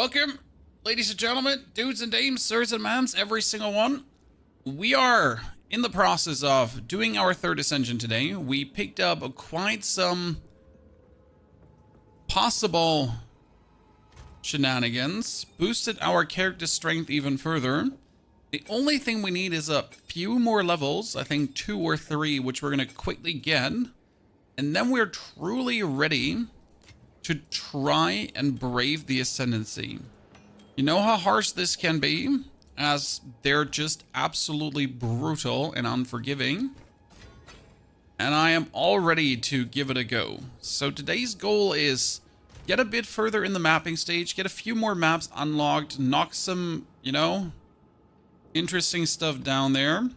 Welcome, ladies and gentlemen, dudes and dames, sirs and mams, every single one. We are in the process of doing our third ascension today. We picked up quite some possible shenanigans, boosted our character strength even further. The only thing we need is a few more levels, I think 2 or 3, which we're going to quickly get. And then we're truly ready to try and brave the ascendancy. You know how harsh this can be, as they're just absolutely brutal and unforgiving. And I am all ready to give it a go. So today's goal is get a bit further in the mapping stage, get a few more maps unlocked, knock some, interesting stuff down there.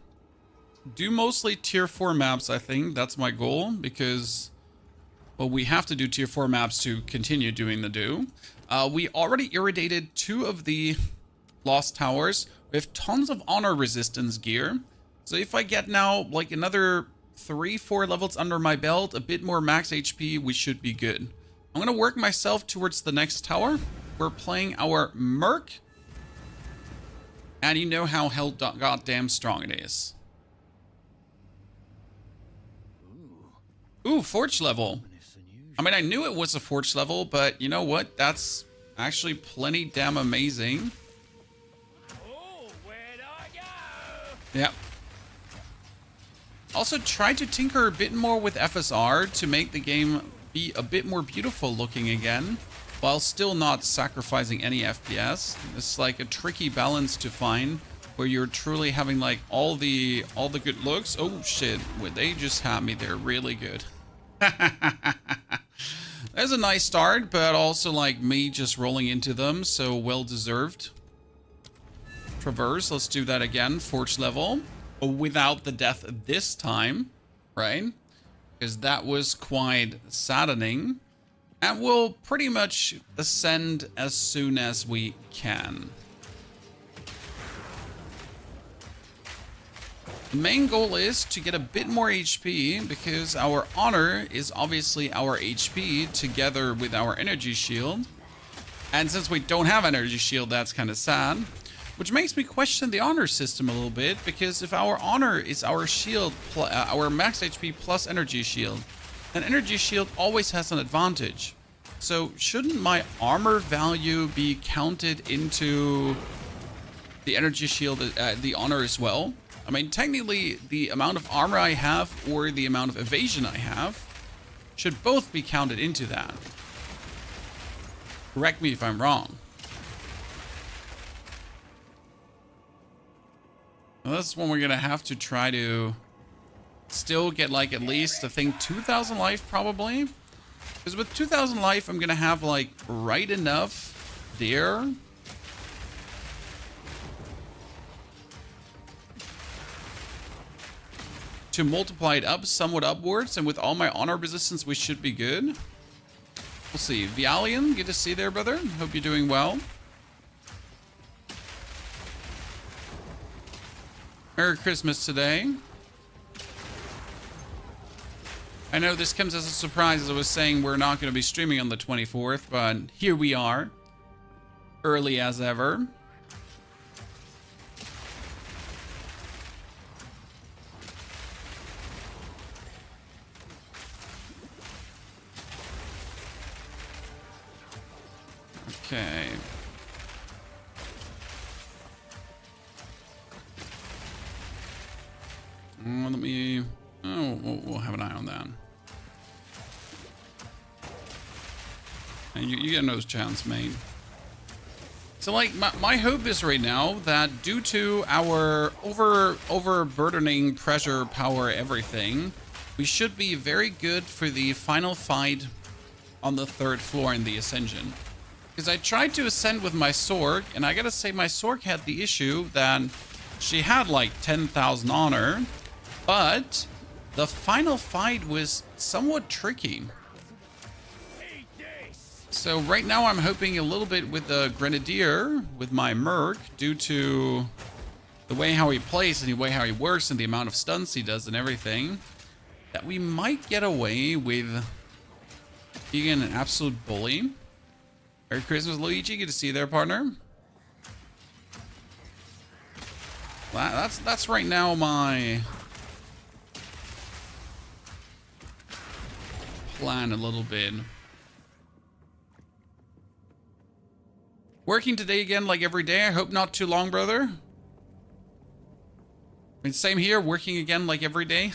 Do mostly tier 4 maps, I think. That's my goal, because well, we have to do tier 4 maps to continue doing the do. We already irradiated 2 of the lost towers. We have tons of honor resistance gear. So if I get now like another 3-4 levels under my belt, a bit more max HP, we should be good. I'm gonna work myself towards the next tower. We're playing our Merc. And you know how hell goddamn strong it is. Ooh, forge level. I mean, I knew it was a forge level, but you know what? That's actually plenty damn amazing. Oh, where'd I go? Yep. Also, try to tinker a bit more with FSR to make the game be a bit more beautiful looking again, while still not sacrificing any FPS. It's like a tricky balance to find, where you're truly having like all the good looks. Oh shit! Well, they just had me there really good. There's a nice start, but also like me just rolling into them, so well deserved. Traverse, let's do that again. Forge level, without the death this time, right? Because that was quite saddening. And we'll pretty much ascend as soon as we can. The main goal is to get a bit more HP, because our honor is obviously our HP together with our energy shield. And since we don't have energy shield, that's kind of sad. Which makes me question the honor system a little bit, because if our honor is our shield, our max HP plus energy shield, then energy shield always has an advantage. So shouldn't my armor value be counted into the energy shield, the honor as well? I mean, technically, the amount of armor I have or the amount of evasion I have should both be counted into that. Correct me if I'm wrong. Well, this is one we're going to have to try to still get like at least, I think, 2,000 life probably. Because with 2,000 life, I'm going to have like right enough there to multiply it up somewhat upwards, and with all my honor resistance, we should be good. We'll see. Vialian, good to see you there, brother. Hope you're doing well. Merry Christmas today. I know this comes as a surprise, as I was saying we're not going to be streaming on the 24th, but here we are. Early as ever. Okay. Let me... Oh, we'll have an eye on that. And you get no chance, mate. So, like, my hope is right now that due to our overburdening pressure, power, everything, we should be very good for the final fight on the 3rd floor in the Ascension. Because I tried to ascend with my Sork, and I gotta say my Sork had the issue that she had like 10,000 honor, but the final fight was somewhat tricky. So right now I'm hoping a little bit with the Grenadier, with my Merc, due to the way how he plays and the way how he works and the amount of stunts he does and everything, that we might get away with being an absolute bully. Merry Christmas, Luigi. Good to see you there, partner. That's right now my plan a little bit. Working today again like every day. I hope not too long, brother. I mean, same here, working again like every day.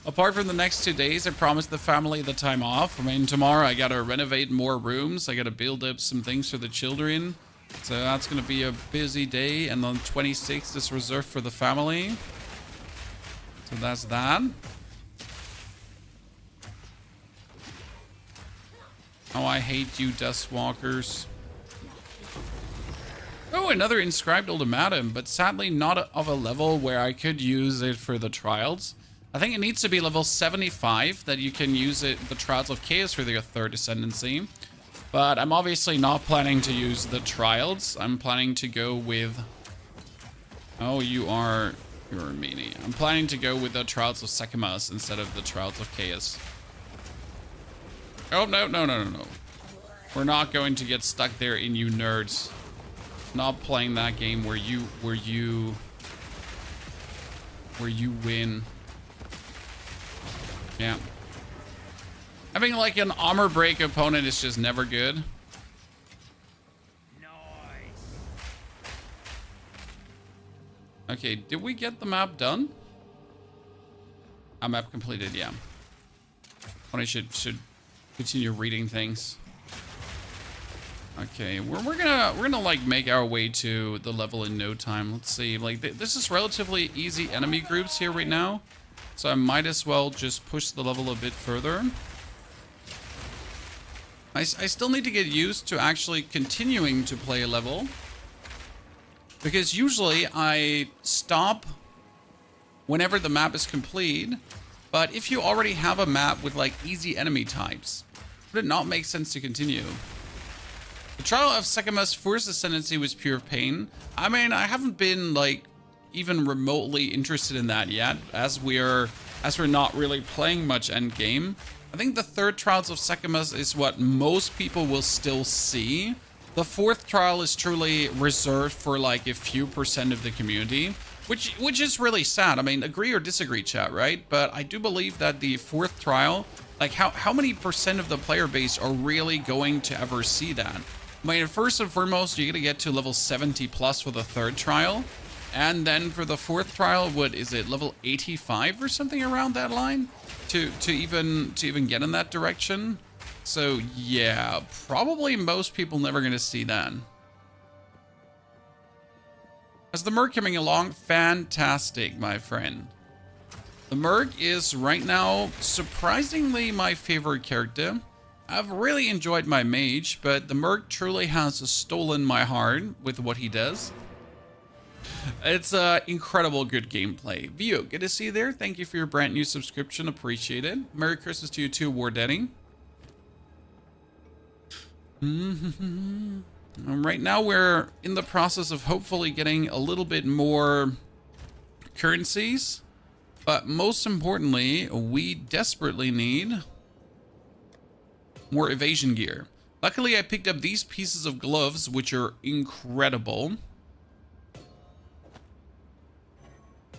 Apart from the next 2 days, I promised the family the time off. I mean, tomorrow I gotta renovate more rooms. I gotta build up some things for the children. So that's gonna be a busy day. And then 26th is reserved for the family. So that's that. Oh, I hate you, Dustwalkers. Oh, another inscribed ultimatum, but sadly not of a level where I could use it for the trials. I think it needs to be level 75 that you can use it, the Trials of Chaos, for the third ascendancy. But I'm obviously not planning to use the trials. I'm planning to go with... Oh, you're a meanie. I'm planning to go with the Trials of seamus instead of the Trials of Chaos. Oh, no. We're not going to get stuck there in you nerds. Not playing that game where you win. Yeah. Having like an armor break opponent is just never good. Nice. Okay, did we get the map done? Map completed, yeah. When I should continue reading things. Okay, we're gonna like make our way to the level in no time. Let's see, like this is relatively easy enemy groups here right now, so I might as well just push the level a bit further. I still need to get used to actually continuing to play a level, because usually I stop whenever the map is complete. But if you already have a map with like easy enemy types, would it not make sense to continue? The Trial of seamus first ascendancy was pure pain. I mean, I haven't been like even remotely interested in that yet, as we're not really playing much Endgame. I think the third Trials of seamus is what most people will still see. The fourth trial is truly reserved for like a few % of the community, which is really sad. I mean, agree or disagree, chat, right? But I do believe that the fourth trial, like how many % of the player base are really going to ever see that? I mean, first and foremost, you're gonna get to level 70 plus for the third trial. And then for the fourth trial, what is it, level 85 or something around that line? To even get in that direction. So yeah, probably most people never gonna see that. As the Merc coming along, fantastic, my friend. The Merc is right now surprisingly my favorite character. I've really enjoyed my mage, but the Merc truly has stolen my heart with what he does. It's incredible good gameplay. Vio, good to see you there. Thank you for your brand new subscription. Appreciate it. Merry Christmas to you too, War Daddy. Right now we're in the process of hopefully getting a little bit more currencies. But most importantly, we desperately need more evasion gear. Luckily, I picked up these pieces of gloves, which are incredible,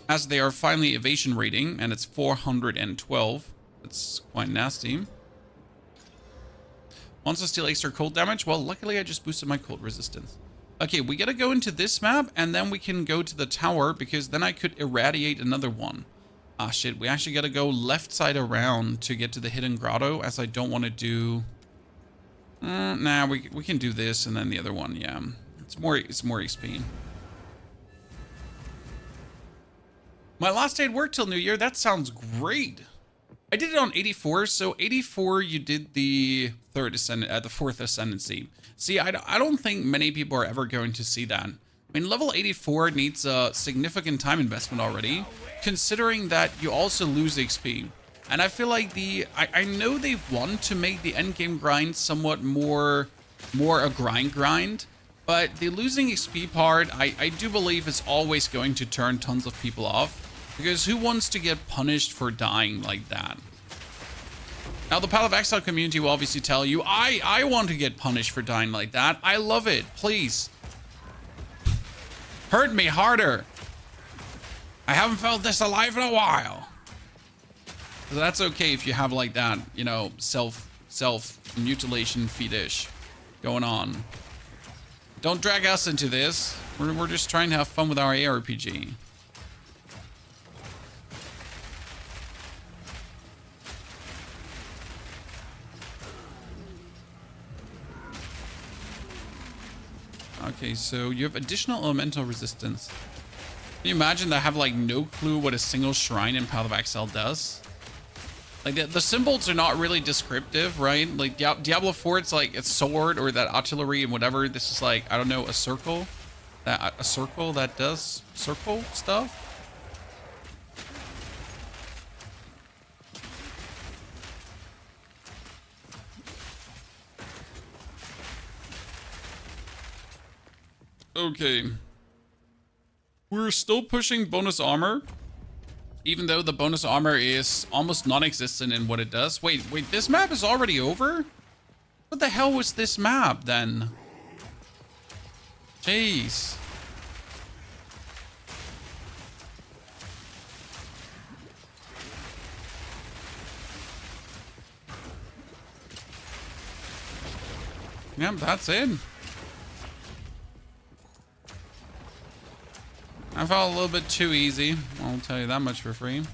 as they are finally evasion rating, and it's 412. That's quite nasty. Wants to steal extra cold damage? Well, luckily I just boosted my cold resistance. Okay, we gotta go into this map, and then we can go to the tower, because then I could irradiate another one. Ah, shit, we actually gotta go left side around to get to the hidden grotto, as I don't want to do... nah, we can do this, and then the other one, yeah. It's more XP. My last day at work till New Year, that sounds great. I did it on 84, so 84 you did the fourth ascendancy. See, I don't think many people are ever going to see that. I mean, level 84 needs a significant time investment already, considering that you also lose XP. And I feel like I know they want to make the endgame grind somewhat more a grind, but the losing XP part, I do believe is always going to turn tons of people off, because who wants to get punished for dying like that? Now, the Path of Exile community will obviously tell you, I want to get punished for dying like that. I love it. Please. Hurt me harder. I haven't felt this alive in a while. So that's okay if you have like that, you know, self-mutilation fetish going on. Don't drag us into this. We're just trying to have fun with our ARPG. Okay, so you have additional elemental resistance. Can you imagine that I have like no clue what a single shrine in Path of Exile does? Like the symbols are not really descriptive, right? Like Diablo 4, it's like a sword or that artillery and whatever. This is like, I don't know, a circle that does circle stuff. Okay. We're still pushing bonus armor, even though the bonus armor is almost non-existent in what it does. Wait, this map is already over? What the hell was this map then? Jeez. Yep, that's it. I felt a little bit too easy. I'll tell you that much for free.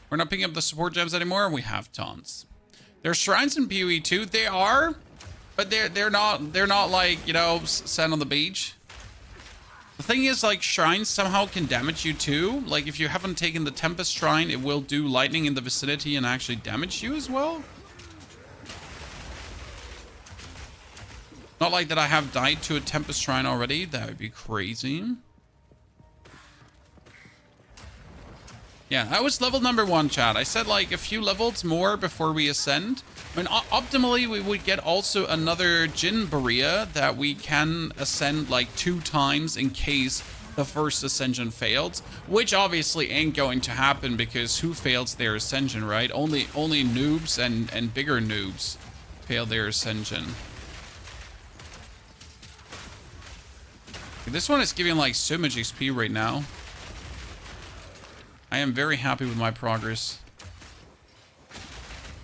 We're not picking up the support gems anymore. We have tons. There's shrines in PoE too. They are, but they're not like, you know, sand on the beach. The thing is, like, shrines somehow can damage you too. Like, if you haven't taken the Tempest Shrine, it will do lightning in the vicinity and actually damage you as well. Not like that I have died to a Tempest Shrine already. That would be crazy. Yeah, I was level number 1, chat. I said like a few levels more before we ascend. I mean, optimally, we would get also another Jinn Berea that we can ascend like 2 times in case the first ascension failed. Which obviously ain't going to happen because who fails their ascension, right? Only noobs and bigger noobs fail their ascension. This one is giving like so much XP right now. I am very happy with my progress.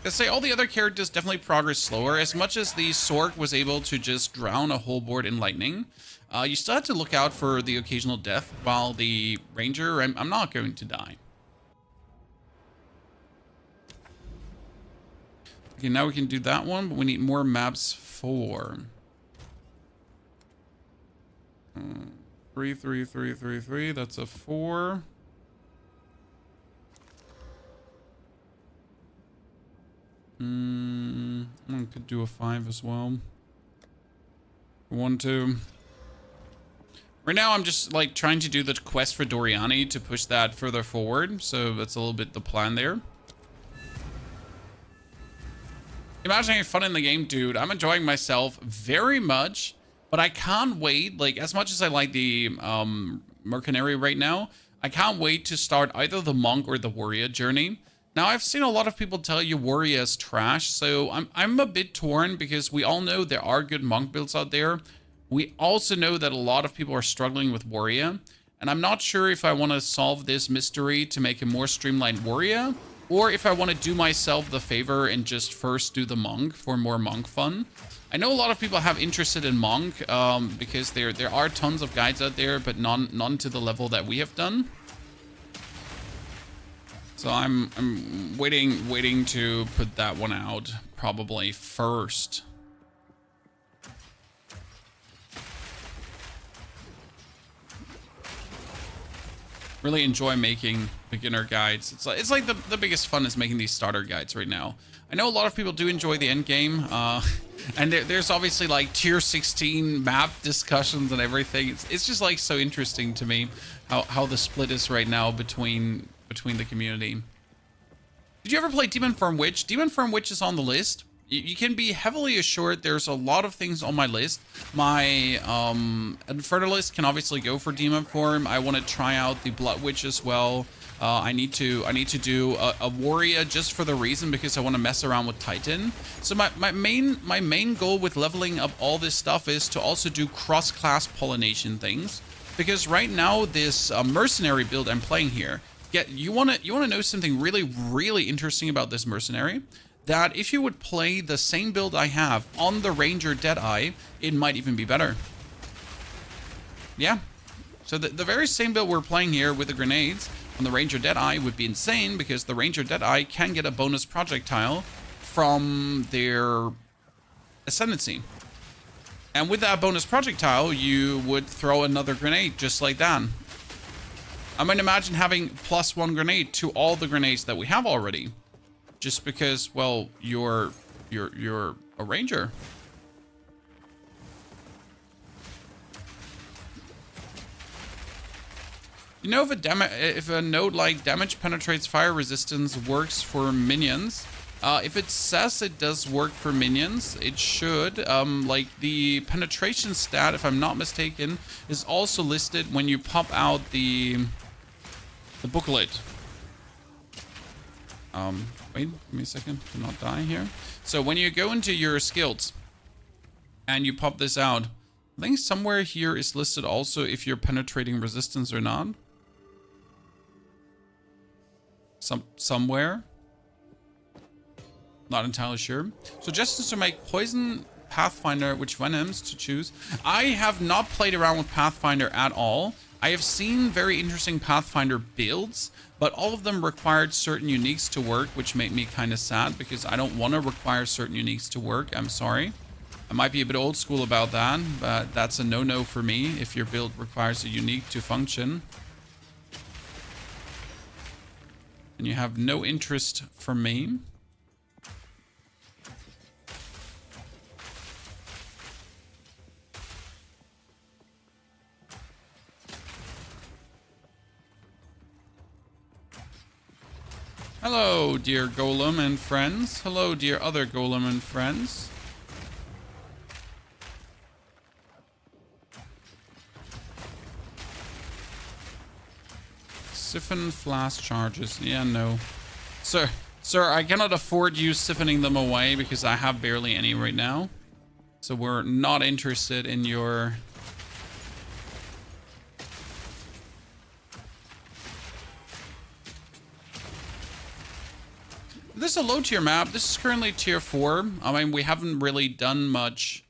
Let's say all the other characters definitely progress slower. As much as the Sork was able to just drown a whole board in lightning, you still have to look out for the occasional death, while the Ranger, I'm not going to die. Okay, now we can do that one, but we need more maps for... 3, 3, 3, 3, 3. That's a 4. I could do a 5 as well. 1, 2. Right now, I'm just like trying to do the quest for Doriani to push that further forward. So that's a little bit the plan there. Imagine having fun in the game, dude. I'm enjoying myself very much. But I can't wait, like, as much as I like the Mercenary right now, I can't wait to start either the Monk or the Warrior journey. Now, I've seen a lot of people tell you Warrior is trash, so I'm a bit torn because we all know there are good Monk builds out there. We also know that a lot of people are struggling with Warrior, and I'm not sure if I want to solve this mystery to make a more streamlined Warrior, or if I want to do myself the favor and just first do the Monk for more Monk fun. I know a lot of people have interested in Monk because there are tons of guides out there, but none to the level that we have done. So I'm waiting to put that one out probably first. Really enjoy making beginner guides. It's like the biggest fun is making these starter guides right now. I know a lot of people do enjoy the end game, and there's obviously like tier 16 map discussions and everything. It's just like so interesting to me how the split is right now between the community. Did you ever play Demon Farm Witch? Demon Farm Witch is on the list. You can be heavily assured there's a lot of things on my list. My Infernalist can obviously go for Demon Form. I want to try out the Blood Witch as well. I need to do a warrior just for the reason because I want to mess around with Titan. So my main goal with leveling up all this stuff is to also do cross-class pollination things. Because right now this mercenary build I'm playing here, you wanna know something really interesting about this mercenary? That if you would play the same build I have on the Ranger Deadeye, it might even be better. Yeah. So the very same build we're playing here with the grenades on the Ranger Deadeye would be insane because the Ranger Deadeye can get a bonus projectile from their ascendancy. And with that bonus projectile, you would throw another grenade just like that. I mean, imagine having +1 grenade to all the grenades that we have already. Just because, well, you're a ranger. You know, if a node like damage penetrates fire resistance works for minions, if it says it does work for minions, it should. Like the penetration stat, if I'm not mistaken, is also listed when you pop out the booklet. Wait, give me a second to not die here. So when you go into your skills and you pop this out, I think somewhere here is listed also if you're penetrating resistance or not. Somewhere. Not entirely sure. Suggestions to make poison Pathfinder, which venoms to choose. I have not played around with Pathfinder at all. I have seen very interesting Pathfinder builds, but all of them required certain uniques to work, which made me kind of sad because I don't want to require certain uniques to work. I'm sorry. I might be a bit old school about that, but that's a no-no for me if your build requires a unique to function. And you have no interest from me. Hello, dear golem and friends. Hello, dear other golem and friends. Siphon flask charges. Yeah, no. Sir, I cannot afford you siphoning them away because I have barely any right now. So we're not interested in your... This is a low tier map. This is currently tier 4. I mean, we haven't really done much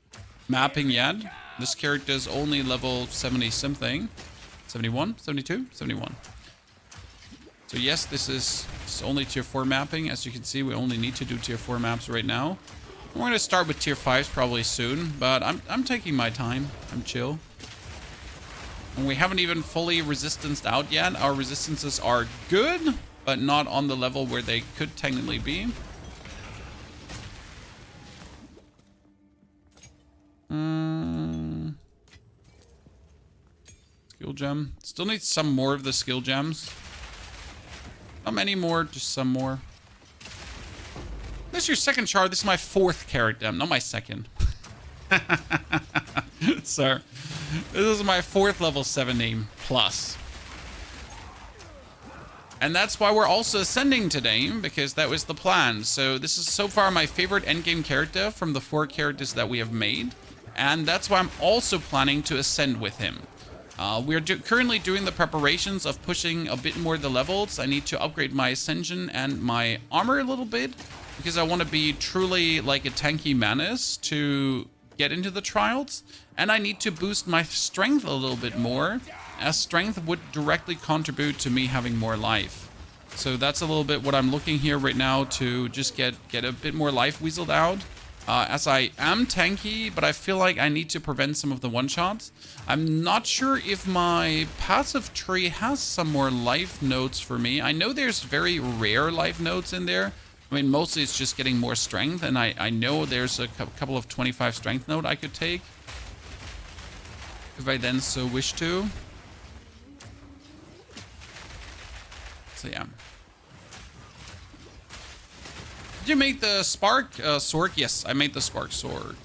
mapping yet. This character is only level 70 something. 71? 72? 71. So yes, this is only tier 4 mapping. As you can see, we only need to do tier 4 maps right now. We're going to start with tier 5s probably soon, but I'm taking my time. I'm chill. And we haven't even fully resistanced out yet. Our resistances are good, but not on the level where they could technically be. Skill gem. Still need some more of the skill gems. Not many more, just some more. This is your second char. This is my 4th character, not my 2nd. Sir, this is my 4th level 70 plus. And that's why we're also ascending today, because that was the plan. So this is so far my favorite endgame character from the 4 characters that we have made. And that's why I'm also planning to ascend with him. We're currently doing the preparations of pushing a bit more the levels. I need to upgrade my ascension and my armor a little bit, because I want to be truly like a tanky Manus to get into the trials. And I need to boost my strength a little bit more, as strength would directly contribute to me having more life. So that's a little bit what I'm looking here right now, to just get a bit more life weaseled out. As I am tanky, but I feel like I need to prevent some of the one-shots. I'm not sure if my passive tree has some more life nodes for me. I know there's very rare life nodes in there. I mean, mostly it's just getting more strength, and I know there's a couple of 25 strength node I could take, if I then so wish to. So yeah. Did you make the spark sword? Yes, I made the spark sword.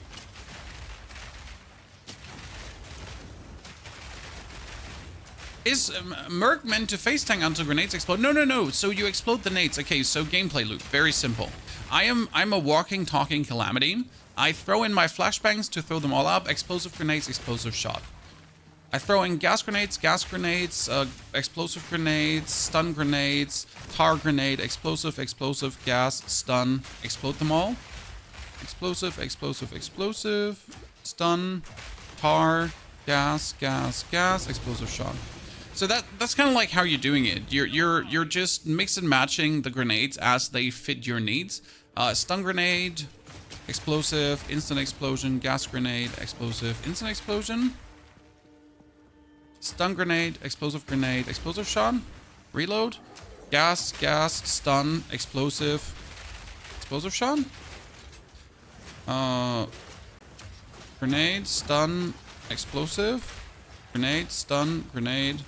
Is Merc meant to face tank until grenades explode? No, no, no. So you explode the nades. Okay, so gameplay loop. Very simple. I'm a walking, talking calamity. I throw in my flashbangs to throw them all up. Explosive grenades, explosive shot. I throw in gas grenades, explosive grenades, stun grenades, tar grenade, explosive, explosive, gas, stun, explode them all. Explosive, explosive, explosive, stun, tar, gas, gas, gas, explosive shot. So that's kind of like how you're doing it. You're just mix and matching the grenades as they fit your needs. Stun grenade, explosive, instant explosion, gas grenade, explosive, instant explosion. Stun grenade, explosive shot, reload, gas, gas, stun, explosive shot. Grenade, stun, explosive, grenade, stun, grenade,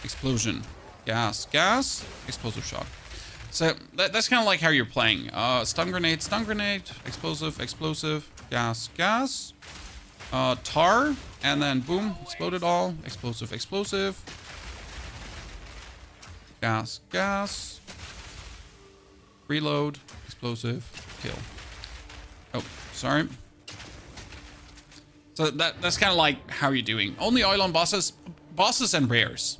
explosion, gas, gas, explosive shot. So that's kind of like how you're playing. Stun grenade, explosive, explosive, gas, gas, tar, and then boom, explode it all, explosive, explosive, gas, gas, reload, explosive, kill. Oh, sorry. So that's kind of like how you're doing. Only oil on bosses and rares.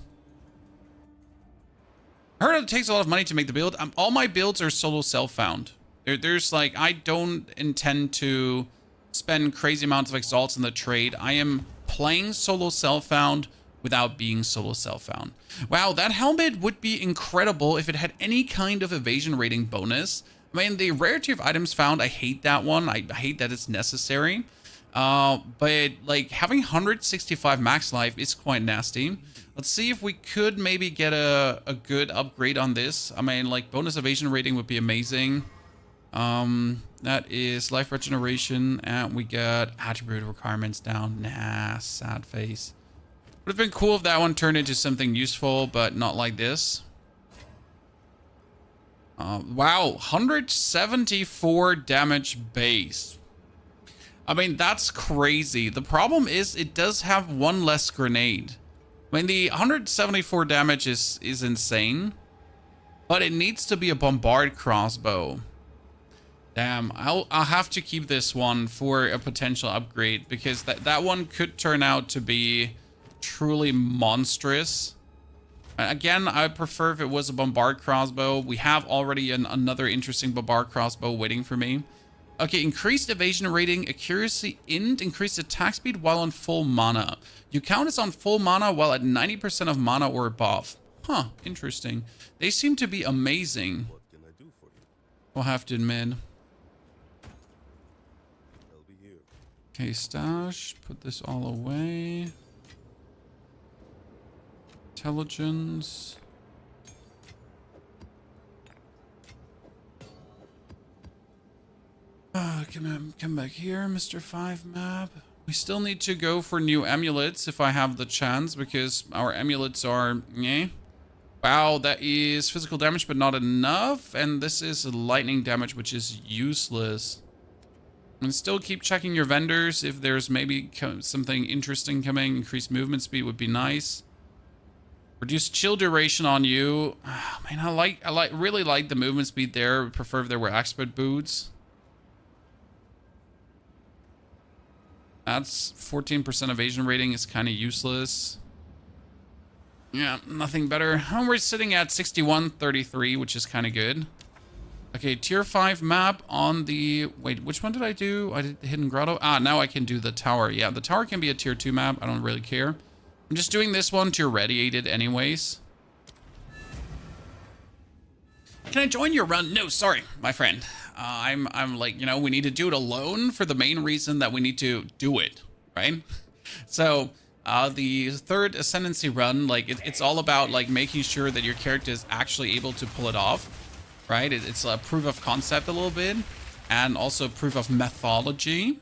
I heard it takes a lot of money to make the build. All my builds are solo self-found. There's like, I don't intend to spend crazy amounts of exalts in the trade. I am playing solo self-found without being solo self-found. Wow, that helmet would be incredible if it had any kind of evasion rating bonus. I mean, the rarity of items found, I hate that one. I hate that it's necessary. But like having 165 max life is quite nasty. Let's see if we could maybe get a good upgrade on this. I mean, like bonus evasion rating would be amazing. That is life regeneration, and we got attribute requirements down. Nah, sad face. Would have been cool if that one turned into something useful, but not like this. Wow, 174 damage base. I mean, that's crazy. The problem is it does have one less grenade. I mean, the 174 damage is insane, but it needs to be a bombard crossbow. Damn, I'll have to keep this one for a potential upgrade, because that one could turn out to be truly monstrous. Again, I prefer if it was a bombard crossbow. We have already another interesting bombard crossbow waiting for me. Okay, increased evasion rating, accuracy, increased attack speed while on full mana. You count as on full mana while at 90% of mana or above. Huh, interesting. They seem to be amazing. What can I do for you? I'll have to admit. I'll be here. Okay, stash. Put this all away. Intelligence. Come back here, Mr. 5 map. We still need to go for new amulets if I have the chance, because our amulets are, eh. Wow, that is physical damage, but not enough. And this is lightning damage, which is useless. And still keep checking your vendors if there's maybe something interesting coming. Increased movement speed would be nice. Reduce chill duration on you. Oh, man, I really like the movement speed there. Would prefer if there were expert boots. That's 14% evasion rating is kind of useless. Yeah, nothing better. We're sitting at 6133, which is kind of good. Okay, tier 5 map on the... Wait, which one did I do? I did the Hidden Grotto. Ah, now I can do the tower. Yeah, the tower can be a tier 2 map. I don't really care. I'm just doing this one to irradiate it anyways. Can I join your run? No, sorry, my friend. I'm like, you know, we need to do it alone for the main reason that we need to do it, right? So, the third Ascendancy run, like, it's all about, like, making sure that your character is actually able to pull it off, right? It's a proof of concept a little bit, and also proof of methodology.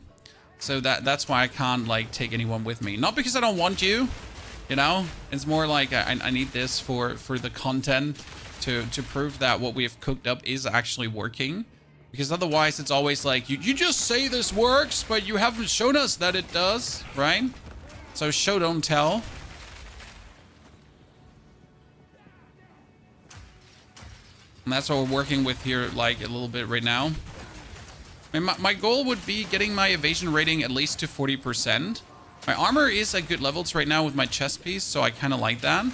So that's why I can't, like, take anyone with me. Not because I don't want you, you know? It's more like I need this for the content to prove that what we have cooked up is actually working. Because otherwise, it's always like, you just say this works, but you haven't shown us that it does, right? So show, don't tell. And that's what we're working with here, like, a little bit right now. I mean, my goal would be getting my evasion rating at least to 40%. My armor is at good levels right now with my chest piece, so I kind of like that.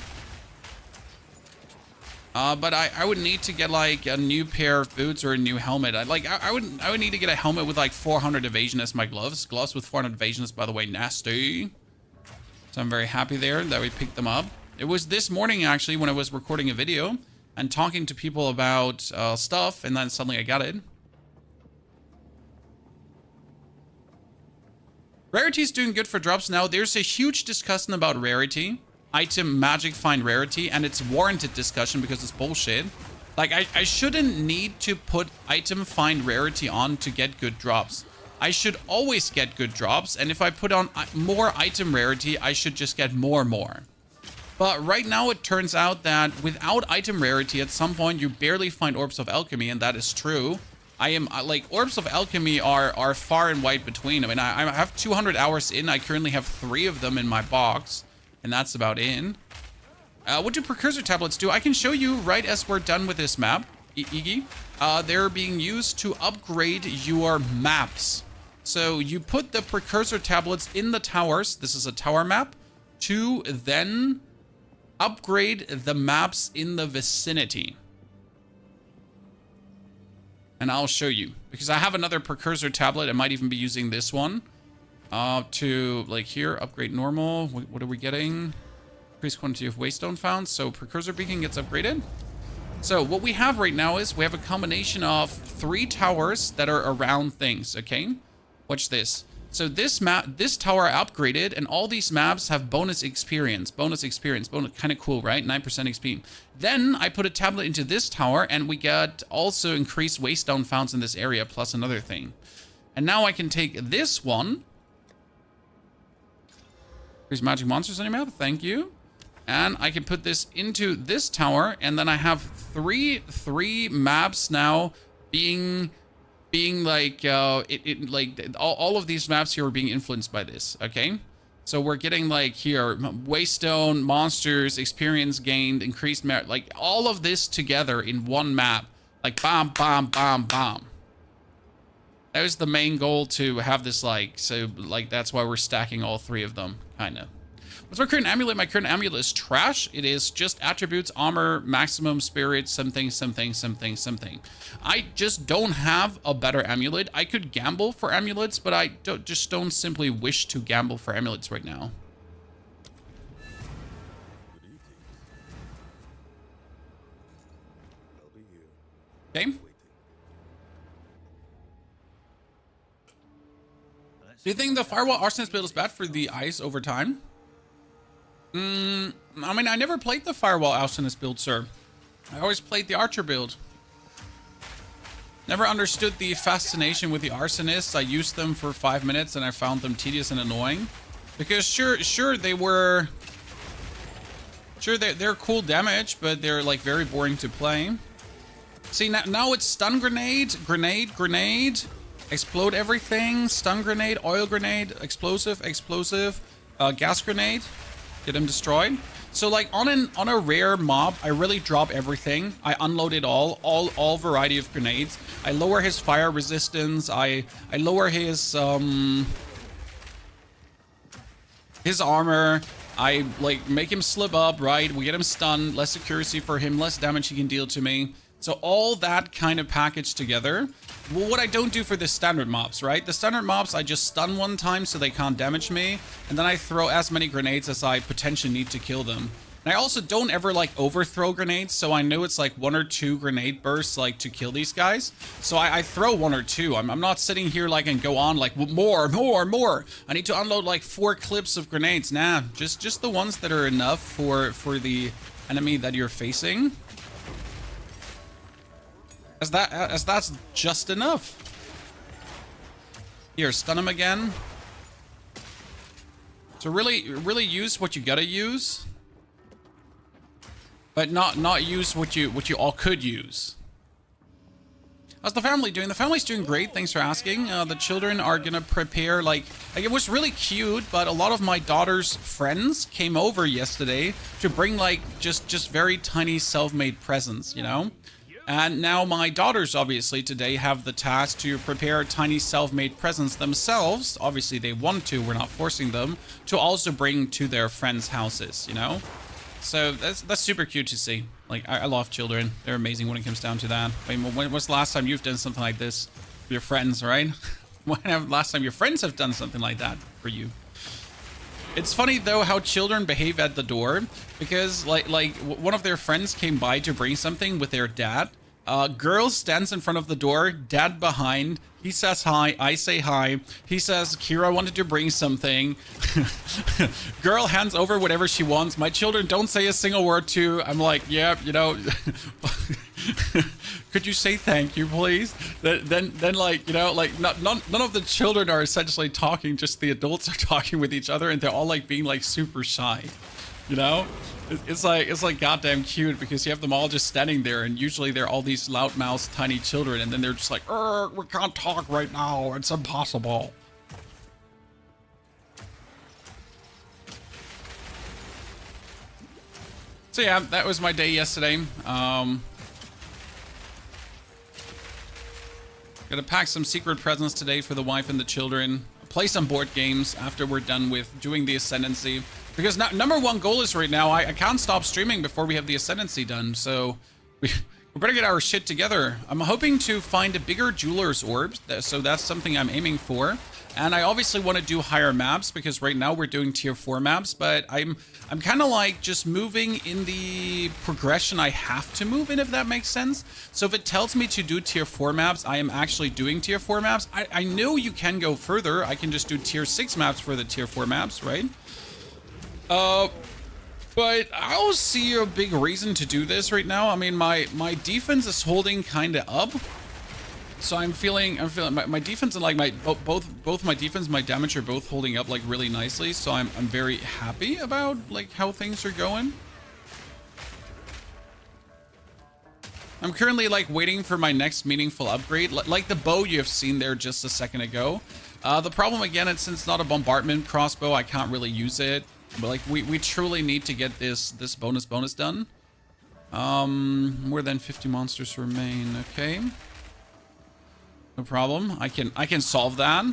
But I would need to get like a new pair of boots or a new helmet. I would need to get a helmet with like 400 evasion as my gloves. Gloves with 400 evasion is, by the way, nasty. So I'm very happy there that we picked them up. It was this morning actually when I was recording a video and talking to people about stuff, and then suddenly I got it. Rarity's doing good for drops now. There's a huge discussion about rarity. Item magic find rarity, and it's warranted discussion because it's bullshit. Like, I shouldn't need to put item find rarity on to get good drops. I should always get good drops, and if I put on more item rarity, I should just get more. But right now it turns out that without item rarity, at some point you barely find orbs of alchemy, and that is true. Like, orbs of alchemy are far and wide between. I mean, I have 200 hours in. I currently have 3 of them in my box. And that's about it. What do precursor tablets do? I can show you right as we're done with this map, Iggy. They're being used to upgrade your maps. So you put the precursor tablets in the towers. This is a tower map. To then upgrade the maps in the vicinity. And I'll show you. Because I have another precursor tablet. I might even be using this one. To, like, here, upgrade normal. What are we getting? Increase quantity of waystone found. So precursor beacon gets upgraded. So what we have right now is we have a combination of 3 towers that are around things, okay? Watch this. So this map, this tower upgraded, and all these maps have bonus experience, kind of cool, right? 9% XP. Then I put a tablet into this tower, and we get also increased waystone founds in this area, plus another thing. And now I can take this one. Increase magic monsters on your map, thank you. And I can put this into this tower, and then I have three maps now being like all of these maps here are being influenced by this, okay? So we're getting like here waystone, monsters, experience gained, increased like all of this together in one map, like bam, bam, bam, bam. That was the main goal, to have this, like, so like that's why we're stacking all 3 of them, kind of. What's my current amulet? My current amulet is trash. It is just attributes, armor, maximum spirit, something. I just don't have a better amulet. I could gamble for amulets, but I just don't simply wish to gamble for amulets right now. Okay. Do you think the firewall arsonist build is bad for the ice over time? I mean, I never played the firewall arsonist build, sir. I always played the archer build. Never understood the fascination with the arsonists. I used them for 5 minutes and I found them tedious and annoying. Because sure they're cool damage, but they're like very boring to play. See, now it's stun grenade, explode everything, stun grenade, oil grenade, explosive, gas grenade, get him destroyed. So like on a rare mob, I really drop everything. I unload it all variety of grenades. I lower his fire resistance. I lower his armor. I like make him slip up, right? We get him stunned, less accuracy for him, less damage he can deal to me. So all that kind of package together. Well, what I don't do for the standard mobs, right? The standard mobs, I just stun one time so they can't damage me. And then I throw as many grenades as I potentially need to kill them. And I also don't ever like overthrow grenades. So I know it's like 1 or 2 grenade bursts like to kill these guys. So I throw 1 or 2. I'm not sitting here like and go on like more. I need to unload like 4 clips of grenades. Nah, just the ones that are enough for the enemy that you're facing. As that's just enough. Here, stun him again. So really use what you gotta use, but not use what you all could use. How's the family doing? The family's doing great. Thanks for asking. The children are gonna prepare like it was really cute, but a lot of my daughter's friends came over yesterday to bring like just very tiny self-made presents, you know. And now my daughters, obviously, today have the task to prepare tiny self-made presents themselves. Obviously, they want to. We're not forcing them to also bring to their friends' houses, you know? So that's super cute to see. Like, I love children. They're amazing when it comes down to that. I mean, when was the last time you've done something like this for your friends, right? When have the last time your friends have done something like that for you? It's funny though how children behave at the door, because like one of their friends came by to bring something with their dad. Girl stands in front of the door, dad behind. He says hi, I say hi. He says, Kira wanted to bring something. Girl hands over whatever she wants. My children don't say a single word to. I'm like, yeah, you know, could you say thank you, please? Then like, you know, like none of the children are essentially talking, just the adults are talking with each other, and they're all like being like super shy, you know? It's like goddamn cute, because you have them all just standing there, and usually they're all these loudmouth tiny children, and then they're just like, we can't talk right now, it's impossible. So yeah, that was my day yesterday. Gonna pack some secret presents today for the wife and the children. Play some board games after we're done with doing the Ascendancy. Because number one goal is right now, I can't stop streaming before we have the Ascendancy done. So we better get our shit together. I'm hoping to find a bigger Jeweler's Orb. So that's something I'm aiming for. And I obviously want to do higher maps, because right now we're doing tier 4 maps, but I'm kind of like just moving in the progression I have to move in, if that makes sense. So if it tells me to do tier 4 maps, I am actually doing tier 4 maps. I know you can go further. I can just do tier 6 maps for the tier 4 maps, right? But I don't see a big reason to do this right now. I mean, my defense is holding kind of up. So I'm feeling my defense and like both my defense and my damage are both holding up like really nicely. So I'm very happy about like how things are going. I'm currently like waiting for my next meaningful upgrade, like the bow you have seen there just a second ago. The problem again, it's since it's not a bombardment crossbow, I can't really use it. But like we truly need to get this bonus done. More than 50 monsters remain. Okay. No problem. I can solve that.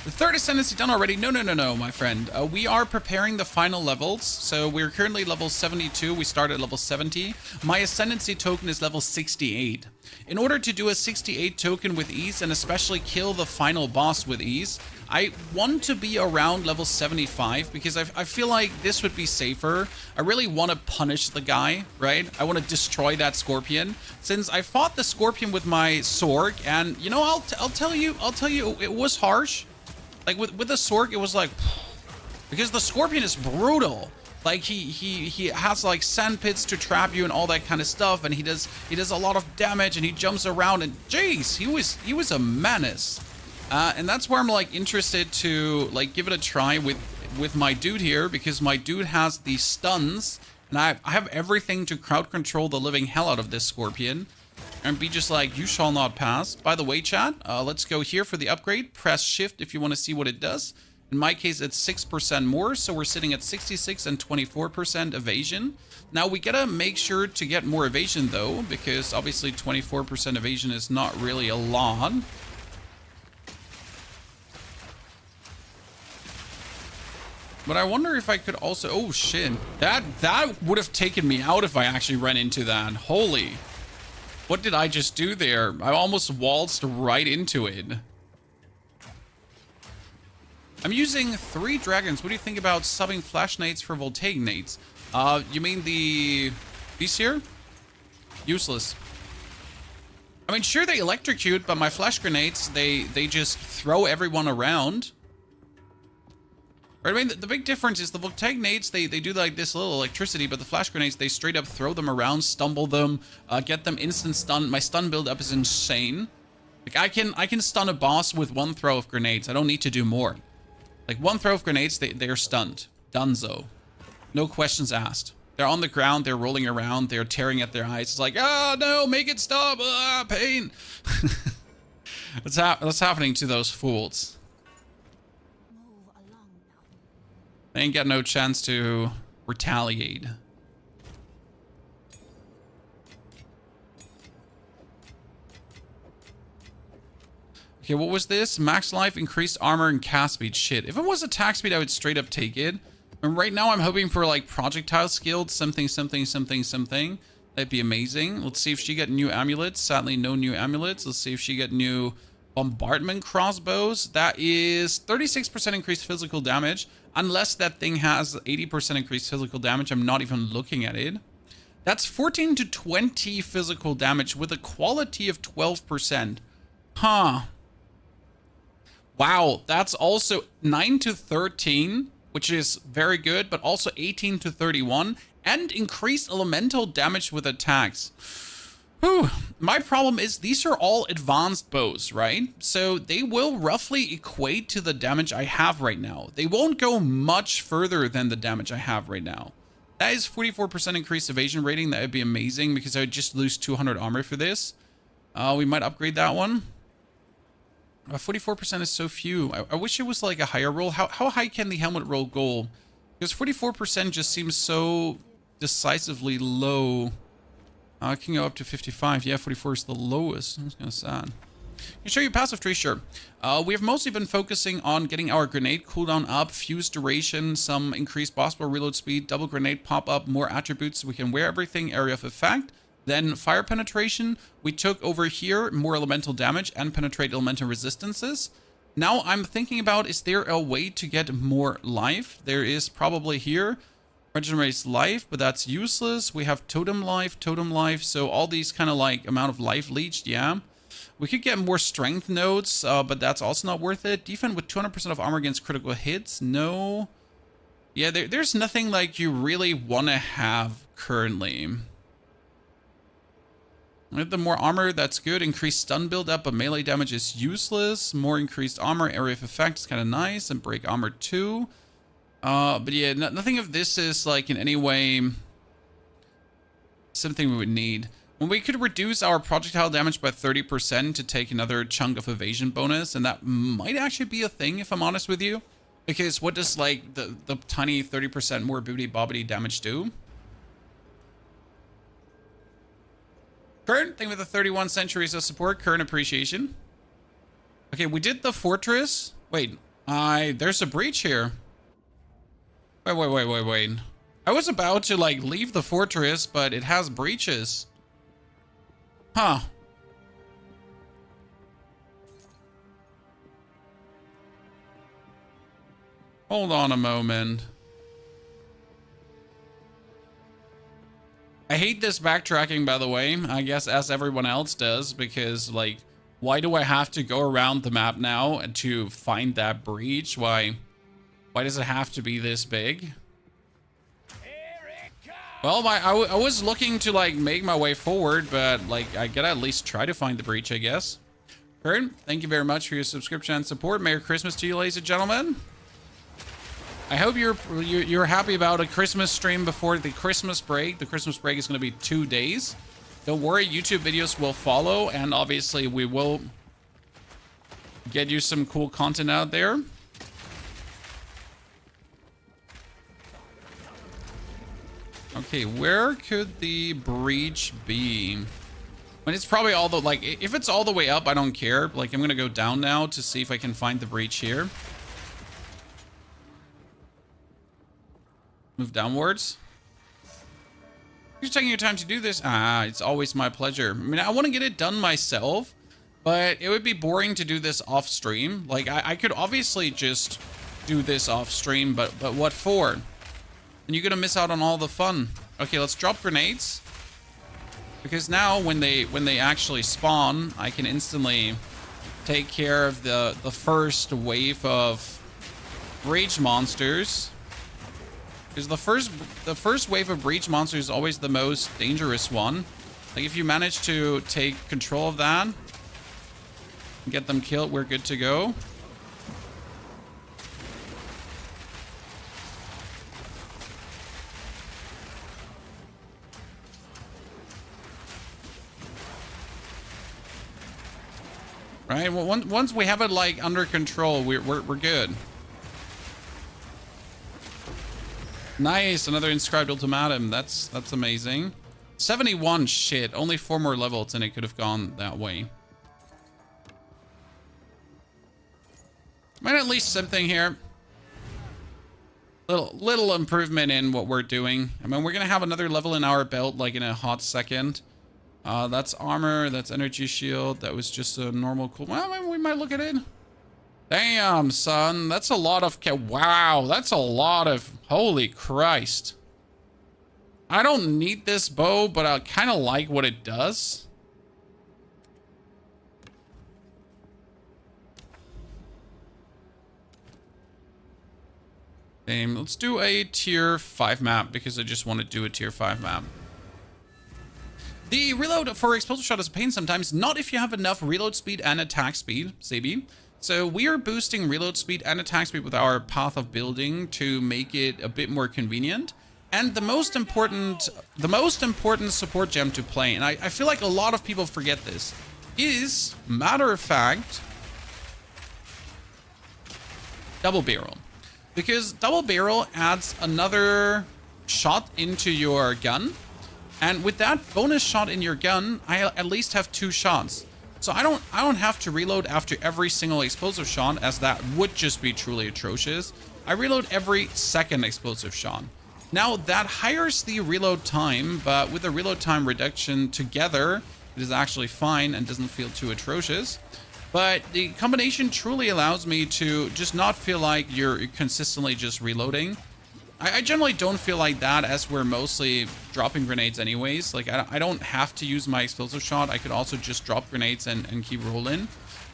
The third ascendancy done already? No, my friend. We are preparing the final levels. So we're currently level 72. We started at level 70. My ascendancy token is level 68. In order to do a 68 token with ease, and especially kill the final boss with ease, I want to be around level 75, because I feel like this would be safer. I really want to punish the guy, right? I want to destroy that scorpion. Since I fought the scorpion with my sword, and you know, I'll tell you, it was harsh. Like with the sword, it was like, because the scorpion is brutal. Like he has like sand pits to trap you and all that kind of stuff, and he does a lot of damage, and he jumps around, and jeez, he was a menace. And that's where I'm like interested to like give it a try with my dude here, because my dude has the stuns, and I have everything to crowd control the living hell out of this scorpion. And be just like, you shall not pass. By the way, chat, let's go here for the upgrade. Press shift if you want to see what it does. In my case, it's 6% more, so we're sitting at 66 and 24% evasion. Now, we gotta make sure to get more evasion, though, because obviously 24% evasion is not really a lot. But I wonder if I could also... Oh, shit. That would have taken me out if I actually ran into that. Holy... What did I just do there? I almost waltzed right into it. I'm using 3 dragons. What do you think about subbing flash nades for voltaic nades? You mean these here? Useless. I mean, sure, they electrocute, but my flash grenades, they just throw everyone around. Right, I mean, the big difference is the voltaic nades, they do like this little electricity, but the flash grenades, they straight up throw them around, stumble them, get them instant stun. My stun build up is insane. Like I can stun a boss with 1 throw of grenades. I don't need to do more. Like 1 throw of grenades, they're stunned. Dunzo. No questions asked. They're on the ground, they're rolling around, they're tearing at their eyes. It's like, oh no, make it stop, pain. What's happening to those fools? They ain't got no chance to retaliate. Okay, what was this? Max life, increased armor, and cast speed. Shit. If it was attack speed, I would straight up take it. And right now, I'm hoping for like projectile skilled something. That'd be amazing. Let's see if she got new amulets. Sadly, no new amulets. Let's see if she got new bombardment crossbows. That is 36% increased physical damage. Unless that thing has 80% increased physical damage, I'm not even looking at it. That's 14 to 20 physical damage with a quality of 12%. Huh. Wow, that's also 9 to 13, which is very good, but also 18 to 31, and increased elemental damage with attacks. Whew. My problem is these are all advanced bows, right? So they will roughly equate to the damage I have right now. They won't go much further than the damage I have right now. That is 44% increased evasion rating. That would be amazing because I would just lose 200 armor for this. We might upgrade that one. 44% is so few. I wish it was like a higher roll. How high can the helmet roll go? Because 44% just seems so decisively low. I can go up to 55. Yeah, 44 is the lowest. That's kind of sad. Can I show you passive tree? Sure. We have mostly been focusing on getting our grenade cooldown up, fuse duration, some increased boss bar reload speed, double grenade pop up, more attributes so we can wear everything, area of effect. Then fire penetration, we took over here, more elemental damage and penetrate elemental resistances. Now I'm thinking about, is there a way to get more life? There is probably here. Regenerates life, but that's useless. We have totem life, so all these kind of like amount of life leached, yeah. We could get more strength nodes, but that's also not worth it. Defend with 200% of armor against critical hits, no. Yeah, there's nothing like you really want to have currently. With the more armor, that's good. Increased stun build up, but melee damage is useless. More increased armor, area of effect is kind of nice, and break armor too. But yeah, nothing of this is like in any way something we would need. When we could reduce our projectile damage by 30% to take another chunk of evasion bonus, and that might actually be a thing if I'm honest with you. Because what does like the tiny 30% more booty bobbity damage do? Current thing with the 31 centuries of support, current appreciation. Okay, we did the fortress. Wait, there's a breach here. Wait. I was about to like leave the fortress, but it has breaches. Huh. Hold on a moment. I hate this backtracking, by the way, I guess as everyone else does, because like, why do I have to go around the map now to find that breach? Why does it have to be this big? Well, I was looking to like make my way forward, but like I gotta at least try to find the breach, I guess. Kurt, thank you very much for your subscription and support. Merry Christmas to you, ladies and gentlemen. I hope you're happy about a Christmas stream before the Christmas break. The Christmas break is going to be 2 days. Don't worry, YouTube videos will follow, and obviously we will get you some cool content out there. Okay, where could the breach be? When it's probably all the, like, if it's all the way up, I don't care. Like, I'm going to go down now to see if I can find the breach here. Move downwards. You're taking your time to do this. It's always my pleasure. I mean, I want to get it done myself, but it would be boring to do this off stream. Like, I could obviously just do this off stream, but what for? And you're gonna miss out on all the fun. Okay, let's drop grenades. Because now when they actually spawn, I can instantly take care of the first wave of breach monsters. Because the first wave of breach monsters is always the most dangerous one. Like if you manage to take control of that and get them killed, we're good to go. Right, well, once we have it like under control, we're good. Nice, another inscribed ultimatum. That's amazing. 71, shit. Only 4 more levels and it could have gone that way. Might at least something here. Little improvement in what we're doing. I mean, we're gonna have another level in our belt like in a hot second. That's armor, that's energy shield. That was just a normal cool. Well, we might look at it. Damn, son, that's a lot of. Wow, that's a lot of. Holy Christ. I don't need this bow, but I kind of like what it does. Let's do a tier 5 map because I just want to do a tier 5 map. The reload for explosive shot is a pain sometimes, not if you have enough reload speed and attack speed, Sabi. So we are boosting reload speed and attack speed with our Path of Building to make it a bit more convenient. And the most important support gem to play, and I feel like a lot of people forget this, is, matter of fact, double barrel. Because double barrel adds another shot into your gun. And with that bonus shot in your gun, I at least have 2 shots. So I don't have to reload after every single explosive shot, as that would just be truly atrocious. I reload every second explosive shot. Now that hires the reload time, but with the reload time reduction together, it is actually fine and doesn't feel too atrocious. But the combination truly allows me to just not feel like you're consistently just reloading. I generally don't feel like that, as we're mostly dropping grenades anyways. Like, I don't have to use my explosive shot. I could also just drop grenades and keep rolling.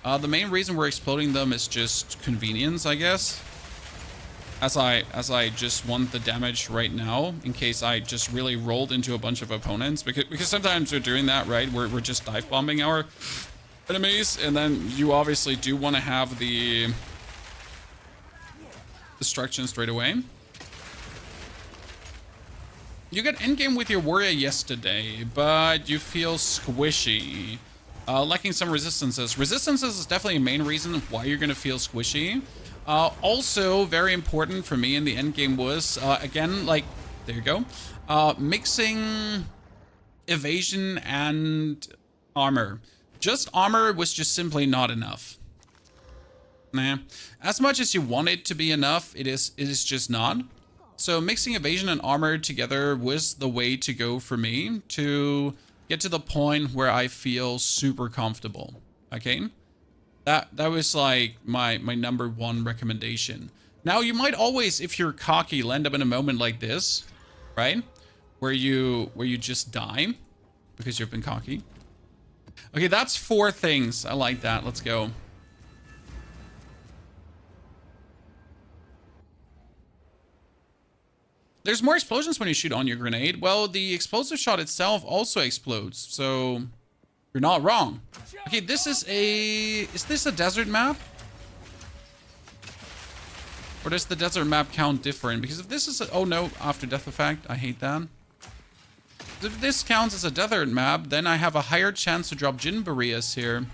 The main reason we're exploding them is just convenience, I guess. As I just want the damage right now, in case I just really rolled into a bunch of opponents. Because sometimes we're doing that, right? We're just dive bombing our enemies, and then you obviously do want to have the destruction straight away. You got endgame with your warrior yesterday, but you feel squishy. Lacking some resistances. Resistances is definitely a main reason why you're going to feel squishy. Also, very important for me in the endgame was, again, like, there you go, mixing evasion and armor. Just armor was just simply not enough. Nah. As much as you want it to be enough, it is just not. So mixing evasion and armor together was the way to go for me to get to the point where I feel super comfortable. Okay? That was like my number 1 recommendation. Now you might always, if you're cocky, land up in a moment like this, right? Where you just die because you've been cocky. Okay, that's 4 things. I like that. Let's go. There's more explosions when you shoot on your grenade. Well, the explosive shot itself also explodes, so you're not wrong. Okay, this is this a desert map? Or does the desert map count different? Because if this is oh no, after death effect, I hate that. If this counts as a desert map, then I have a higher chance to drop Jin Barriers here.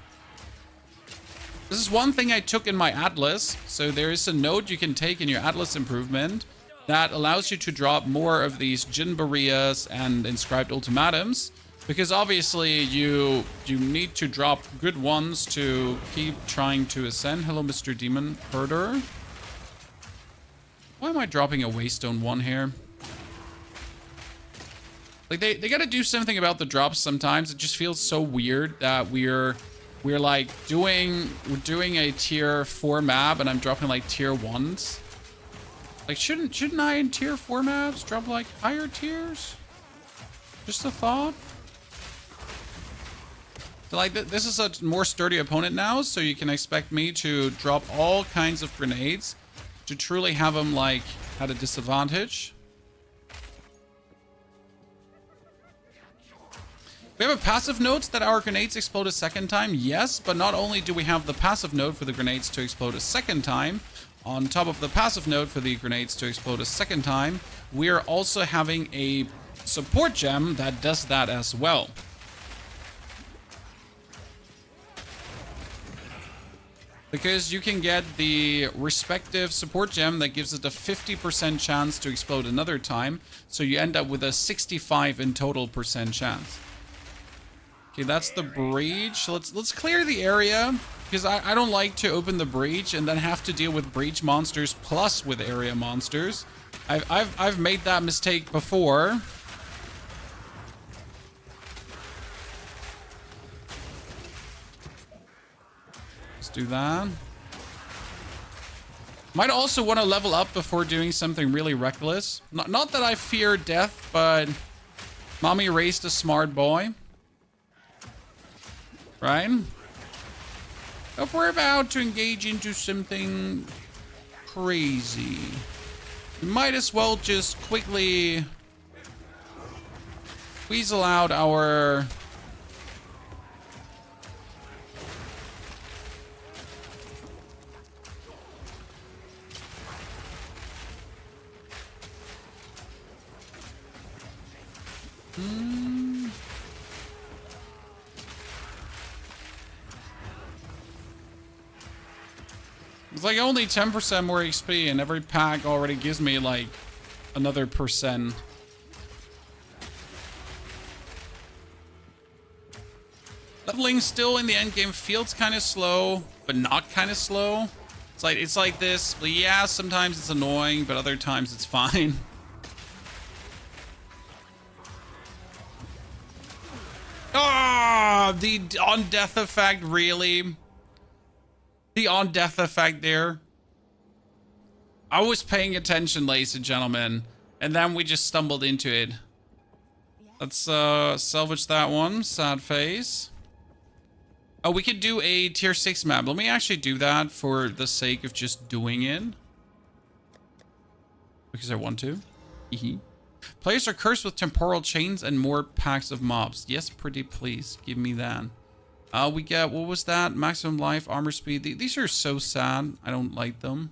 This is one thing I took in my Atlas. So there is a node you can take in your Atlas improvement that allows you to drop more of these Jin Barriers and inscribed ultimatums. Because obviously you need to drop good ones to keep trying to ascend. Hello, Mr. Demon Herder. Why am I dropping a Waystone 1 here? Like they gotta do something about the drops sometimes. It just feels so weird that we're like doing a tier 4 map and I'm dropping like tier 1s. Like shouldn't I in tier 4 maps drop like higher tiers? Just a thought. So like this is a more sturdy opponent now, so you can expect me to drop all kinds of grenades to truly have them like at a disadvantage. We have a passive node that our grenades explode a second time. Yes, but not only do we have the passive node for the grenades to explode a second time, on top of the passive node for the grenades to explode a second time, we are also having a support gem that does that as well. Because you can get the respective support gem that gives it a 50% chance to explode another time. So you end up with a 65 in total % chance. Okay, that's the breach. Let's clear the area. because I don't like to open the breach and then have to deal with breach monsters plus with area monsters. I've made that mistake before. Let's do that. Might also want to level up before doing something really reckless. Not that I fear death, but mommy raised a smart boy. Right? If we're about to engage into something crazy, we might as well just quickly weasel out our... It's like only 10% more XP, and every pack already gives me like another percent. Leveling still in the endgame feels kind of slow, but not kind of slow. It's like this. But yeah, sometimes it's annoying, but other times it's fine. Ah, the on death effect, really? The on death effect there. I was paying attention, ladies and gentlemen, and then we just stumbled into it. Let's salvage that one. Sad face. Oh, we could do a tier 6 map. Let me actually do that for the sake of just doing it. Because I want to. Players are cursed with temporal chains and more packs of mobs. Yes, pretty please. Give me that. We get, what was that? Maximum life, armor speed. These are so sad. I don't like them.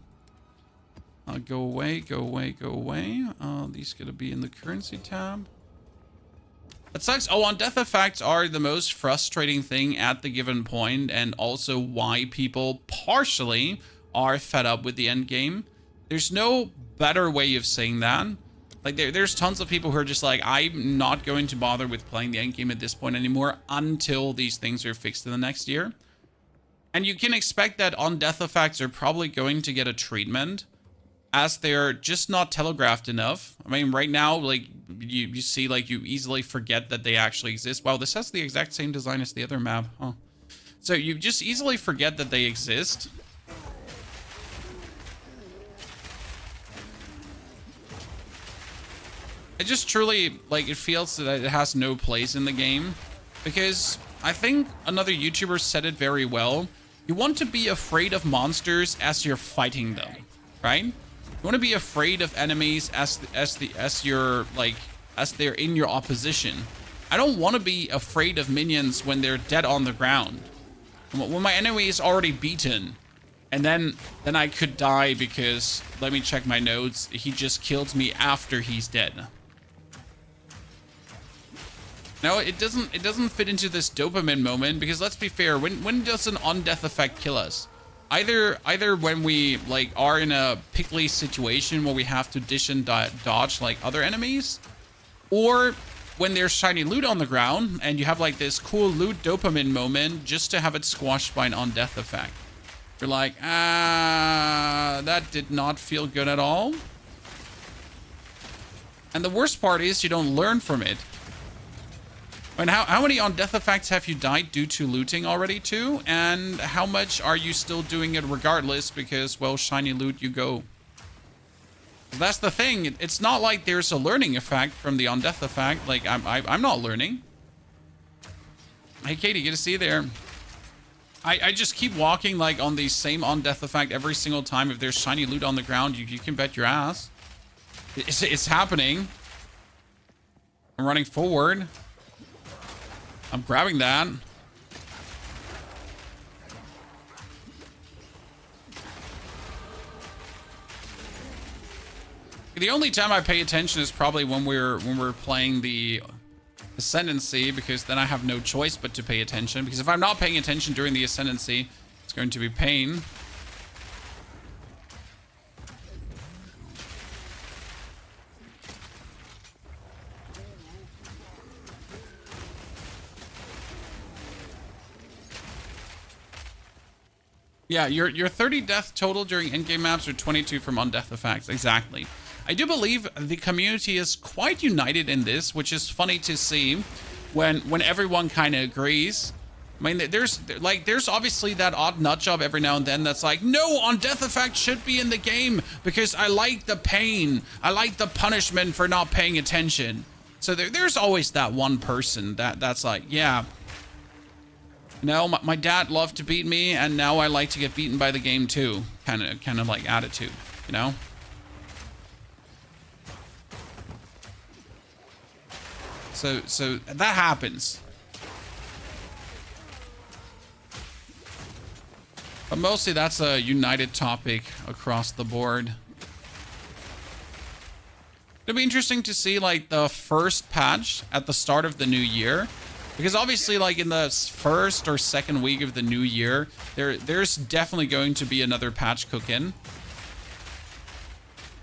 Go away, go away, go away. These gonna be in the currency tab. That sucks. Oh, on death effects are the most frustrating thing at the given point, and also why people partially are fed up with the end game. There's no better way of saying that. Like there's tons of people who are just like, I'm not going to bother with playing the end game at this point anymore until these things are fixed in the next year. And you can expect that on death effects are probably going to get a treatment, as they're just not telegraphed enough. I mean, right now, like, you see, like, you easily forget that they actually exist. Wow, this has the exact same design as the other map, huh? So you just easily forget that they exist. It just truly, like, it feels that it has no place in the game. Because I think another YouTuber said it very well. You want to be afraid of monsters as you're fighting them, right? You want to be afraid of enemies as they're in your opposition. I don't want to be afraid of minions when they're dead on the ground. When my enemy is already beaten, and then I could die because, let me check my notes, he just killed me after he's dead. Now it doesn't fit into this dopamine moment, because let's be fair, when does an on-death effect kill us? Either when we like are in a pickly situation where we have to dish and dodge like other enemies, or when there's shiny loot on the ground and you have like this cool loot dopamine moment just to have it squashed by an on-death effect. You're like, that did not feel good at all. And the worst part is you don't learn from it. And how many on death effects have you died due to looting already too? And how much are you still doing it regardless because, well, shiny loot you go. That's the thing. It's not like there's a learning effect from the on death effect. Like I'm not learning. Hey Katie, good to see you there. I just keep walking like on the same on death effect every single time. If there's shiny loot on the ground, you can bet your ass. It's happening. I'm running forward. I'm grabbing that. The only time I pay attention is probably when we're playing the Ascendancy, because then I have no choice but to pay attention. Because if I'm not paying attention during the Ascendancy, it's going to be pain. Yeah, your 30 death total during endgame maps or 22 from on-death effects. Exactly. I do believe the community is quite united in this, which is funny to see when everyone kind of agrees. I mean, there's obviously that odd nut job every now and then that's like, no, on-death effect should be in the game because I like the pain. I like the punishment for not paying attention. So there's always that one person that's like, yeah, no, my dad loved to beat me, and now I like to get beaten by the game too. Kind of like attitude, you know? So that happens. But mostly that's a united topic across the board. It'll be interesting to see like the first patch at the start of the new year. Because obviously, like in the first or second week of the new year, there's definitely going to be another patch cooking.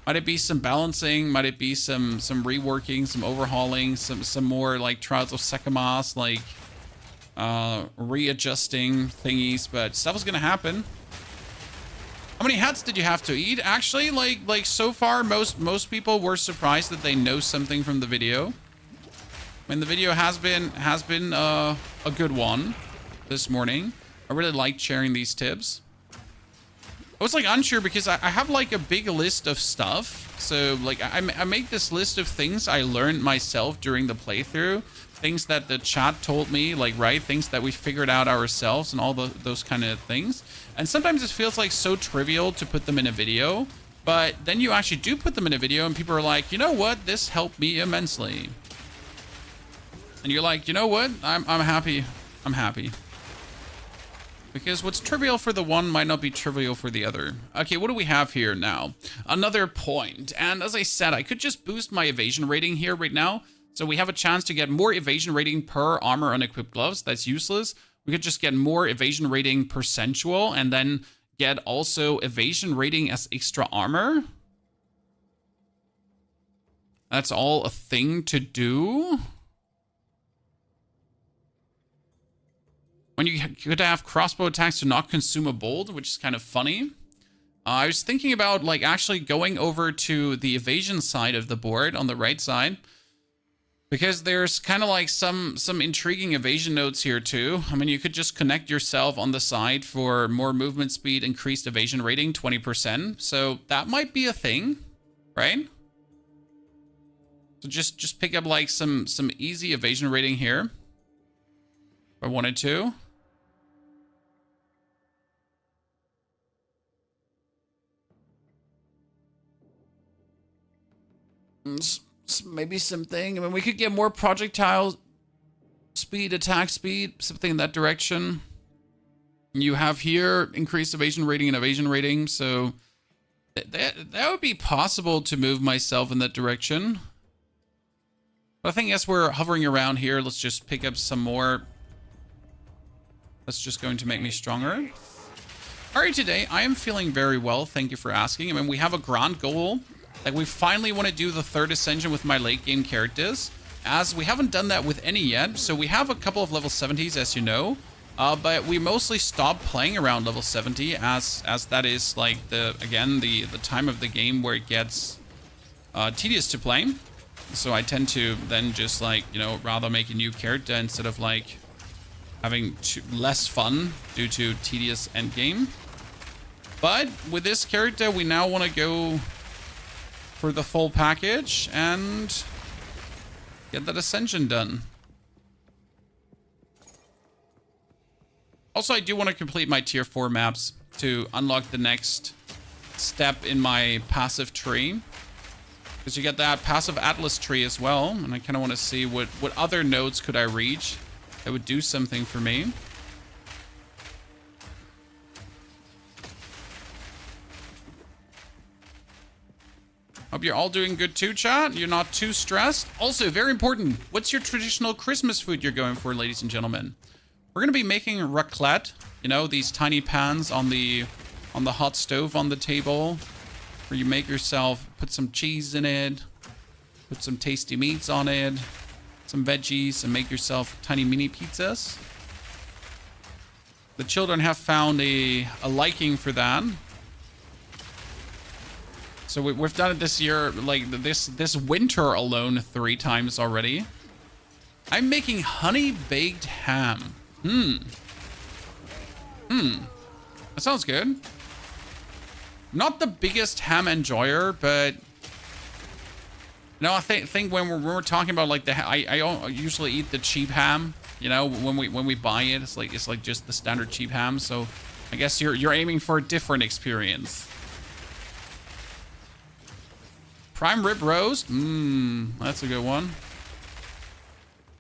Might it be some balancing? Might it be some reworking, some overhauling, some more like Trials of Seamus, like readjusting thingies? But stuff is gonna happen. How many hats did you have to eat? Actually, like so far, most people were surprised that they know something from the video. I mean, the video has been a good one this morning. I really liked sharing these tips. I was like unsure because I have like a big list of stuff. So like I make this list of things I learned myself during the playthrough, things that the chat told me, like, right, things that we figured out ourselves and all those kind of things. And sometimes it feels like so trivial to put them in a video, but then you actually do put them in a video and people are like, you know what, this helped me immensely. And you're like, you know what? I'm happy. I'm happy. Because what's trivial for the one might not be trivial for the other. Okay, what do we have here now? Another point. And as I said, I could just boost my evasion rating here right now. So we have a chance to get more evasion rating per armor unequipped gloves. That's useless. We could just get more evasion rating per sensual and then get also evasion rating as extra armor. That's all a thing to do. When you could have crossbow attacks to not consume a bolt, which is kind of funny. I was thinking about like actually going over to the evasion side of the board on the right side, because there's kind of like some intriguing evasion nodes here too. I mean, you could just connect yourself on the side for more movement speed, increased evasion rating 20%. So that might be a thing, right? So just pick up like some easy evasion rating here. If I wanted to. Maybe something. I mean, we could get more projectile speed, attack speed, something in that direction. You have here increased evasion rating and evasion rating, so that would be possible to move myself in that direction. But I think as we're hovering around here, let's just pick up some more. That's just going to make me stronger. All right, today I am feeling very well. Thank you for asking. I mean, we have a grand goal. Like, we finally want to do the third ascension with my late game characters, as we haven't done that with any yet. So we have a couple of level 70s, as you know, but we mostly stop playing around level 70 as that is like the time of the game where it gets tedious to play. So I tend to then just like, you know, rather make a new character instead of like having less fun due to tedious endgame. But with this character, we now want to go for the full package and get that ascension done. Also, I do want to complete my tier 4 maps to unlock the next step in my passive tree, because you get that passive atlas tree as well, and I kind of want to see what other nodes could I reach that would do something for me. Hope you're all doing good too, chat. You're not too stressed. Also, very important, what's your traditional Christmas food you're going for, ladies and gentlemen? We're going to be making raclette. You know, these tiny pans on the hot stove on the table, where you make yourself, put some cheese in it, put some tasty meats on it, some veggies, and make yourself tiny mini pizzas. The children have found a liking for that. So we've done it this year, like this winter alone 3 times already. I'm making honey baked ham. That sounds good. Not the biggest ham enjoyer, but no, I think when we're talking about like I usually eat the cheap ham. You know, when we buy it, it's like just the standard cheap ham. So I guess you're aiming for a different experience. Prime rib roast? That's a good one.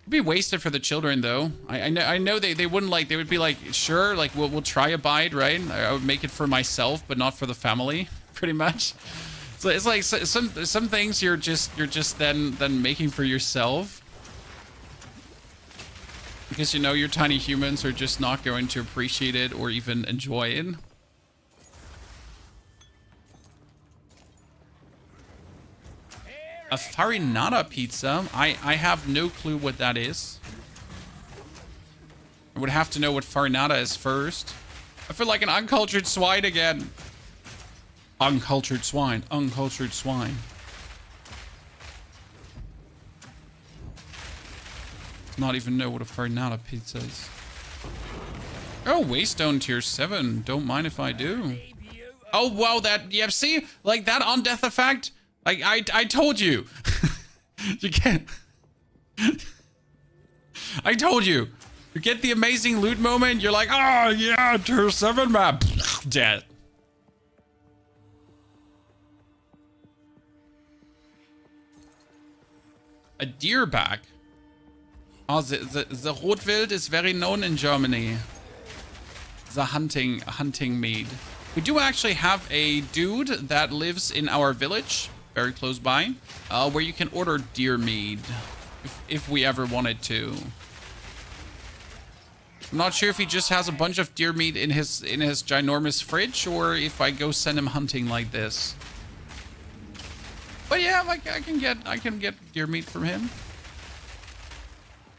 It'd be wasted for the children though. I know they wouldn't like, they would be like, sure, like we'll try a bite, right? I would make it for myself, but not for the family, pretty much. So it's like some things you're just then making for yourself. Because you know your tiny humans are just not going to appreciate it or even enjoy it. A farinata pizza? I have no clue what that is. I would have to know what farinata is first. I feel like an uncultured swine again. Uncultured swine. Uncultured swine. Not even know what a farinata pizza is. Oh, Waystone tier 7. Don't mind if I do. Oh, wow, that... Yeah, see? Like, that on death effect... Like, I told you. You can't... I told you. You get the amazing loot moment, you're like, oh, yeah, tier 7 map. Dead. A deer back. Oh, the Rotwild is very known in Germany. The hunting mead. We do actually have a dude that lives in our village, very close by, where you can order deer mead if we ever wanted to. I'm not sure if he just has a bunch of deer meat in his ginormous fridge, or if I go send him hunting like this. But yeah, like I can get deer meat from him.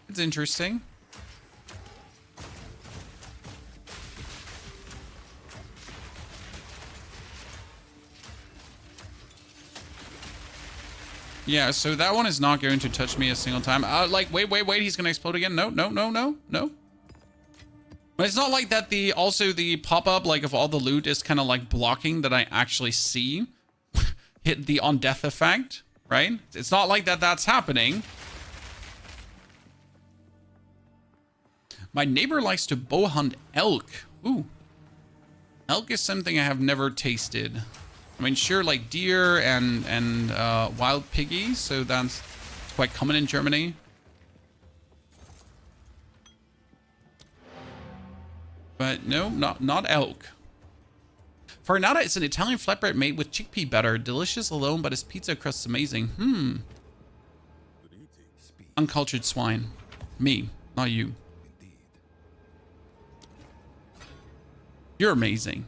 It's interesting. Yeah, so that one is not going to touch me a single time. Like, wait, he's gonna explode again. No. But it's not like that the pop-up, like, of all the loot is kind of like blocking that I actually see hit the on death effect, right? It's not like that's happening. My neighbor likes to bow hunt elk. Ooh. Elk is something I have never tasted. I mean, sure, like deer and wild piggy, so that's quite common in Germany. But no, not elk. Farinata is an Italian flatbread made with chickpea batter. Delicious alone, but his pizza crust is amazing. Uncultured swine. Me, not you. You're amazing.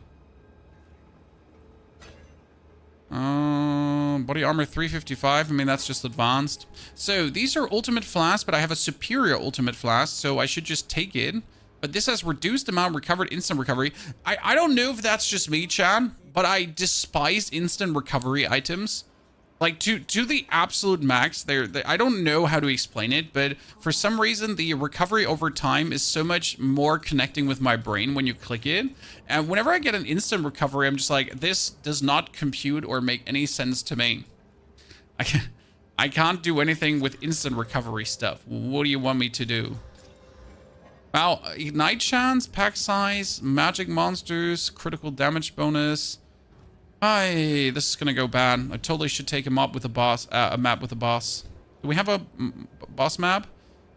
Body armor 355. I mean, that's just advanced. So these are ultimate flasks, but I have a superior ultimate flask, so I should just take it. But this has reduced amount recovered, instant recovery. I don't know if that's just me, Chad, but I despise instant recovery items. Like, to the absolute max. I don't know how to explain it, but for some reason, the recovery over time is so much more connecting with my brain when you click it. And whenever I get an instant recovery, I'm just like, this does not compute or make any sense to me. I can't do anything with instant recovery stuff. What do you want me to do? Wow, ignite chance, pack size, magic monsters, critical damage bonus. Hi, this is gonna go bad. I totally should take him up with a map with a boss. Do we have a boss map?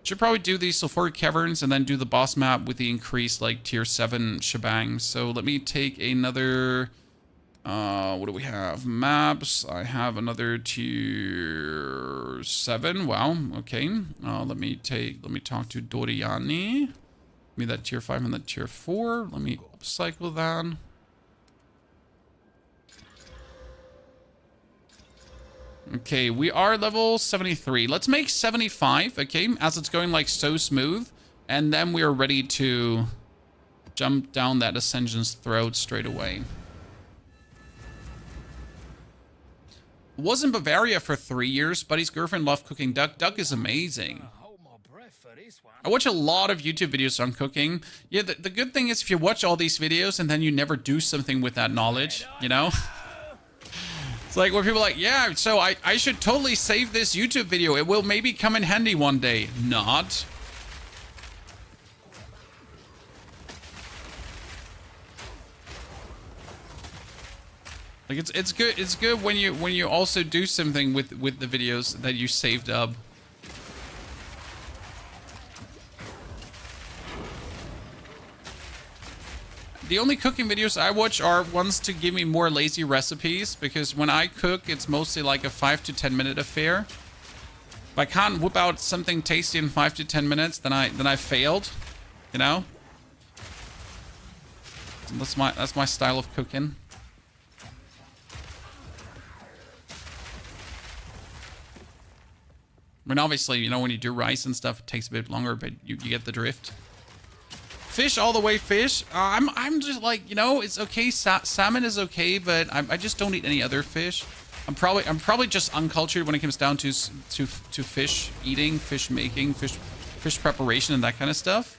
Should probably do the sulfuric caverns and then do the boss map with the increased like tier 7 shebang. So let me take another. What do we have? Maps. I have another tier 7. Wow. Okay. Let me talk to Doriani. Give me that tier 5 and that tier 4. Let me upcycle that. Okay, we are level 73. Let's make 75, okay, as it's going like so smooth. And then we are ready to jump down that Ascension's throat straight away. Was in Bavaria for 3 years, but his girlfriend loved cooking duck. Duck is amazing. Hold my breath for this one. I watch a lot of YouTube videos on cooking. Yeah, the good thing is if you watch all these videos and then you never do something with that knowledge, you know? It's like where people are like, yeah, so I should totally save this YouTube video. It will maybe come in handy one day. Not. Like it's good when you also do something with the videos that you saved up. The only cooking videos I watch are ones to give me more lazy recipes, because when I cook, it's mostly like a 5 to 10 minute affair. If I can't whip out something tasty in 5 to 10 minutes, then I failed, you know? That's my style of cooking. I mean, obviously, you know, when you do rice and stuff, it takes a bit longer, but you get the drift. Fish all the way, fish. I'm just like, you know, it's okay. Salmon is okay, but I just don't eat any other fish. I'm probably just uncultured when it comes down to fish eating, fish making, fish preparation, and that kind of stuff.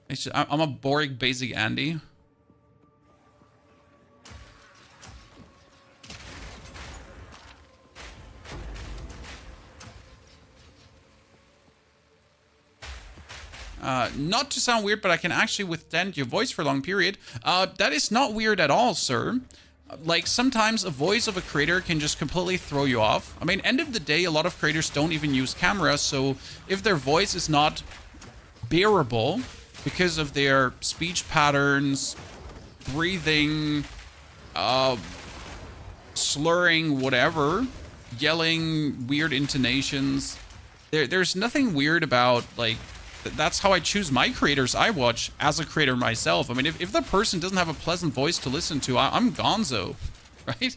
It's just, I'm a boring basic Andy. Not to sound weird, but I can actually withstand your voice for a long period. That is not weird at all, sir. Like, sometimes a voice of a creator can just completely throw you off. I mean, end of the day, a lot of creators don't even use cameras, so if their voice is not bearable because of their speech patterns, breathing, slurring, whatever, yelling, weird intonations, there's nothing weird about, like, that's how I choose my creators I watch as a creator myself. I mean, if the person doesn't have a pleasant voice to listen to, I'm gonzo, right?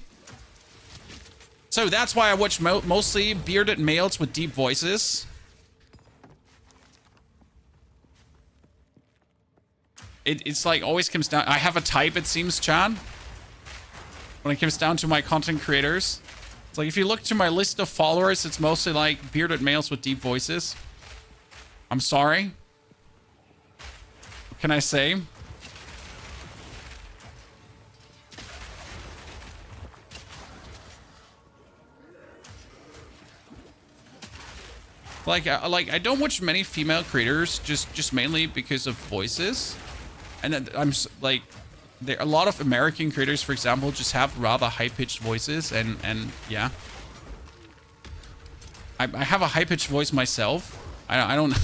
So that's why I watch mostly bearded males with deep voices. It's like always comes down, I have a type, it seems, Chan. When it comes down to my content creators. It's like if you look to my list of followers, it's mostly like bearded males with deep voices. I'm sorry. What can I say? Like I don't watch many female creators just mainly because of voices, and I'm like, there a lot of American creators, for example, just have rather high-pitched voices, and yeah, I have a high-pitched voice myself. I don't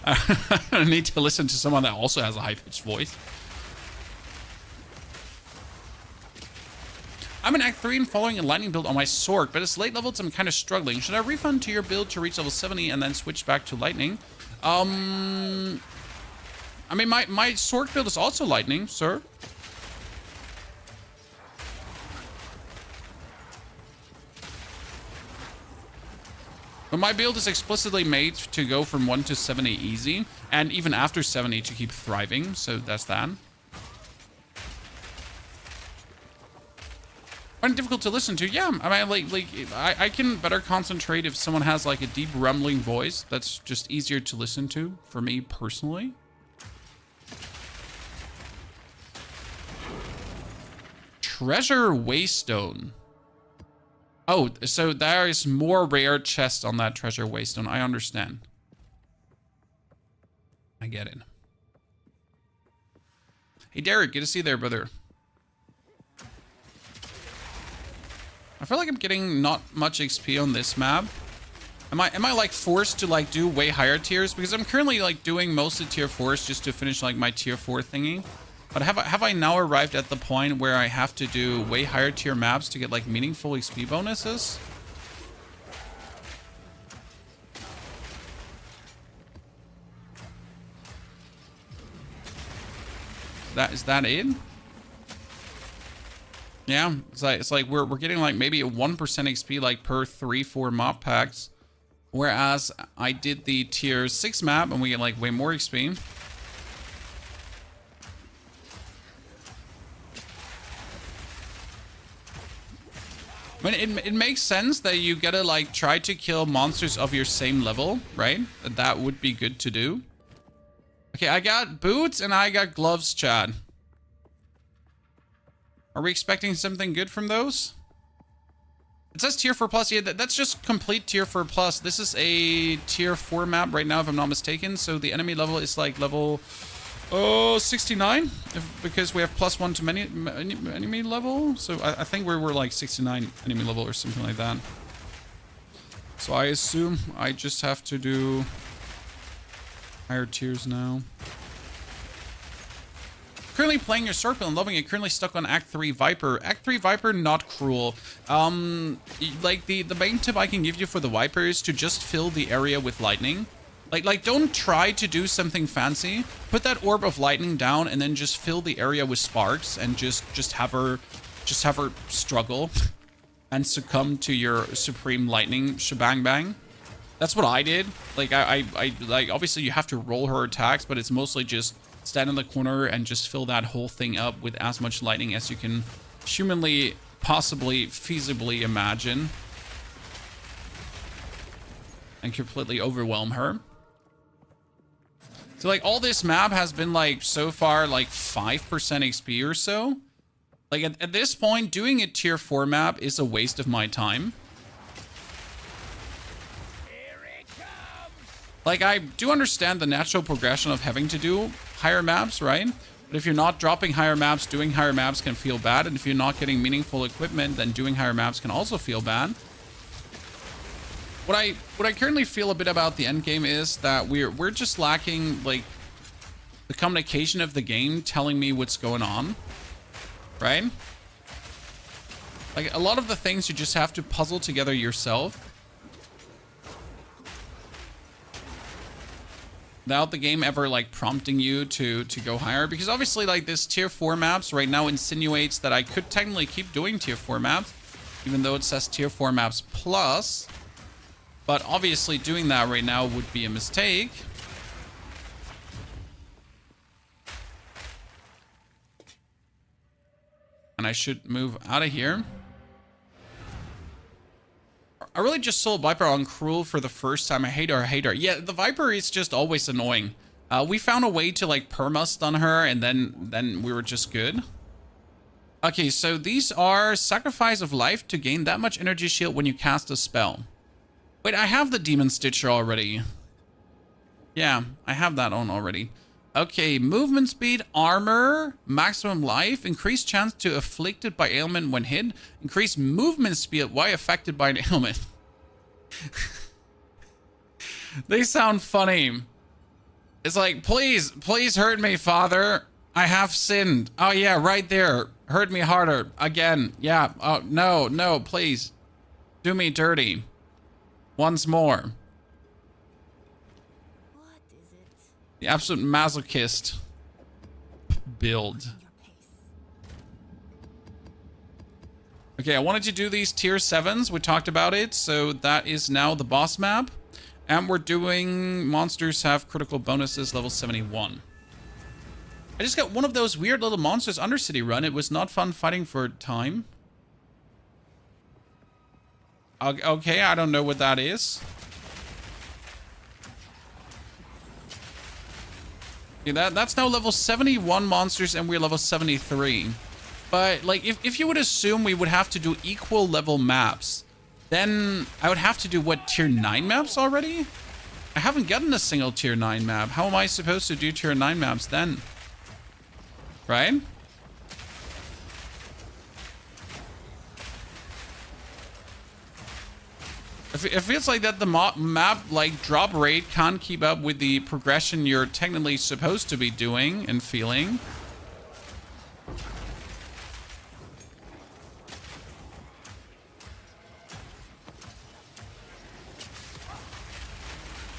I don't need to listen to someone that also has a high-pitched voice. I'm in Act 3 and following a lightning build on my sword, but it's late leveled, so I'm kind of struggling. Should I refund to your build to reach level 70 and then switch back to lightning? I mean, my sword build is also lightning, sir. But my build is explicitly made to go from 1 to 70 easy, and even after 70 to keep thriving, so that's that. Find it difficult to listen to? Yeah, I mean, like I can better concentrate if someone has like a deep rumbling voice. That's just easier to listen to for me personally. Treasure Waystone. Oh, so there is more rare chests on that treasure waystone. I understand. I get it. Hey, Derek, good to see you there, brother. I feel like I'm getting not much XP on this map. Am I like forced to like do way higher tiers? Because I'm currently like doing mostly tier 4s just to finish like my tier 4 thingy. But have I now arrived at the point where I have to do way higher tier maps to get like meaningful XP bonuses? Is that it? Yeah, it's like we're getting like maybe a 1% XP like per 3-4 mob packs. Whereas I did the tier 6 map and we get like way more XP. I mean, it makes sense that you gotta, like, try to kill monsters of your same level, right? That would be good to do. Okay, I got boots and I got gloves, Chad. Are we expecting something good from those? It says tier 4 plus. Yeah, that's just complete tier 4 plus. This is a tier 4 map right now, if I'm not mistaken. So the enemy level is like level 69, because we have +1 to many enemy level. So I think we're like 69 enemy level or something like that. So I assume I just have to do higher tiers now. Currently playing your Serpent and loving it. Currently stuck on Act 3 Viper. Act 3 Viper, not cruel. Like the main tip I can give you for the Viper is to just fill the area with lightning. Like don't try to do something fancy. Put that orb of lightning down and then just fill the area with sparks and just have her struggle and succumb to your supreme lightning shebang bang. That's what I did. Like I like, obviously you have to roll her attacks, but it's mostly just stand in the corner and just fill that whole thing up with as much lightning as you can humanly, possibly, feasibly imagine. And completely overwhelm her. So like all this map has been like so far like 5% XP or so. Like at this point, doing a tier 4 map is a waste of my time. Like I do understand the natural progression of having to do higher maps, right? But if you're not dropping higher maps, doing higher maps can feel bad. And if you're not getting meaningful equipment, then doing higher maps can also feel bad. What I currently feel a bit about the endgame is that we're just lacking like the communication of the game telling me what's going on, right? Like a lot of the things you just have to puzzle together yourself. Without the game ever like prompting you to go higher, because obviously like this tier 4 maps right now insinuates that I could technically keep doing tier 4 maps, even though it says tier 4 maps plus. But obviously doing that right now would be a mistake. And I should move out of here. I really just sold Viper on Cruel for the first time. I hate her. Yeah, the Viper is just always annoying. We found a way to like perma-stun her, and then we were just good. Okay, so these are sacrifice of life to gain that much energy shield when you cast a spell. Wait, I have the Demon Stitcher already. Yeah, I have that on already. Okay, movement speed, armor, maximum life, increased chance to afflicted by ailment when hit, increased movement speed while affected by an ailment. They sound funny. It's like, please hurt me, Father. I have sinned. Oh yeah, right there. Hurt me harder. Again. Yeah. Oh, no, please. Do me dirty. Once more. What is it? The absolute masochist build. Okay, I wanted to do these tier 7s. We talked about it. So that is now the boss map. And we're doing monsters have critical bonuses level 71. I just got one of those weird little monsters Undercity run. It was not fun fighting for time. Okay, I don't know what that is. Yeah, that's now level 71 monsters and we're level 73. But like if you would assume we would have to do equal level maps, then I would have to do what, tier 9 maps already? I haven't gotten a single tier 9 map. How am I supposed to do tier 9 maps then? Right? It feels like that the map like drop rate can't keep up with the progression you're technically supposed to be doing and feeling.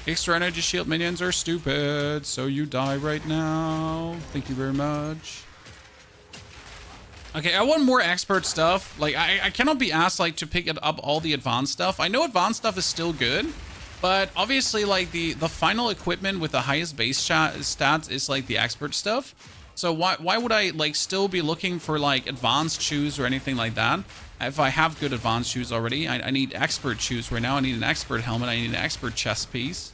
Extra energy shield minions are stupid, so you die right now. Thank you very much. Okay, I want more expert stuff. Like, I cannot be asked, like, to pick up all the advanced stuff. I know advanced stuff is still good, but obviously, like, the final equipment with the highest base stats is, like, the expert stuff. So why would I like still be looking for like advanced shoes or anything like that? If I have good advanced shoes already, I need expert shoes right now. I need an expert helmet. I need an expert chest piece.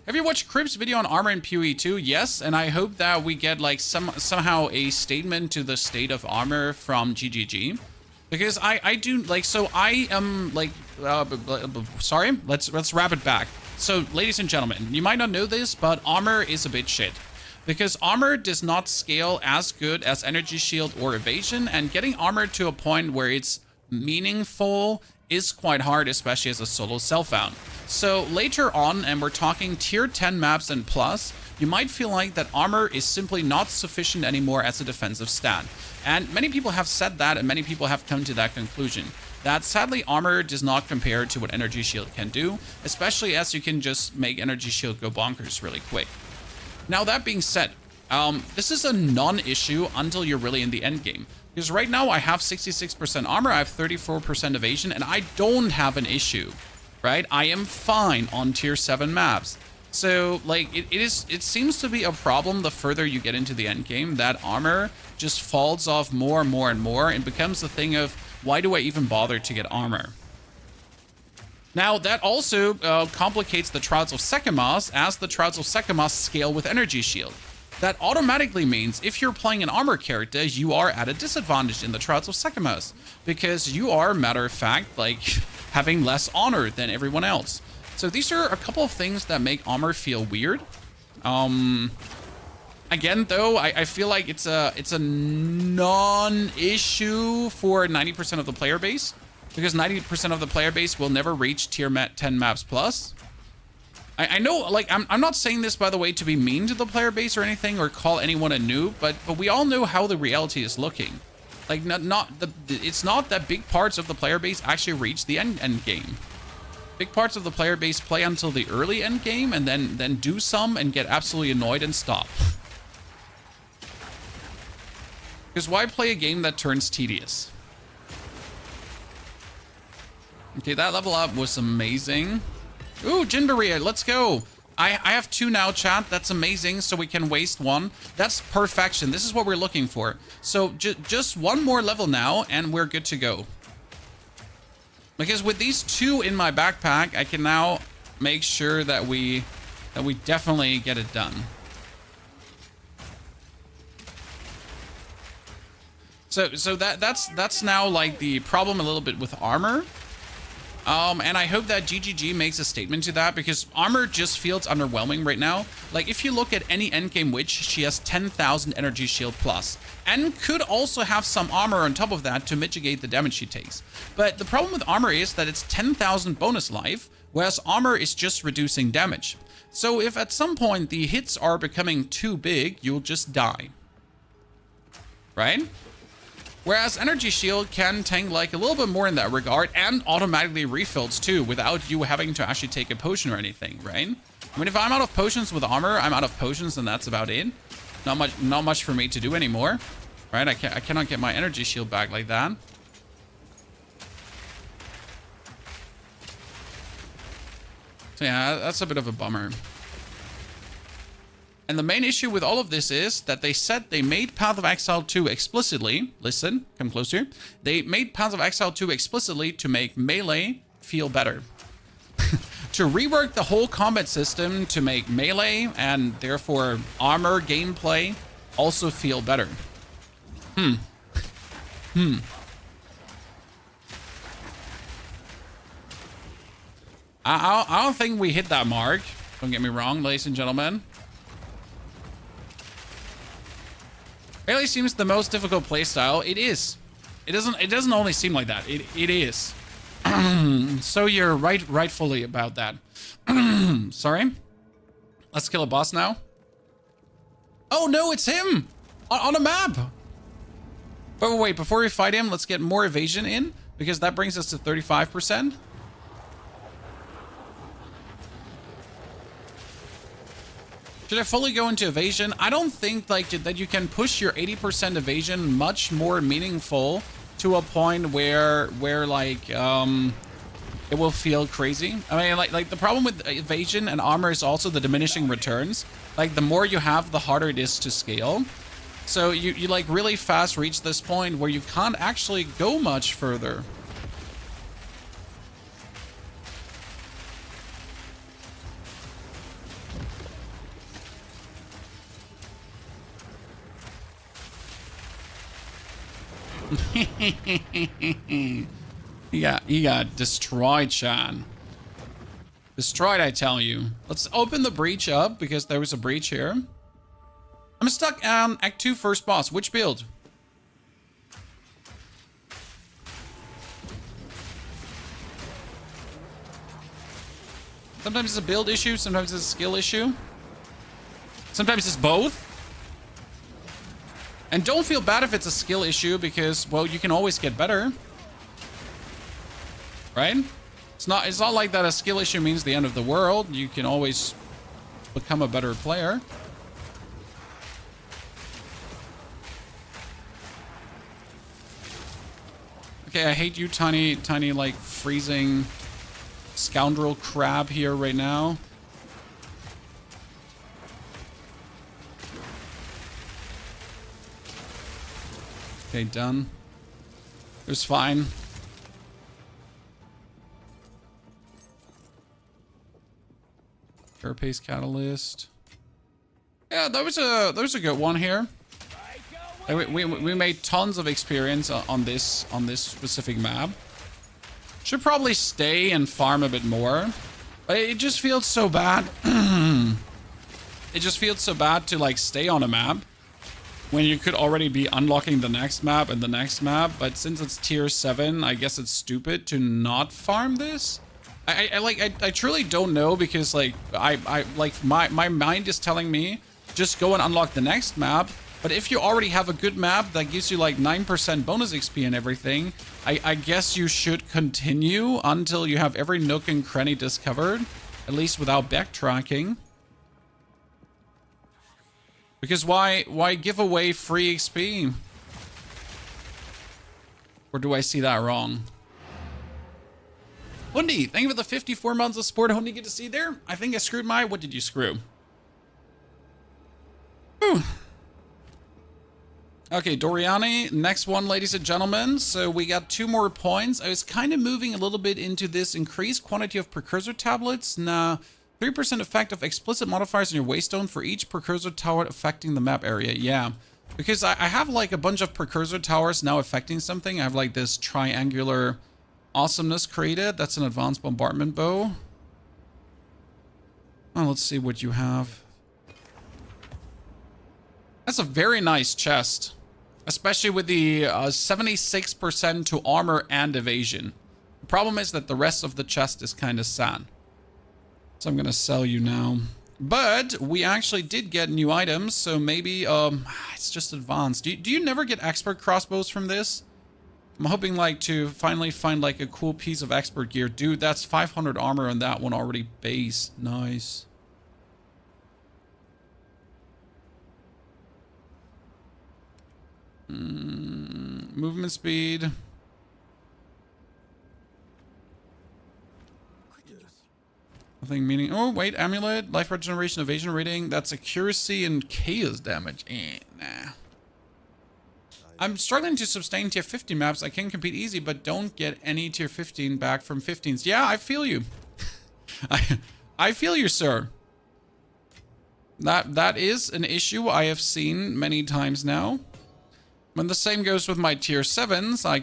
Have you watched Crib's video on armor and PoE 2? Yes, and I hope that we get like somehow a statement to the state of armor from GGG. Because I do like, so I am like, sorry, let's wrap it back. So ladies and gentlemen, you might not know this, but armor is a bit shit. Because armor does not scale as good as energy shield or evasion, and getting armor to a point where it's meaningful is quite hard, especially as a solo self-found. So later on, and we're talking tier 10 maps and plus, you might feel like that armor is simply not sufficient anymore as a defensive stat. And many people have said that, and many people have come to that conclusion. That sadly armor does not compare to what energy shield can do, especially as you can just make energy shield go bonkers really quick. Now that being said, this is a non-issue until you're really in the end game. Because right now I have 66% armor, I have 34% evasion, and I don't have an issue, right? I am fine on tier 7 maps. So like it seems to be a problem the further you get into the end game, that armor just falls off more and more and more and becomes the thing of, why do I even bother to get armor? Now that also complicates the Trials of Seamus, as the Trials of Seamus scale with energy shield. That automatically means if you're playing an armor character, you are at a disadvantage in the Trials of Seamus, because you are, matter of fact, like having less honor than everyone else. So these are a couple of things that make armor feel weird. Again, though, I feel like it's a non-issue for 90% of the player base, because 90% of the player base will never reach tier 10 maps plus. I know, like, I'm not saying this, by the way, to be mean to the player base or anything, or call anyone a noob, but we all know how the reality is looking. Like, it's not that big parts of the player base actually reach the end game. Big parts of the player base play until the early end game, and then do some and get absolutely annoyed and stop. Because why play a game that turns tedious? Okay, that level up was amazing. Ooh, Jinberia, let's go. I have 2 now, chat. That's amazing, so we can waste 1. That's perfection. This is what we're looking for. So just 1 more level now, and we're good to go. Because with these 2 in my backpack, I can now make sure that we definitely get it done. So that's now like the problem a little bit with armor. And I hope that GGG makes a statement to that, because armor just feels underwhelming right now. Like, if you look at any endgame witch, she has 10,000 energy shield plus, and could also have some armor on top of that to mitigate the damage she takes. But the problem with armor is that it's 10,000 bonus life, whereas armor is just reducing damage. So if at some point the hits are becoming too big, you'll just die. Right? Whereas energy shield can tank like a little bit more in that regard, and automatically refills too, without you having to actually take a potion or anything, right? I mean, if I'm out of potions with armor, I'm out of potions, and that's about it. Not much for me to do anymore, right? I cannot get my energy shield back like that. So yeah, that's a bit of a bummer. And the main issue with all of this is that they said they made Path of Exile 2 explicitly. Listen, come closer. They made Path of Exile 2 explicitly to make melee feel better. To rework the whole combat system to make melee, and therefore armor gameplay, also feel better. I don't think we hit that mark. Don't get me wrong, ladies and gentlemen. Melee seems the most difficult playstyle. It is. It doesn't only seem like that. It is. So you're rightfully about that. Sorry. Let's kill a boss now. Oh no, it's him on a map. But wait, before we fight him, let's get more evasion in, because that brings us to 35%. Should I fully go into evasion? I don't think like that you can push your 80% evasion much more meaningful to a point where like it will feel crazy. I mean, like the problem with evasion and armor is also the diminishing returns. Like the more you have, the harder it is to scale. So you like really fast reach this point where you can't actually go much further. He got destroyed, Sean. Destroyed, I tell you. Let's open the breach up because there was a breach here. I'm stuck on Act 2 first boss. Which build? Sometimes it's a build issue, sometimes it's a skill issue. Sometimes it's both. And don't feel bad if it's a skill issue because, well, you can always get better. Right? It's not like that a skill issue means the end of the world. You can always become a better player. Okay, I hate you, tiny, like, freezing scoundrel crab here right now. Okay, done. It was fine. Carapace Catalyst. Yeah, that was a good one here. We made tons of experience on this specific map. Should probably stay and farm a bit more. But it just feels so bad. It just feels so bad to like stay on a map when you could already be unlocking the next map and the next map. But since it's tier 7, I guess it's stupid to not farm this. I truly don't know because like my mind is telling me just go and unlock the next map. But if you already have a good map that gives you like 9% bonus XP and everything, I guess you should continue until you have every nook and cranny discovered, at least without backtracking. Because why give away free XP? Or do I see that wrong? Hundi, thank you for the 54 months of support. Hundi, good to see you there. I think I screwed my... What did you screw? Whew. Okay, Doriani, next one, ladies and gentlemen. So we got 2 more points. I was kind of moving a little bit into this increased quantity of precursor tablets. Now, 3% effect of explicit modifiers in your waystone for each precursor tower affecting the map area. Yeah, because I have like a bunch of precursor towers now affecting something. I have like this triangular awesomeness created. That's an advanced bombardment bow. Oh, let's see what you have. That's a very nice chest. Especially with the 76% to armor and evasion. The problem is that the rest of the chest is kind of sad. So I'm going to sell you now. But we actually did get new items, so maybe it's just advanced. Do you never get expert crossbows from this? I'm hoping like to finally find like a cool piece of expert gear. Dude, that's 500 armor on that one already base. Nice. Movement speed. Nothing meaning. Oh, wait. Amulet. Life regeneration, evasion rating. That's accuracy and chaos damage. Nah. I'm struggling to sustain tier 15 maps. I can compete easy, but don't get any tier 15 back from 15s. Yeah, I feel you. I feel you, sir. That is an issue I have seen many times now. When the same goes with my tier 7s, I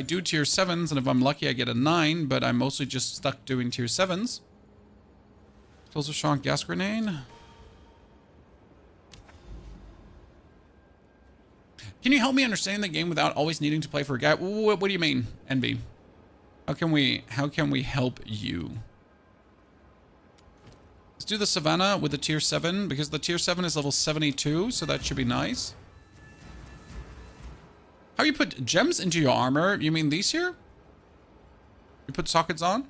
do tier 7s, and if I'm lucky, I get a 9, but I'm mostly just stuck doing tier 7s. Closer shot gas grenade. Can you help me understand the game without always needing to play for a guy? What do you mean, NB? How can we help you? Let's do the Savannah with the tier 7, because the tier 7 is level 72, so that should be nice. How you put gems into your armor? You mean these here? You put sockets on?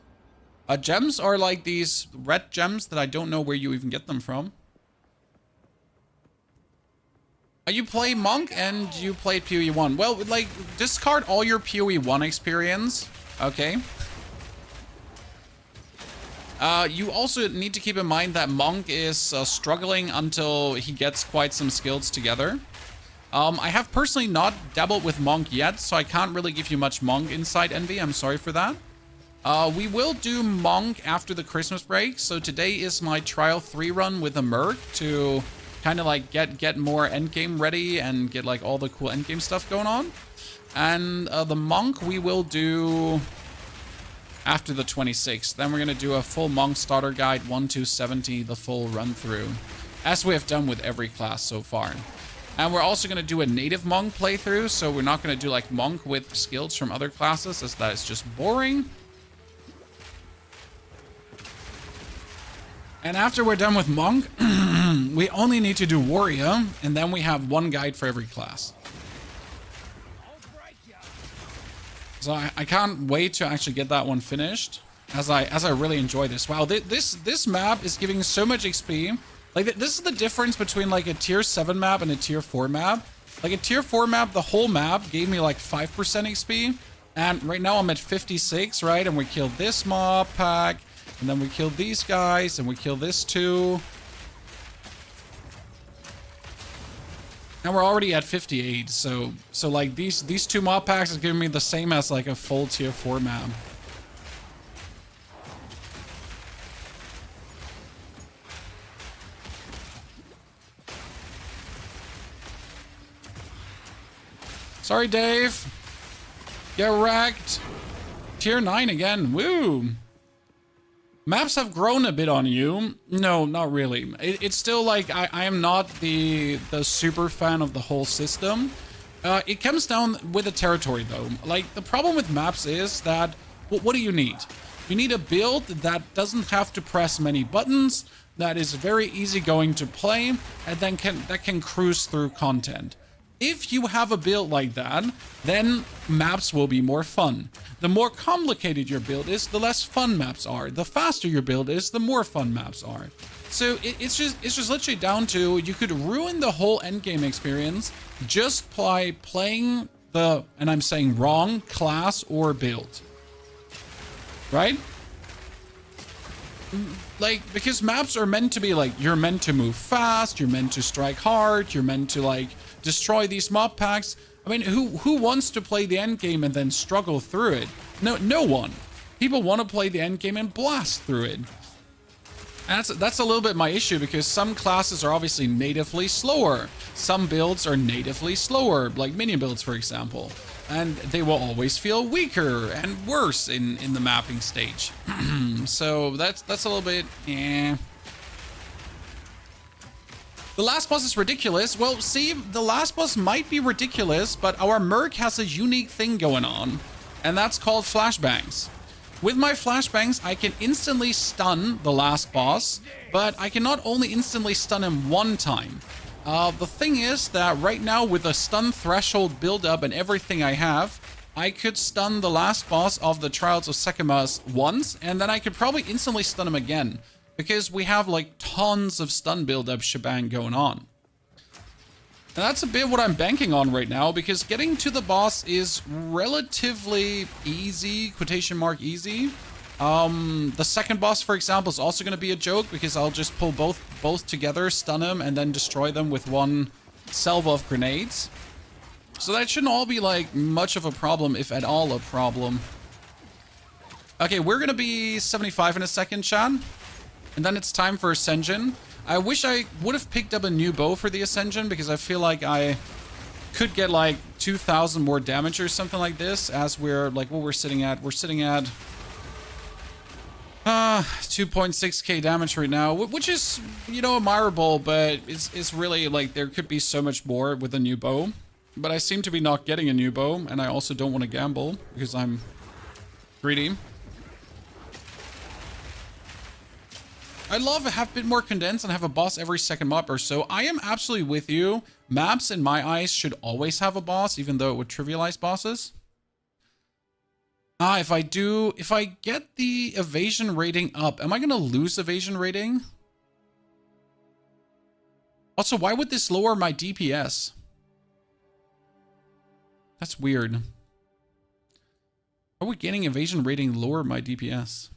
Gems are like these red gems that I don't know where you even get them from. You play Monk and you played PoE 1. Well, like, discard all your PoE 1 experience, okay? You also need to keep in mind that Monk is struggling until he gets quite some skills together. I have personally not dabbled with Monk yet, so I can't really give you much Monk insight, Envy. I'm sorry for that. We will do Monk after the Christmas break. So today is my trial 3 run with a Merc to kind of like get more endgame ready and get like all the cool endgame stuff going on. And the Monk we will do after the 26th. Then we're going to do a full Monk starter guide 1-70, the full run through, as we have done with every class so far. And we're also going to do a native Monk playthrough, so we're not going to do like Monk with skills from other classes, as that is just boring. And after we're done with Monk, we only need to do Warrior, and then we have one guide for every class. So I can't wait to actually get that one finished, as I really enjoy this. Wow, this map is giving so much XP. Like, this is the difference between like a tier 7 map and a tier 4 map. Like a tier 4 map, the whole map gave me like 5% XP, and right now I'm at 56, right? And we killed this mob pack. And then we killed these guys, and we killed this too. And we're already at 58, so like these 2 mob packs are giving me the same as like a full tier 4 map. Sorry, Dave. Get wrecked. Tier 9 again. Woo. Maps have grown a bit on you. No, not really. It's still like I am not the super fan of the whole system. It comes down with the territory though. Like, the problem with maps is that what do you need? You need a build that doesn't have to press many buttons, that is very easy going to play, and then that can cruise through content. If you have a build like that, then maps will be more fun. The more complicated your build is, the less fun maps are. The faster your build is, the more fun maps are. So it's just literally down to, you could ruin the whole endgame experience just by playing the, and I'm saying wrong, class or build. Right? Like, because maps are meant to be like, you're meant to move fast, you're meant to strike hard, you're meant to like destroy these mob packs. I mean, who wants to play the end game and then struggle through it? No one. People want to play the end game and blast through it. And that's a little bit my issue, because some classes are obviously natively slower. Some builds are natively slower, like minion builds, for example. And they will always feel weaker and worse in the mapping stage. So that's a little bit, eh. The last boss is ridiculous. Well, see, the last boss might be ridiculous, but our Merc has a unique thing going on, and that's called flashbangs. With my flashbangs, I can instantly stun the last boss, but I can not only instantly stun him one time. The thing is that right now, with a stun threshold build-up and everything I have, I could stun the last boss of the Trials of Seamus once, and then I could probably instantly stun him again, because we have like tons of stun build-up shebang going on. And that's a bit what I'm banking on right now, because getting to the boss is relatively easy, quotation mark easy. The second boss, for example, is also going to be a joke, because I'll just pull both together, stun them, and then destroy them with one salvo of grenades. So that shouldn't all be like much of a problem, if at all a problem. Okay, we're going to be 75 in a second, chat. And then it's time for Ascension. I wish I would have picked up a new bow for the Ascension, because I feel like I could get like 2,000 more damage or something like this, as we're like, what we're sitting at. We're sitting at 2.6k damage right now, which is, you know, admirable, but it's really like there could be so much more with a new bow. But I seem to be not getting a new bow, and I also don't want to gamble because I'm greedy. I'd love to have a bit more condensed and have a boss every second map or so. I am absolutely with you. Maps, in my eyes, should always have a boss, even though it would trivialize bosses. If I get the evasion rating up, am I going to lose evasion rating? Also, why would this lower my DPS? That's weird. Are we getting evasion rating lower my DPS?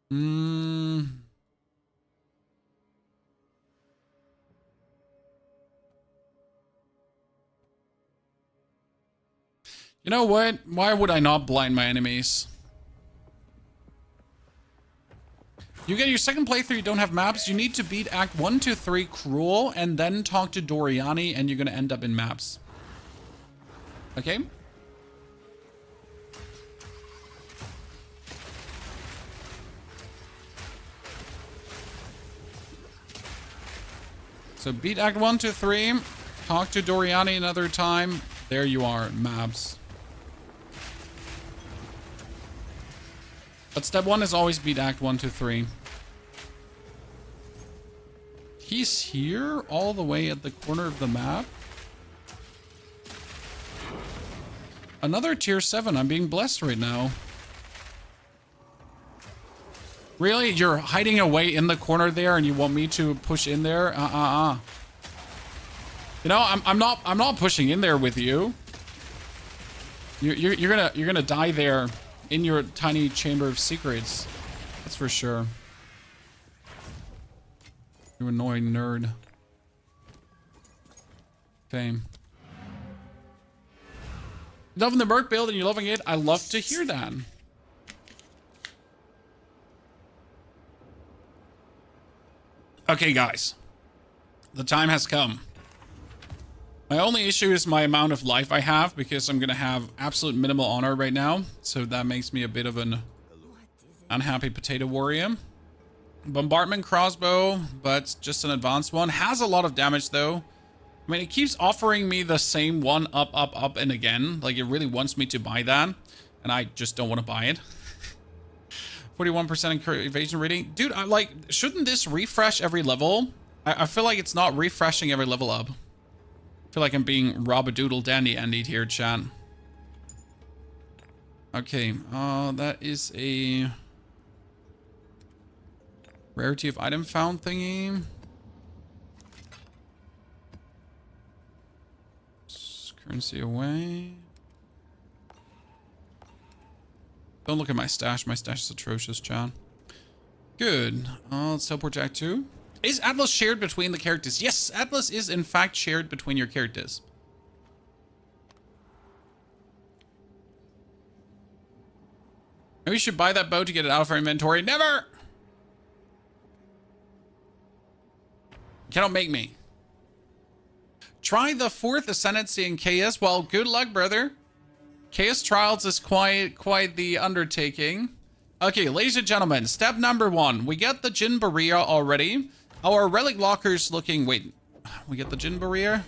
You know what? Why would I not blind my enemies? You get your second playthrough, you don't have maps. You need to beat Act 1, 2, 3 Cruel and then talk to Doriani and you're going to end up in maps. Okay? So beat Act 1, 2, 3. Talk to Doriani another time. There you are, maps. But step 1 is always beat Act 1, 2, 3. He's here all the way at the corner of the map. Another tier 7. I'm being blessed right now. Really? You're hiding away in the corner there and you want me to push in there? You know, I'm not pushing in there with you. You're gonna die there in your tiny chamber of secrets. That's for sure. You annoying nerd. Okay. Loving the Merc build and you're loving it. I love to hear that. Okay, guys. The time has come. My only issue is my amount of life I have because I'm going to have absolute minimal honor right now. So that makes me a bit of an unhappy potato warrior. Bombardment crossbow, but just an advanced one. Has a lot of damage though. I mean, it keeps offering me the same one up, and again. Like, it really wants me to buy that. And I just don't want to buy it. 41% evasion rating. Dude, I like, shouldn't this refresh every level? I feel like it's not refreshing every level up. I feel like I'm being Rob-a-doodle dandy-andied here, chat. Okay, that is a rarity of item found thingy. Currency away. Don't look at my stash. My stash is atrocious, chat. Good. Let's teleport to Act 2. Is Atlas shared between the characters? Yes, Atlas is in fact shared between your characters. Maybe we should buy that bow to get it out of our inventory. Never! You cannot make me. Try the 4th Ascendancy in KS. Well, good luck, brother. KS Trials is quite the undertaking. Okay, ladies and gentlemen, step number 1. We get the Jin Barrier already. Our Relic Locker's looking... Wait, we get the Jin Barrier?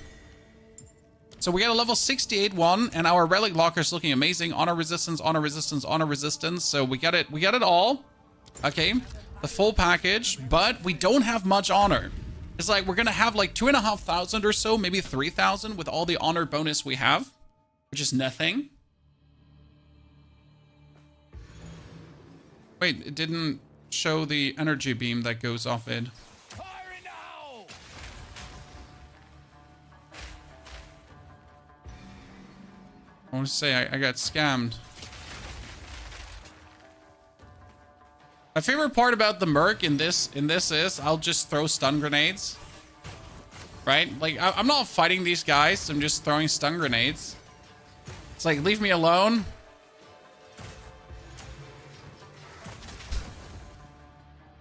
So we got a level 68 one, and our Relic Locker's looking amazing. Honor resistance, honor resistance, honor resistance. So we got it all. Okay, the full package, but we don't have much honor. It's like we're gonna have like 2,500 or so, maybe 3,000 with all the honor bonus we have, which is nothing. Wait, it didn't show the energy beam that goes off it. Firing now! I want to say I got scammed. My favorite part about the Merc in this is I'll just throw stun grenades. Right? Like, I'm not fighting these guys. I'm just throwing stun grenades. It's like, leave me alone.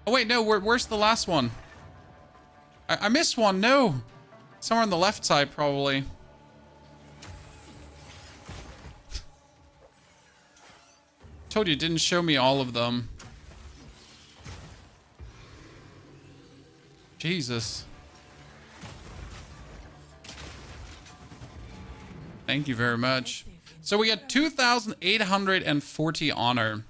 Oh, wait, no. Where's the last one? I missed one. No. Somewhere on the left side, probably. Told you, it didn't show me all of them. Jesus. Thank you very much. So we got 2,840 honor.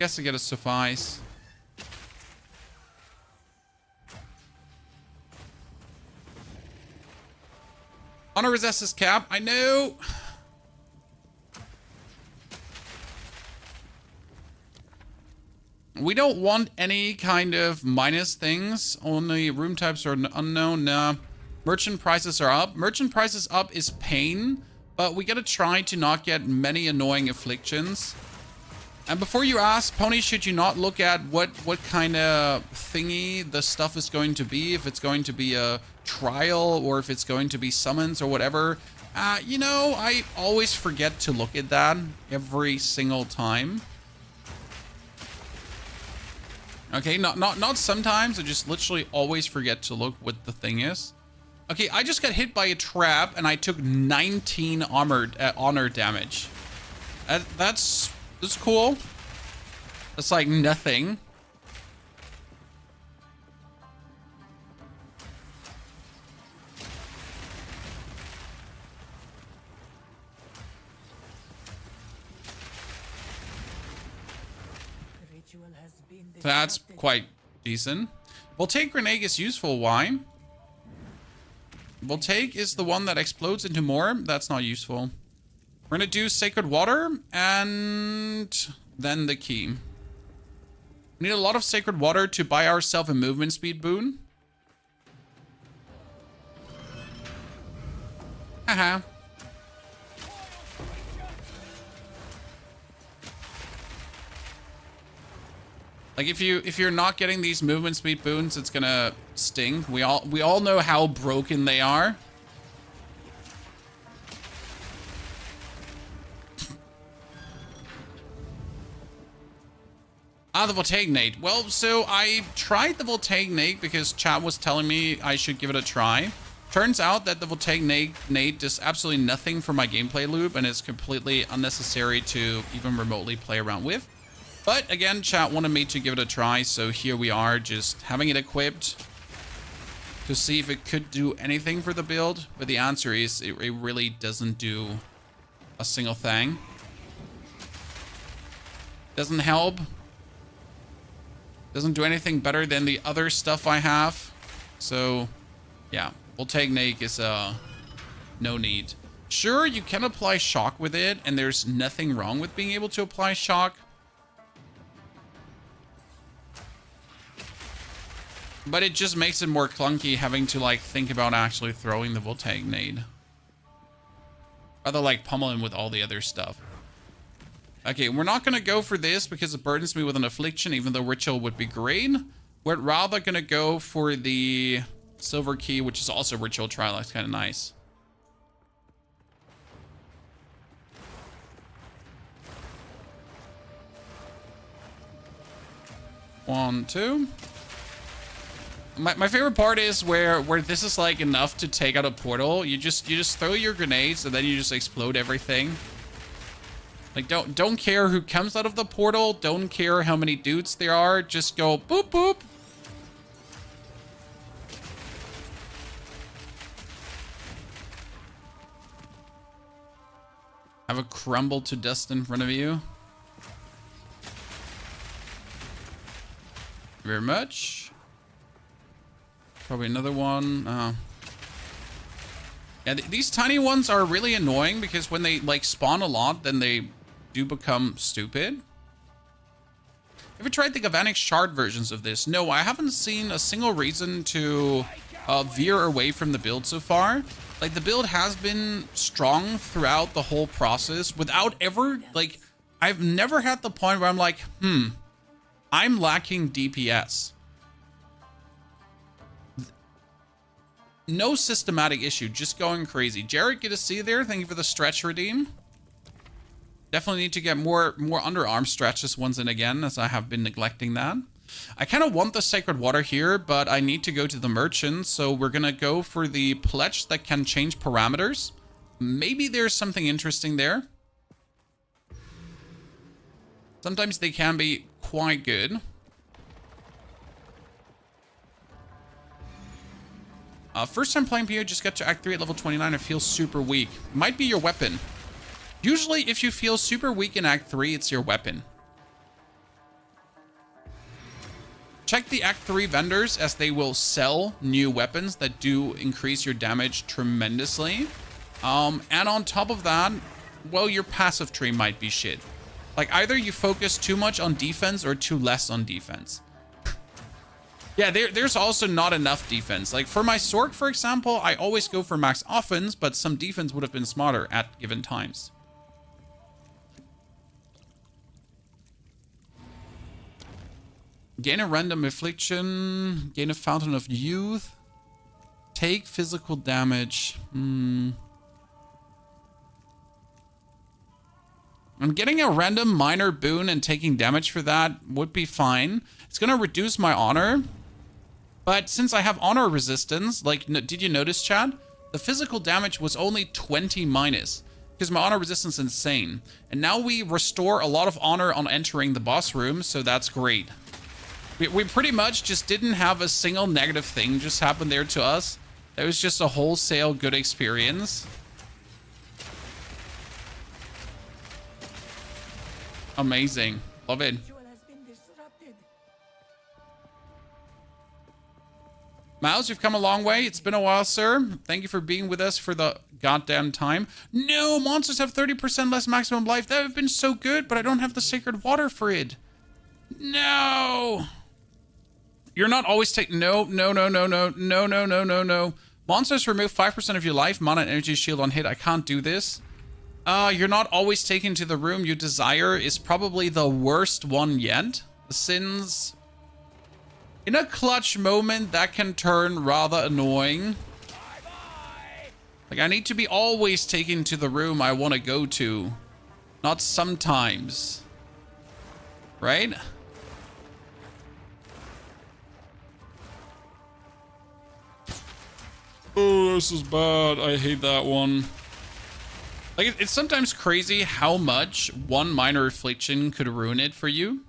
Guess I gotta suffice. Honor resistance cap. I know. We don't want any kind of minus things. Only room types are unknown. Nah. Merchant prices are up. Merchant prices up is pain, but we gotta try to not get many annoying afflictions. And before you ask, Pony, should you not look at what kind of thingy the stuff is going to be? If it's going to be a trial or if it's going to be summons or whatever. You know, I always forget to look at that every single time. Okay, not sometimes. I just literally always forget to look what the thing is. Okay, I just got hit by a trap and I took 19 honor damage. That's cool. That's like nothing. That's quite decent. Voltaic grenade is useful. Why? Voltaic is the one that explodes into more. That's not useful. We're gonna do Sacred Water and then the key. We need a lot of Sacred Water to buy ourselves a movement speed boon. Haha. Like if you're not getting these movement speed boons, it's gonna sting. We all know how broken they are. The Voltaic Nade. Well, so I tried the Voltaic Nade because chat was telling me I should give it a try. Turns out that the Voltaic Nade does absolutely nothing for my gameplay loop and is completely unnecessary to even remotely play around with. But again, chat wanted me to give it a try, so here we are, just having it equipped to see if it could do anything for the build. But the answer is it really doesn't do a single thing. Doesn't help. Doesn't do anything better than the other stuff I have. So, yeah, Voltaic Nade is no need. Sure, you can apply shock with it, and there's nothing wrong with being able to apply shock. But it just makes it more clunky having to, like, think about actually throwing the Voltaic Nade. Rather, like, pummel him with all the other stuff. Okay, we're not going to go for this because it burdens me with an affliction, even though Ritual would be great. We're rather going to go for the Silver Key, which is also Ritual Trial. That's kind of nice. One, two. My favorite part is where this is like enough to take out a portal. You just throw your grenades and then you just explode everything. Like don't care who comes out of the portal. Don't care how many dudes there are. Just go boop boop. Have a crumble to dust in front of you. Very much. Probably another one. Yeah, these tiny ones are really annoying because when they like spawn a lot, then they do become stupid. Have you tried the Galvanic Shard versions of this? No, I haven't seen a single reason to veer away from the build so far. Like, the build has been strong throughout the whole process without ever, like, I've never had the point where I'm like, I'm lacking DPS. No systematic issue, just going crazy. Jared, good to see you there. Thank you for the stretch redeem. Definitely need to get more underarm stretches once and again, as I have been neglecting that. I kind of want the Sacred Water here, but I need to go to the merchant, so we're gonna go for the pledge that can change parameters. Maybe there's something interesting there. Sometimes they can be quite good. First time playing PO, just got to Act 3 at level 29. It feels super weak. Might be your weapon. Usually, if you feel super weak in Act 3, it's your weapon. Check the Act 3 vendors, as they will sell new weapons that do increase your damage tremendously. And on top of that, well, your passive tree might be shit. Like, either you focus too much on defense or too less on defense. Yeah, there's also not enough defense. Like, for my Sork, for example, I always go for max offense, but some defense would have been smarter at given times. Gain a random affliction. Gain a fountain of youth. Take physical damage. I'm getting a random minor boon and taking damage for that would be fine. It's going to reduce my honor. But since I have honor resistance, like, did you notice, Chad? The physical damage was only 20 minus. Because my honor resistance is insane. And now we restore a lot of honor on entering the boss room, so that's great. We pretty much just didn't have a single negative thing just happen there to us. It was just a wholesale good experience. Amazing. Love it. Miles, you've come a long way. It's been a while, sir. Thank you for being with us for the goddamn time. No, monsters have 30% less maximum life. That would have been so good, but I don't have the sacred water for it. No. You're not always taking... No. Monsters remove 5% of your life, mana and energy shield on hit. I can't do this. You're not always taken to the room you desire is probably the worst one yet. The sins... In a clutch moment, that can turn rather annoying. Like, I need to be always taken to the room I want to go to. Not sometimes. Right? Oh, this is bad. I hate that one. Like, it's sometimes crazy how much one minor affliction could ruin it for you.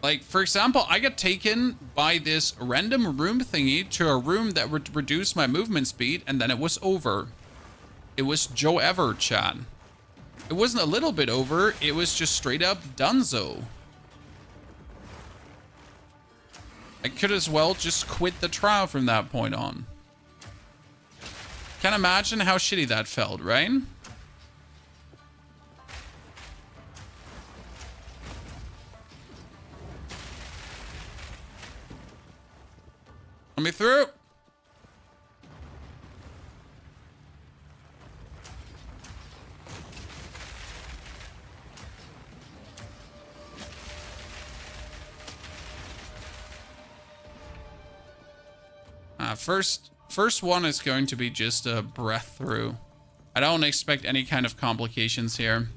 Like, for example, I got taken by this random room thingy to a room that would reduce my movement speed, and then it was over. It was Joe Ever, Chad. It wasn't a little bit over, it was just straight up donezo. I could as well just quit the trial from that point on. Can't imagine how shitty that felt, right? Let me through. First one is going to be just a breath through. I don't expect any kind of complications here.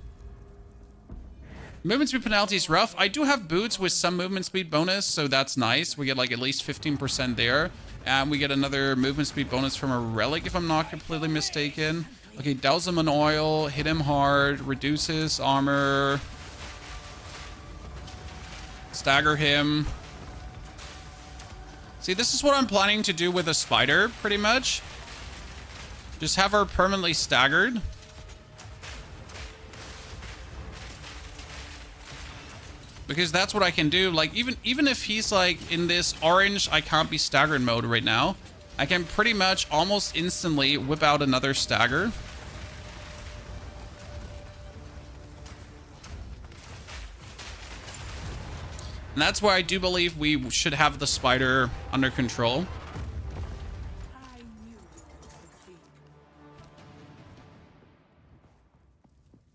Movement speed penalty is rough. I do have boots with some movement speed bonus, so that's nice. We get like at least 15% there. And we get another movement speed bonus from a relic, if I'm not completely mistaken. Okay, douse him in oil, hit him hard, reduce his armor. Stagger him. See, this is what I'm planning to do with a spider, pretty much. Just have her permanently staggered. Because that's what I can do. Like, even if he's like in this orange, I can't be staggered mode right now, I can pretty much almost instantly whip out another stagger. And that's why I do believe we should have the spider under control.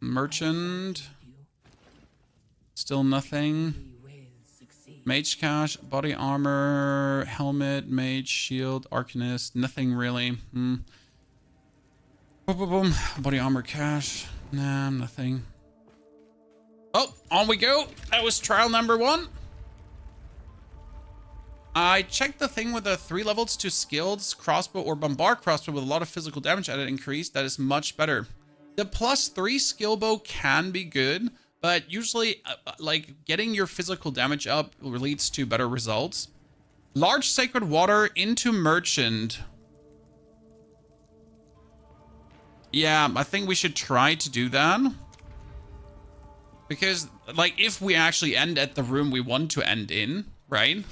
Merchant. Still nothing. Mage cash, body armor, helmet, mage, shield, arcanist, nothing really. Boom, boom, boom. Body armor cash. Nah, nothing. Oh, on we go. That was trial number 1. I checked the thing with the 3 levels to skilled crossbow or bombard crossbow with a lot of physical damage added increase. That is much better. The +3 skill bow can be good, but usually like getting your physical damage up leads to better results. Large sacred water into merchant. Yeah, I think we should try to do that. Because like if we actually end at the room we want to end in, right?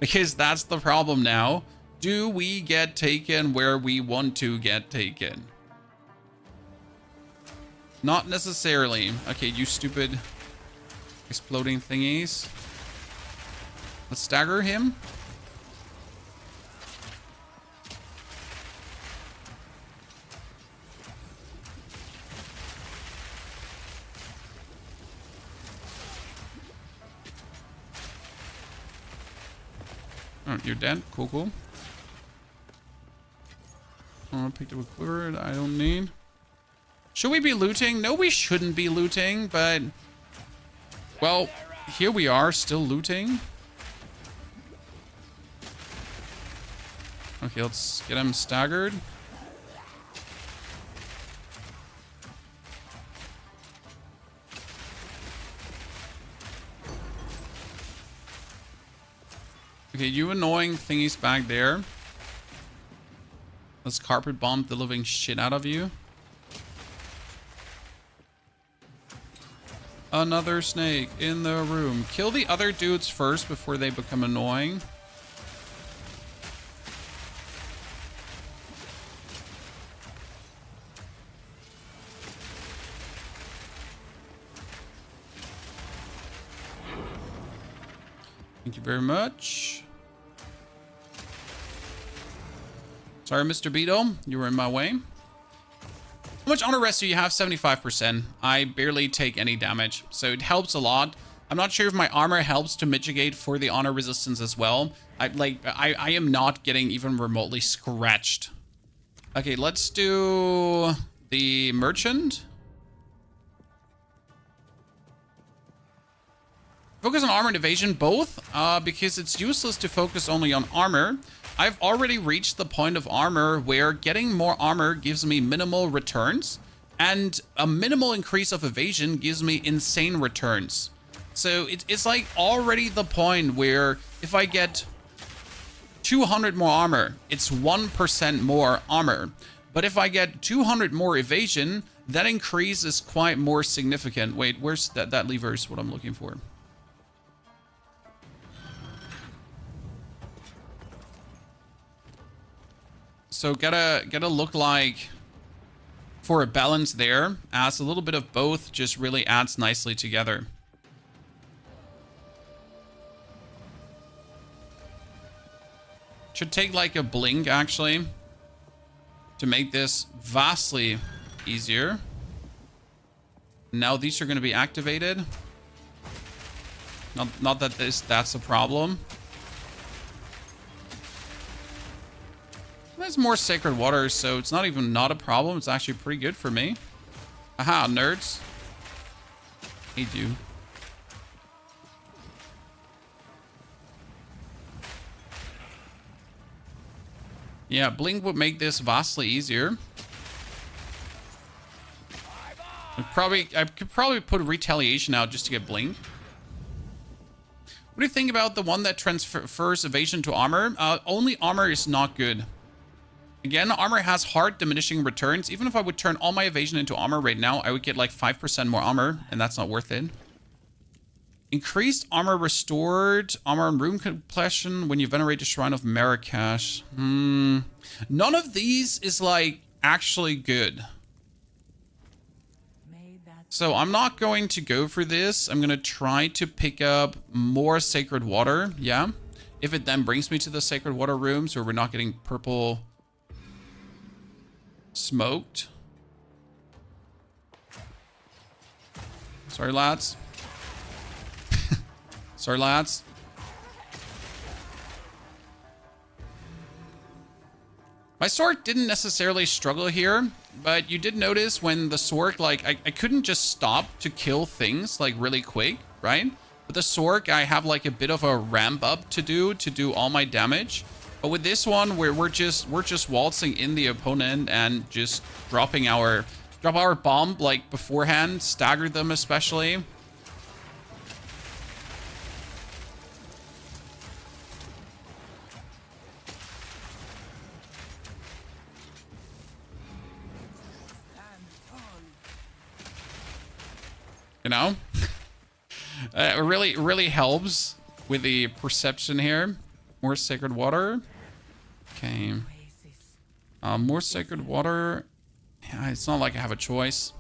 Because that's the problem now. Do we get taken where we want to get taken? Not necessarily. Okay, you stupid exploding thingies. Let's stagger him. Oh, you're dead. Cool, cool. Oh, I picked up a quiver that I don't need. Should we be looting? No, we shouldn't be looting, but... Well, here we are, still looting. Okay, let's get him staggered. Okay, you annoying thingies back there. Let's carpet bomb the living shit out of you. Another snake in the room. Kill the other dudes first before they become annoying. Thank you very much. Sorry, Mr. Beetle. You were in my way. How much honor rest do you have? 75%. I barely take any damage, so it helps a lot. I'm not sure if my armor helps to mitigate for the honor resistance as well. I am not getting even remotely scratched. Okay, let's do the merchant. Focus on armor and evasion, both, because it's useless to focus only on armor. I've already reached the point of armor where getting more armor gives me minimal returns, and a minimal increase of evasion gives me insane returns. So it's like already the point where if I get 200 more armor, it's 1% more armor. But if I get 200 more evasion, that increase is quite more significant. Wait, where's that lever is what I'm looking for. So gotta look like for a balance there, as a little bit of both just really adds nicely together. Should take like a blink actually to make this vastly easier. Now these are going to be activated. Not that that's a problem. There's more sacred water, so it's not even not a problem. It's actually pretty good for me. Aha, nerds. Hey, dude. Yeah, blink would make this vastly easier. I could probably put retaliation out just to get blink. What do you think about the one that transfers evasion to armor? Only armor is not good. Again, armor has hard diminishing returns. Even if I would turn all my evasion into armor right now, I would get like 5% more armor, and that's not worth it. Increased armor restored. Armor and room completion when you venerate the Shrine of Marrakesh. None of these is like actually good. So I'm not going to go for this. I'm going to try to pick up more sacred water. Yeah. If it then brings me to the sacred water rooms where we're not getting purple smoked. Sorry, lads. Sorry, lads. My sword didn't necessarily struggle here, but you did notice when the sword, like, I couldn't just stop to kill things, like, really quick, right? With the sword, I have, like, a bit of a ramp up to do all my damage. But with this one, we're just waltzing in the opponent and just drop our bomb, like, beforehand, stagger them especially. You know? It really helps with the perception here. More sacred water. Okay. More sacred water. Yeah, it's not like I have a choice.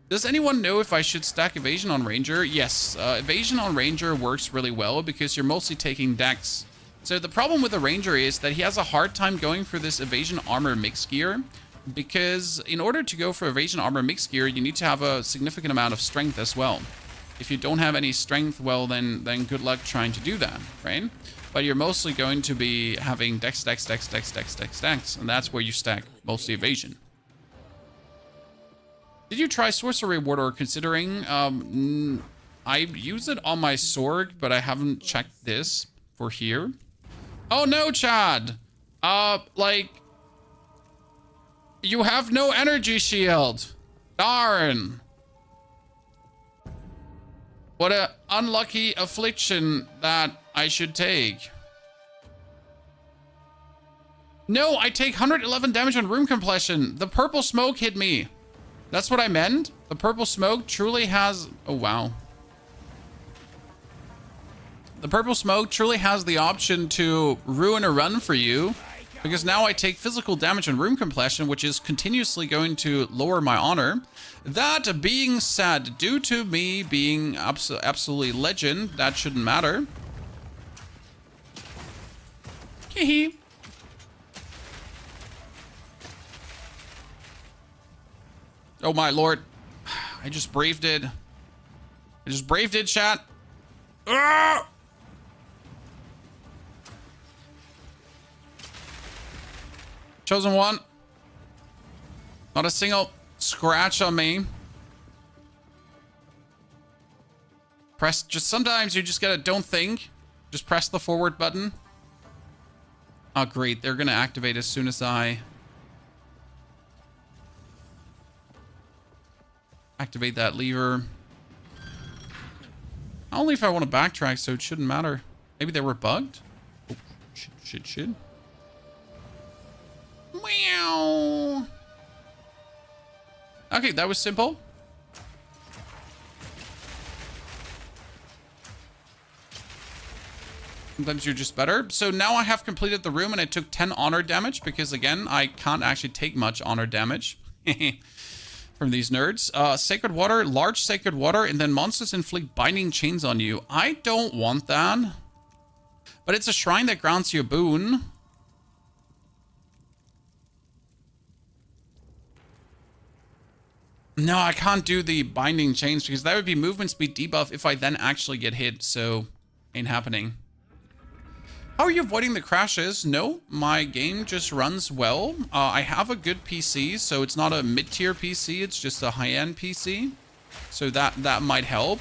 Does anyone know if I should stack evasion on ranger? Yes, evasion on ranger works really well because you're mostly taking dex. So the problem with the ranger is that he has a hard time going for this evasion armor mix gear, because in order to go for evasion armor mix gear, you need to have a significant amount of strength as well. If you don't have any strength, well, then good luck trying to do that, right? But you're mostly going to be having dex, and that's where you stack mostly evasion. Did you try sorcery ward or considering? I use it on my sword, but I haven't checked this for here. Oh no, Chad! Like, you have no energy shield. Darn. What a unlucky affliction that I should take. No, I take 111 damage on room completion. The purple smoke hit me. That's what I meant. The purple smoke truly has... Oh, wow. The purple smoke truly has the option to ruin a run for you, because now I take physical damage on room completion, which is continuously going to lower my honor. That being said, due to me being absolutely legend, that shouldn't matter. Hee. Oh my lord. I just braved it. Chat. Ah! Chosen one. Not a single scratch on me. Sometimes you just gotta don't think. Just press the forward button. Oh great, they're gonna activate as soon as I activate that lever. Only if I want to backtrack, so it shouldn't matter. Maybe they were bugged? Oh, shit. Meow. Okay, that was simple. Sometimes you're just better. So now I have completed the room and I took 10 honor damage because, again, I can't actually take much honor damage from these nerds. Sacred water, large sacred water, and then monsters inflict binding chains on you. I don't want that. But it's a shrine that grants you a boon. No, I can't do the binding chains because that would be movement speed debuff if I then actually get hit, so ain't happening. How are you avoiding the crashes? No, my game just runs well. I have a good PC, so it's not a mid-tier PC, it's just a high-end PC. So that might help.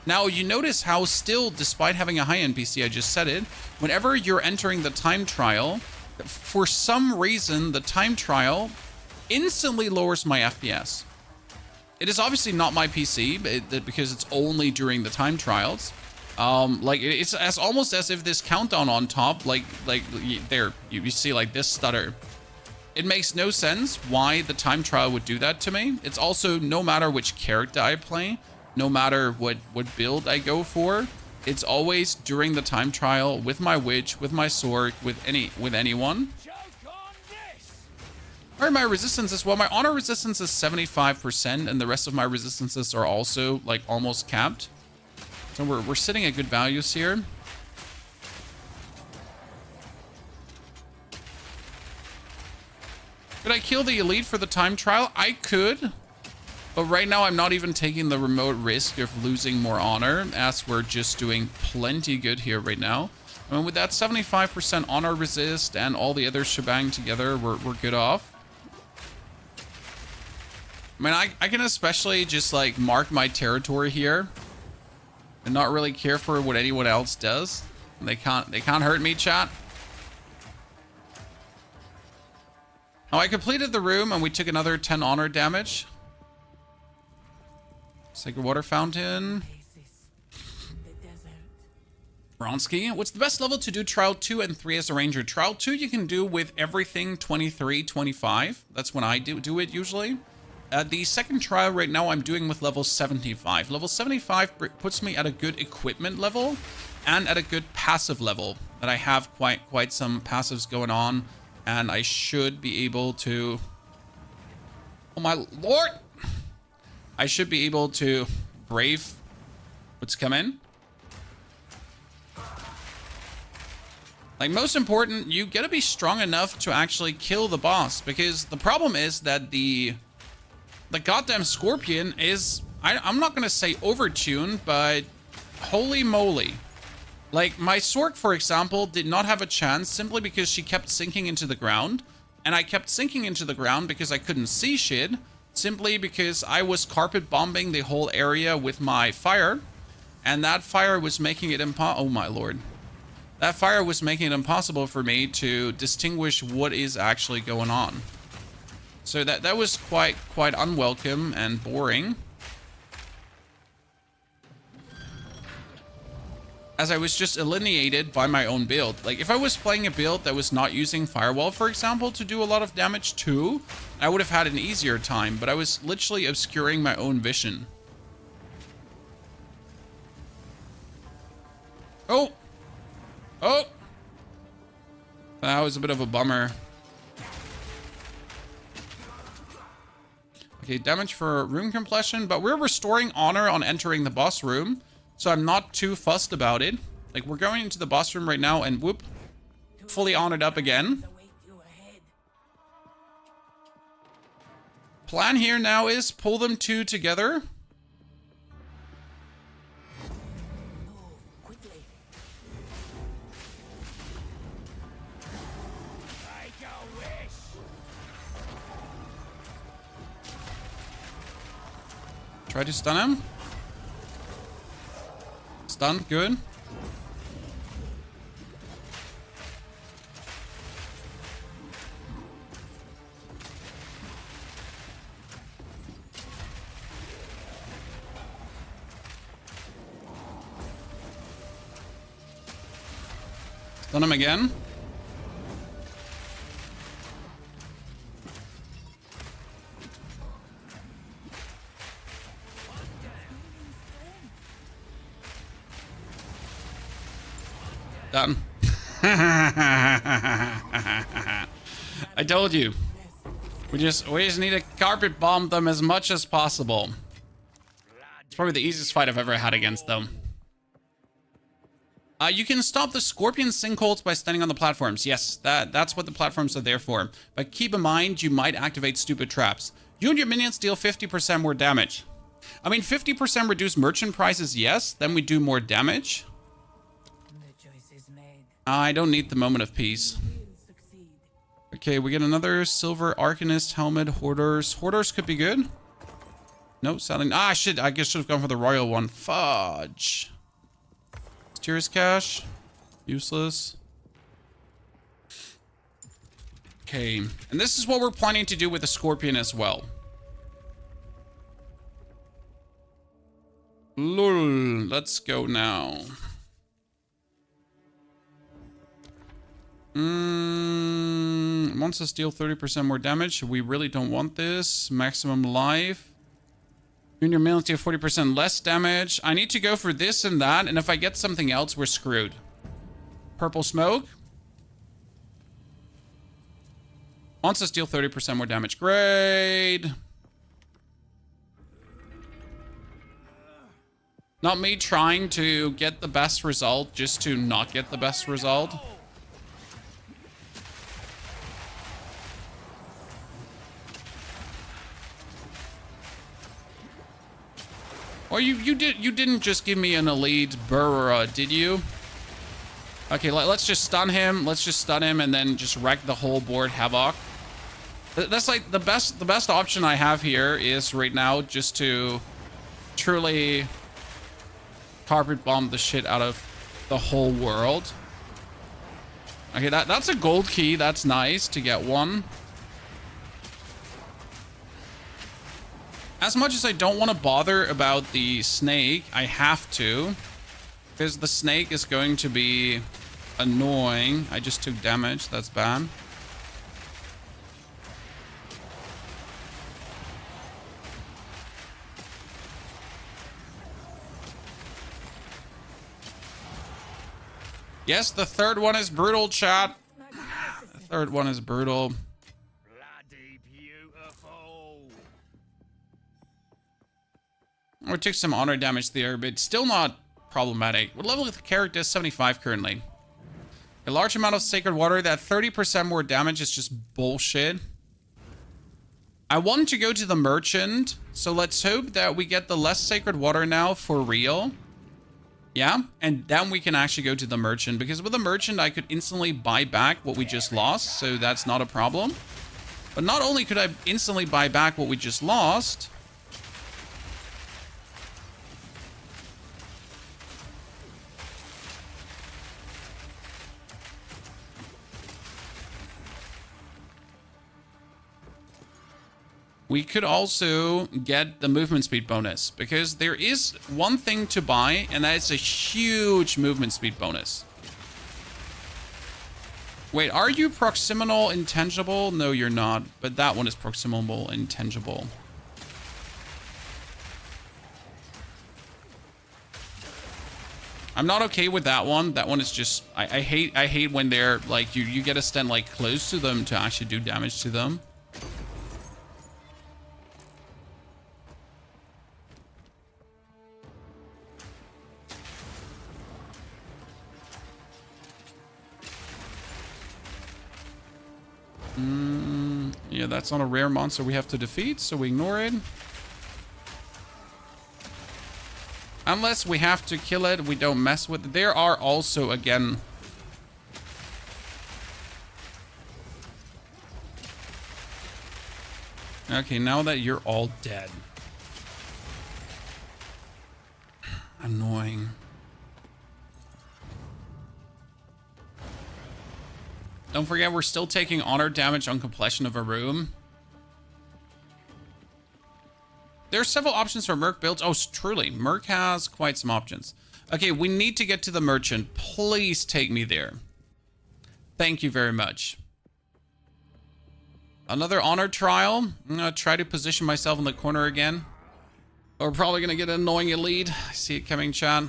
Now, you notice how still, despite having a high-end PC, I just said it, whenever you're entering the time trial, for some reason, the time trial instantly lowers my FPS. It is obviously not my PC, because it's only during the time trials. Like it's almost as if this countdown on top, like there, you see like this stutter. It makes no sense why the time trial would do that to me. It's also no matter which character I play, no matter what build I go for, it's always during the time trial with my witch, with my sword, with anyone. Or my resistance as well. My honor resistance is 75%, and the rest of my resistances are also like almost capped. So we're sitting at good values here. Could I kill the elite for the time trial? I could. But right now I'm not even taking the remote risk of losing more honor, as we're just doing plenty good here right now. I mean, with that 75% honor resist and all the other shebang together, we're good off. I mean, I can especially just like mark my territory here and not really care for what anyone else does. They can't hurt me, chat. Oh, I completed the room and we took another 10 honor damage. Sacred water fountain. Bronsky, what's the best level to do trial 2 and 3 as a ranger? Trial 2 you can do with everything 23, 25. That's when I do it usually. The second trial right now I'm doing with level 75. Level 75 puts me at a good equipment level and at a good passive level. That I have quite some passives going on, and I should be able to... Oh my lord! I should be able to brave what's coming. Like, most important, you gotta be strong enough to actually kill the boss, because the problem is that the goddamn Scorpion is, I'm not gonna say overtuned, but holy moly. Like, my Sork, for example, did not have a chance simply because she kept sinking into the ground, and I kept sinking into the ground because I couldn't see shit, simply because I was carpet bombing the whole area with my fire, and that fire was making it oh my lord. That fire was making it impossible for me to distinguish what is actually going on. So that was quite unwelcome and boring. As I was just alienated by my own build. Like, if I was playing a build that was not using Firewall, for example, to do a lot of damage too, I would have had an easier time, but I was literally obscuring my own vision. Oh! Oh! That was a bit of a bummer. Okay, damage for room completion, but we're restoring honor on entering the boss room, so I'm not too fussed about it. Like, we're going into the boss room right now, and whoop, fully honored up again. Plan here now is pull them two together. Try to stun him. Stun, good. Stun him again. Done. I told you. We just need to carpet bomb them as much as possible. It's probably the easiest fight I've ever had against them. You can stop the Scorpion sinkholes by standing on the platforms. Yes, that's what the platforms are there for. But keep in mind, you might activate stupid traps. You and your minions deal 50% more damage. I mean, 50% reduce merchant prices, yes. Then we do more damage. I don't need the moment of peace. Okay, we get another Silver Arcanist helmet. Hoarders. Hoarders could be good. No, selling. Ah, shit. I guess should have gone for the royal one. Fudge. Tears cash. Useless. Okay. And this is what we're planning to do with the Scorpion as well. Lol. Let's go now. Monsters deal 30% more damage. We really don't want this. Maximum life. You and your minions deal 40% less damage. I need to go for this and that, and if I get something else, we're screwed. Purple smoke. Monsters deal 30% more damage. Great. Not me trying to get the best result just to not get the best result. Or you didn't just give me an elite Burra, did you? Okay, let's just stun him. Let's just stun him and then just wreck the whole board havoc. That's like the best option I have here is right now just to truly carpet bomb the shit out of the whole world. Okay, that's a gold key. That's nice to get one. As much as I don't want to bother about the snake, I have to. Because the snake is going to be annoying. I just took damage. That's bad. Yes, the third one is brutal, chat. The third one is brutal. Bloody beautiful. We took some honor damage there, but still not problematic. What level of the character is 75 currently? A large amount of sacred water, that 30% more damage is just bullshit. I want to go to the merchant, so let's hope that we get the less sacred water now for real. Yeah, and then we can actually go to the merchant, because with the merchant I could instantly buy back what we just lost, so that's not a problem. But not only could I instantly buy back what we just lost, we could also get the movement speed bonus, because there is one thing to buy, and that is a huge movement speed bonus. Wait, are you proximal intangible? No, you're not, but that one is proximal intangible. I'm not okay with that one. That one is just, I hate when they're like, you get to stand like close to them to actually do damage to them. Yeah, that's not a rare monster we have to defeat, so we ignore it. Unless we have to kill it, we don't mess with it. There are also, again... Okay, now that you're all dead. Annoying. Don't forget, we're still taking honor damage on completion of a room. There are several options for Merc builds. Oh, truly, Merc has quite some options. Okay, we need to get to the merchant. Please take me there. Thank you very much. Another honor trial. I'm gonna try to position myself in the corner again. We're probably gonna get an annoying elite. I see it coming, chat.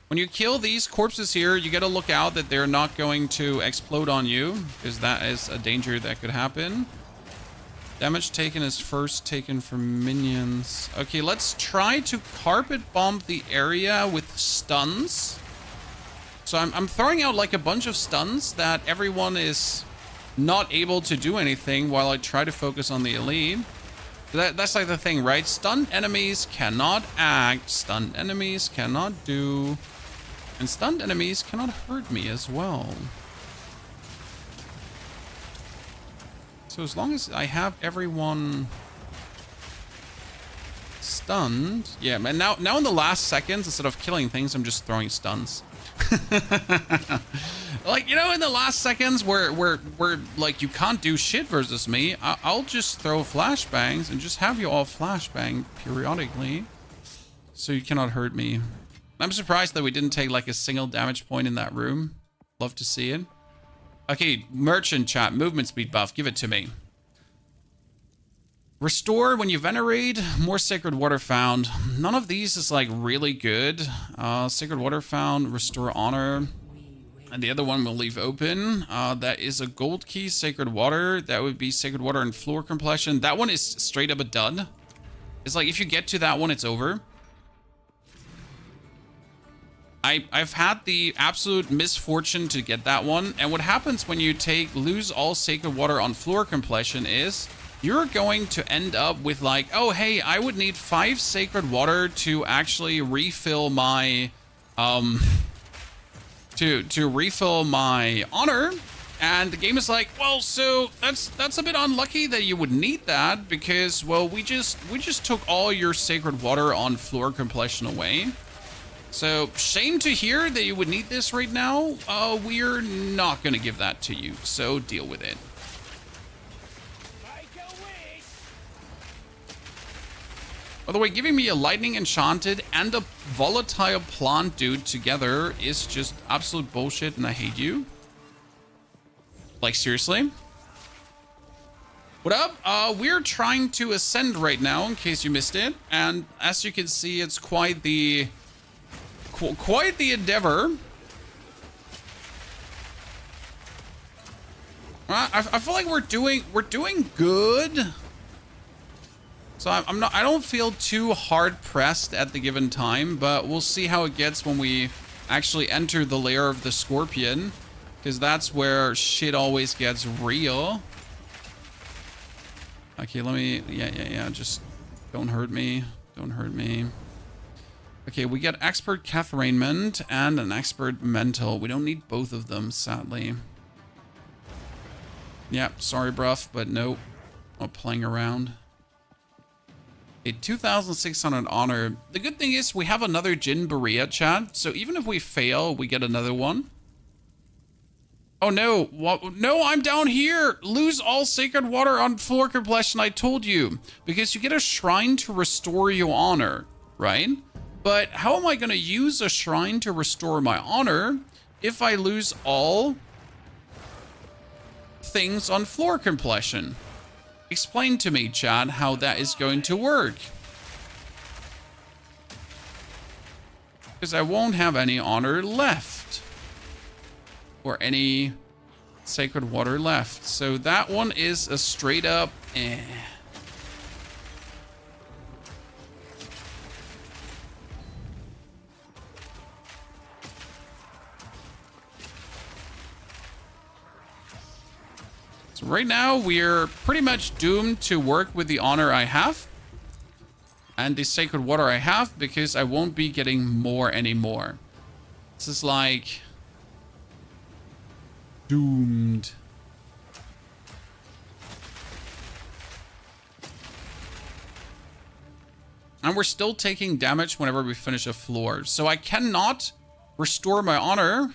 When you kill these corpses here, you gotta look out that they're not going to explode on you, because that is a danger that could happen. Damage taken is first taken from minions. Okay, let's try to carpet bomb the area with stuns. So I'm throwing out like a bunch of stuns that everyone is not able to do anything while I try to focus on the elite. That's like the thing, right? Stunned enemies cannot act, stunned enemies cannot do... And stunned enemies cannot hurt me as well. So as long as I have everyone stunned... Yeah, and now in the last seconds, instead of killing things, I'm just throwing stuns. Like, you know, in the last seconds where like, you can't do shit versus me, I'll just throw flashbangs and just have you all flashbang periodically. So you cannot hurt me. I'm surprised that we didn't take like a single damage point in that room. Love to see it. Okay, merchant chat, movement speed buff, give it to me. Restore when you venerate, more sacred water found. None of these is like really good. Sacred water found, restore honor. And the other one we'll leave open. That is a gold key, sacred water. That would be sacred water and floor completion. That one is straight up a dud. It's like if you get to that one, it's over. I've had the absolute misfortune to get that one. And what happens when you lose all sacred water on floor completion is you're going to end up with like, oh, hey, I would need 5 sacred water to actually refill my, to refill my honor. And the game is like, well, so that's a bit unlucky that you would need that because, well, we just took all your sacred water on floor completion away. So, shame to hear that you would need this right now. We're not going to give that to you, so deal with it. Make a wish. By the way, giving me a lightning enchanted and a volatile plant dude together is just absolute bullshit, and I hate you. Like, seriously? What up? We're trying to ascend right now, in case you missed it. And as you can see, it's quite the endeavor. I feel like we're doing good. So I don't feel too hard pressed at the given time, but we'll see how it gets when we actually enter the lair of the Scorpion, because that's where shit always gets real. Okay, let me, yeah, just don't hurt me. Don't hurt me. Okay, we get expert Catharainment and an expert mental. We don't need both of them, sadly. Yeah, sorry, bruv, but nope. Not playing around. A 2,600 honor. The good thing is we have another Jin Berea, chat. So even if we fail, we get another one. Oh no, what? No, I'm down here. Lose all sacred water on floor completion, I told you. Because you get a shrine to restore your honor, right? But how am I going to use a shrine to restore my honor if I lose all things on floor completion? Explain to me, Chad, how that is going to work. Because I won't have any honor left. Or any sacred water left. So that one is a straight up eh. So right now, we're pretty much doomed to work with the honor I have. And the sacred water I have, because I won't be getting more anymore. This is like... doomed. And we're still taking damage whenever we finish a floor. So I cannot restore my honor.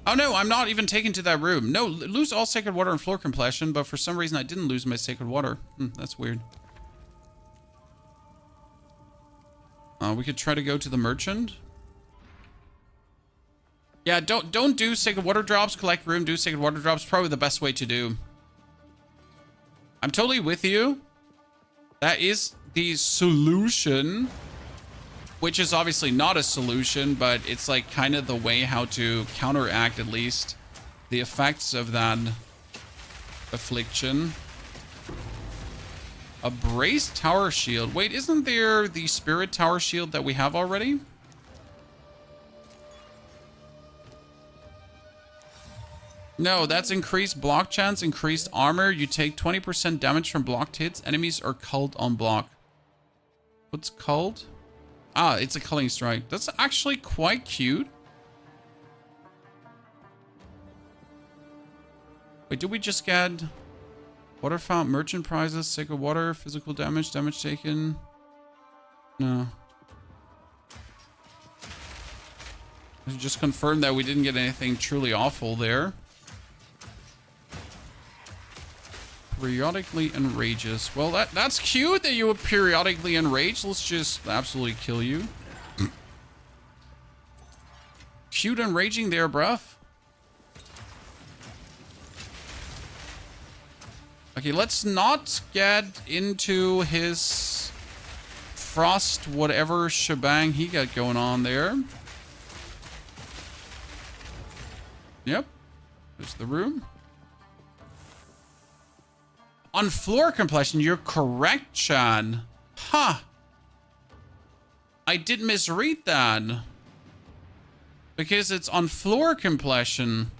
Oh no, I'm not even taken to that room. No, lose all sacred water and floor completion, but for some reason I didn't lose my sacred water. That's weird. We could try to go to the merchant. Yeah, don't do sacred water drops, collect room, do sacred water drops. Probably the best way to do. I'm totally with you. That is the solution. Which is obviously not a solution, but it's like kind of the way how to counteract at least the effects of that affliction. A braced tower shield. Wait, isn't there the spirit tower shield that we have already? No, that's increased block chance, increased armor. You take 20% damage from blocked hits. Enemies are culled on block. What's culled? Ah, it's a culling strike. That's actually quite cute. Wait, did we just get water fountain, merchant prizes, sacred water, physical damage, damage taken? No. I just confirmed that we didn't get anything truly awful there. Periodically enrages. Well, that's cute that you would periodically enrage. Let's just absolutely kill you. Cute enraging there, bruv. Okay, let's not get into his frost whatever shebang he got going on there. Yep. There's the room. On floor completion, you're correct, Chad. Huh. I did misread that. Because it's on floor completion.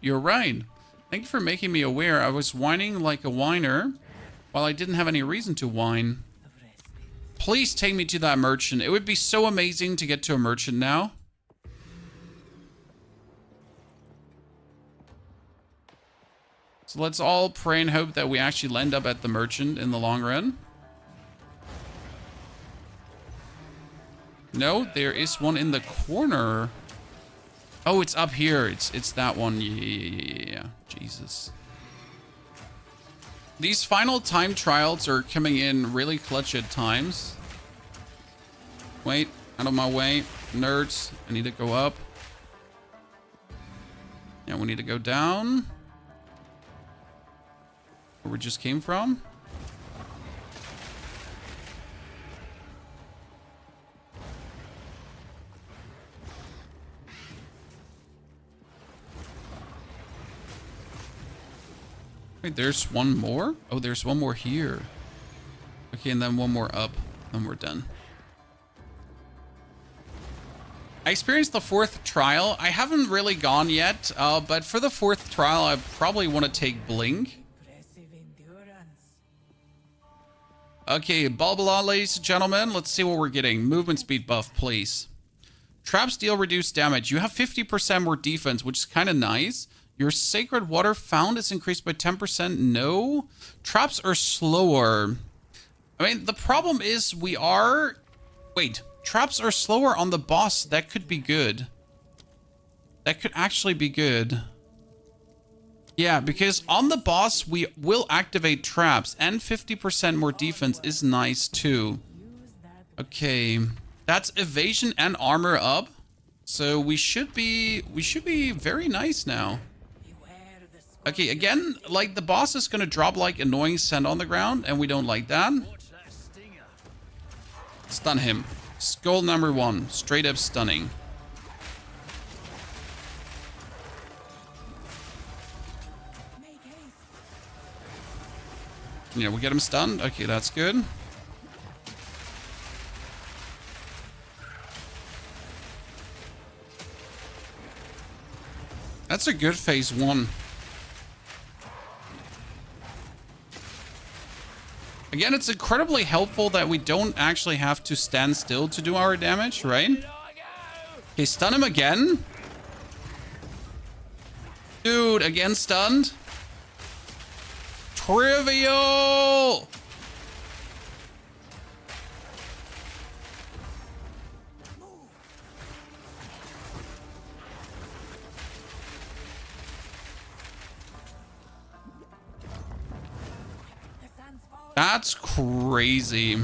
You're right. Thank you for making me aware. I was whining like a whiner while I didn't have any reason to whine. Please take me to that merchant. It would be so amazing to get to a merchant now. So let's all pray and hope that we actually land up at the merchant in the long run. No, there is one in the corner. Oh, it's up here. It's that one. Yeah. Jesus. These final time trials are coming in really clutch at times. Wait, out of my way. Nerds, I need to go up. Yeah, we need to go down. Where we just came from. Wait, there's one more? Oh, there's one more here. Okay, and then one more up. Then we're done. I experienced the 4th trial. I haven't really gone yet, but for the 4th trial, I probably want to take Blink. Okay, blah blah, ladies and gentlemen. Let's see what we're getting. Movement speed buff, please. Traps deal reduced damage. You have 50% more defense, which is kind of nice. Your sacred water found is increased by 10%. No. Traps are slower. I mean, the problem is we are... Wait, traps are slower on the boss. That could be good. That could actually be good. Yeah, because on the boss, we will activate traps, and 50% more defense is nice too. Okay, that's evasion and armor up. So we should be very nice now. Okay, again, like the boss is gonna drop like annoying sand on the ground, and we don't like that. Stun him. Skull number 1, straight up stunning. Yeah, we get him stunned. Okay, that's good. That's a good phase 1. Again, it's incredibly helpful that we don't actually have to stand still to do our damage, right? Okay, stun him again. Dude, again stunned. Trivial! That's crazy.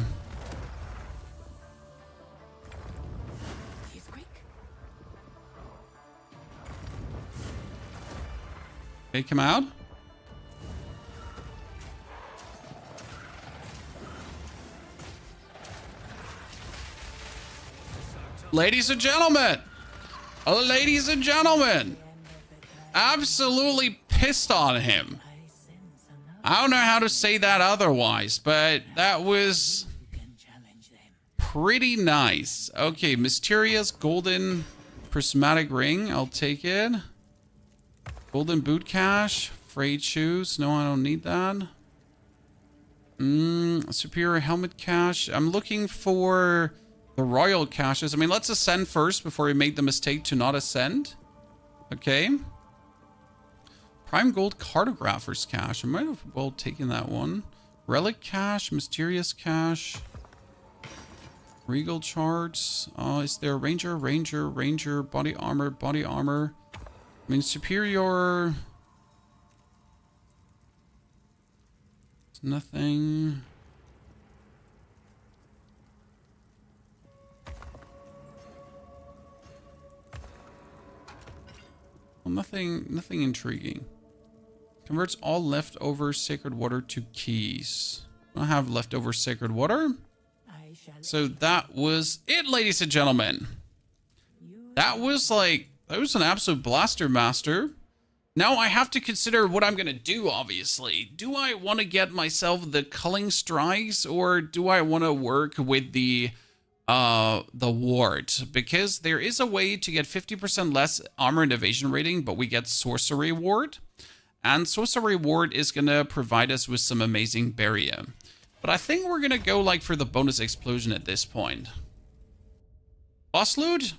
Take him out. Ladies and gentlemen, absolutely pissed on him. I don't know how to say that otherwise, but that was pretty nice. Okay, mysterious golden prismatic ring. I'll take it. Golden boot cache. Frayed shoes. No, I don't need that. Superior helmet cache. I'm looking for the royal caches. I mean, let's ascend first before we make the mistake to not ascend. Okay. Prime gold cartographer's cache. I might have well taken that one. Relic cache, mysterious cache, regal charts. Is there ranger, body armor? I mean, superior. It's nothing. Well, nothing intriguing. Converts all leftover sacred water to keys. I don't have leftover sacred water. So that was it, ladies and gentlemen. That was an absolute blaster master. Now I have to consider what I'm going to do, obviously. Do I want to get myself the culling strikes, or do I want to work with the ward? Because there is a way to get 50% less armor and evasion rating, but we get sorcery ward. And sorcery ward is going to provide us with some amazing barrier. But I think we're going to go like for the bonus explosion at this point. Boss loot?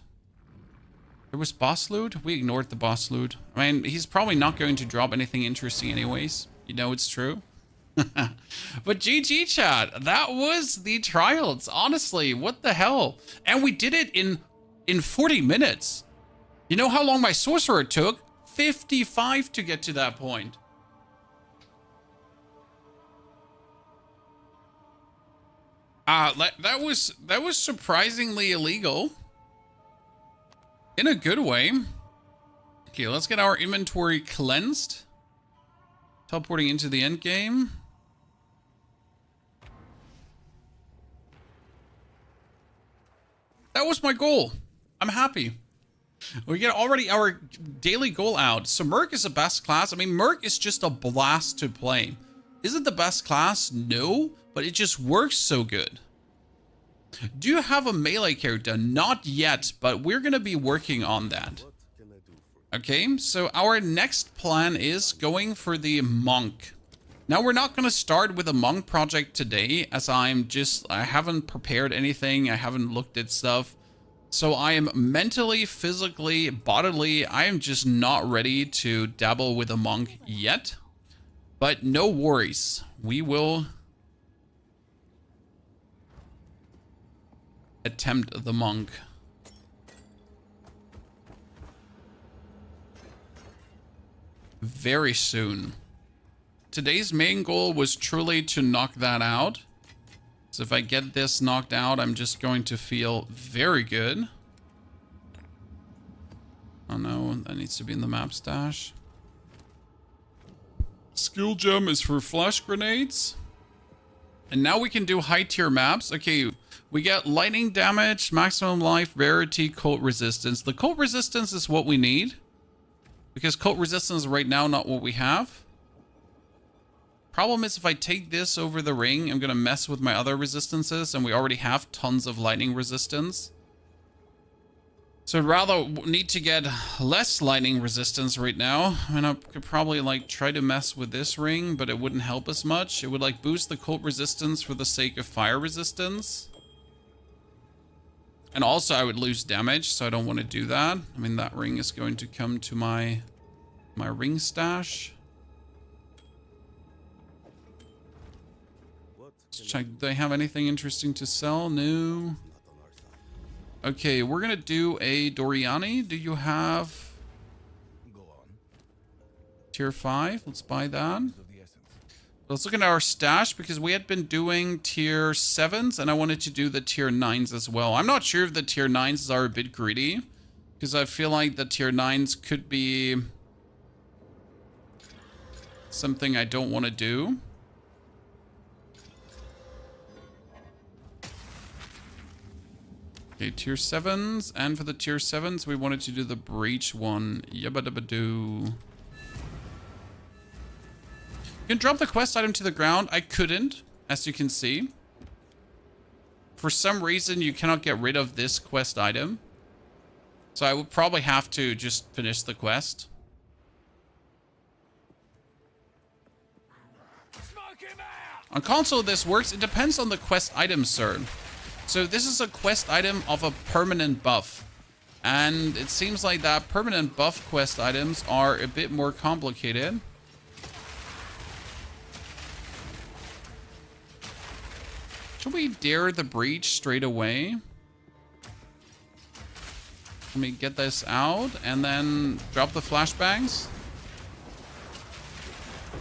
There was boss loot? We ignored the boss loot. I mean, he's probably not going to drop anything interesting anyways. You know it's true. But GG chat, that was the trials. Honestly, what the hell? And we did it in 40 minutes. You know how long my sorcerer took? 55 to get to that point. That was surprisingly illegal. In a good way. Okay, let's get our inventory cleansed. Teleporting into the end game. That was my goal. I'm happy. We get already our daily goal out. So Merc is the best class. I mean, Merc is just a blast to play. Is it the best class? No, but it just works so good. Do you have a melee character? Not yet, but we're going to be working on that. What can I do for you? Okay, so our next plan is going for the monk. Now, we're not going to start with a monk project today, as I haven't prepared anything. I haven't looked at stuff. So I am mentally, physically, bodily, I am just not ready to dabble with a monk yet. But no worries. We will attempt the monk. Very soon. Today's main goal was truly to knock that out. So if I get this knocked out, I'm just going to feel very good. Oh no, that needs to be in the map stash. Skill gem is for flash grenades. And now we can do high tier maps. Okay, we get lightning damage, maximum life, rarity, cult resistance. The cult resistance is what we need. Because cult resistance is right now not what we have. Problem is, if I take this over the ring, I'm going to mess with my other resistances, and we already have tons of lightning resistance. So I'd rather need to get less lightning resistance right now. I mean, I could probably like try to mess with this ring, but it wouldn't help as much. It would like boost the cult resistance for the sake of fire resistance. And also I would lose damage, so I don't want to do that. I mean, that ring is going to come to my ring stash. Let's check. Do they have anything interesting to sell? No. Not on our side. Okay, we're gonna do a Doriani. Do you have Go on. tier 5? Let's buy that. Of the essence. Let's look at our stash, because we had been doing tier 7s and I wanted to do the tier 9s as well. I'm not sure if the tier 9s are a bit greedy, because I feel like the tier 9s could be something I don't want to do. Okay, tier 7s, and for the tier 7s, we wanted to do the breach one. Yabba-dabba-doo. You can drop the quest item to the ground. I couldn't, as you can see. For some reason, you cannot get rid of this quest item. So I would probably have to just finish the quest. Smoke him out! On console, this works. It depends on the quest item, sir. So this is a quest item of a permanent buff. And it seems like that permanent buff quest items are a bit more complicated. Should we dare the breach straight away? Let me get this out and then drop the flashbangs.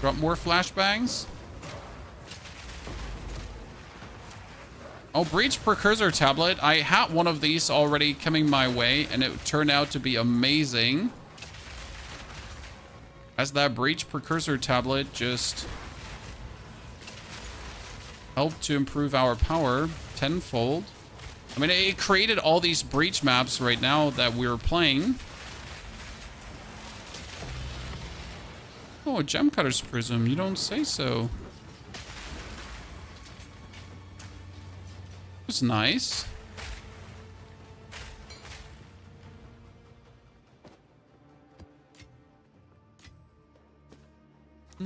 Drop more flashbangs. Oh, breach precursor tablet. I had one of these already coming my way, and it turned out to be amazing. As that breach precursor tablet just helped to improve our power tenfold. I mean, it created all these breach maps right now that we're playing. Oh, a gem cutter's prism. You don't say so. Was nice. I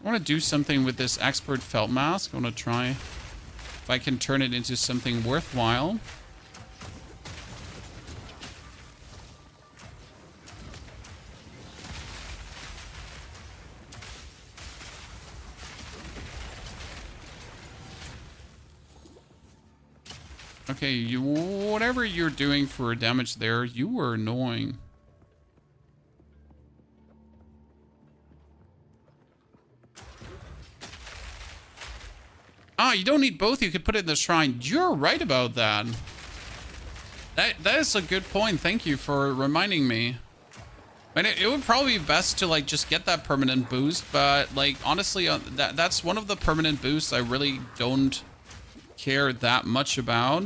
want to do something with this expert felt mask. I want to try if I can turn it into something worthwhile. Okay, you, whatever you're doing for damage there, you were annoying. Ah, you don't need both. You could put it in the shrine. You're right about that. That is a good point. Thank you for reminding me. I mean, it would probably be best to like just get that permanent boost, but like honestly, that's one of the permanent boosts I really don't care that much about.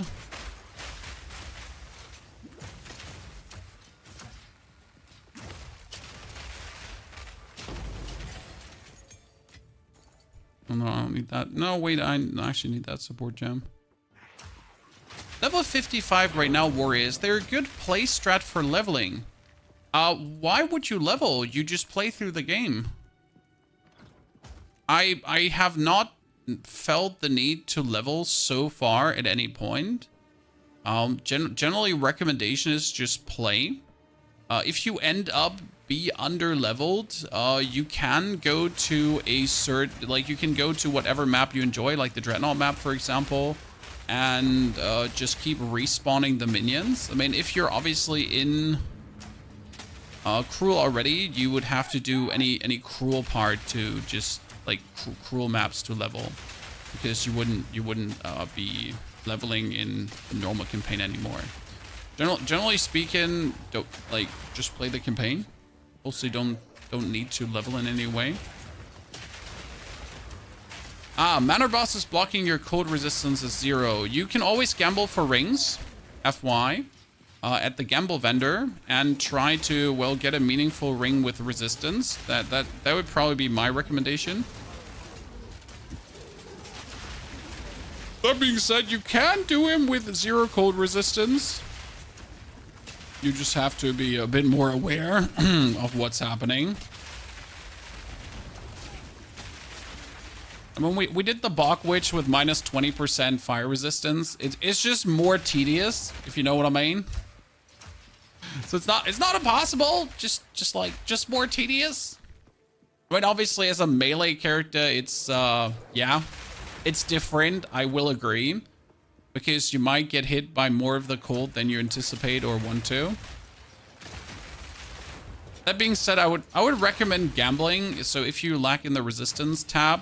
Oh, no, I don't need that. No, wait, I actually need that support gem. Level 55 right now, Warriors. They're a good play strat for leveling. Why would you level? You just play through the game. I have not felt the need to level so far at any point. Generally, recommendation is just play. If you end up be under leveled, you can go to a you can go to whatever map you enjoy, like the Dreadnought map, for example, and just keep respawning the minions. I mean, if you're obviously in Cruel already, you would have to do any Cruel part to just like Cruel maps to level, because you wouldn't be leveling in the normal campaign anymore. Generally speaking, just play the campaign. Also, don't need to level in any way. Manor boss is blocking your cold resistance is 0. You can always gamble for rings, FY, at the gamble vendor, and try to, well, get a meaningful ring with resistance. That would probably be my recommendation. That being said, you can do him with 0 cold resistance. You just have to be a bit more aware of what's happening. I mean, we did the Bach Witch with minus 20% fire resistance. It's just more tedious, if you know what I mean. So it's not impossible. Just more tedious. I mean, obviously, as a melee character, it's yeah, it's different. I will agree, because you might get hit by more of the cold than you anticipate or want to. That being said, I would recommend gambling. So if you lack in the resistance tab,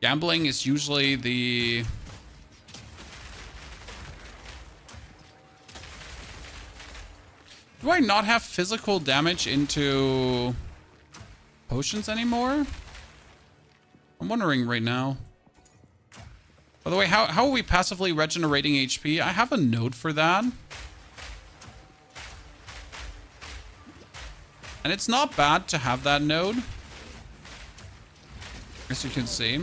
gambling is usually the... Do I not have physical damage into potions anymore? I'm wondering right now. By the way, how are we passively regenerating HP? I have a node for that. And it's not bad to have that node, as you can see.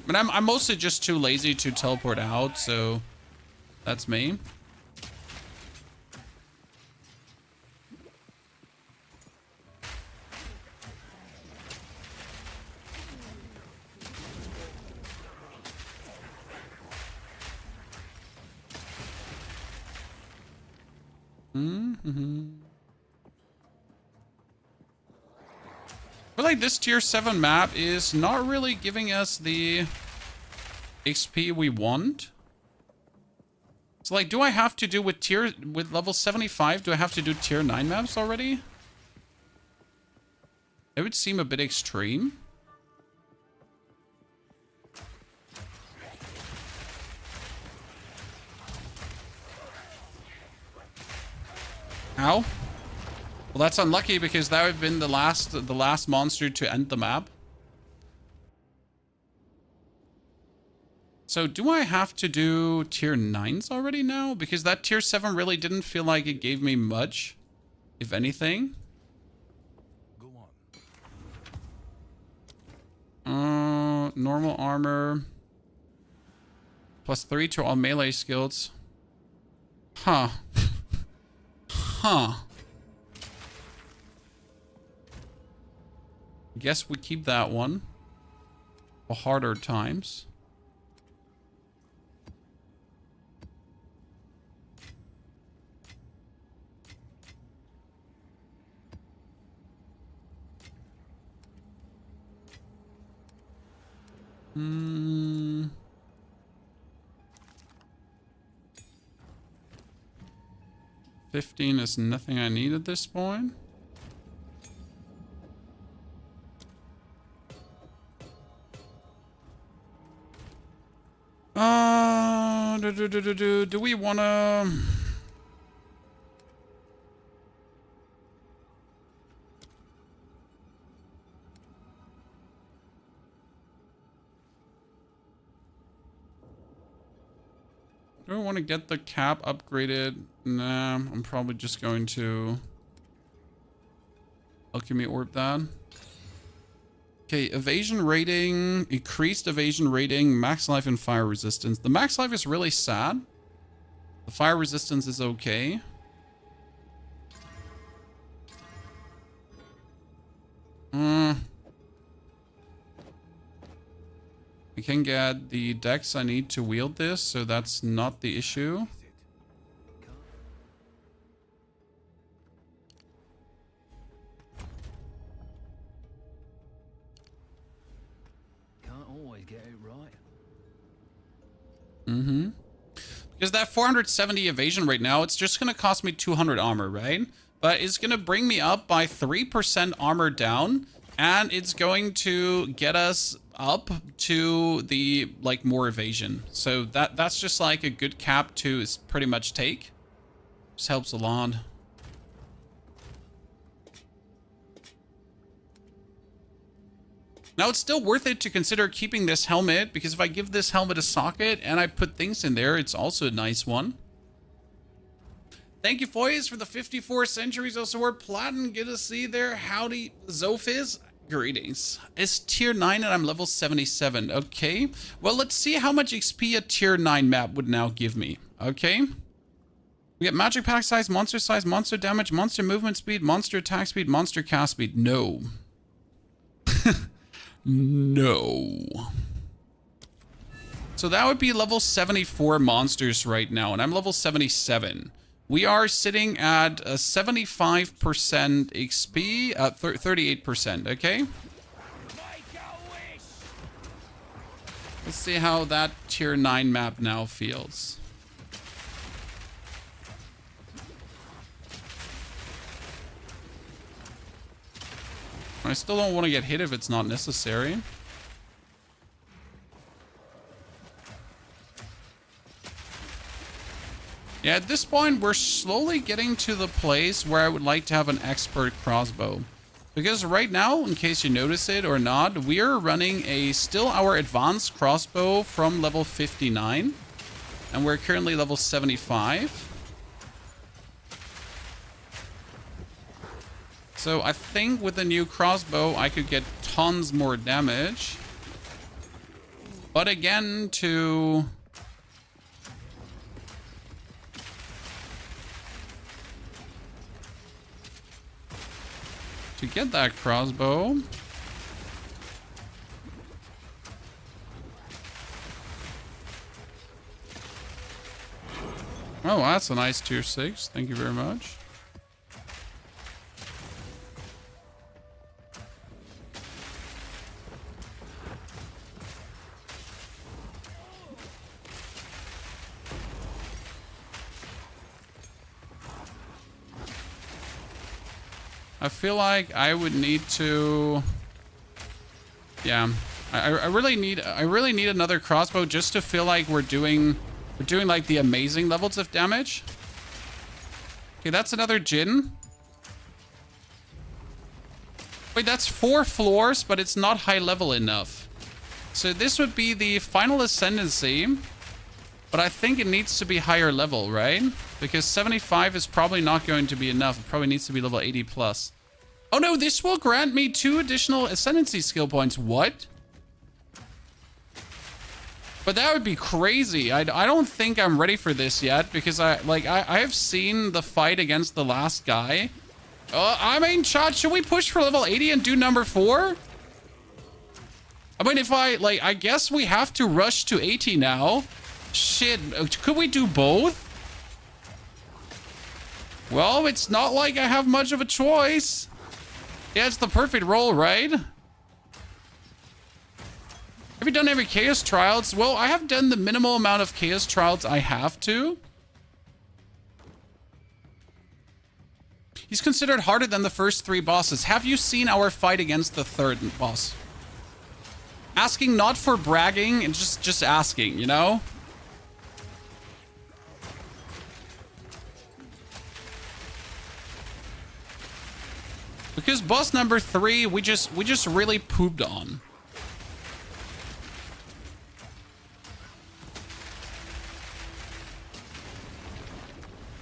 But I'm mostly just too lazy to teleport out, so that's me. I feel like this tier 7 map is not really giving us the XP we want. So like, do I have to do with level 75? Do I have to do tier 9 maps already? It would seem a bit extreme. Ow. Well, that's unlucky, because that would have been the last monster to end the map. So do I have to do tier 9s already now? Because that tier 7 really didn't feel like it gave me much, if anything. Go on. Normal armor. +3 to all melee skills. Huh. Huh. Guess we keep that one for harder times. Hmm. $15 is nothing I need at this point. Do we wanna... want to get the cap upgraded. Nah, I'm probably just going to alchemy orb that. Okay, evasion rating, increased evasion rating, max life and fire resistance. The max life is really sad. The fire resistance is okay. I can get the dex I need to wield this, so that's not the issue. Can't always get it right. Because that 470 evasion right now, it's just going to cost me 200 armor, right? But it's going to bring me up by 3% armor down, and it's going to get us up to the, like, more evasion. So that's just like a good cap to is pretty much take. Just helps a lot. Now, it's still worth it to consider keeping this helmet, because if I give this helmet a socket and I put things in there, it's also a nice one. Thank you, Foyes, for the 54 centuries. Also, we're platinum. Good to see there. Howdy, Zophiz. Greetings. It's tier 9 and I'm level 77. Okay. Well, let's see how much XP a tier 9 map would now give me. Okay. We get magic pack size, monster damage, monster movement speed, monster attack speed, monster cast speed. No. No. So that would be level 74 monsters right now, and I'm level 77. We are sitting at a 75% XP, 38%, okay? Let's see how that tier 9 map now feels. I still don't want to get hit if it's not necessary. Yeah, at this point, we're slowly getting to the place where I would like to have an expert crossbow. Because right now, in case you notice it or not, we are running still our advanced crossbow from level 59. And we're currently level 75. So I think with the new crossbow, I could get tons more damage. But again, to get that crossbow, oh, that's a nice tier 6. Thank you very much. I feel like I would need to, yeah, I really need another crossbow just to feel like we're doing like the amazing levels of damage. Okay, that's another Jin. Wait, that's 4 floors, but it's not high level enough. So this would be the final ascendancy, but I think it needs to be higher level, right? Because 75 is probably not going to be enough. It probably needs to be level 80 plus. Oh no, this will grant me 2 additional ascendancy skill points. What? But that would be crazy. I don't think I'm ready for this yet, because I have seen the fight against the last guy. I mean, chat, should we push for level 80 and do number 4? I mean, if I guess we have to rush to 80 now. Shit, could we do both? Well, it's not like I have much of a choice. Yeah, it's the perfect roll, right? Have you done every Chaos Trials? Well, I have done the minimal amount of Chaos Trials I have to. He's considered harder than the first 3 bosses. Have you seen our fight against the 3rd boss? Asking not for bragging, and just asking, you know? Because boss number 3, we just really pooped on.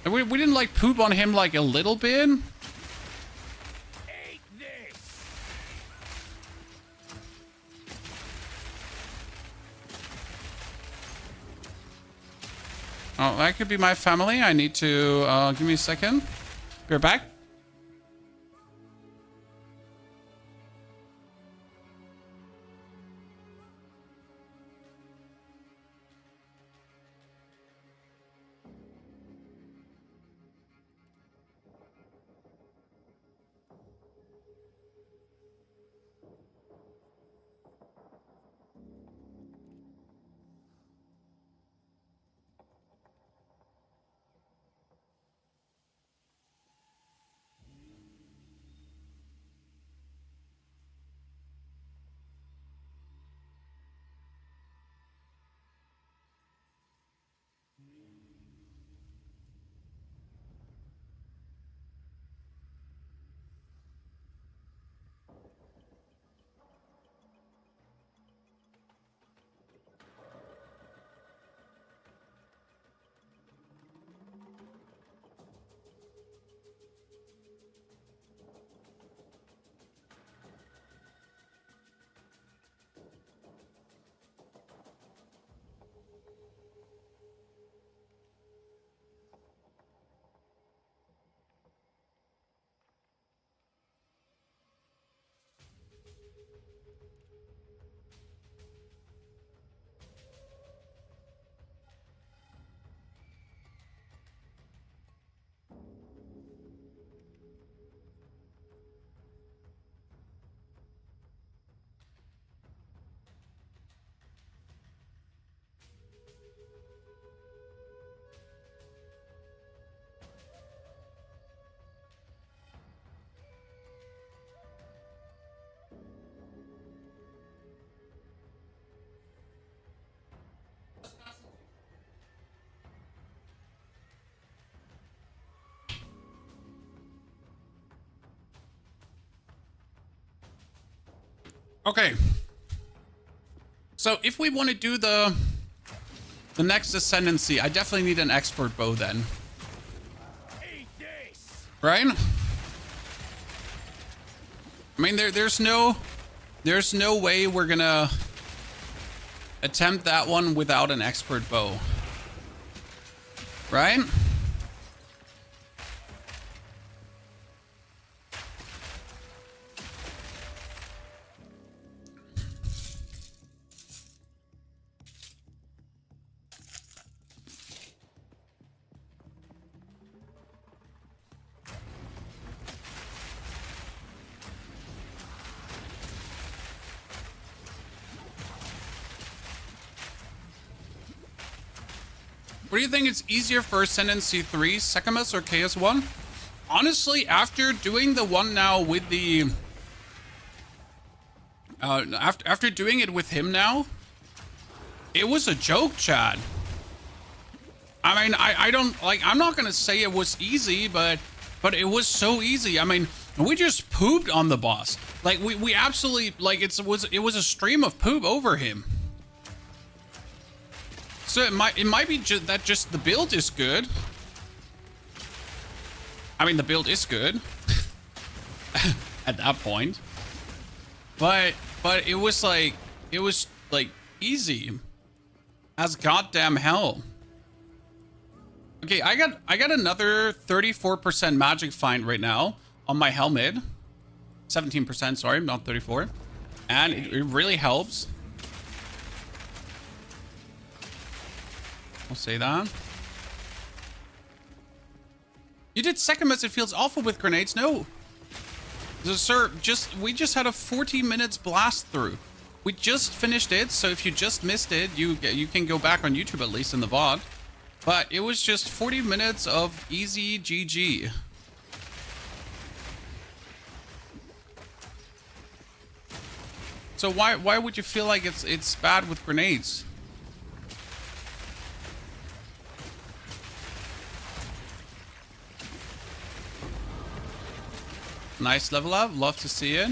And we didn't like poop on him like a little bit. Oh, that could be my family. I need to, give me a second. Be right back. Okay. So if we want to do the next ascendancy, I definitely need an expert bow then. Right? I mean, there's no way we're gonna attempt that one without an expert bow. Right? What do you think it's easier for Ascendancy 3, Seamus or KS1? Honestly, after doing the one now with the... after doing it with him now, it was a joke, Chad. I mean, I don't... Like, I'm not gonna say it was easy, but it was so easy. I mean, we just pooped on the boss. Like, we absolutely... Like, it was a stream of poop over him. So it might be that just the build is good. I mean, the build is good at that point, but it was like easy as goddamn hell. Okay, I got another 34% magic find right now on my helmet. 17%, sorry, not 34, and it really helps. I'll say that. You did Seamus, it feels awful with grenades. No. Sir, we just had a 40 minutes blast through. We just finished it, so if you just missed it, you can go back on YouTube at least in the VOD. But it was just 40 minutes of easy GG. So why would you feel like it's bad with grenades? Nice level up. Love to see it.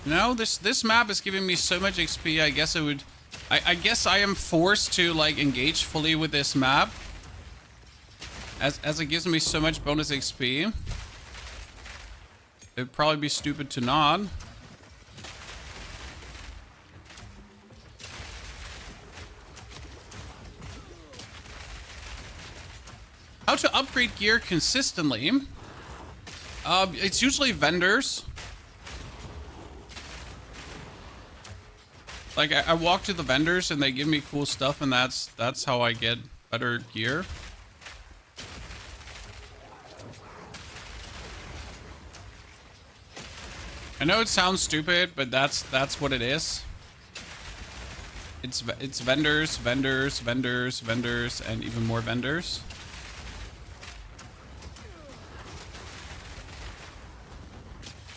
No, this map is giving me so much XP. I guess I guess I am forced to like engage fully with this map, as it gives me so much bonus XP. It'd probably be stupid to not. How to upgrade gear consistently? It's usually vendors. Like I walk to the vendors and they give me cool stuff, and that's how I get better gear. I know it sounds stupid, but that's what it is. It's vendors, vendors, vendors, vendors, and even more vendors.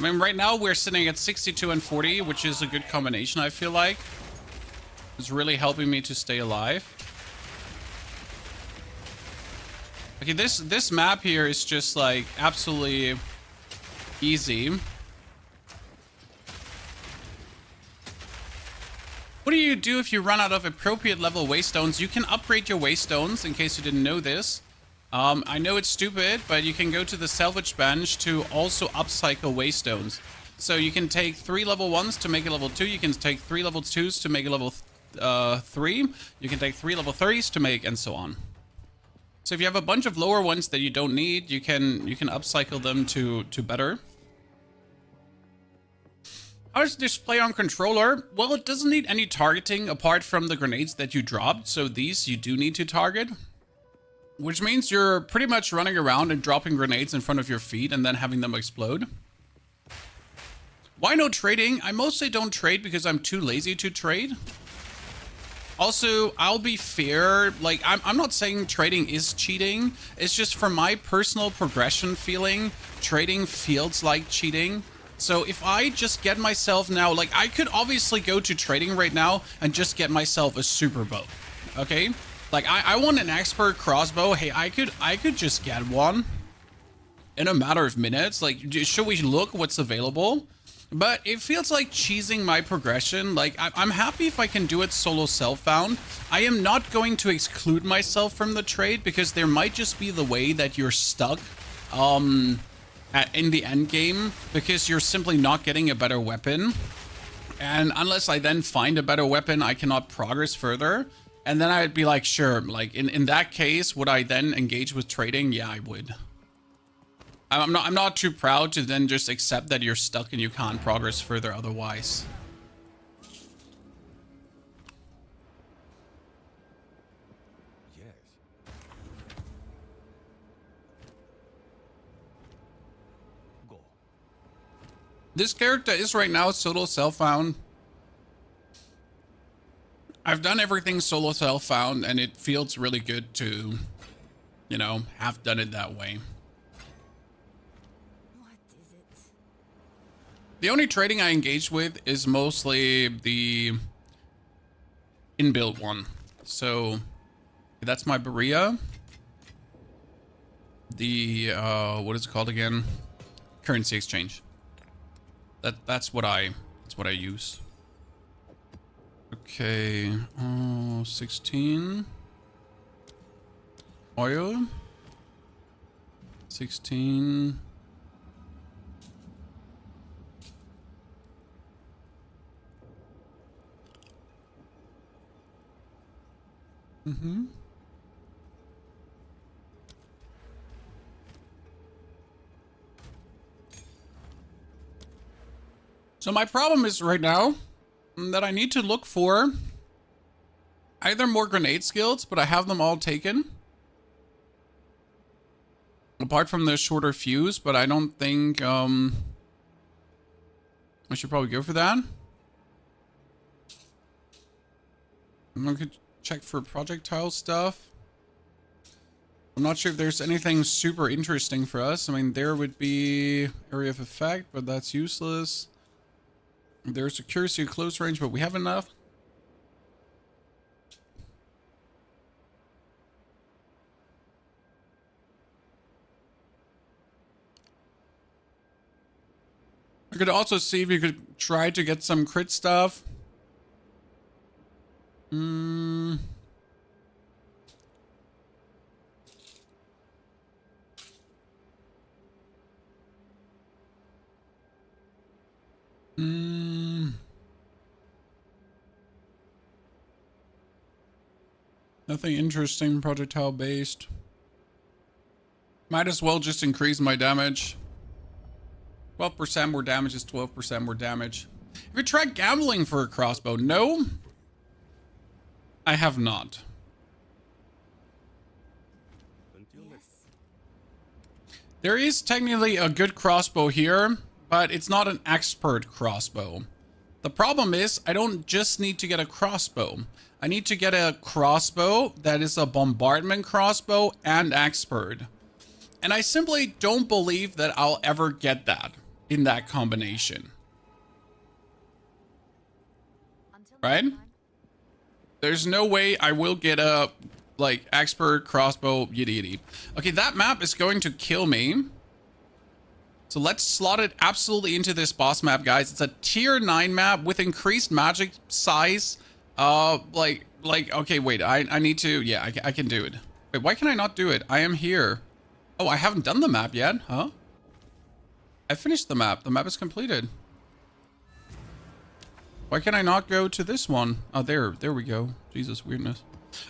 I mean, right now we're sitting at 62 and 40, which is a good combination, I feel like. It's really helping me to stay alive. Okay, this map here is just like absolutely easy. What do you do if you run out of appropriate level waystones? You can upgrade your waystones, in case you didn't know this. I know it's stupid, but you can go to the salvage bench to also upcycle waystones. So you can take 3 level 1s to make a level 2. You can take 3 level 2s to make a level 3. You can take 3 level 3s to make, and so on. So if you have a bunch of lower ones that you don't need, you can upcycle them to better. How does this play on controller? Well, it doesn't need any targeting apart from the grenades that you dropped. So these you do need to target. Which means you're pretty much running around and dropping grenades in front of your feet and then having them explode. Why no trading? I mostly don't trade because I'm too lazy to trade. Also, I'll be fair, like, I'm not saying trading is cheating. It's just for my personal progression feeling, trading feels like cheating. So if I just get myself now, like, I could obviously go to trading right now and just get myself a super bow, okay? Like, I want an expert crossbow. Hey, I could just get one in a matter of minutes. Like, should we look what's available? But it feels like cheesing my progression. Like, I'm happy if I can do it solo self-found. I am not going to exclude myself from the trade because there might just be the way that you're stuck in the end game because you're simply not getting a better weapon. And unless I then find a better weapon, I cannot progress further. And then I'd be like, sure, like in that case, would I then engage with trading? Yeah, I would. I'm not too proud to then just accept that you're stuck and you can't progress further otherwise. Yes. Go. This character is right now solo self-found. I've done everything solo self-found, and it feels really good to, you know, have done it that way. What is it? The only trading I engage with is mostly the inbuilt one. So that's my Berea. The what is it called again? Currency exchange. That's what I use. Okay, 16 oil, 16 So my problem is right now that I need to look for either more grenade skills, but I have them all taken. Apart from the shorter fuse, but I don't think I should probably go for that. I could check for projectile stuff. I'm not sure if there's anything super interesting for us. I mean, there would be area of effect, but that's useless. There's accuracy at close range, but we have enough. You could also see if you could try to get some crit stuff. Nothing interesting projectile based. Might as well just increase my damage. 12% more damage is 12% more damage. Have you tried gambling for a crossbow? No, I have not. There is technically a good crossbow here, but it's not an expert crossbow. The problem is I don't just need to get a crossbow. I need to get a crossbow that is a bombardment crossbow and expert. And I simply don't believe that I'll ever get that in that combination. Right? There's no way I will get a like expert crossbow yitty yitty. Okay, that map is going to kill me. So let's slot it absolutely into this boss map, guys. It's a tier 9 map with increased magic size. Okay, wait, I need to, yeah, I can do it. Wait, why can I not do it? I am here. Oh, I haven't done the map yet, huh? I finished the map. The map is completed. Why can I not go to this one? Oh, there we go. Jesus, weirdness.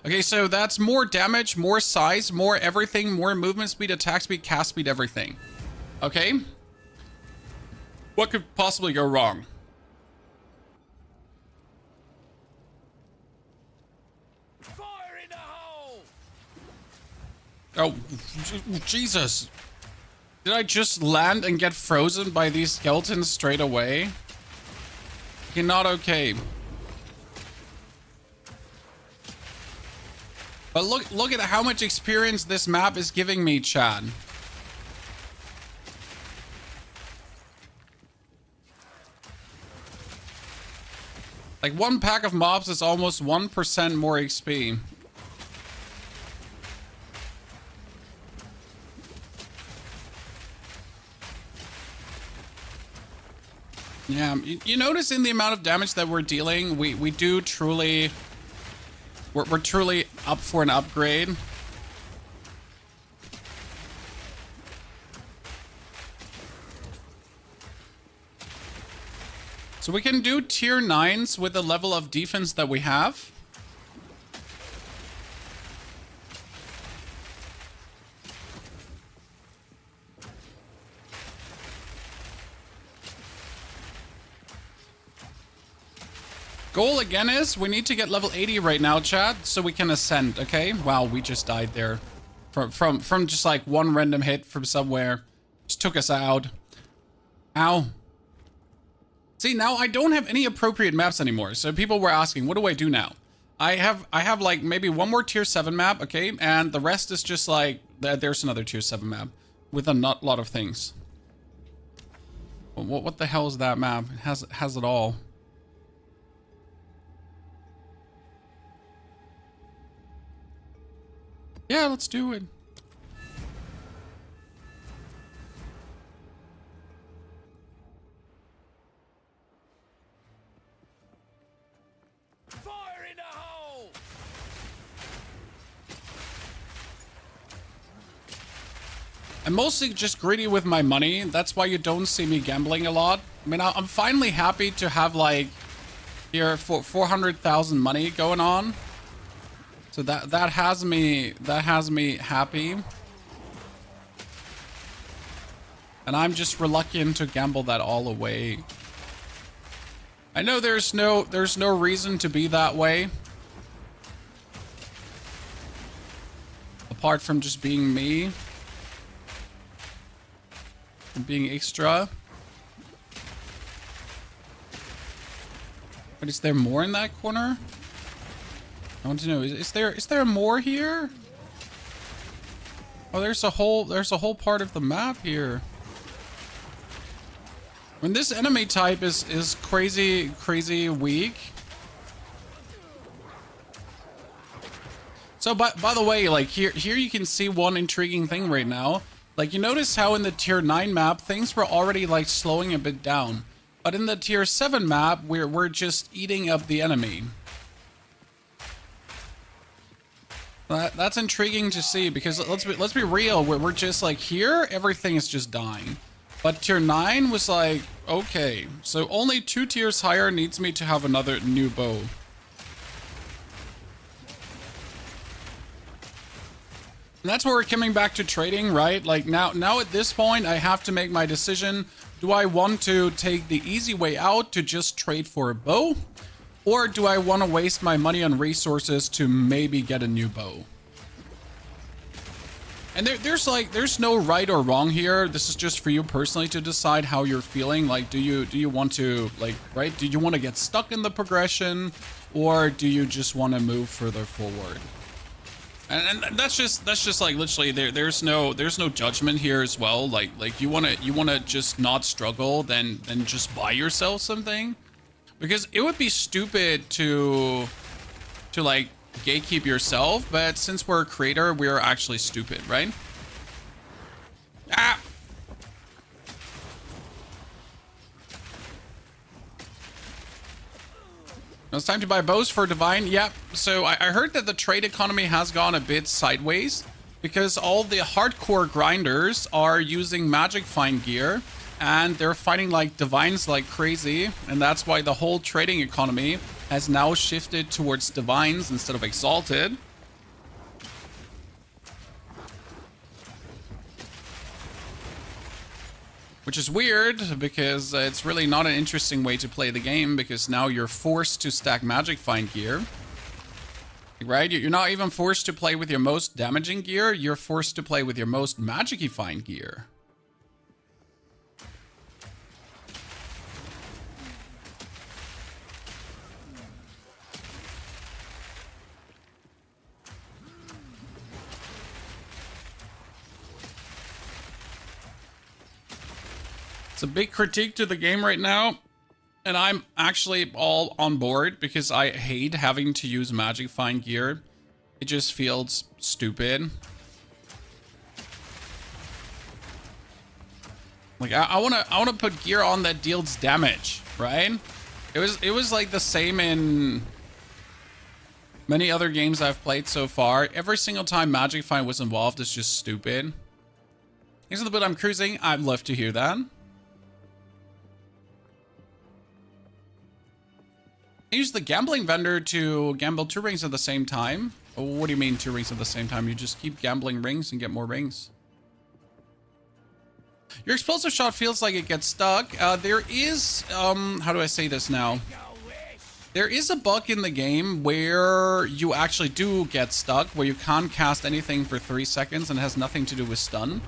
Okay, so that's more damage, more size, more everything, more movement speed, attack speed, cast speed, everything. Okay. What could possibly go wrong? Fire in the hole! Oh, Jesus. Did I just land and get frozen by these skeletons straight away? Okay, not okay. But look at how much experience this map is giving me, Chad. Like one pack of mobs is almost 1% more XP. Yeah, you notice in the amount of damage that we're dealing, we do truly... We're truly up for an upgrade. So we can do tier 9s with the level of defense that we have. Goal again is we need to get level 80 right now, chat, so we can ascend, okay? Wow, we just died there. From just like one random hit from somewhere. Just took us out. Ow. See, now I don't have any appropriate maps anymore. So people were asking, what do I do now? I have like maybe one more tier 7 map, okay? And the rest is just like, there's another tier 7 map with a lot of things. What the hell is that map? It has it all. Yeah, let's do it. Fire in the hole! I'm mostly just greedy with my money. That's why you don't see me gambling a lot. I mean, I'm finally happy to have like here for 400,000 money going on. So that has me happy. And I'm just reluctant to gamble that all away. I know there's no reason to be that way. Apart from just being me. And being extra. But is there more in that corner? I want to know, is there more here? Oh, there's a whole part of the map here. When this enemy type is crazy weak. So by the way, like here you can see one intriguing thing right now. Like, you notice how in the tier 9 map, things were already like slowing a bit down. But in the tier 7 map, we're just eating up the enemy. That's intriguing to see, because let's be real, we're just like here, everything is just dying. But tier 9 was like, okay, so only 2 tiers higher needs me to have another new bow. And that's where we're coming back to trading, right? Like now at this point, I have to make my decision. Do I want to take the easy way out to just trade for a bow? Or do I want to waste my money on resources to maybe get a new bow? And there's no right or wrong here. This is just for you personally to decide how you're feeling. Like, do you want to, like, right? Do you want to get stuck in the progression, or do you just want to move further forward? And that's just like literally there's no judgment here as well. Like you wanna just not struggle, then just buy yourself something. Because it would be stupid to like gatekeep yourself, but since we're a creator, we're actually stupid, right? Ah! It's time to buy bows for Divine. Yep. So I heard that the trade economy has gone a bit sideways because all the hardcore grinders are using magic find gear. And they're fighting like divines like crazy, and that's why the whole trading economy has now shifted towards divines instead of exalted. Which is weird, because it's really not an interesting way to play the game, because now you're forced to stack magic find gear. Right? You're not even forced to play with your most damaging gear, you're forced to play with your most magic-y find gear. It's a big critique to the game right now, and I'm actually all on board because I hate having to use magic find gear. It just feels stupid. Like I wanna put gear on that deals damage, right? It was like the same in many other games I've played so far. Every single time magic find was involved, it's just stupid. Thanks for the bit I'm cruising. I'd love to hear that. I use the gambling vendor to gamble 2 rings at the same time. What do you mean 2 rings at the same time? You just keep gambling rings and get more rings. Your explosive shot feels like it gets stuck. There is, how do I say this now? There is a bug in the game where you actually do get stuck, where you can't cast anything for 3 seconds and it has nothing to do with stun.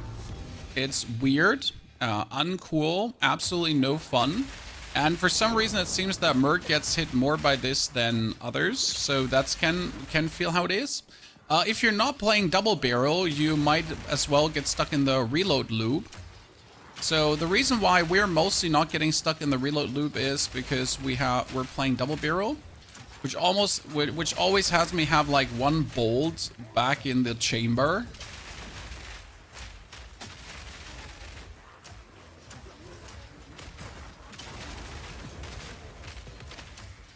It's weird, uncool, absolutely no fun. And for some reason, it seems that Merc gets hit more by this than others. So that's can feel how it is. If you're not playing double barrel, you might as well get stuck in the reload loop. So the reason why we're mostly not getting stuck in the reload loop is because we're playing double barrel, which always has me have like 1 bolt back in the chamber.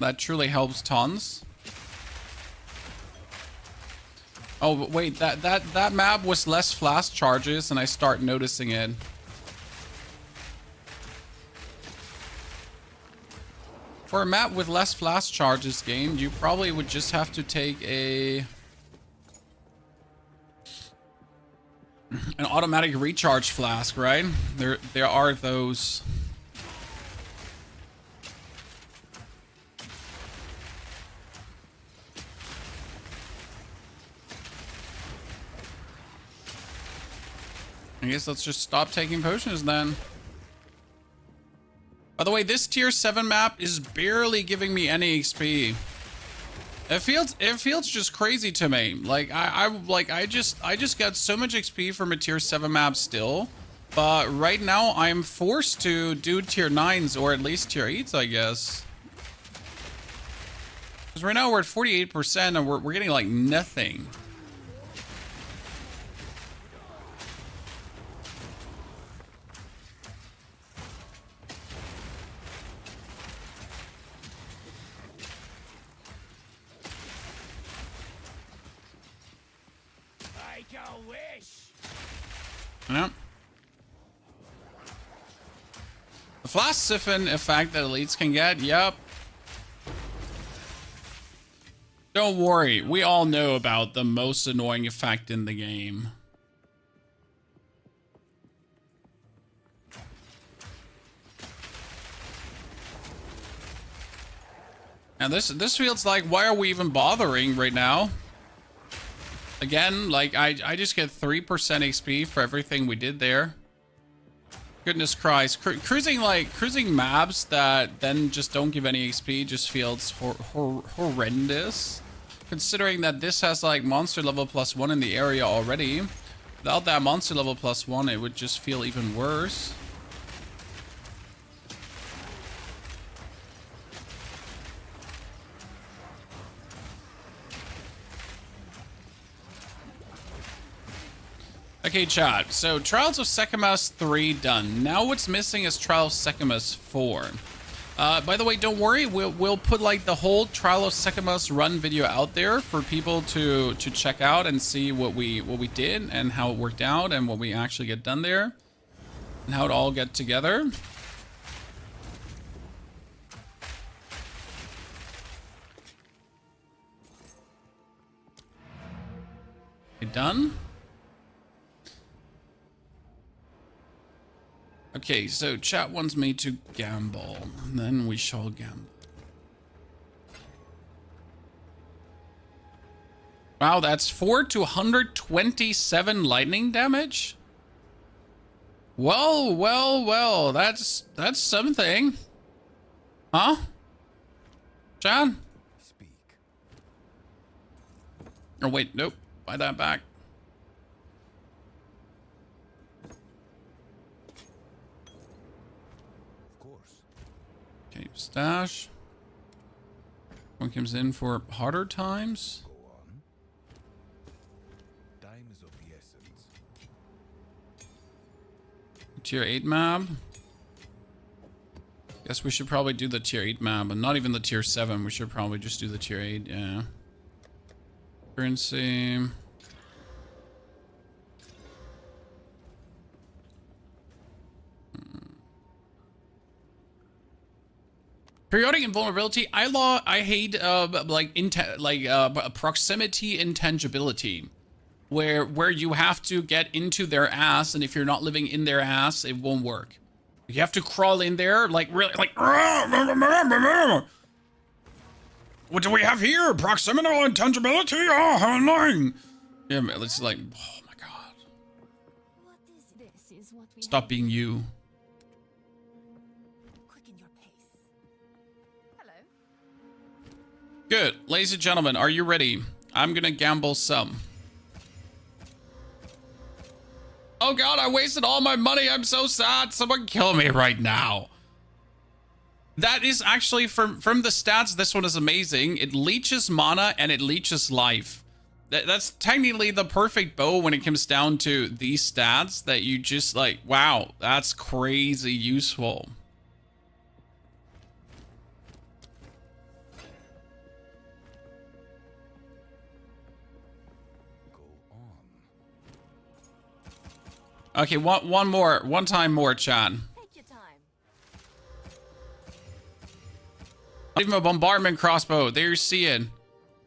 That truly helps tons. Oh, wait, that map was less flash charges and I start noticing it. For a map with less flash charges game, you probably would just have to take an automatic recharge flask, right? There are those. I guess let's just stop taking potions then. By the way, this tier 7 map is barely giving me any XP. It feels just crazy to me. Like I just got so much XP from a tier 7 map still. But right now I'm forced to do tier 9s or at least tier 8s, I guess. Because right now we're at 48% and we're getting like nothing. a wish. Yep. The flash siphon effect that elites can get, yep. Don't worry, we all know about the most annoying effect in the game. And this feels like, why are we even bothering right now? Again, like, I just get 3% XP for everything we did there. Goodness Christ. Cruising maps that then just don't give any XP just feels horrendous. Considering that this has, like, monster level +1 in the area already. Without that monster level +1, it would just feel even worse. Okay, chat. So, Trials of Seamus 3 done. Now what's missing is Trials of Seamus 4. By the way, don't worry. We'll put like the whole Trial of Seamus run video out there for people to check out and see what we did and how it worked out and what we actually get done there and how it all get together. Okay, done. Okay, so chat wants me to gamble. Then we shall gamble. Wow, that's 4 to 127 lightning damage? Well, that's something. Huh? Chat? Speak. Oh wait, nope. Buy that back. Okay, stash. One comes in for harder times. Go on. Time is of the essence. Tier 8 map. Guess we should probably do the tier 8 map, but not even the tier 7. We should probably just do the tier 8, yeah. Currency. Periodic invulnerability. I hate proximity intangibility, where you have to get into their ass, and if you're not living in their ass, it won't work. You have to crawl in there, like really, like. What do we have here? Proximity intangibility. Oh, how annoying! Yeah, it's like, oh my god. What is this? Is what we Stop being you. quicken your pace. Hello. Good. Ladies and gentlemen, are you ready? I'm gonna gamble some. Oh god, I wasted all my money. I'm so sad. Someone kill me right now. That is actually, from the stats, this one is amazing. It leeches mana and it leeches life. That's technically the perfect bow when it comes down to these stats that you just like, wow, that's crazy useful. Go on. Okay, one time more, chat. Take your time. Not even a bombardment crossbow. There you see it.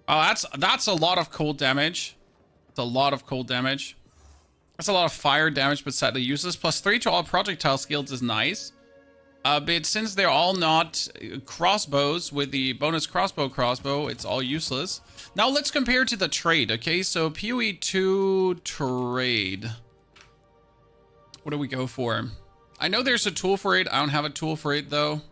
Oh, that's a lot of cold damage. It's a lot of cold damage. That's a lot of fire damage, but sadly useless. +3 to all projectile skills is nice. But since they're all not crossbows with the bonus crossbow, it's all useless. Now let's compare to the trade, okay? So PoE 2 trade. What do we go for? I know there's a tool for it. I don't have a tool for it though.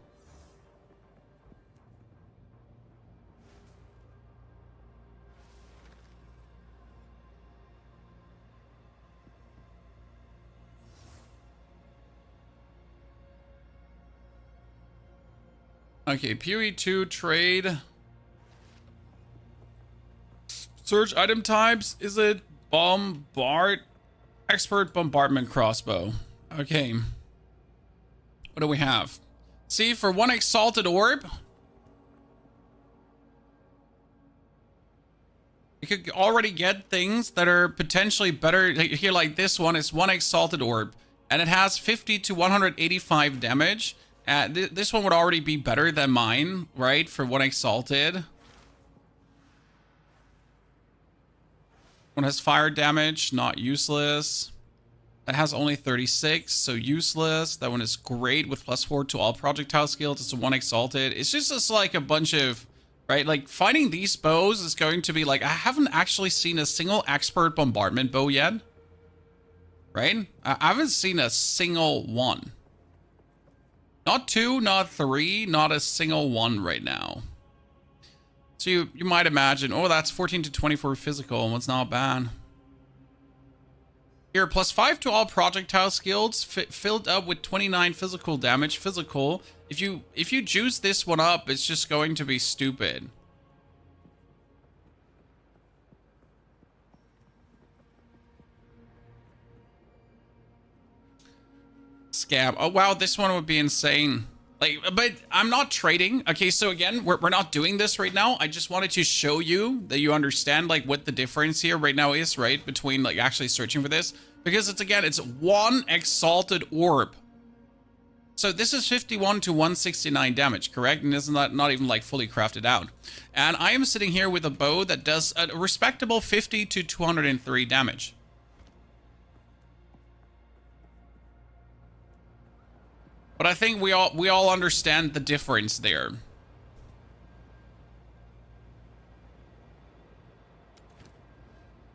Okay, PoE 2 trade. Search item types. Is it expert bombardment crossbow? Okay. What do we have? See, for 1 exalted orb. You could already get things that are potentially better. Here, like this one is 1 Exalted Orb, and it has 50 to 185 damage. This one would already be better than mine, right? For 1 Exalted. One has fire damage, not useless. That has only 36, so useless. That one is great with +4 to all projectile skills. It's a 1 Exalted. It's just like a bunch of, right? Like finding these bows is going to be like, I haven't actually seen a single expert bombardment bow yet. Right? I haven't seen a single one. Not 2, not 3, not a single one right now. So you might imagine, oh, that's 14 to 24 physical. That's not bad. Here, +5 to all projectile skills, filled up with 29 physical damage. Physical. If you juice this one up, it's just going to be stupid. Scam. Oh wow, this one would be insane. Like, but I'm not trading. Okay, so again, we're not doing this right now. I just wanted to show you that you understand like what the difference here right now is, right? Between like actually searching for this. Because it's, again, it's 1 Exalted Orb. So this is 51 to 169 damage, correct? And it's not even like fully crafted out. And I am sitting here with a bow that does a respectable 50 to 203 damage. But I think we all understand the difference there.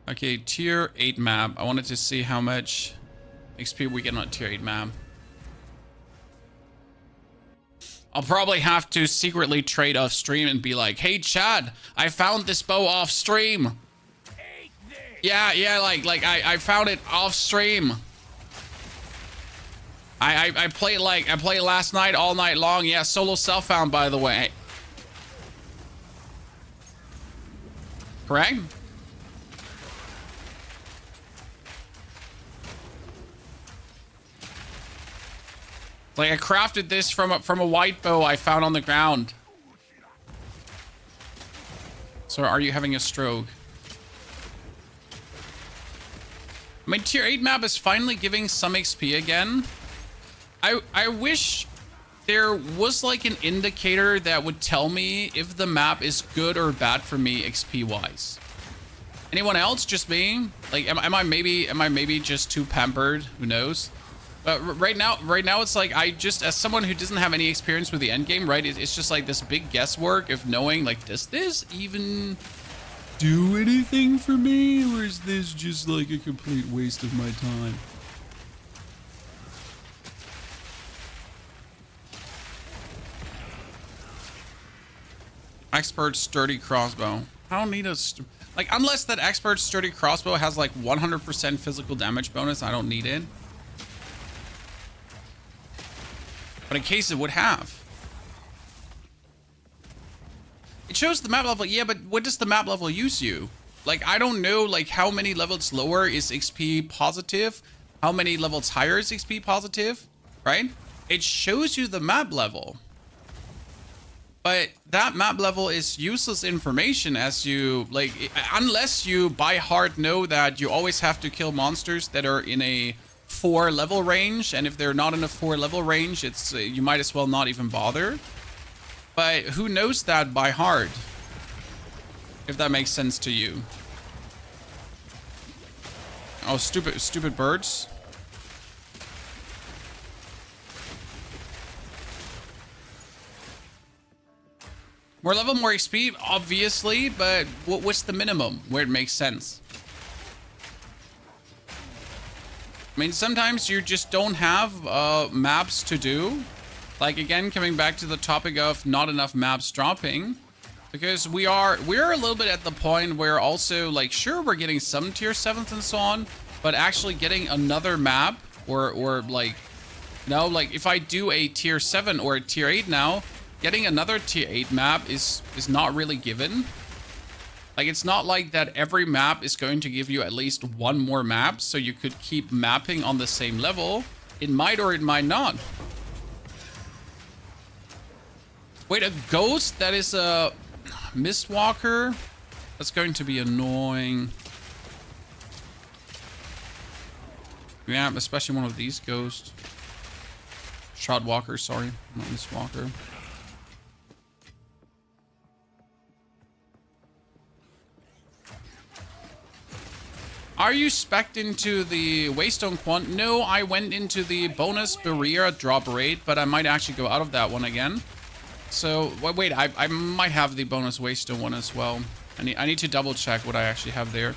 Okay, tier 8 map. I wanted to see how much XP we get on a tier 8 map. I'll probably have to secretly trade off stream and be like, hey Chad, I found this bow off stream. Yeah, like I found it off stream. I played last night all night long. Yeah, solo self-found, by the way. Correct? Like I crafted this from a white bow I found on the ground. So are you having a stroke? I mean, tier 8 map is finally giving some XP again. I wish there was like an indicator that would tell me if the map is good or bad for me XP wise. Anyone else? Just me? Like, am I maybe just too pampered? Who knows? But right now it's like I just, as someone who doesn't have any experience with the endgame, right? It's just like this big guesswork of knowing like, does this even do anything for me, or is this just like a complete waste of my time? Expert sturdy crossbow. I don't need a like, unless that expert sturdy crossbow has like 100% physical damage bonus, I don't need it. But in case it would have. It shows the map level. Yeah, but what does the map level use you? Like, I don't know, like, how many levels lower is XP positive? How many levels higher is XP positive? Right? It shows you the map level. But that map level is useless information as you, like, unless you by heart know that you always have to kill monsters that are in a 4 level range. And if they're not in a 4 level range, it's you might as well not even bother. But who knows that by heart? If that makes sense to you. Oh, stupid birds. More level, more XP, obviously, but what's the minimum where it makes sense? I mean, sometimes you just don't have maps to do. Like, again, coming back to the topic of not enough maps dropping. Because we're a little bit at the point where also, like, sure, we're getting some tier 7s and so on, but actually getting another map or like, you know, like if I do a tier 7 or a tier 8 now, getting another tier 8 map is not really given. Like, it's not like that every map is going to give you at least one more map, so you could keep mapping on the same level. It might or it might not. Wait, a ghost that is a Mistwalker? That's going to be annoying. Yeah, especially one of these ghosts. Shroud Walker, sorry. Not Miss Walker. Are you spec'd into the Waystone Quant? No, I went into the bonus Barrier drop rate, but I might actually go out of that one again. So, wait, I might have the bonus Waystone one as well. I need to double check what I actually have there.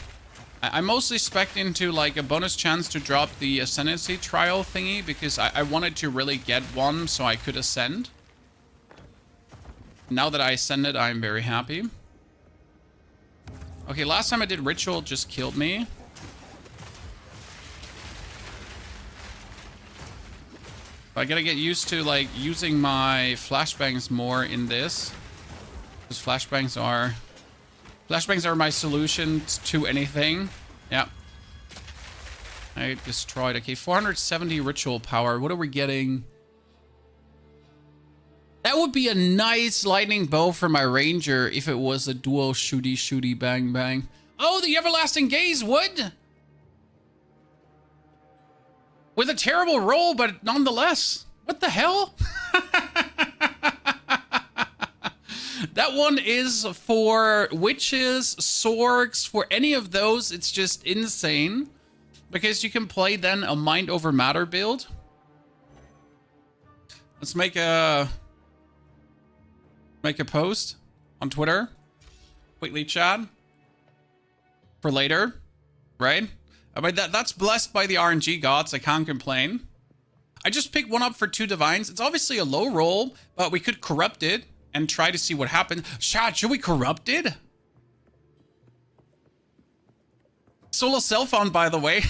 I mostly spec'd into like a bonus chance to drop the Ascendancy trial thingy because I wanted to really get one so I could ascend. Now that I ascended, I'm very happy. Okay, last time I did Ritual, it just killed me. I gotta get used to like using my flashbangs more in this. Because flashbangs are my solution to anything. Yeah. I destroyed. Okay, 470 ritual power. What are we getting? That would be a nice lightning bow for my ranger if it was a dual shooty bang bang. Oh, the everlasting gaze would. With a terrible roll, but nonetheless. What the hell? That one is for witches, sorgs, for any of those. It's just insane. Because you can play then a mind over matter build. Let's make a post on Twitter. Quickly, Chad. For later. Right? I mean, that's blessed by the RNG gods. I can't complain. I just picked one up for 2 divines. It's obviously a low roll, but we could corrupt it and try to see what happens. Chad, should we corrupt it? Solo cell phone, by the way.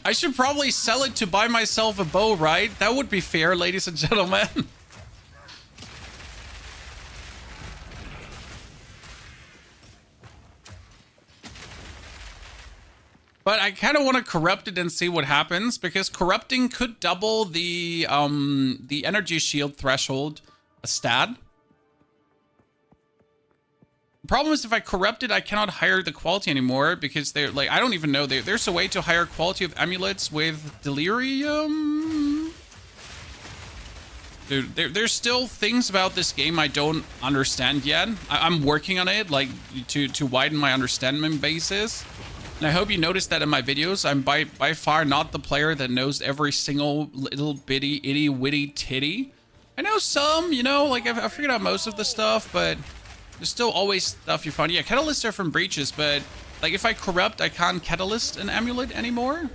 I should probably sell it to buy myself a bow, right? That would be fair, ladies and gentlemen. But I kind of want to corrupt it and see what happens, because corrupting could double the energy shield threshold a stat. The problem is if I corrupt it, I cannot hire the quality anymore because they're like, I don't even know. There's a way to hire quality of amulets with delirium. Dude, there's still things about this game I don't understand yet. I'm working on it, like to widen my understanding basis. And I hope you noticed that in my videos. I'm by far not the player that knows every single little bitty itty witty titty. I know some, you know, like I figured out most of the stuff, but there's still always stuff you find. Yeah, catalysts are from breaches, but like if I corrupt, I can't catalyst an amulet anymore.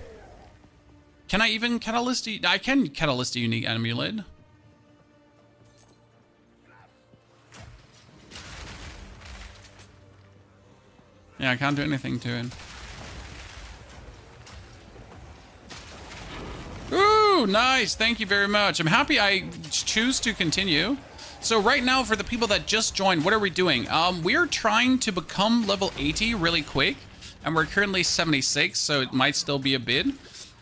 Can I even catalyst? I can catalyst a unique amulet. Yeah, I can't do anything to it. Ooh, nice. Thank you very much. I'm happy I choose to continue. So right now, for the people that just joined, what are we doing? We're trying to become level 80 really quick. And we're currently 76, so it might still be a bit.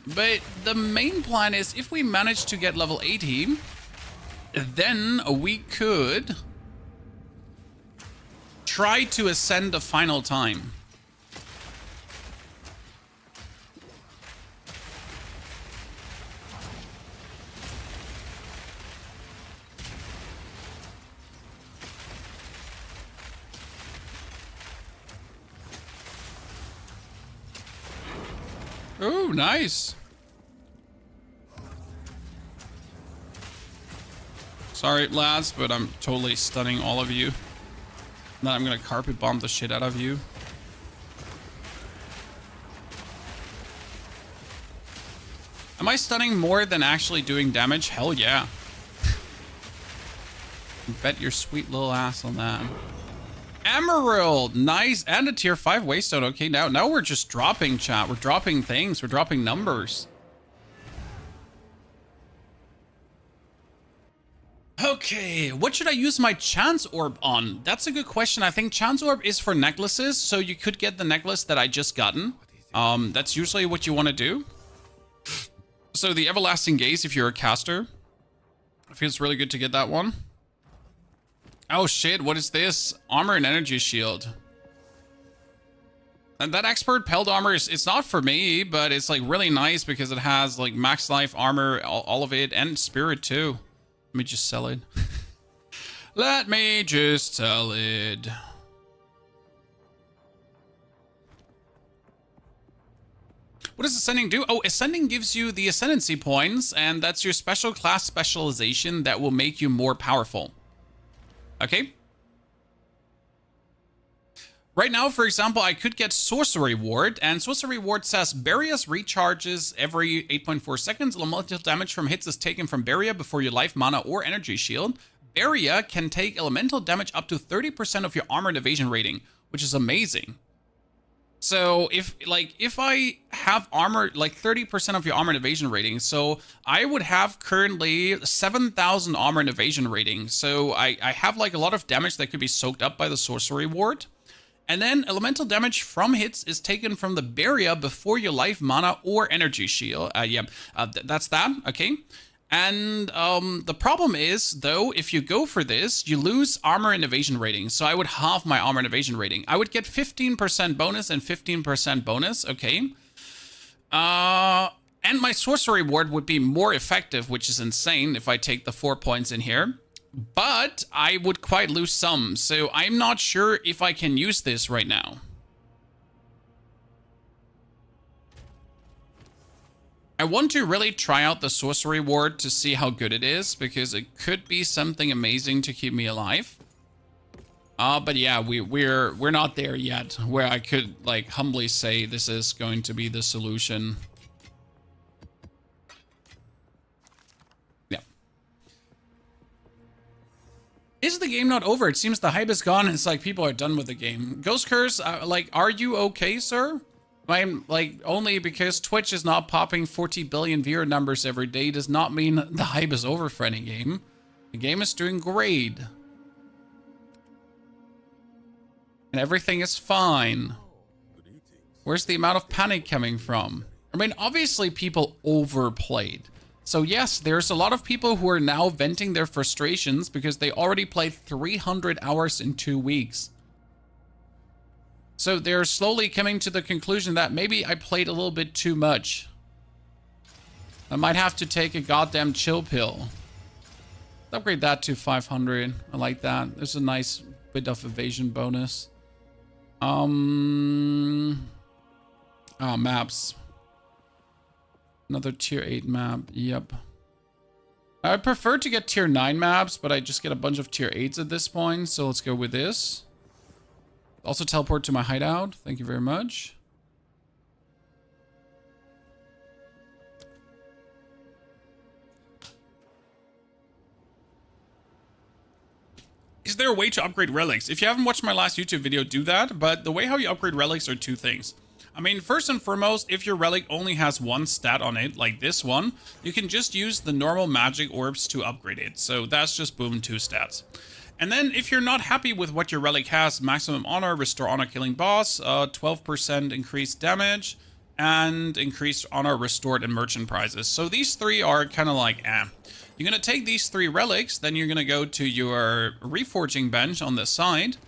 But the main plan is if we manage to get level 80, then we could try to ascend a final time. Oh, nice. Sorry, lads, but I'm totally stunning all of you. Now I'm gonna carpet bomb the shit out of you. Am I stunning more than actually doing damage? Hell yeah. Bet your sweet little ass on that. Emerald, nice, and a tier 5 waystone. Okay, now we're just dropping, chat. We're dropping things. We're dropping numbers. Okay, what should I use my chance orb on? That's a good question. I think chance orb is for necklaces, so you could get the necklace that I just gotten. That's usually what you want to do. So the everlasting gaze, if you're a caster, it feels really good to get that one. Oh shit, what is this? Armor and energy shield. And that expert pelt armor is, it's not for me, but it's like really nice because it has like max life armor, all of it, and spirit too. Let me just sell it. Let me just sell it. What does Ascending do? Oh, Ascending gives you the Ascendancy points, and that's your special class specialization that will make you more powerful. Okay? Right now, for example, I could get Sorcery Ward, and Sorcery Ward says Barriers recharges every 8.4 seconds. Elemental damage from hits is taken from Barrier before your life, mana, or energy shield. Barrier can take elemental damage up to 30% of your armor and evasion rating, which is amazing. So if I have armor, like 30% of your armor and evasion rating, so I would have currently 7,000 armor and evasion rating. So I have like a lot of damage that could be soaked up by the Sorcery Ward. And then elemental damage from hits is taken from the barrier before your life, mana, or energy shield. That's that, okay? And the problem is, though, if you go for this, you lose armor and evasion rating. So I would halve my armor and evasion rating. I would get 15% bonus and 15% bonus, okay? And my sorcery ward would be more effective, which is insane if I take the 4 points in here. But I would quite lose some, so I'm not sure if I can use this right now. I want to really try out the sorcery ward to see how good it is, because it could be something amazing to keep me alive. But yeah, we're not there yet, where I could like humbly say this is going to be the solution. Is the game not over? It seems the hype is gone and it's like people are done with the game. Ghost Curse, like, are you okay, sir? I'm like, only because Twitch is not popping 40 billion viewer numbers every day does not mean the hype is over for any game. The game is doing great. And everything is fine. Where's the amount of panic coming from? I mean, obviously people overplayed. So yes, there's a lot of people who are now venting their frustrations because they already played 300 hours in 2 weeks. So they're slowly coming to the conclusion that maybe I played a little bit too much. I might have to take a goddamn chill pill. Upgrade that to 500. I like that. There's a nice bit of evasion bonus. Maps. Another tier 8 map. Yep. I prefer to get tier 9 maps, but I just get a bunch of tier 8s at this point. So let's go with this. Also teleport to my hideout. Thank you very much. Is there a way to upgrade relics? If you haven't watched my last YouTube video, do that. But the way how you upgrade relics are two things. I mean, first and foremost, if your relic only has one stat on it, like this one, you can just use the normal magic orbs to upgrade it. So that's just boom, 2 stats. And then if you're not happy with what your relic has, maximum honor, restore honor killing boss, 12% increased damage, and increased honor restored in merchant prizes. So these 3 are kind of like, You're going to take these 3 relics, then you're going to go to your reforging bench on the side.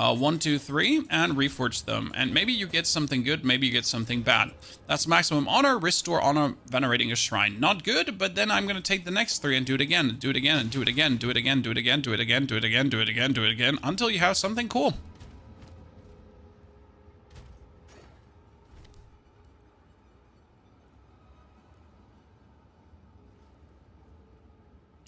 1, 2, 3, and reforge them. And maybe you get something good, maybe you get something bad. That's maximum honor, restore honor, venerating a shrine. Not good, but then I'm gonna take the next 3 and do it again, do it again, and do it again, do it again, do it again, do it again, do it again, do it again, do it again, until you have something cool.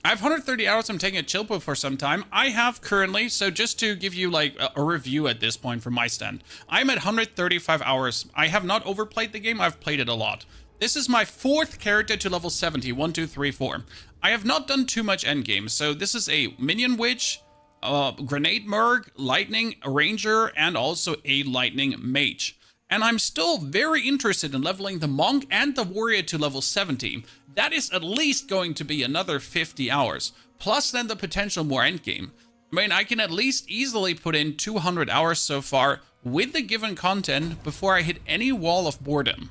I have 130 hours. I'm taking a chill pill for some time. I have currently, so just to give you like a review at this point from my stand, I'm at 135 hours. I have not overplayed the game. I've played it a lot. This is my 4th character to level 70. 1, 2, 3, 4. I have not done too much endgame. So this is a minion witch, grenade merc, lightning ranger, and also a lightning mage. And I'm still very interested in leveling the monk and the warrior to level 70. That is at least going to be another 50 hours. Plus then the potential more endgame. I mean, I can at least easily put in 200 hours so far with the given content before I hit any wall of boredom.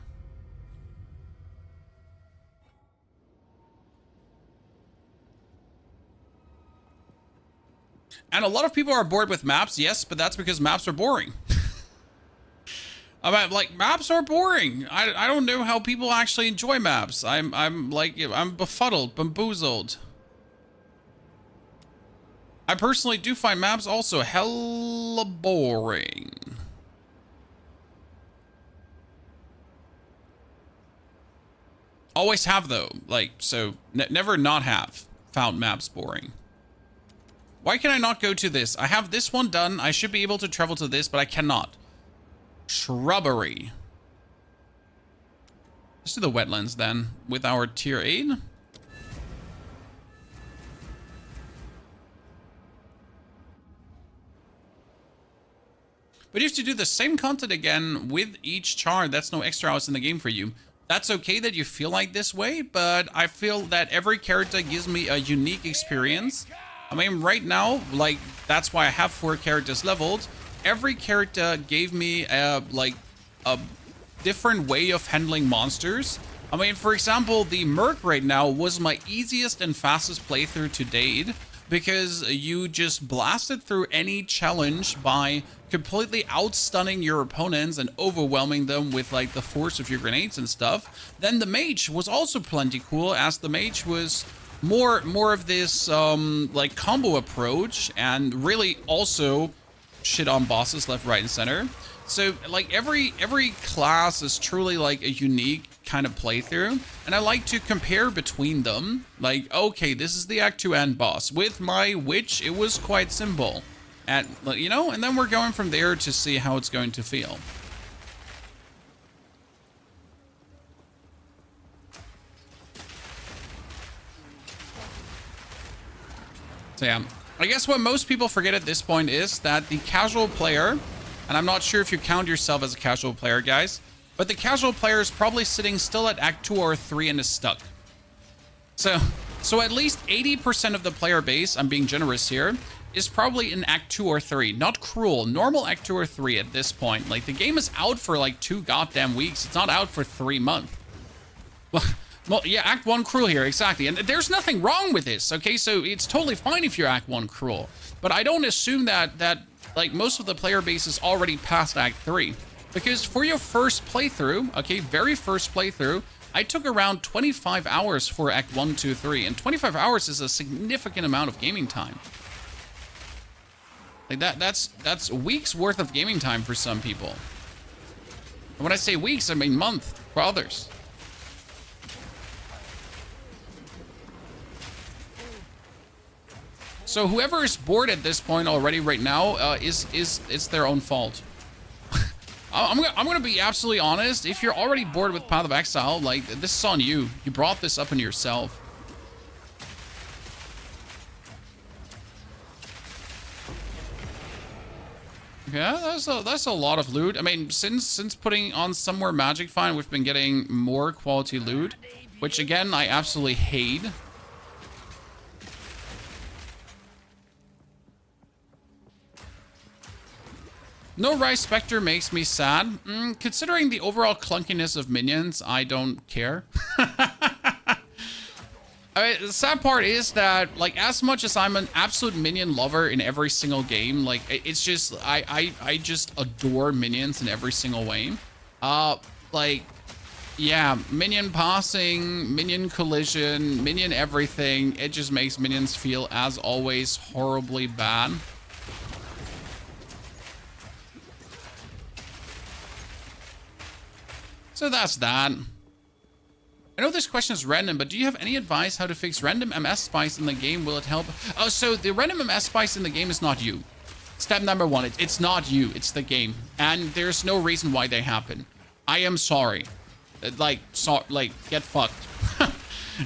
And a lot of people are bored with maps, yes, but that's because maps are boring. I'm like, maps are boring. I don't know how people actually enjoy maps. I'm befuddled, bamboozled. I personally do find maps also hella boring. Always have though, like, so never not have found maps boring. Why can I not go to this? I have this one done. I should be able to travel to this, but I cannot. Shrubbery. Let's do the wetlands then with our tier 8. But you have to do the same content again with each char. That's no extra hours in the game for you. That's okay that you feel like this way, but I feel that every character gives me a unique experience. I mean, right now, like, that's why I have 4 characters leveled. Every character gave me a different way of handling monsters. I mean, for example, the Merc right now was my easiest and fastest playthrough to date because you just blasted through any challenge by completely outstunning your opponents and overwhelming them with like the force of your grenades and stuff. Then the Mage was also plenty cool, as the Mage was more of this like combo approach and really also shit on bosses left, right, and center. So like every class is truly like a unique kind of playthrough, and I like to compare between them. Like, okay, this is the Act 2 end boss. With my witch, it was quite simple, and you know, and then we're going from there to see how it's going to feel. So yeah, I guess what most people forget at this point is that the casual player, and I'm not sure if you count yourself as a casual player, guys, but the casual player is probably sitting still at Act 2 or 3 and is stuck. So at least 80% of the player base, I'm being generous here, is probably in Act 2 or 3. Not cruel, normal Act 2 or 3 at this point. Like, the game is out for like 2 goddamn weeks. It's not out for 3 months. Well, yeah, Act 1 cruel here, exactly. And there's nothing wrong with this, okay? So it's totally fine if you're Act 1 cruel. But I don't assume that like, most of the player base is already past Act 3. Because for your first playthrough, okay, very first playthrough, I took around 25 hours for Act 1, 2, 3. And 25 hours is a significant amount of gaming time. Like, that's weeks worth of gaming time for some people. And when I say weeks, I mean month for others. So whoever is bored at this point already right now, it's their own fault. I'm gonna be absolutely honest. If you're already bored with Path of Exile, like, this is on you. You brought this up on yourself. Yeah, that's a lot of loot. I mean, since putting on Somewhere Magic Find, we've been getting more quality loot, which again I absolutely hate. No Rise Spectre makes me sad. Considering the overall clunkiness of minions, I don't care. I mean, the sad part is that, like, as much as I'm an absolute minion lover in every single game, like, it's just, I just adore minions in every single way. Like, yeah, minion passing, minion collision, minion everything, it just makes minions feel, as always, horribly bad. So that's that. I know this question is random, but do you have any advice how to fix random MS spikes in the game? Will it help? Oh, so the random MS spikes in the game is not you. Step number 1, it's not you, it's the game. And there's no reason why they happen. I am sorry. Like, get fucked.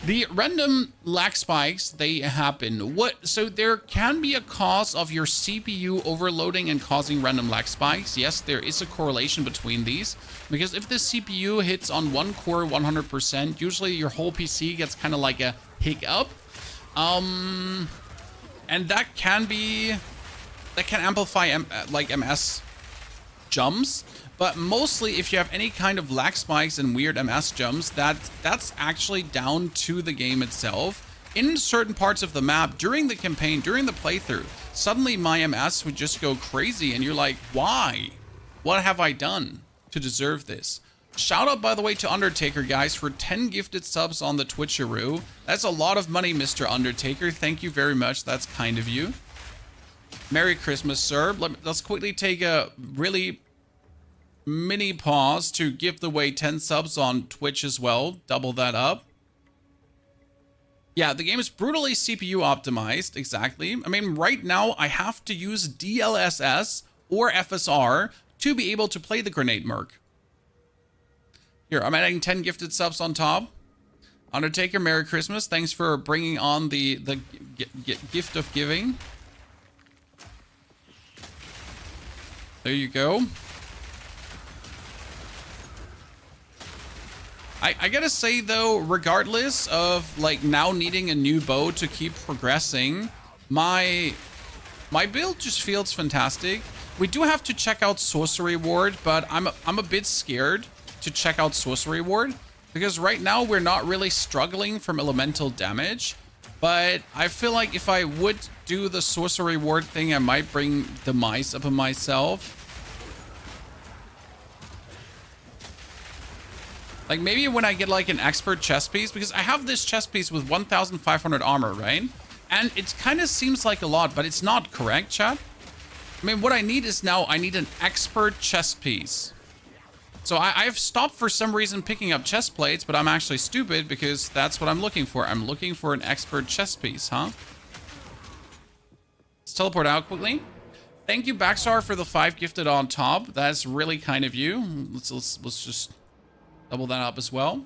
The random lag spikes, they happen. So there can be a cause of your CPU overloading and causing random lag spikes. Yes, there is a correlation between these, because if the CPU hits on one core 100%, usually your whole PC gets kind of like a hiccup. And that can amplify like MS jumps. But mostly, if you have any kind of lag spikes and weird MS jumps, that's actually down to the game itself. in certain parts of the map during the campaign, during the playthrough, suddenly my MS would just go crazy and you're like, why? What have I done to deserve this? Shout out, by the way, to Undertaker, guys, for 10 gifted subs on the Twitcheroo. That's a lot of money, Mr. Undertaker. Thank you very much. That's kind of you. Merry Christmas, sir. Let's quickly take a really mini pause to give away 10 subs on Twitch as well. Double that up. Yeah, the game is brutally CPU optimized, exactly. I mean, right now, I have to use DLSS or FSR to be able to play the Grenade Merc. Here, I'm adding 10 gifted subs on top. Undertaker, Merry Christmas. Thanks for bringing on the gift of giving. There you go. I gotta say though, regardless of like now needing a new bow to keep progressing, my build just feels fantastic. We do have to check out Sorcery Ward, but I'm a bit scared to check out Sorcery Ward because right now we're not really struggling from elemental damage. But I feel like if I would do the Sorcery Ward thing, I might bring Demise upon myself. Like maybe when I get like an expert chest piece, because I have this chest piece with 1,500 armor, right? And it kind of seems like a lot, but it's not, correct, chat? I mean, what I need is now I need an expert chest piece. So I've stopped for some reason picking up chest plates, but I'm actually stupid because that's what I'm looking for. I'm looking for an expert chest piece, huh? Let's teleport out quickly. Thank you, Backstar, for the 5 gifted on top. That's really kind of you. Let's just double that up as well.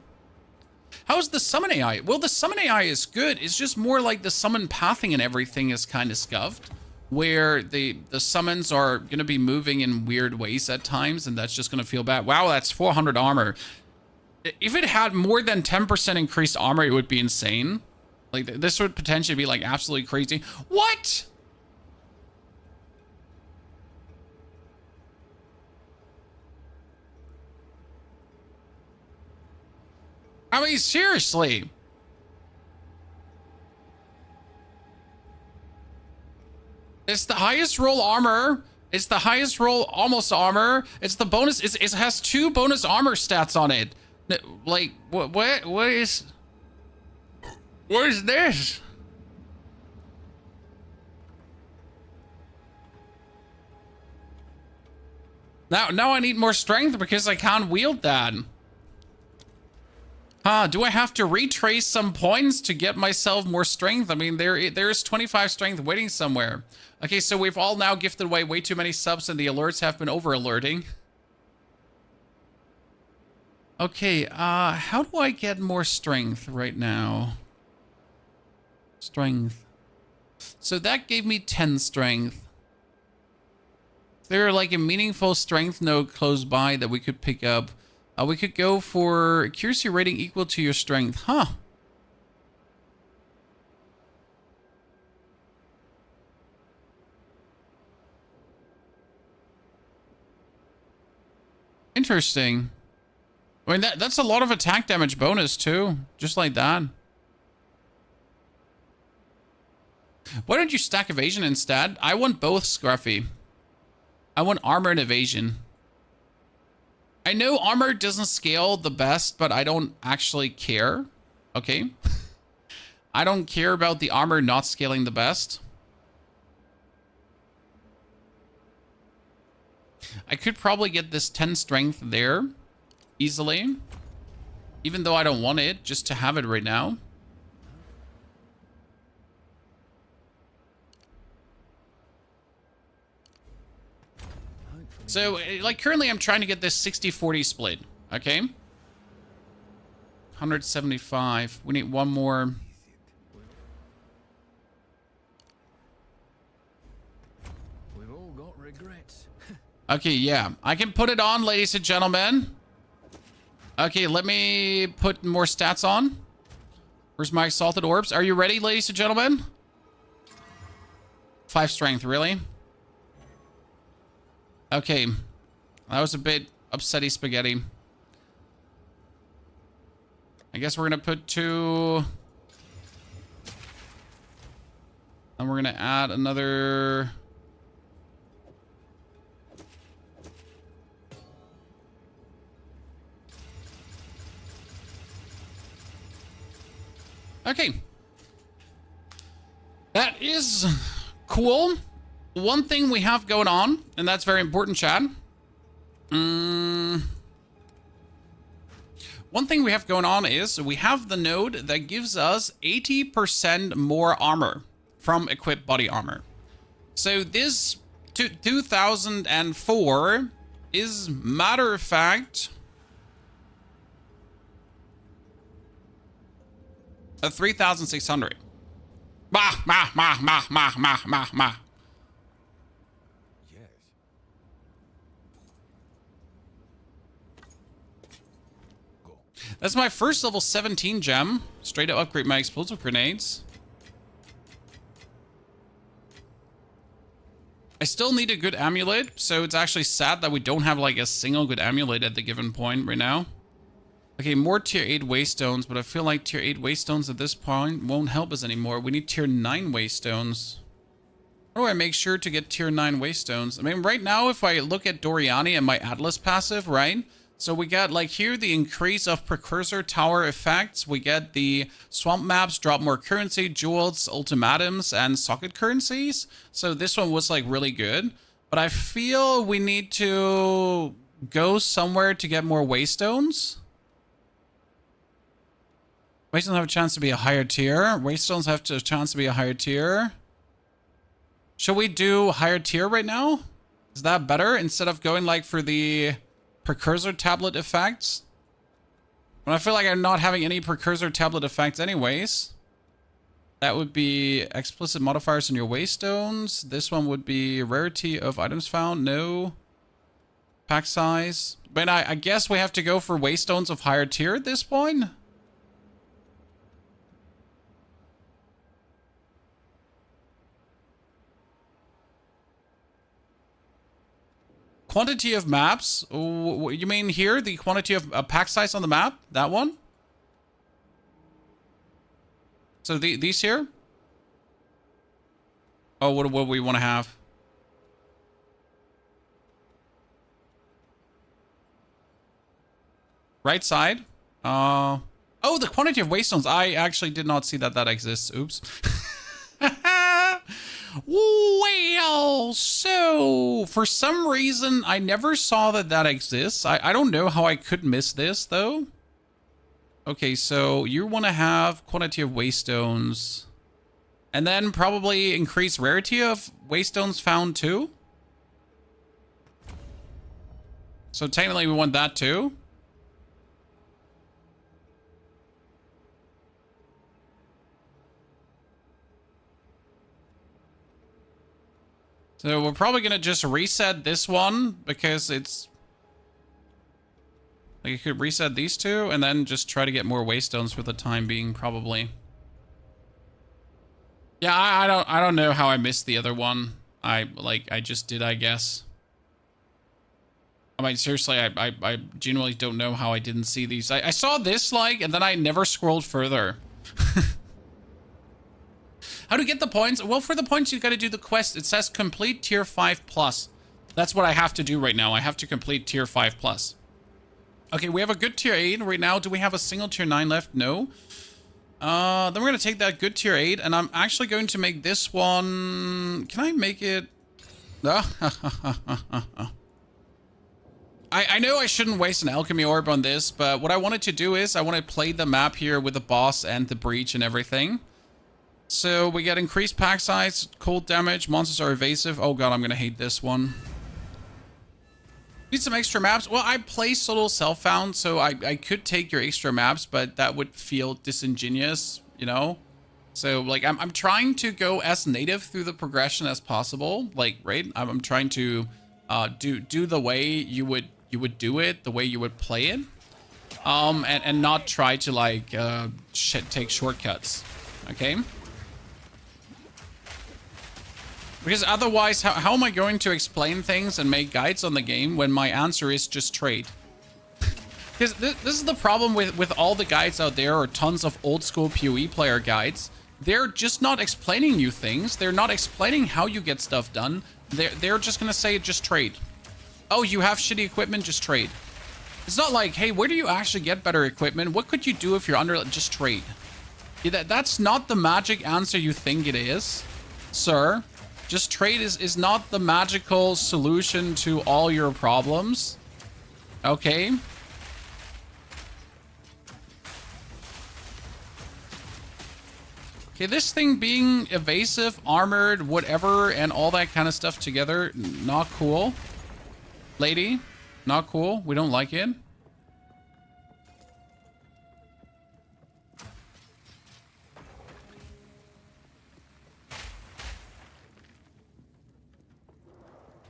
How's the summon AI? Well, the summon AI is good. It's just more like the summon pathing and everything is kind of scuffed, where the summons are going to be moving in weird ways at times, and that's just going to feel bad. Wow, that's 400 armor. If it had more than 10% increased armor, it would be insane. Like, this would potentially be, like, absolutely crazy. What? I mean, seriously. It's the highest roll armor. It's the highest roll almost armor. It's the bonus. It has 2 bonus armor stats on it. Like, what is this? Now I need more strength because I can't wield that. Do I have to retrace some points to get myself more strength? I mean, there's 25 strength waiting somewhere. Okay, so we've all now gifted away way too many subs and the alerts have been over-alerting. Okay, how do I get more strength right now? Strength. So that gave me 10 strength. Is there like a meaningful strength node close by that we could pick up? We could go for accuracy rating equal to your strength. Huh. Interesting. I mean, that's a lot of attack damage bonus too. Just like that. Why don't you stack evasion instead? I want both, Scruffy. I want armor and evasion. I know armor doesn't scale the best, but I don't actually care. Okay. I don't care about the armor not scaling the best. I could probably get this 10 strength there easily, even though I don't want it, just to have it right now. So, like, currently I'm trying to get this 60-40 split, okay? 175. We need one more. We've all got regrets. Okay, yeah. I can put it on, ladies and gentlemen. Okay, let me put more stats on. Where's my exalted orbs? Are you ready, ladies and gentlemen? 5 strength, really? Okay, that was a bit upsetty spaghetti. I guess we're gonna put 2 And we're gonna add another... Okay. That is cool. One thing we have going on, and that's very important, Chad. One thing we have going on is we have the node that gives us 80% more armor from equipped body armor. So this 2004 is, matter of fact, a 3,600. Bah, bah, bah, bah, bah, bah, bah, bah. Yes. Go. That's my first level 17 gem. Straight to upgrade my explosive grenades. I still need a good amulet, so it's actually sad that we don't have like a single good amulet at the given point right now. Okay, more tier 8 waystones, but I feel like tier 8 waystones at this point won't help us anymore. We need tier 9 waystones. How do I make sure to get tier 9 waystones? I mean, right now, if I look at Doriani and my Atlas passive, right? So we got like here the increase of precursor tower effects. We get the swamp maps drop more currency, jewels, ultimatums, and socket currencies. So this one was like really good. But I feel we need to go somewhere to get more waystones. Waystones have a chance to be a higher tier. Waystones have a chance to be a higher tier. Should we do higher tier right now? Is that better instead of going like for the precursor tablet effects? When I feel like I'm not having any precursor tablet effects anyways. That would be explicit modifiers in your waystones. This one would be rarity of items found. No. Pack size. But I guess we have to go for waystones of higher tier at this point. Quantity of maps? You mean here? The quantity of pack size on the map? That one? So these here? Oh, what do we want to have? Right side? Oh, the quantity of waystones. I actually did not see that that exists. Oops. Well, so for some reason I never saw that that exists. I don't know how I could miss this though. Okay, so you want to have quantity of waystones and then probably increase rarity of waystones found too. So technically we want that too. So we're probably going to just reset this one because it's... Like you could reset these two and then just try to get more waystones for the time being, probably. Yeah, I don't know how I missed the other one. I just did, I guess. I mean, seriously, I genuinely don't know how I didn't see these. I saw this, like, and then I never scrolled further. How to get the points? Well, for the points, you got to do the quest. It says complete tier 5+. That's what I have to do right now. I have to complete tier 5+. Okay, we have a good tier 8 right now. Do we have a single tier 9 left? No. Then we're going to take that good tier 8, and I'm actually going to make this one... Can I make it... I know I shouldn't waste an alchemy orb on this, but what I wanted to do is I want to play the map here with the boss and the breach and everything. So we get increased pack size, cold damage, monsters are evasive. Oh god, I'm gonna hate this one. Need some extra maps. Well, I play solo self-found, so I could take your extra maps, but that would feel disingenuous, you know? So like I'm trying to go as native through the progression as possible. Like, right? I'm trying to do the way you would do it, the way you would play it. And not try to like take shortcuts. Okay? Because otherwise, how am I going to explain things and make guides on the game when my answer is just trade? Because this is the problem with all the guides out there, or tons of old school PoE player guides, they're just not explaining you things. They're not explaining how you get stuff done. They're just gonna say, just trade. Oh, you have shitty equipment, just trade. It's not like, hey, where do you actually get better equipment? What could you do if you're under, just trade. Yeah, that's not the magic answer you think it is, sir. Just trade is not the magical solution to all your problems. Okay. Okay, this thing being evasive, armored, whatever, and all that kind of stuff together, not cool. Lady, not cool. We don't like it.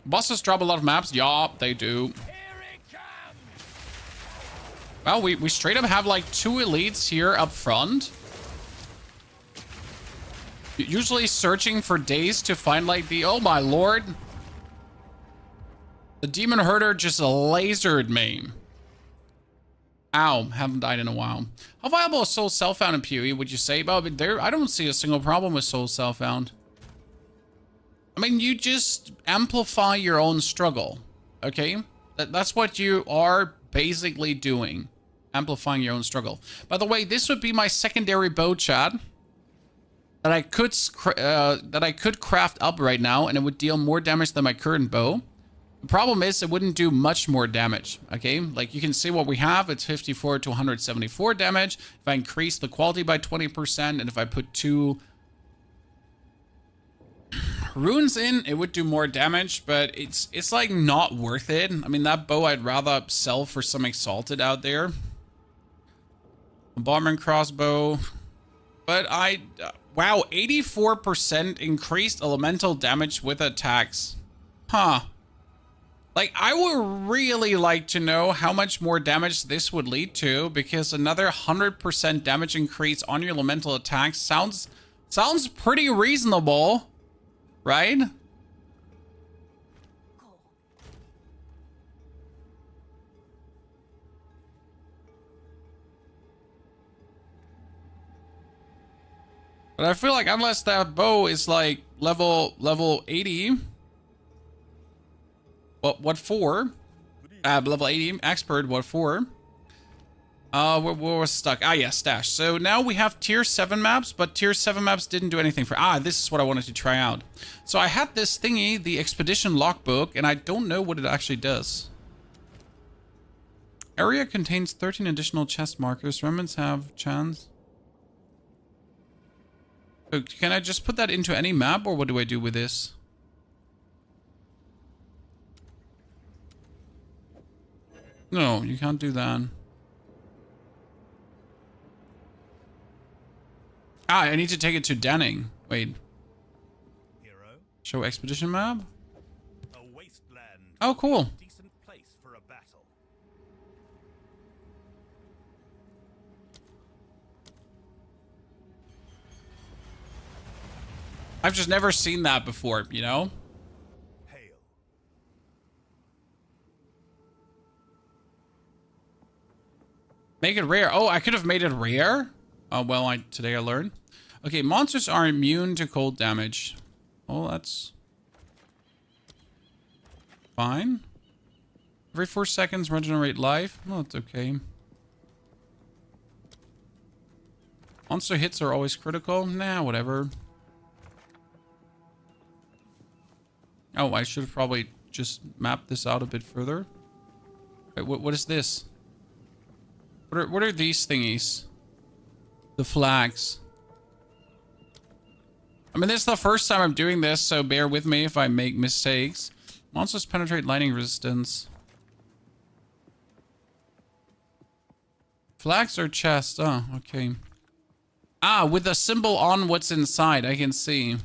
Bosses drop a lot of maps. Yeah, they do. Well, we straight up have like 2 elites here up front. Usually searching for days to find like the... Oh my lord. The demon herder just lasered me. Ow, haven't died in a while. How viable is soul self-found in PoE, would you say? Well, there, I don't see a single problem with soul self-found. I mean, you just amplify your own struggle, okay? That's what you are basically doing. Amplifying your own struggle. By the way, this would be my secondary bow, chat. That I could craft up right now, and it would deal more damage than my current bow. The problem is it wouldn't do much more damage, okay? Like, you can see what we have. It's 54 to 174 damage. If I increase the quality by 20%, and if I put 2 runes in, it would do more damage, but it's like not worth it. I mean, that bow I'd rather sell for some exalted out there. A bomber and crossbow. But wow, 84% increased elemental damage with attacks. Huh. Like, I would really like to know how much more damage this would lead to, because another 100% damage increase on your elemental attacks sounds pretty reasonable, right? But I feel like unless that bow is like level 80. What for? Level 80 expert, what for? We're stuck. Ah, yeah, stash. So now we have tier 7 maps, but tier 7 maps didn't do anything for... this is what I wanted to try out. So I had this thingy, the expedition logbook, and I don't know what it actually does. Area contains 13 additional chest markers. Remnants have chance. So can I just put that into any map, or what do I do with this? No, you can't do that. I need to take it to Danning. Wait. Hero, Show expedition map? a wasteland. Oh, cool. Decent place for a battle. I've just never seen that before, you know? Hail. Make it rare. Oh, I could have made it rare? Oh, well, today I learned. Okay, monsters are immune to cold damage. Oh, that's fine. Every 4 seconds, regenerate life. Oh, that's okay. Monster hits are always critical. Nah, whatever. Oh, I should have probably just mapped this out a bit further. Wait, what is this? What are these thingies? The flags. I mean, this is the first time I'm doing this, so bear with me if I make mistakes. Monsters penetrate lightning resistance. Flags or chest? Oh, okay. With the symbol on what's inside, I can see.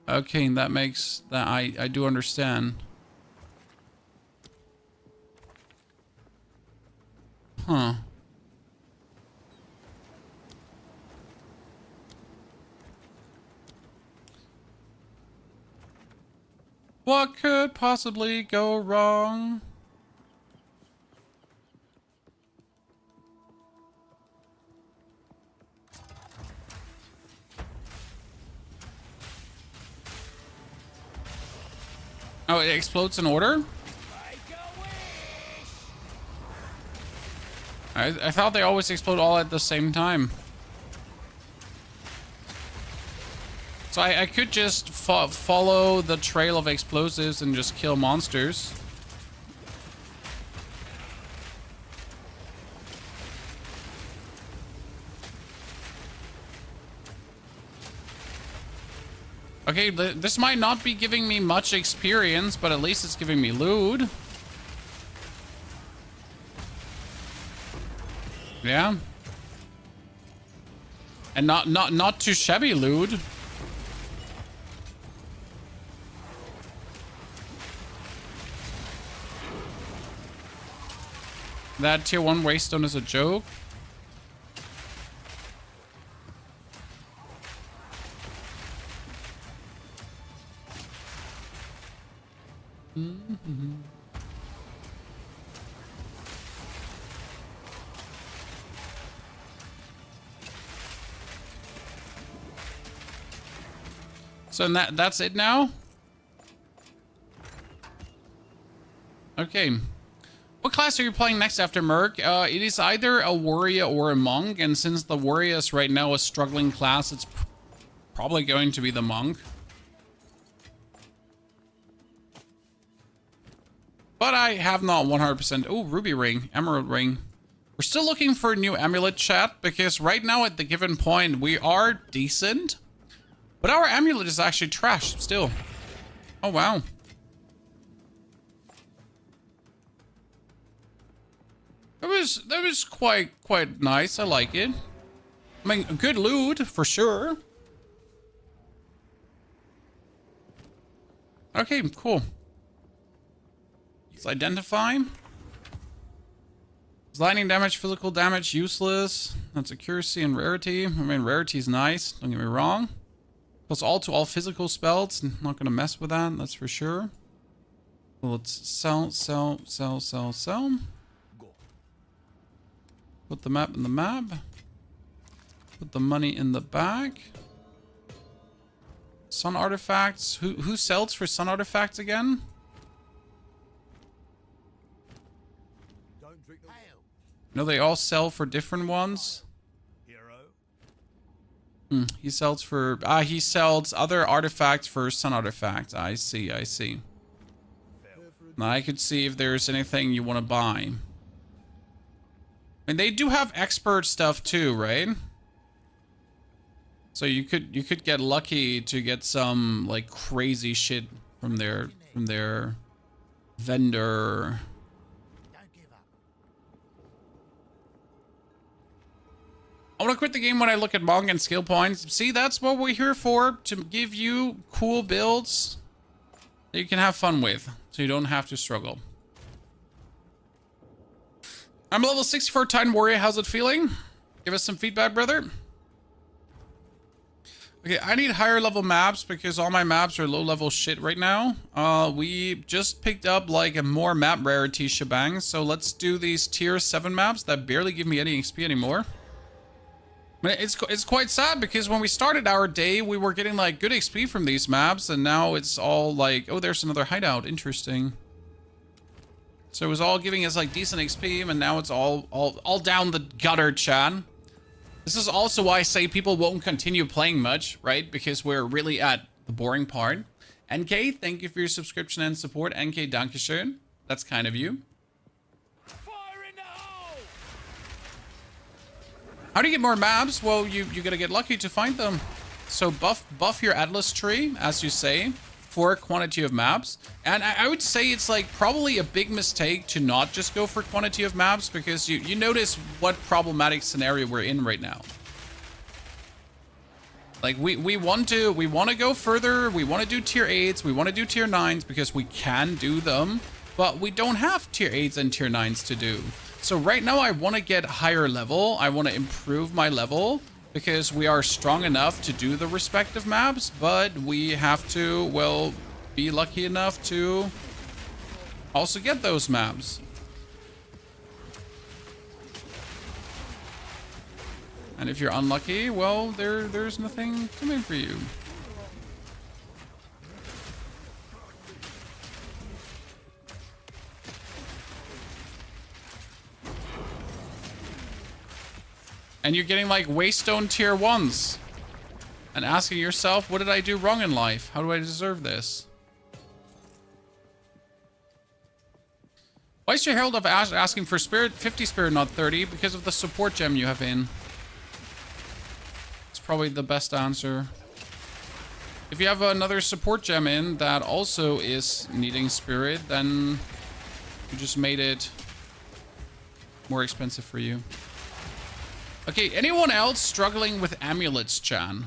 Okay, that makes that I do understand. Huh. What could possibly go wrong? Oh, it explodes in order? I thought they always explode all at the same time. So I could just follow the trail of explosives and just kill monsters. Okay, this might not be giving me much experience, but at least it's giving me loot. Yeah. And not too shabby loot. That tier 1 waystone is a joke. So that's it now? Okay. What class are you playing next after Merc? It is either a warrior or a monk, and since the warrior is right now a struggling class, it's probably going to be the monk. But I have not 100%. Oh, ruby ring, emerald ring. We're still looking for a new amulet, chat, because right now at the given point we are decent, but our amulet is actually trash still. Oh wow. That was quite nice. I like it. I mean, good loot for sure. Okay, cool. Let's identify. Lightning damage, physical damage, useless. That's accuracy and rarity. I mean, rarity is nice. Don't get me wrong. Plus all to all physical spells. Not gonna mess with that. That's for sure. Well, let's sell. Put the map in the map. Put the money in the bag. Sun artifacts. Who sells for sun artifacts again? No, they all sell for different ones. He sells for he sells other artifacts for sun artifacts. I see. Now I could see if there's anything you want to buy. And they do have expert stuff too, right? So you could get lucky to get some like crazy shit from their vendor. I want to quit the game when I look at monk and skill points. See, that's what we're here for, to give you cool builds that you can have fun with, so you don't have to struggle. I'm a level 64 Titan Warrior. How's it feeling? Give us some feedback, brother. Okay, I need higher level maps because all my maps are low level shit right now. We just picked up like a more map rarity shebang, so let's do these tier 7 maps that barely give me any XP anymore. I mean, it's quite sad because when we started our day, we were getting like good XP from these maps, and now it's all like, oh, there's another hideout. Interesting. So it was all giving us like decent XP, and now it's all down the gutter, chat. This is also why I say people won't continue playing much, right? Because we're really at the boring part. NK, thank you for your subscription and support. NK, dankeschön. That's kind of you. How do you get more maps? Well, you gotta get lucky to find them. So buff your Atlas tree, as you say, for quantity of maps. And I would say it's like probably a big mistake to not just go for quantity of maps, because you notice what problematic scenario we're in right now. Like we want to go further. We want to do tier 8s. We want to do tier 9s because we can do them, but we don't have tier 8s and tier 9s to do. So right now I want to get higher level. I want to improve my level because we are strong enough to do the respective maps, but we have to, well, be lucky enough to also get those maps. And if you're unlucky, well, there's nothing coming for you. And you're getting like Waystone tier 1s. And asking yourself, what did I do wrong in life? How do I deserve this? Why is your Herald of Ash asking for spirit 50 spirit, not 30? Because of the support gem you have in. It's probably the best answer. If you have another support gem in that also is needing spirit, then you just made it more expensive for you. Okay, anyone else struggling with amulets, Chan?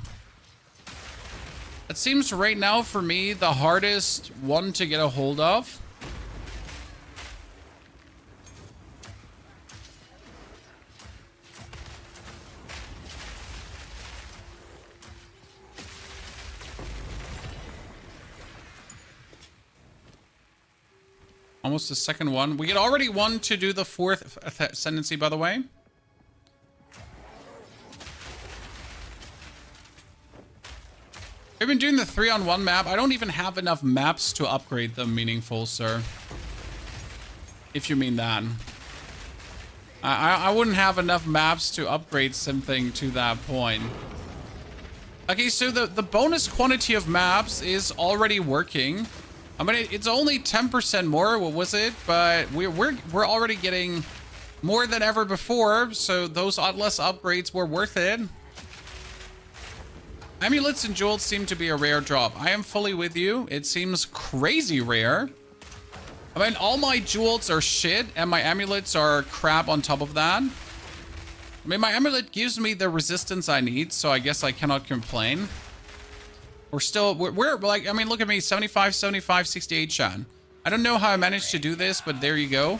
It seems right now for me the hardest one to get a hold of. Almost the second one. We get already one to do the fourth ascendancy, by the way. We've been doing the 3-on-1 map. I don't even have enough maps to upgrade them meaningful, sir. If you mean that. I wouldn't have enough maps to upgrade something to that point. Okay, so the bonus quantity of maps is already working. I mean, it's only 10% more, what was it? But we're already getting more than ever before, so those less upgrades were worth it. Amulets and jewels seem to be a rare drop. I am fully with you. It seems crazy rare. I mean, all my jewels are shit, and my amulets are crap on top of that. I mean, my amulet gives me the resistance I need, so I guess I cannot complain. We're like, I mean, look at me, 75, 75, 68 Shan. I don't know how I managed to do this, but there you go.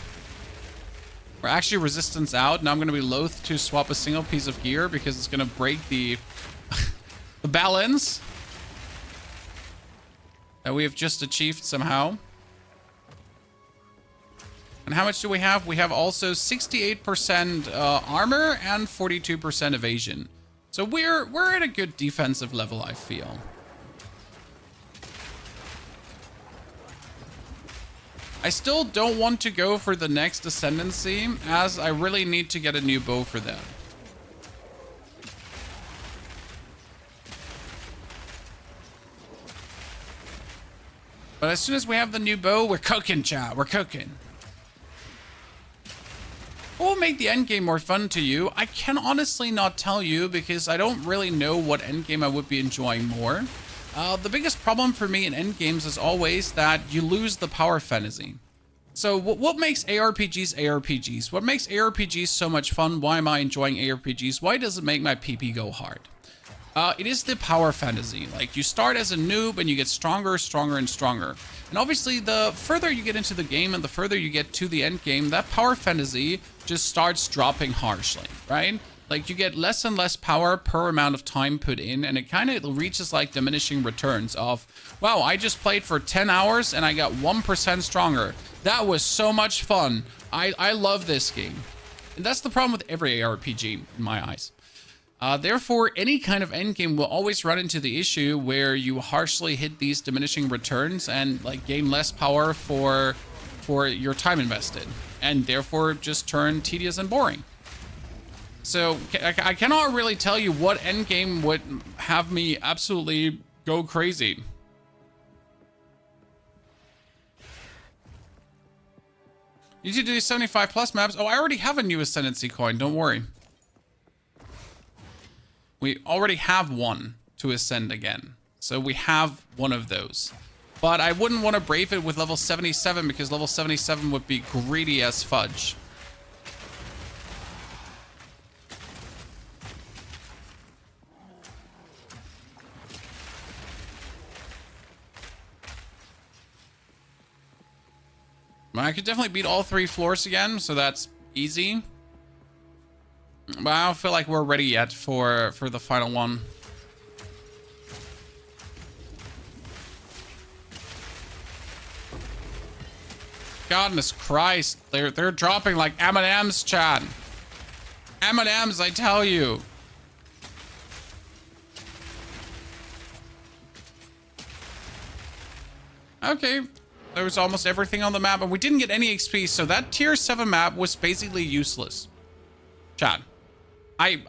We're actually resistance out. Now I'm going to be loath to swap a single piece of gear because it's going to break the, the balance that we have just achieved somehow. And how much do we have? We have also 68% armor and 42% evasion. So we're at a good defensive level, I feel. I still don't want to go for the next ascendancy, as I really need to get a new bow for that. But as soon as we have the new bow, we're cooking, chat. We're cooking. What will make the endgame more fun to you? I can honestly not tell you because I don't really know what endgame I would be enjoying more. The biggest problem for me in endgames is always that you lose the power fantasy. So what makes ARPGs ARPGs? What makes ARPGs so much fun? Why am I enjoying ARPGs? Why does it make my PP go hard? It is the power fantasy. Like, you start as a noob and you get stronger, stronger, and stronger. And obviously, the further you get into the game and the further you get to the end game, that power fantasy just starts dropping harshly, right? Like, you get less and less power per amount of time put in, and it kind of reaches like diminishing returns of, wow, I just played for 10 hours and I got 1% stronger. That was so much fun. I love this game. And that's the problem with every ARPG in my eyes. Therefore, any kind of endgame will always run into the issue where you harshly hit these diminishing returns and like gain less power for your time invested, and therefore just turn tedious and boring. So I cannot really tell you what endgame would have me absolutely go crazy. You need to do 75 plus maps. Oh, I already have a new Ascendancy coin. Don't worry. We already have one to ascend again. So we have one of those. But I wouldn't want to brave it with level 77 because level 77 would be greedy as fudge. I could definitely beat all 3 floors again, so that's easy. But I don't feel like we're ready yet for the final one. Goodness Christ, they're dropping like M&Ms, Chad. M&Ms, I tell you. Okay. There was almost everything on the map, and we didn't get any XP, so that tier 7 map was basically useless. Chat. I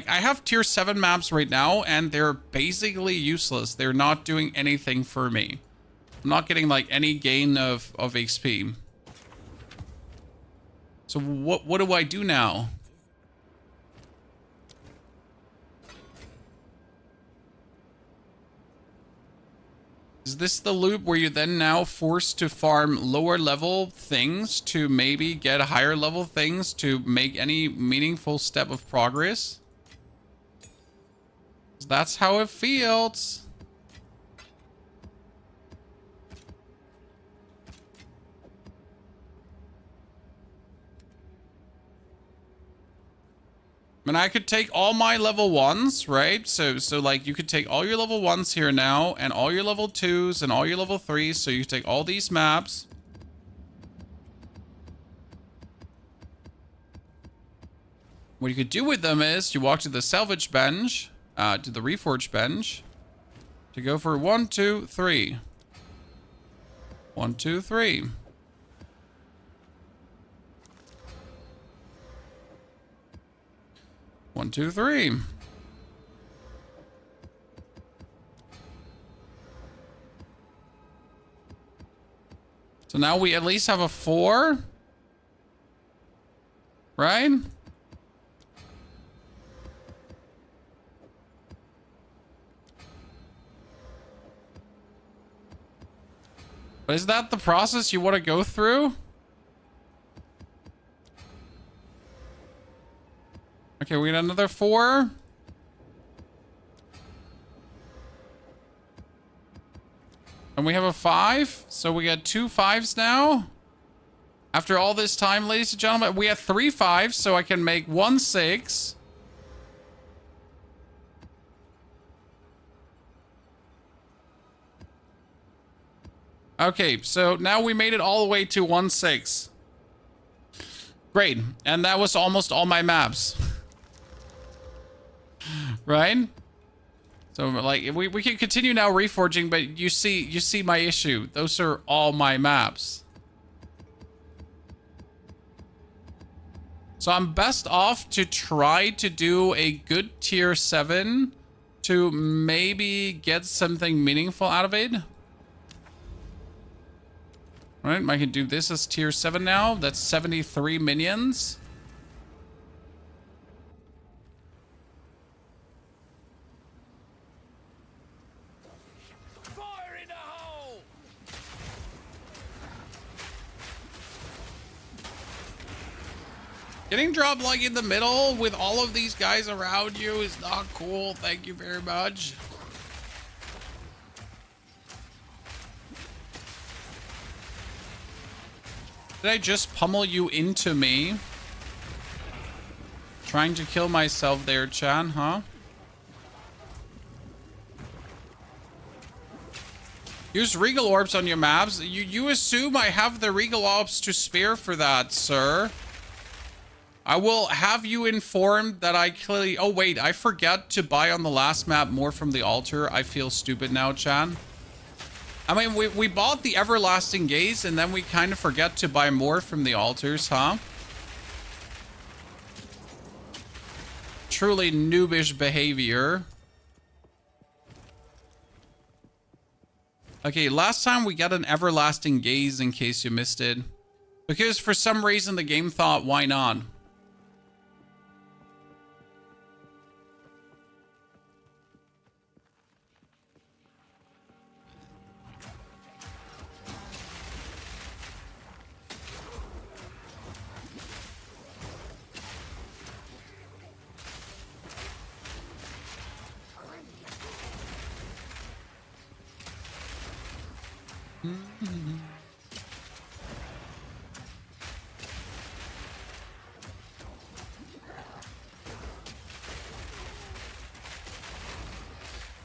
have tier 7 maps right now, and they're basically useless. They're not doing anything for me. I'm not getting like any gain of XP. So what do I do now? Is this the loop where you're then now forced to farm lower level things to maybe get higher level things to make any meaningful step of progress? That's how it feels. I mean, I could take all my level 1s, right? So like you could take all your level 1s here now and all your level 2s and all your level 3s. So you take all these maps. What you could do with them is you walk to the salvage bench, to the reforge bench to go for 1, 2, 3. 1, 2, 3. One, two, three. So now we at least have a 4. Right? But is that the process you want to go through? Okay, we got another 4. And we have a 5. So we got 2 5s now. After all this time, ladies and gentlemen, we have 3 5s, so I can make 1 6. Okay, so now we made it all the way to 1 6. Great. And that was almost all my maps. Right? So like we can continue now reforging, but you see my issue. Those are all my maps. So I'm best off to try to do a good tier 7 to maybe get something meaningful out of it. All right, I can do this as tier 7 now. That's 73 minions. Getting dropped like in the middle with all of these guys around you is not cool. Thank you very much. Did I just pummel you into me? Trying to kill myself there, Chan, huh? Use Regal Orbs on your maps. You assume I have the Regal Orbs to spare for that, sir. I will have you informed that I clearly... Oh, wait. I forgot to buy on the last map more from the altar. I feel stupid now, Chan. I mean, we bought the Everlasting Gaze, and then we kind of forget to buy more from the altars, huh? Truly noobish behavior. Okay, last time we got an Everlasting Gaze, in case you missed it. Because for some reason the game thought, why not?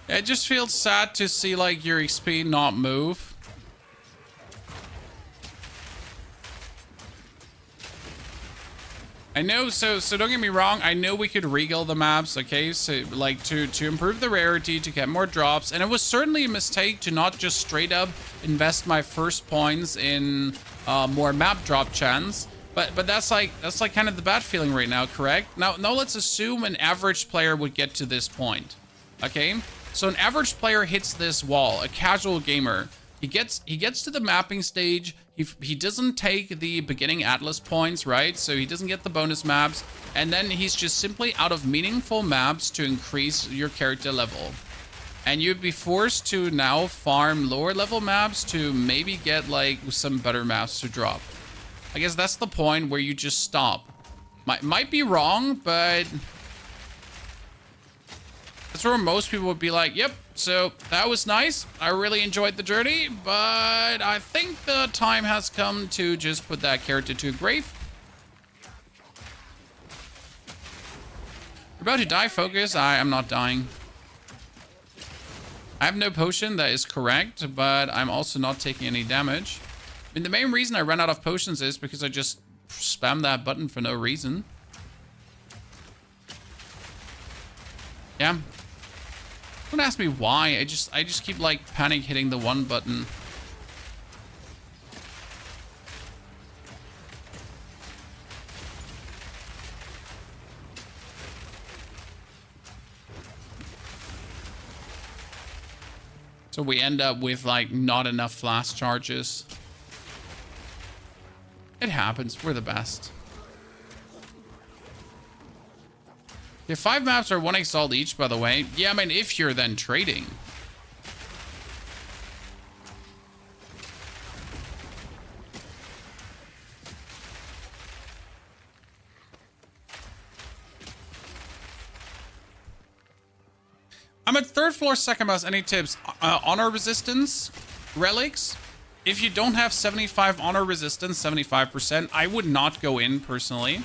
It just feels sad to see like your XP not move. I know, so don't get me wrong, I know we could regal the maps, okay? So like to improve the rarity, to get more drops, and it was certainly a mistake to not just straight up invest my first points in more map drop chance. But that's like kind of the bad feeling right now, correct? Now let's assume an average player would get to this point. Okay? So an average player hits this wall, a casual gamer. He gets to the mapping stage. He doesn't take the beginning Atlas points, right? So he doesn't get the bonus maps, and then he's just simply out of meaningful maps to increase your character level. And you'd be forced to now farm lower level maps to maybe get like some better maps to drop. I guess that's the point where you just stop. Might be wrong, but that's where most people would be like, yep, so that was nice. I really enjoyed the journey, but I think the time has come to just put that character to a grave. You're about to die, focus. I am not dying. I have no potion, that is correct, but I'm also not taking any damage. I mean, the main reason I ran out of potions is because I just spammed that button for no reason. Yeah. Don't ask me why. I just keep like panic hitting the one button. So we end up with like not enough flash charges. It happens. We're the best. Yeah, 5 maps are 1 exalt each, by the way. Yeah, I mean, if you're then trading. I'm at 3rd floor, 2nd mouse. Any tips? Honor resistance? Relics? If you don't have 75 honor resistance, 75%, I would not go in personally.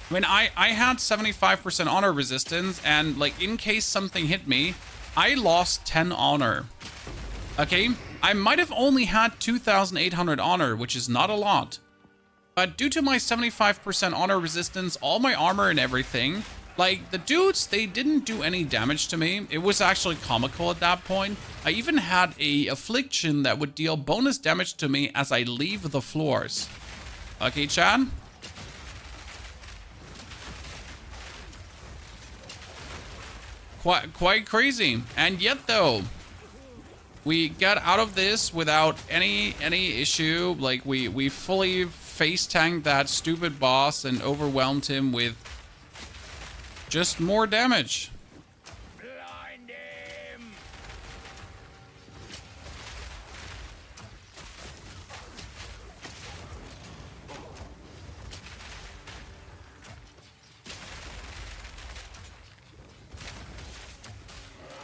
I mean, I had 75% honor resistance, and like in case something hit me, I lost 10 honor. Okay, I might have only had 2,800 honor, which is not a lot. But due to my 75% honor resistance, all my armor and everything, like the dudes, they didn't do any damage to me. It was actually comical at that point. I even had a affliction that would deal bonus damage to me as I leave the floors. Okay, Chad? Quite crazy. And yet though, we got out of this without any issue. Like we fully face tanked that stupid boss and overwhelmed him with just more damage. Blind him!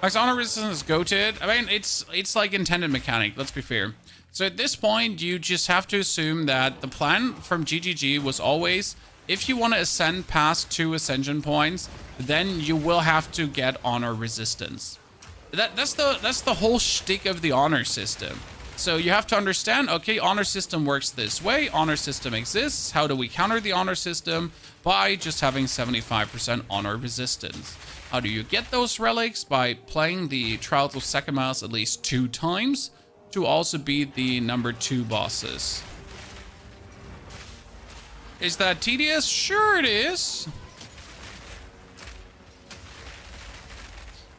Max honor resistance is goated. I mean, it's like intended mechanic, let's be fair. So at this point, you just have to assume that the plan from GGG was always, if you want to ascend past 2 ascension points, then you will have to get honor resistance. That's the whole shtick of the honor system. So you have to understand, okay, honor system works this way, honor system exists. How do we counter the honor system? By just having 75% honor resistance. How do you get those relics? By playing the Trials of Seamus at least 2 times to also beat the number 2 bosses. Is that tedious? Sure it is.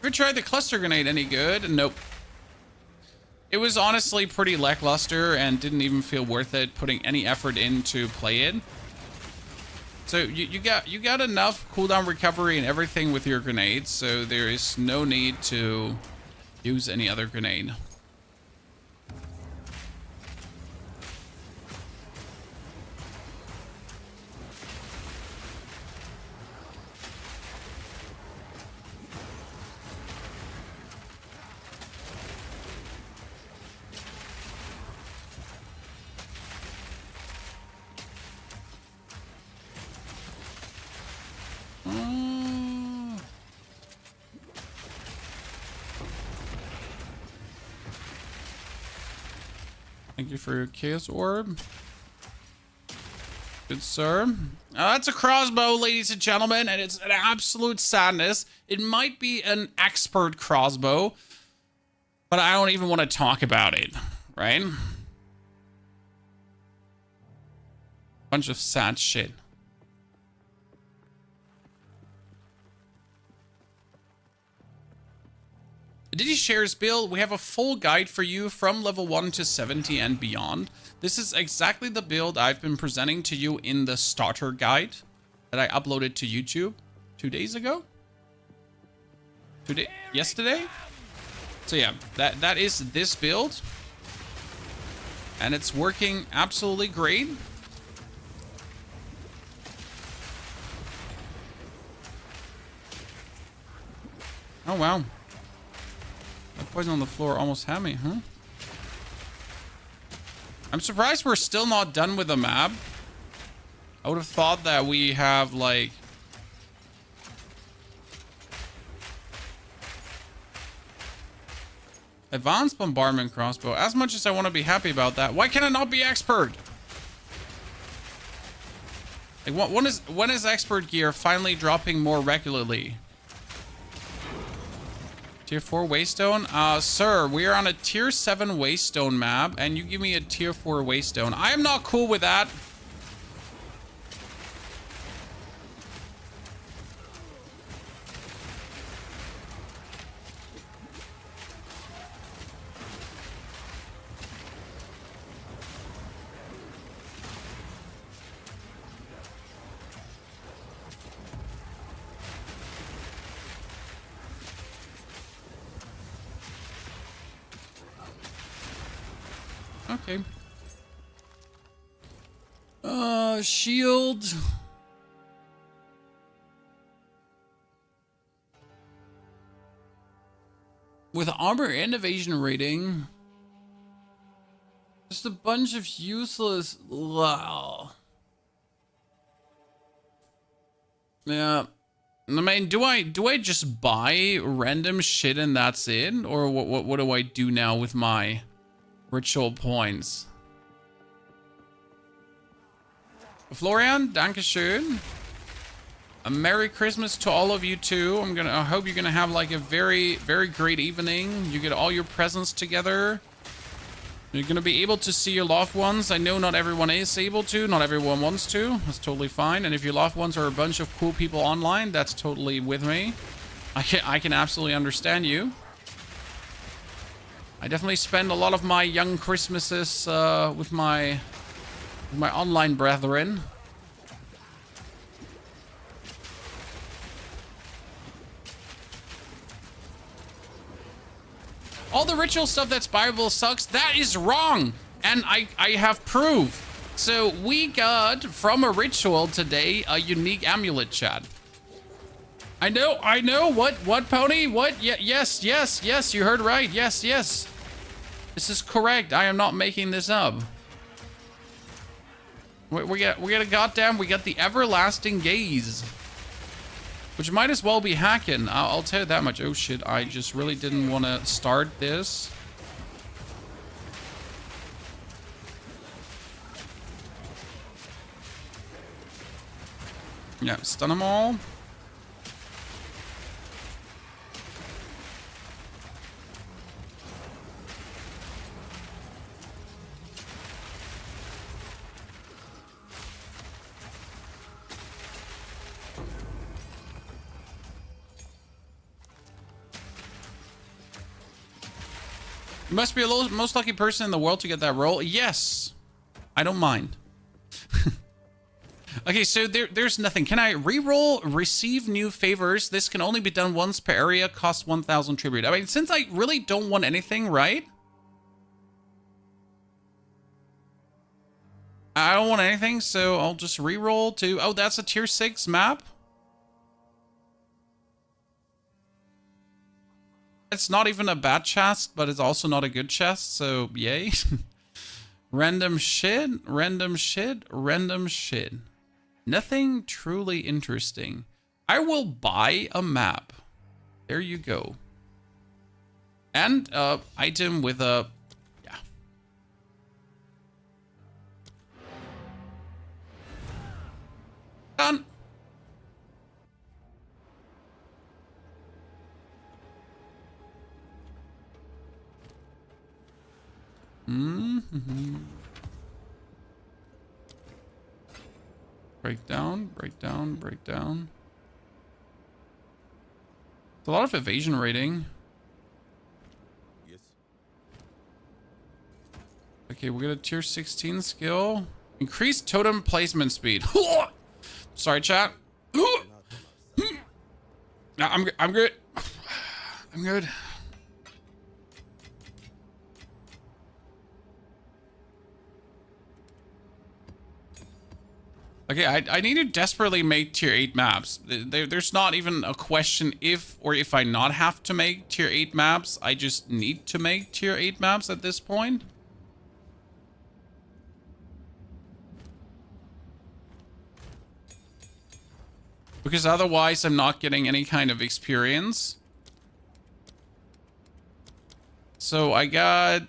Ever tried the cluster grenade any good? Nope. It was honestly pretty lackluster and didn't even feel worth it putting any effort in to play it. So you got enough cooldown recovery and everything with your grenades, so there is no need to use any other grenade. Thank you for your Chaos Orb. Good sir. That's a crossbow, ladies and gentlemen, and it's an absolute sadness. It might be an expert crossbow, but I don't even want to talk about it, right? Bunch of sad shit. Did he share his build? We have a full guide for you from level 1 to 70 and beyond. This is exactly the build I've been presenting to you in the starter guide that I uploaded to YouTube 2 days ago. Yesterday? So yeah, that is this build. And it's working absolutely great. Oh wow. That poison on the floor almost had me, huh? I'm surprised we're still not done with the map. I would have thought that we have, like... Advanced bombardment crossbow. As much as I want to be happy about that, why can I not be expert? Like, when is expert gear finally dropping more regularly? Tier 4 waystone? Sir, we are on a tier 7 waystone map, and you give me a tier 4 waystone. I am not cool with that. Okay. Shield. With armor and evasion rating. Just a bunch of useless. Wow. Yeah. I mean, do I just buy random shit and that's it? Or what do I do now with my ritual points? Florian, dankeschön. A Merry Christmas to all of you too. I hope you're gonna have like a very, very great evening. You get all your presents together. You're gonna be able to see your loved ones. I know not everyone is able to, not everyone wants to. That's totally fine. And if your loved ones are a bunch of cool people online, that's totally with me. I can absolutely understand you. I definitely spend a lot of my young Christmases with my online brethren. All the ritual stuff that's buyable sucks. That is wrong. And I have proof. So we got from a ritual today a unique amulet, chat. I know. What, Pony? What? Yes, you heard right. Yes. This is correct. I am not making this up. We got the everlasting gaze, which might as well be hacking. I'll tell you that much. Oh shit! I just really didn't want to start this. Yeah, stun them all. You must be the most lucky person in the world to get that roll. Yes. I don't mind. Okay, so there's nothing. Can I re-roll, receive new favors? This can only be done once per area, cost 1,000 tribute. I mean, since I really don't want anything, right? I don't want anything, so I'll just re-roll to... Oh, that's a tier 6 map? It's not even a bad chest, but it's also not a good chest, so yay. Random shit. Nothing truly interesting. I will buy a map. There you go. And item with a... Yeah. Done. Break down, break down, break down. It's a lot of evasion rating. Yes. Okay, we got a tier 16 skill. Increased totem placement speed. Sorry, chat. I'm good. I'm good. Okay, I need to desperately make tier 8 maps. There's not even a question if or if I not have to make tier 8 maps. I just need to make tier 8 maps at this point. Because otherwise I'm not getting any kind of experience. So I got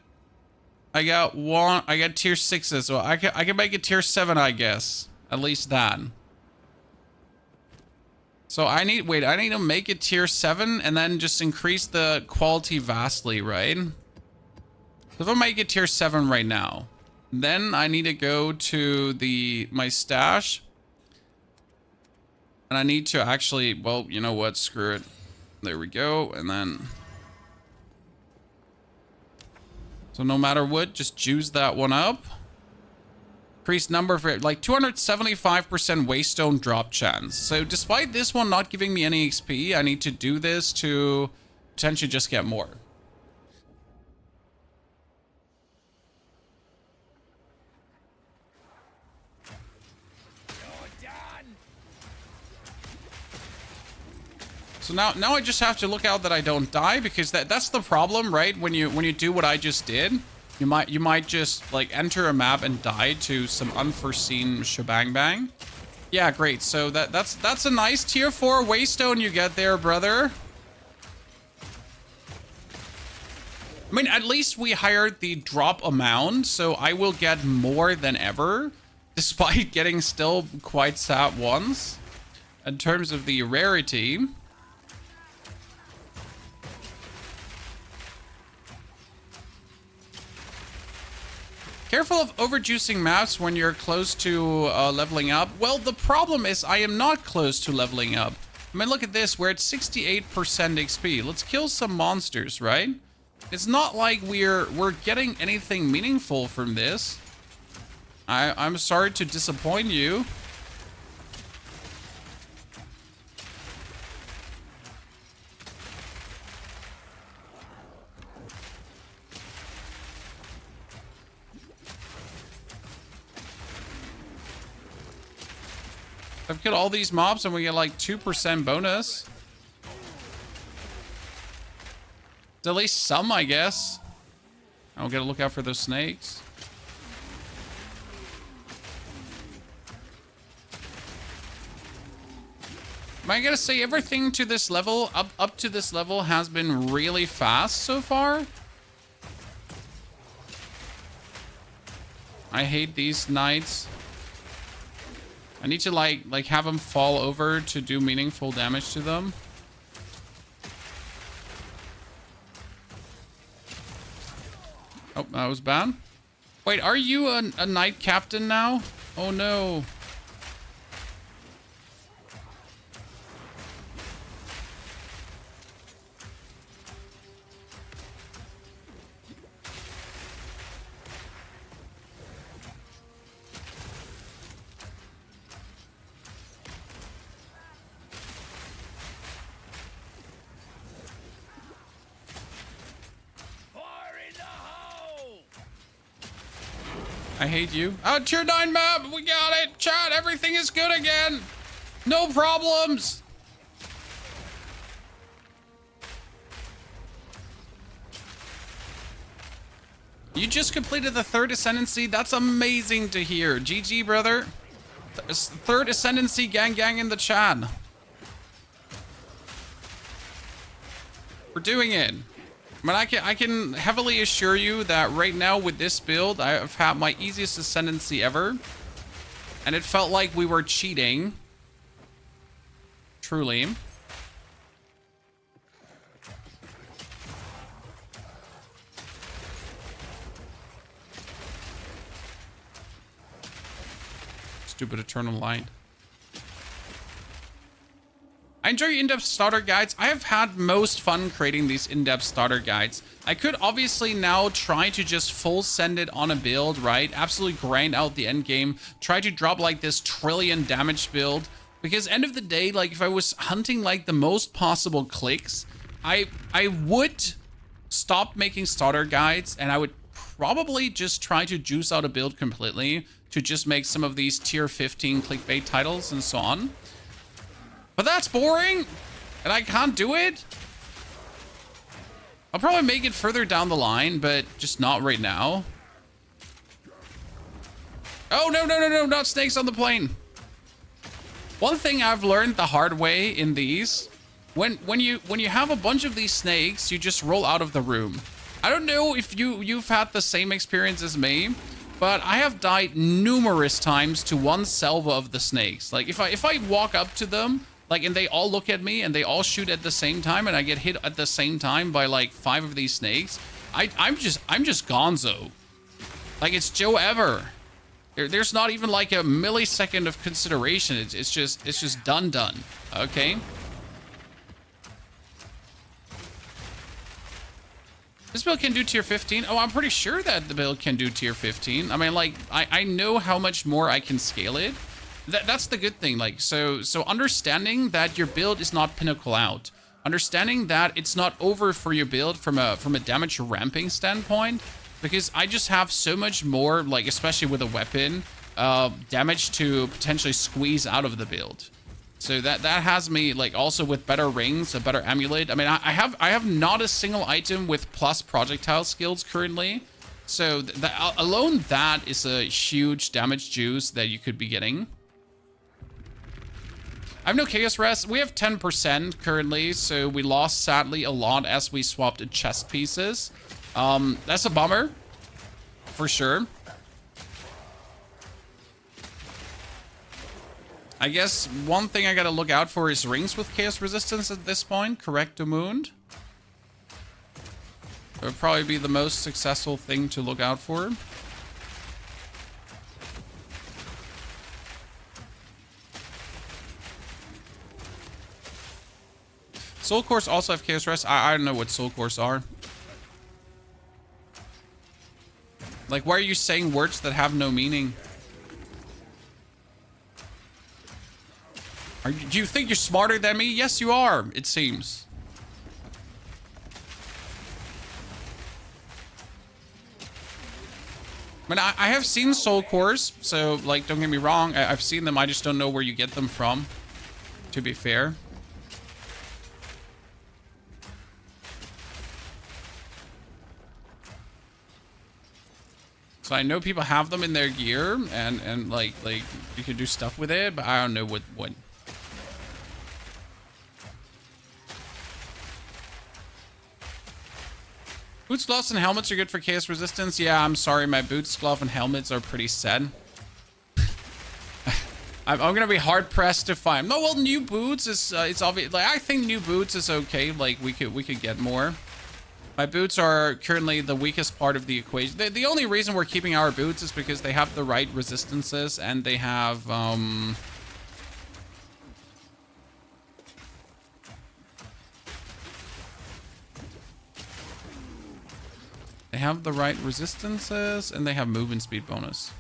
tier 6s, so I can make it tier 7, I guess. At least that. So I need to make it tier 7 and then just increase the quality vastly, right? So if I make it tier 7 right now, then I need to go to my stash. And I need to actually, well, you know what? Screw it. There we go. And then... So no matter what, just juice that one up. Increased number for like 275% waystone drop chance. So despite this one not giving me any XP, I need to do this to potentially just get more. So now I just have to look out that I don't die, because that's the problem, right? When you do what I just did, you might just like enter a map and die to some unforeseen shebang bang. Yeah, great. So that's a nice tier 4 waystone you get there, brother. I mean, at least we hired the drop amount, so I will get more than ever, despite getting still quite sad ones. In terms of the rarity. Careful of overjuicing maps when you're close to leveling up. Well, the problem is I am not close to leveling up. I mean, look at this. We're at 68% XP. Let's kill some monsters, right? It's not like we're getting anything meaningful from this. I'm sorry to disappoint you. I've killed all these mobs and we get like 2% bonus. It's at least some, I guess. I'll gotta look out for those snakes. I gotta say, everything to this level, up to this level, has been really fast so far. I hate these knights. I need to like have them fall over to do meaningful damage to them. Oh, that was bad. Wait, are you a knight captain now? Oh no. I hate you. Oh, tier 9 map. We got it. Chat, everything is good again. No problems. You just completed the 3rd ascendancy. That's amazing to hear. GG, brother. 3rd ascendancy gang in the chat. We're doing it. But I can heavily assure you that right now with this build, I've had my easiest ascendancy ever. And it felt like we were cheating. Truly. Stupid eternal light. I enjoy in-depth starter guides. I have had most fun creating these in-depth starter guides. I could obviously now try to just full send it on a build, right? Absolutely grind out the end game. Try to drop like this trillion damage build. Because end of the day, like if I was hunting like the most possible clicks, I would stop making starter guides and I would probably just try to juice out a build completely to just make some of these tier 15 clickbait titles and so on. But that's boring, and I can't do it. I'll probably make it further down the line, but just not right now. Oh, no, no, no, no, not snakes on the plane. One thing I've learned the hard way in these, when you have a bunch of these snakes, you just roll out of the room. I don't know if you've had the same experience as me, but I have died numerous times to one salvo of the snakes. Like if I walk up to them, like, and they all look at me and they all shoot at the same time and I get hit at the same time by like 5 of these snakes, I'm just gonzo. Like it's Joe Ever. There's not even like a millisecond of consideration. It's just done. Okay. This build can do tier 15. Oh, I'm pretty sure that the build can do tier 15. I mean, like, I know how much more I can scale it. That's the good thing. Like, so understanding that your build is not pinnacle out, understanding that it's not over for your build from a damage ramping standpoint, because I just have so much more, like, especially with a weapon, damage to potentially squeeze out of the build. So that has me, like, also with better rings, a better amulet. I mean, I have not a single item with plus projectile skills currently. So alone that is a huge damage juice that you could be getting. I have no Chaos Rest. We have 10% currently, so we lost sadly a lot as we swapped chest pieces. That's a bummer, for sure. I guess one thing I gotta look out for is rings with Chaos Resistance at this point. Correct the wound. That would probably be the most successful thing to look out for. Soul Cores also have Chaos Rest. I don't know what Soul Cores are. Like, why are you saying words that have no meaning? Do you think you're smarter than me? Yes, you are, it seems. I mean, I have seen Soul Cores, so, like, don't get me wrong. I've seen them. I just don't know where you get them from, to be fair. So I know people have them in their gear, and like you can do stuff with it, but I don't know what. Boots, gloves, and helmets are good for chaos resistance. Yeah, I'm sorry, my boots, glove, and helmets are pretty sad. I'm gonna be hard pressed to find. No, well, new boots is it's obvious. Like, I think new boots is okay. Like we could get more. My boots are currently the weakest part of the equation. The only reason we're keeping our boots is because they have the right resistances and they have the right resistances and they have movement speed bonus.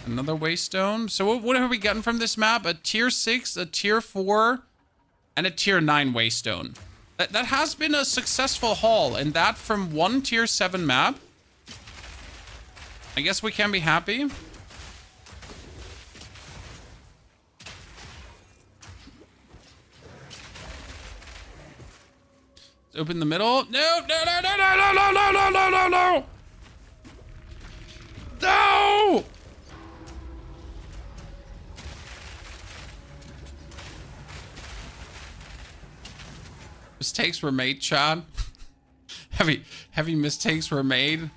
Another waystone. So what have we gotten from this map? A tier 6, a tier 4, and a tier 9 waystone. That has been a successful haul, and that from one tier 7 map. I guess we can be happy. Let's open the middle. No, no, no, no, no, no, no, no, no, no, no, no. No! Mistakes were made, Chad. heavy mistakes were made.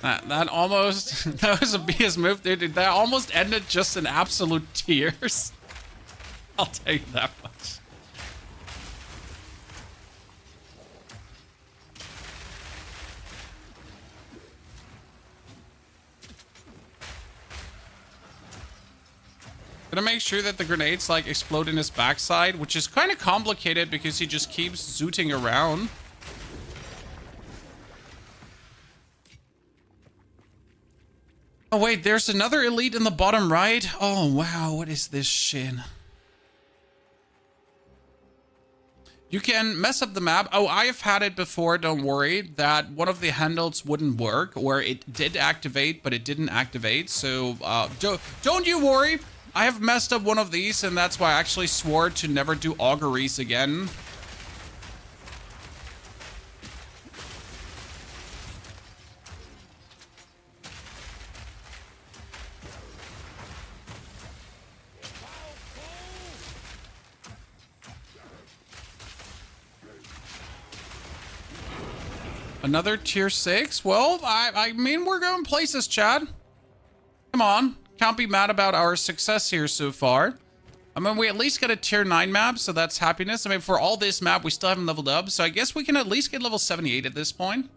That almost, that was a BS move, dude. That almost ended just in absolute tears. I'll tell you that much. Gonna make sure that the grenades like explode in his backside, which is kind of complicated because he just keeps zooting around. Oh wait, there's another elite in the bottom right. Oh wow, what is this shit? You can mess up the map. Oh, I've had it before, don't worry, that one of the handles wouldn't work, or it did activate, but it didn't activate. So don't you worry. I have messed up one of these, and that's why I actually swore to never do auguries again. Another tier 6? Well, I mean, we're going places, Chad. Come on. Can't be mad about our success here so far. I mean, we at least got a tier 9 map, so that's happiness. I mean, for all this map, we still haven't leveled up, so I guess we can at least get level 78 at this point.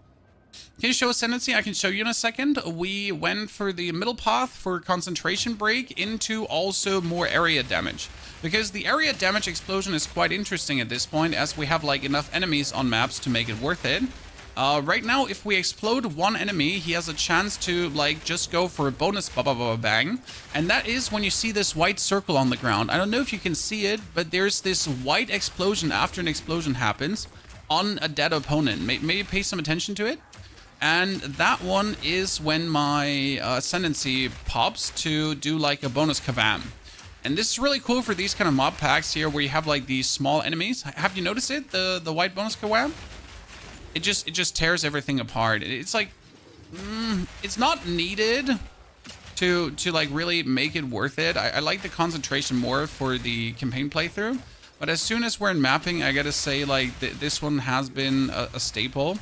Can you show Ascendancy? I can show you in a second. We went for the middle path for concentration break into also more area damage. Because the area damage explosion is quite interesting at this point, as we have like enough enemies on maps to make it worth it. Right now, if we explode one enemy, he has a chance to like just go for a bonus bang. And that is when you see this white circle on the ground. I don't know if you can see it, but there's this white explosion after an explosion happens on a dead opponent. Maybe pay some attention to it. And that one is when my Ascendancy pops to do like a bonus kavam. And this is really cool for these kind of mob packs here where you have like these small enemies. Have you noticed it? The white bonus kavam? It just tears everything apart. It's like, it's not needed to like really make it worth it. I like the concentration more for the campaign playthrough. But as soon as we're in mapping, I gotta say like this one has been a staple.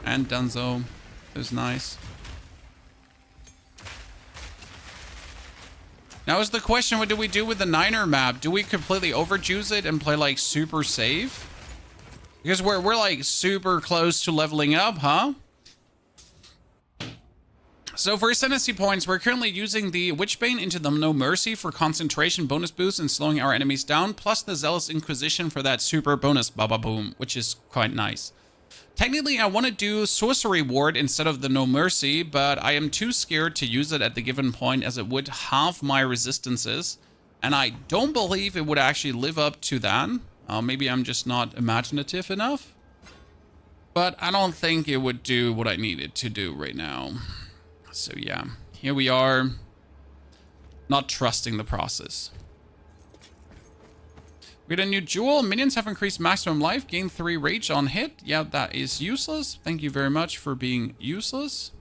And Dunzo is nice. Now is the question, what do we do with the 9er map? Do we completely overjuice it and play like super safe? Because we're like super close to leveling up, huh? So for Ascendancy points, we're currently using the Witchbane into the No Mercy for concentration bonus boost and slowing our enemies down, plus the Zealous Inquisition for that super bonus baba boom, which is quite nice. Technically, I want to do Sorcery Ward instead of the No Mercy, but I am too scared to use it at the given point as it would halve my resistances. And I don't believe it would actually live up to that. Maybe I'm just not imaginative enough. But I don't think it would do what I need it to do right now. So yeah, here we are. Not trusting the process. We get a new jewel. Minions have increased maximum life. Gain 3 rage on hit. Yeah, that is useless. Thank you very much for being useless.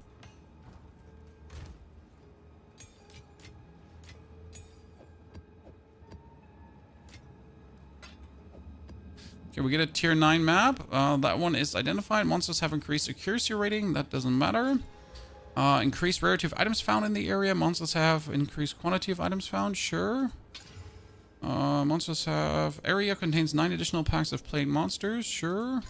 Okay, we get a tier 9 map. That one is identified. Monsters have increased accuracy rating. That doesn't matter. Increased rarity of items found in the area. Monsters have increased quantity of items found. Sure. Monsters have... Area contains 9 additional packs of plague monsters. Sure.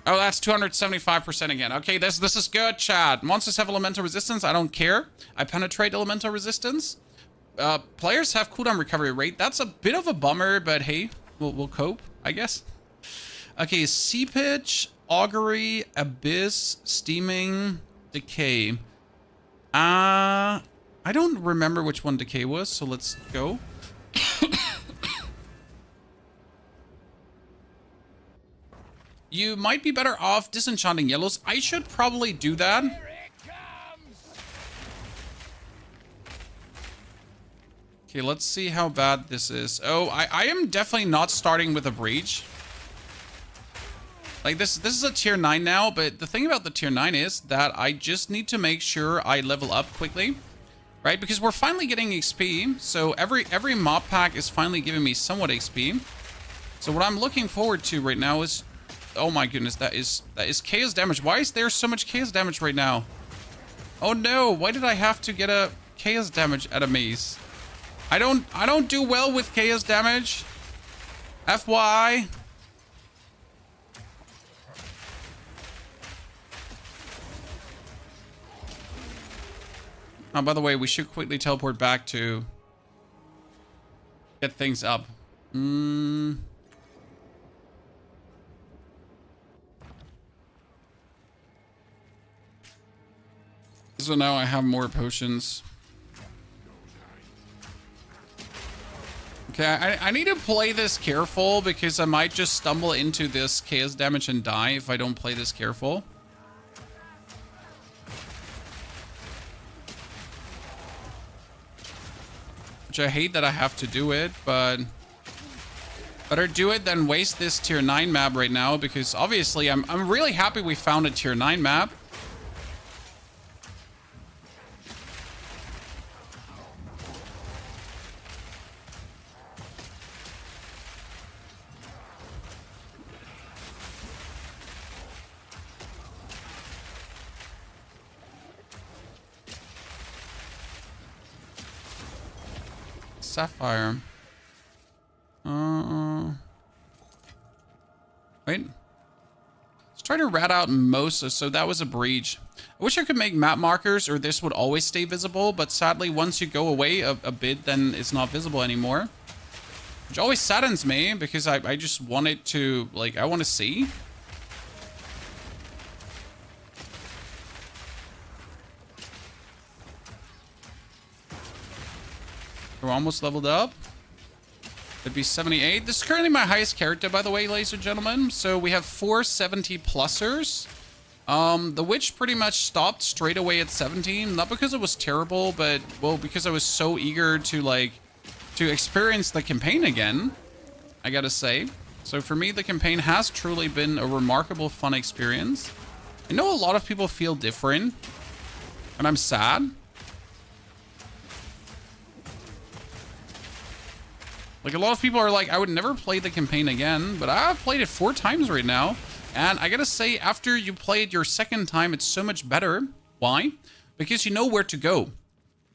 Oh, that's 275% again. Okay, this is good, Chad. Monsters have elemental resistance. I don't care. I penetrate elemental resistance. Players have cooldown recovery rate. That's a bit of a bummer, but hey, we'll cope, I guess. Okay, Seepage, Augury, Abyss, Steaming, Decay. I don't remember which one Decay was, so let's go. You might be better off disenchanting yellows. I should probably do that. Okay, let's see how bad this is. Oh, I am definitely not starting with a breach. Like this is a tier 9 now, but the thing about the tier 9 is that I just need to make sure I level up quickly. Right, because we're finally getting XP, so every mob pack is finally giving me somewhat XP. So what I'm looking forward to right now is, oh my goodness, that is chaos damage. Why is there so much chaos damage right now? Oh no, why did I have to get a chaos damage at a maze? I don't do well with chaos damage. FYI. Oh, by the way, we should quickly teleport back to get things up. So now I have more potions. Okay, I need to play this careful because I might just stumble into this chaos damage and die if I don't play this careful. Which I hate that I have to do it, but better do it than waste this tier 9 map right now, because obviously I'm really happy we found a tier 9 map. Sapphire. Wait. Let's try to rat out most. So that was a breach. I wish I could make map markers or this would always stay visible, but sadly once you go away a bit, then it's not visible anymore. Which always saddens me because I just want it to, like, I want to see. We're almost leveled up. It'd be 78. This is currently my highest character, by the way, ladies and gentlemen. So we have 4 70-plussers. The witch pretty much stopped straight away at 17. Not because it was terrible, but, well, because I was so eager to, like, to experience the campaign again, I gotta say. So for me, the campaign has truly been a remarkable, fun experience. I know a lot of people feel different, and I'm sad. Like, a lot of people are like, I would never play the campaign again, but I've played it 4 times right now. And I gotta say, after you play it your second time, it's so much better. Why? Because you know where to go.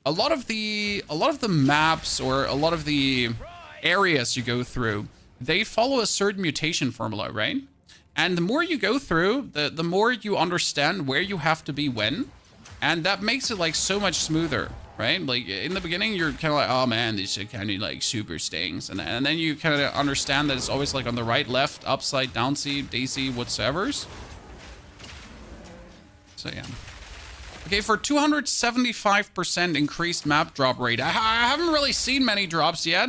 A lot of the maps or a lot of the areas you go through, they follow a certain mutation formula, right? And the more you go through, the more you understand where you have to be when. And that makes it, like, so much smoother. Right? Like, in the beginning, you're kind of like, oh man, these are kind of like super stings. And then you kind of understand that it's always like on the right, left, upside, down C, DC, whatsoever's. So yeah. Okay, for 275% increased map drop rate. I haven't really seen many drops yet.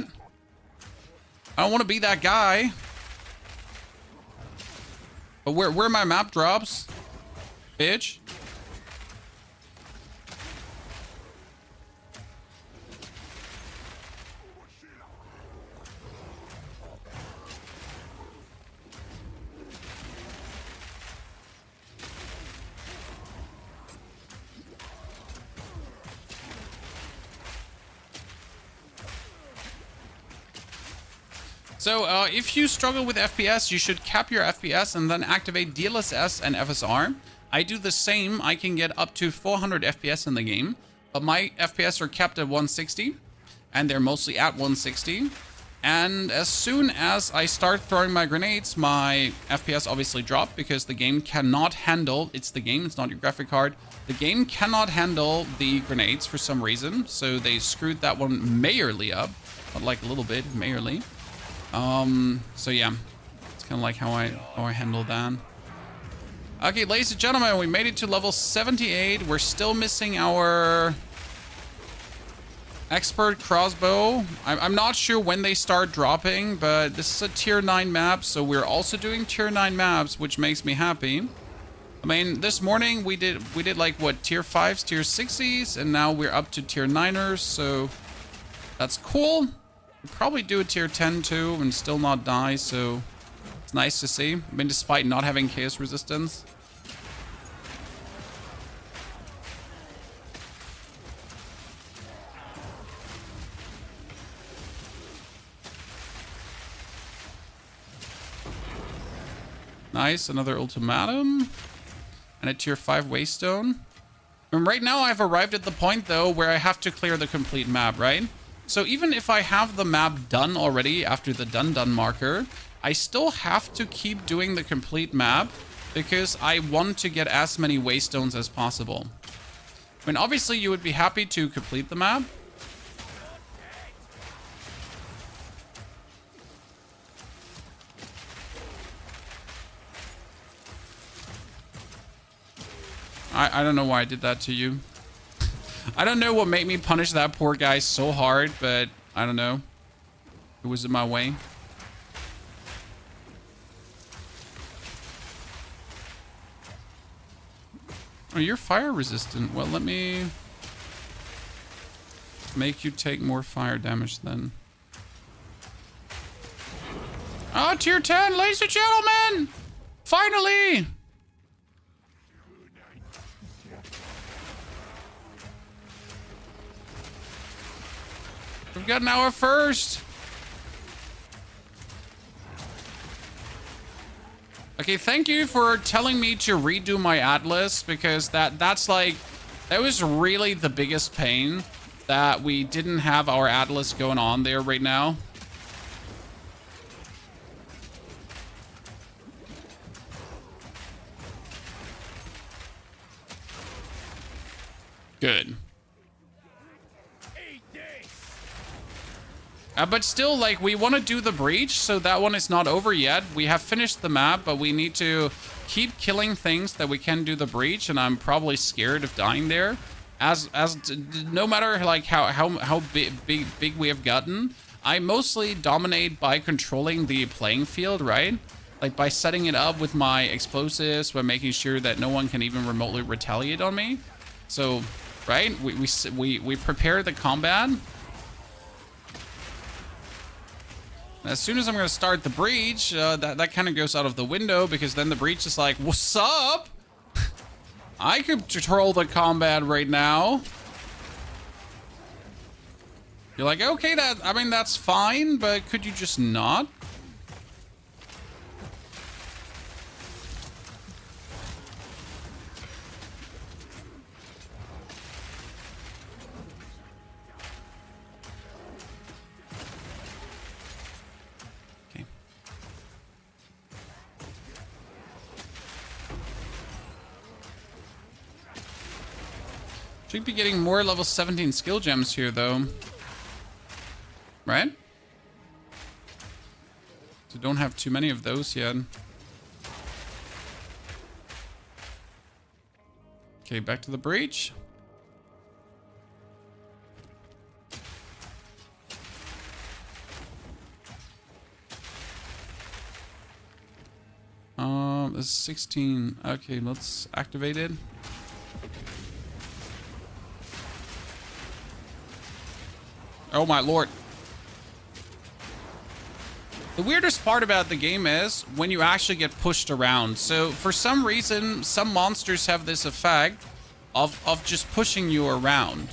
I don't want to be that guy. But where are my map drops? Bitch. So, if you struggle with FPS, you should cap your FPS and then activate DLSS and FSR. I do the same. I can get up to 400 FPS in the game, but my FPS are capped at 160, and they're mostly at 160. And as soon as I start throwing my grenades, my FPS obviously drop because the game cannot handle, it's the game, it's not your graphic card. The game cannot handle the grenades for some reason, so they screwed that one majorly up, not like a little bit, majorly. So yeah, it's kind of like how I handle that. Okay, ladies and gentlemen, we made it to level 78. We're still missing our expert crossbow. I'm not sure when they start dropping, but this is a tier 9 map, so we're also doing tier 9 maps, which makes me happy. I mean, this morning we did like what, tier 5s, tier 6s, and now we're up to tier 9ers, so that's cool. We'll probably do a tier 10 too and still not die, so it's nice to see. I mean, despite not having chaos resistance. Nice, another ultimatum. And a tier 5 waystone. And right now I've arrived at the point though where I have to clear the complete map, right? So even if I have the map done already after the done marker, I still have to keep doing the complete map because I want to get as many waystones as possible. I mean, obviously you would be happy to complete the map. I don't know why I did that to you. I don't know what made me punish that poor guy so hard, but I don't know. It was in my way. Oh, you're fire resistant. Well, let me make you take more fire damage then. Oh, tier 10, ladies and gentlemen! Finally! We've got an hour first. Okay, thank you for telling me to redo my atlas because that was really the biggest pain that we didn't have our atlas going on there right now. Good. But still, like, we want to do the breach, so that one is not over yet. We have finished the map, but we need to keep killing things that we can do the breach, and I'm probably scared of dying there. No matter like how big we have gotten, I mostly dominate by controlling the playing field, right? Like by setting it up with my explosives, by making sure that no one can even remotely retaliate on me. So, right? We prepare the combat. As soon as I'm going to start the breach, that kind of goes out of the window because then the breach is like, what's up? I could control the combat right now. You're like, okay, that's fine, but could you just not? Should be getting more level 17 skill gems here, though. Right? So don't have too many of those yet. Okay, back to the breach. This is 16. Okay, let's activate it. Oh my lord. The weirdest part about the game is when you actually get pushed around. So for some reason, some monsters have this effect of just pushing you around.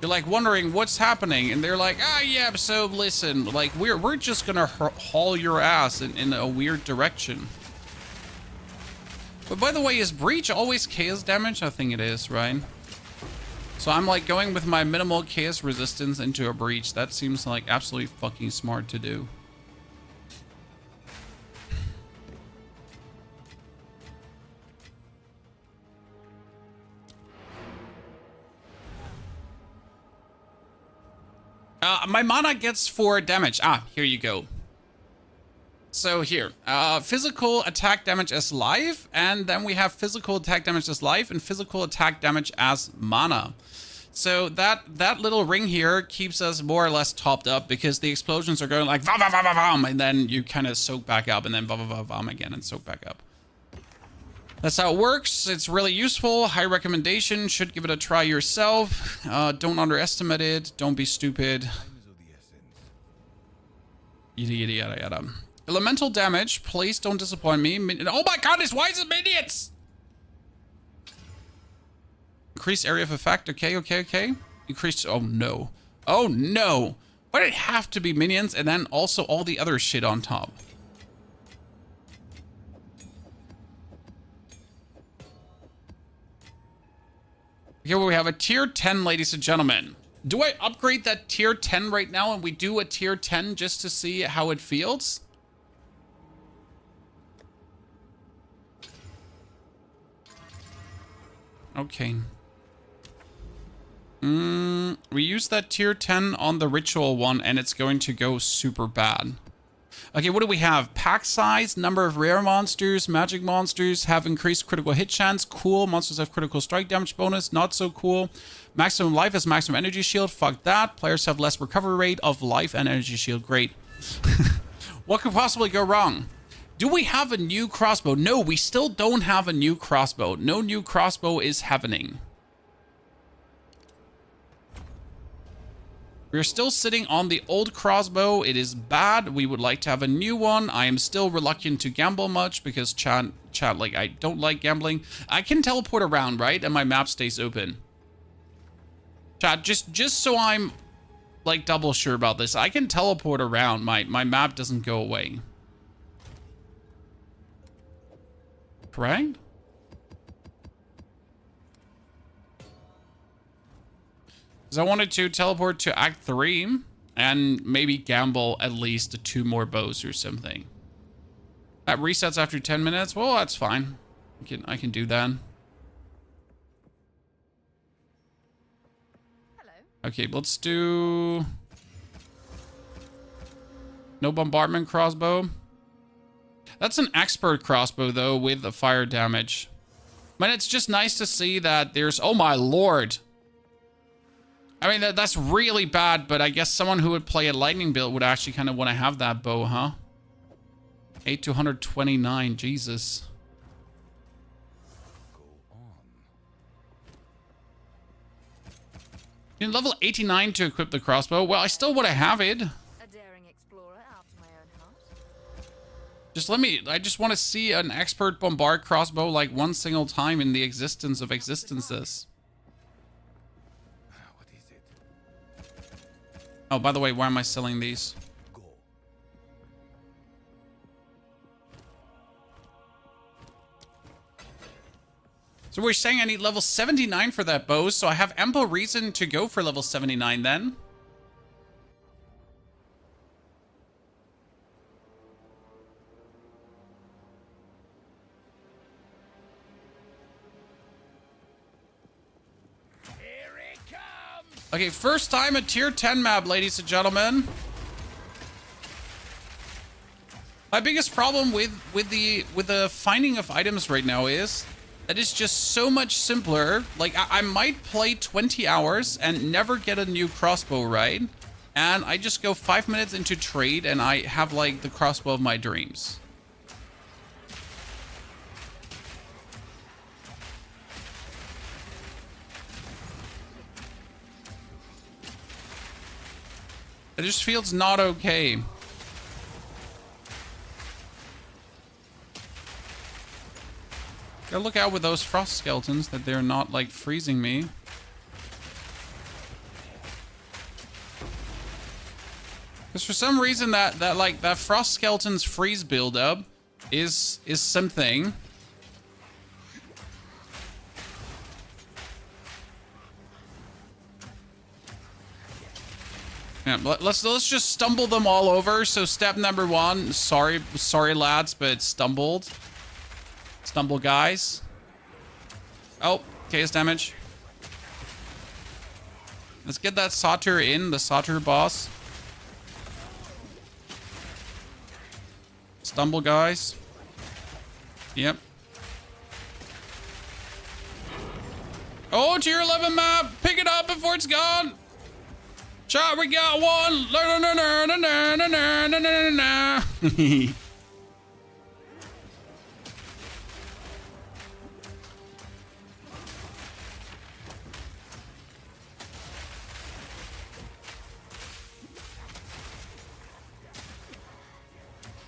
You're like wondering what's happening, and they're like, ah, yeah, so listen, like we're just gonna haul your ass in a weird direction. But by the way, is breach always chaos damage? I think it is, right? So I'm like going with my minimal chaos resistance into a breach. That seems like absolutely fucking smart to do. My mana gets 4 damage. Ah, here you go. So here, physical attack damage as life, and then we have physical attack damage as life and physical attack damage as mana. So that little ring here keeps us more or less topped up because the explosions are going like vam, vam, vam, vam, vam, and then you kind of soak back up and then vam, vam, vam, vam again and soak back up. That's how it works. It's really useful. High recommendation. Should give it a try yourself. Don't underestimate it. Don't be stupid. Yada, yada, yada, yada. Elemental damage. Please don't disappoint me. Oh my goodness, why is it minions? Increased area of effect. Okay, okay, okay. Increased. Oh no. Oh no. Why did it have to be minions and then also all the other shit on top? Here we have a tier 10, ladies and gentlemen. Do I upgrade that tier 10 right now and we do a tier 10 just to see how it feels? Okay. We use that tier 10 on the ritual one and it's going to go super bad. Okay, what do we have? Pack size, number of rare monsters, magic monsters have increased critical hit chance. Cool. Monsters have critical strike damage bonus. Not so cool. Maximum life has maximum energy shield. Fuck that. Players have less recovery rate of life and energy shield. Great. What could possibly go wrong? Do we have a new crossbow? No, we still don't have a new crossbow. No new crossbow is happening. We're still sitting on the old crossbow. It is bad. We would like to have a new one. I am still reluctant to gamble much because chat, like, I don't like gambling. I can teleport around, right? And my map stays open. Chat, just so I'm, like, double sure about this. I can teleport around. My map doesn't go away. Correct? Because I wanted to teleport to Act 3 and maybe gamble at least 2 more bows or something. That resets after 10 minutes. Well, that's fine. I can do that. Hello. Okay, let's do... No bombardment crossbow. That's an expert crossbow, though, with the fire damage. But it's just nice to see that there's... Oh, my lord! I mean, that's really bad, but I guess someone who would play a lightning build would actually kind of want to have that bow, huh? 8 to 129, Jesus. In level 89 to equip the crossbow. Well, I still want to have it. A daring explorer after my own heart. Just let me... I just want to see an expert bombard crossbow like one single time in the existence of existences. Oh, by the way, why am I selling these? So we're saying I need level 79 for that bow, so I have ample reason to go for level 79 then. Okay, first time a tier 10 map, ladies and gentlemen. My biggest problem with the finding of items right now is that it's just so much simpler. Like, I might play 20 hours and never get a new crossbow, right? And I just go 5 minutes into trade and I have, like, the crossbow of my dreams. It just feels not okay. Gotta look out with those frost skeletons that they're not, like, freezing me. Because for some reason that frost skeleton's freeze buildup is something. Yeah, let's just stumble them all over. So step number 1, sorry lads, but stumbled. Stumble guys. Oh, KS damage. Let's get that Sauter in, the Sauter boss. Stumble guys. Yep. Oh, tier 11 map. Pick it up before it's gone. Chat, we got one.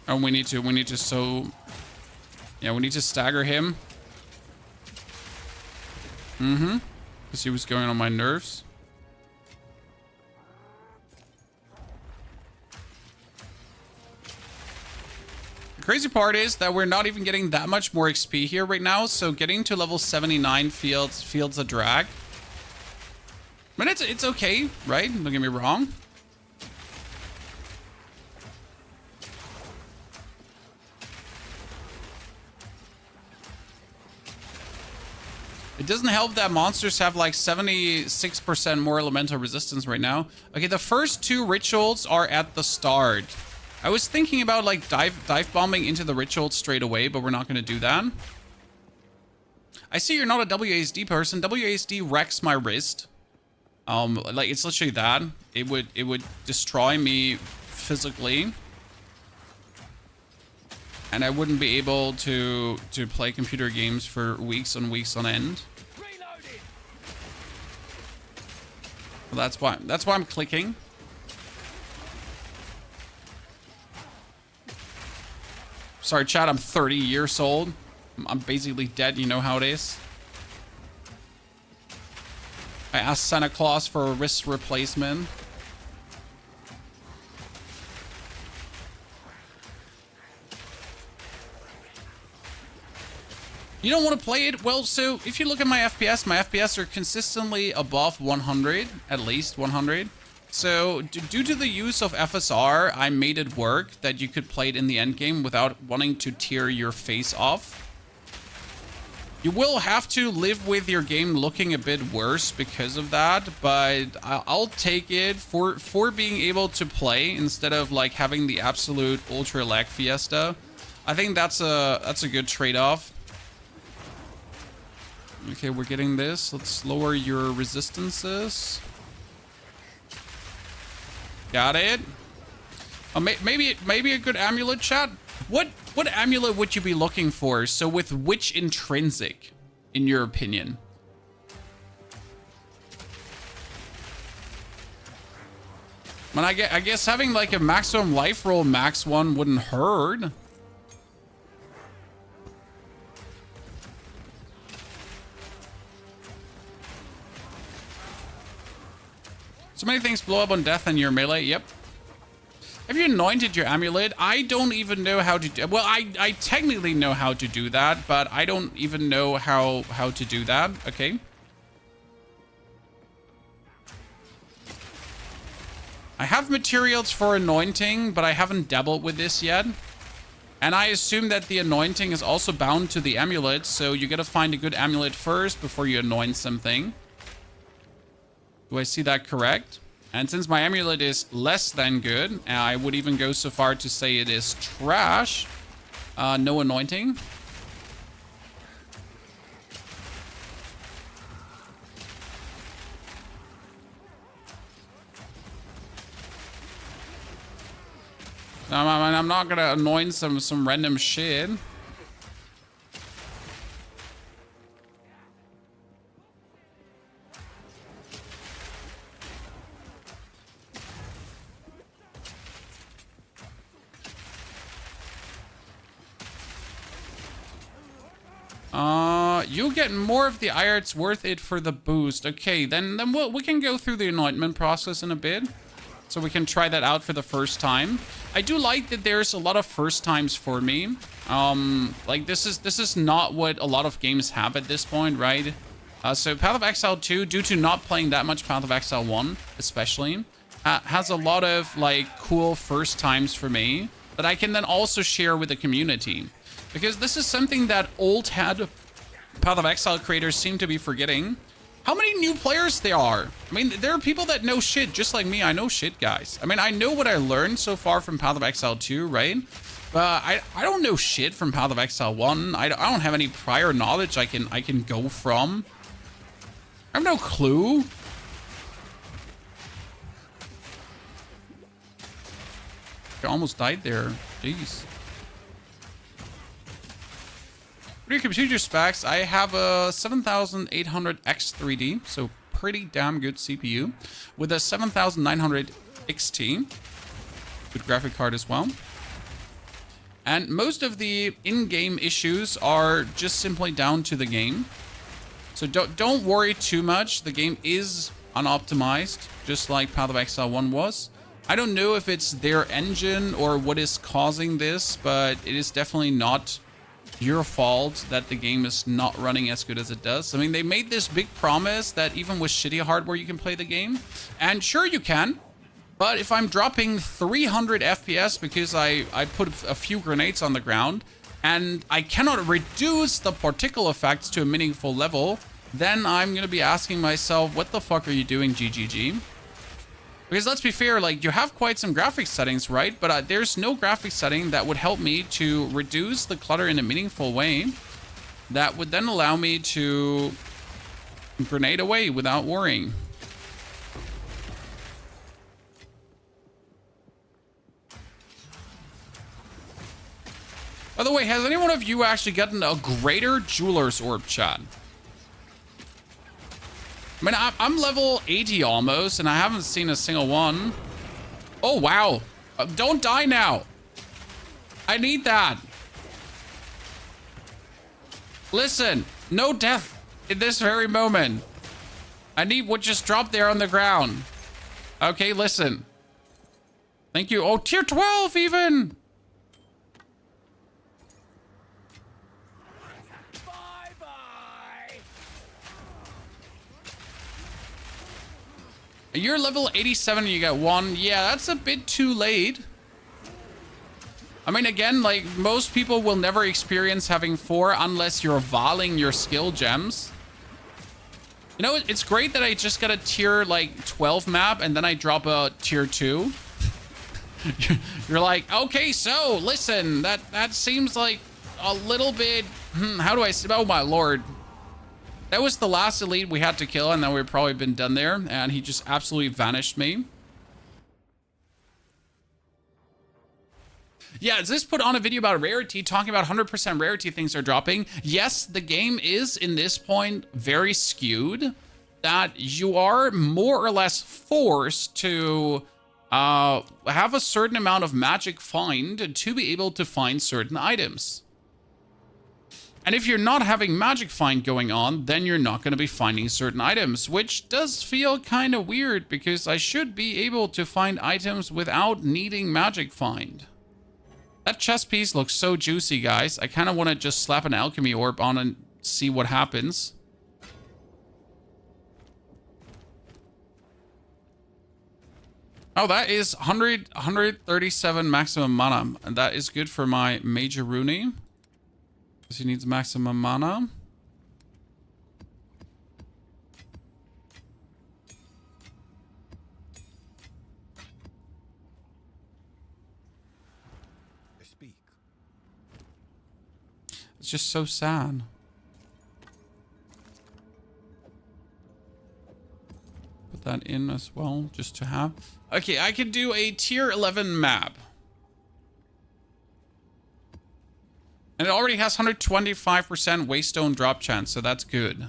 Oh, we need to stagger him. Because he was going on my nerves. The crazy part is that we're not even getting that much more XP here right now, so getting to level 79 feels a drag. I mean, it's okay, right? Don't get me wrong. It doesn't help that monsters have like 76% more elemental resistance right now. Okay, the first 2 rituals are at the start. I was thinking about like dive bombing into the rituals straight away, but we're not going to do that. I see you're not a WASD person. WASD wrecks my wrist. Like it's literally that. It would destroy me physically. And I wouldn't be able to play computer games for weeks on end. Well, that's why I'm clicking. Sorry, chat, I'm 30 years old. I'm basically dead, you know how it is. I asked Santa Claus for a wrist replacement. You don't want to play it? Well, so if you look at my FPS are consistently above 100, at least 100. So due to the use of FSR, I made it work that you could play it in the endgame without wanting to tear your face off. You will have to live with your game looking a bit worse because of that, but I'll take it for being able to play instead of like having the absolute ultra lag fiesta. I think that's a good trade-off. Okay, we're getting this. Let's lower your resistances. Got it. Oh, maybe a good amulet, chat. What amulet would you be looking for? So with which intrinsic, in your opinion? Man, I guess having like a maximum life roll max 1 wouldn't hurt. So many things blow up on death in your melee. Yep. Have you anointed your amulet? I don't even know how to do. Well, I technically know how to do that, but I don't even know how to do that. Okay. I have materials for anointing, but I haven't dabbled with this yet. And I assume that the anointing is also bound to the amulet, so you gotta find a good amulet first before you anoint something. Do I see that correct? And since my amulet is less than good, I would even go so far to say it is trash. No anointing. I'm not gonna anoint some random shit. You'll get more of the ire. It's worth it for the boost. Okay, then we can go through the anointment process in a bit. So we can try that out for the first time. I do like that there's a lot of first times for me. Like this is not what a lot of games have at this point, right? So Path of Exile 2, due to not playing that much Path of Exile 1, especially, has a lot of like cool first times for me that I can then also share with the community. Because this is something that old head Path of Exile creators seem to be forgetting. How many new players there are? I mean, there are people that know shit, just like me. I know shit, guys. I mean, I know what I learned so far from Path of Exile 2, right? But I don't know shit from Path of Exile 1. I don't have any prior knowledge I can go from. I have no clue. I almost died there. Jeez. For your computer specs, I have a 7800X3D, so pretty damn good CPU, with a 7900 XT, good graphic card as well. And most of the in-game issues are just simply down to the game. So don't worry too much. The game is unoptimized, just like Path of Exile 1 was. I don't know if it's their engine or what is causing this, but it is definitely not your fault that the game is not running as good as it does. I mean, they made this big promise that even with shitty hardware, you can play the game. And sure, you can. But if I'm dropping 300 FPS because I put a few grenades on the ground and I cannot reduce the particle effects to a meaningful level, then I'm going to be asking myself, what the fuck are you doing, GGG? Because let's be fair, like, you have quite some graphics settings, right? But there's no graphics setting that would help me to reduce the clutter in a meaningful way that would then allow me to grenade away without worrying. By the way, has any one of you actually gotten a greater jeweler's orb, chat? I mean, I'm level 80 almost, and I haven't seen a single one. Oh, wow. Don't die now. I need that. Listen, no death in this very moment. I need what just dropped there on the ground. Okay, listen. Thank you. Oh, tier 12 even. You're level 87 and you get one. Yeah, that's a bit too late. I mean, again, like, most people will never experience having 4 unless you're volleying your skill gems. You know, it's great that I just got a tier, like, 12 map and then I drop a tier 2. You're like, okay, so, listen, that seems like a little bit... how do I... Oh, my lord. That was the last elite we had to kill, and then we've probably been done there, and he just absolutely vanished me. Yeah, is this put on a video about rarity, talking about 100% rarity things are dropping? Yes, the game is, in this point, very skewed, that you are more or less forced to have a certain amount of magic find to be able to find certain items. And if you're not having magic find going on, then you're not going to be finding certain items, which does feel kind of weird because I should be able to find items without needing magic find. That chest piece looks so juicy, guys. I kind of want to just slap an alchemy orb on and see what happens. Oh, that is 137 maximum mana, and that is good for my Major Rooney. He needs maximum mana. Speak. It's just so sad. Put that in as well, just to have. Okay, I can do a tier 11 map. And it already has 125% waystone drop chance, so that's good.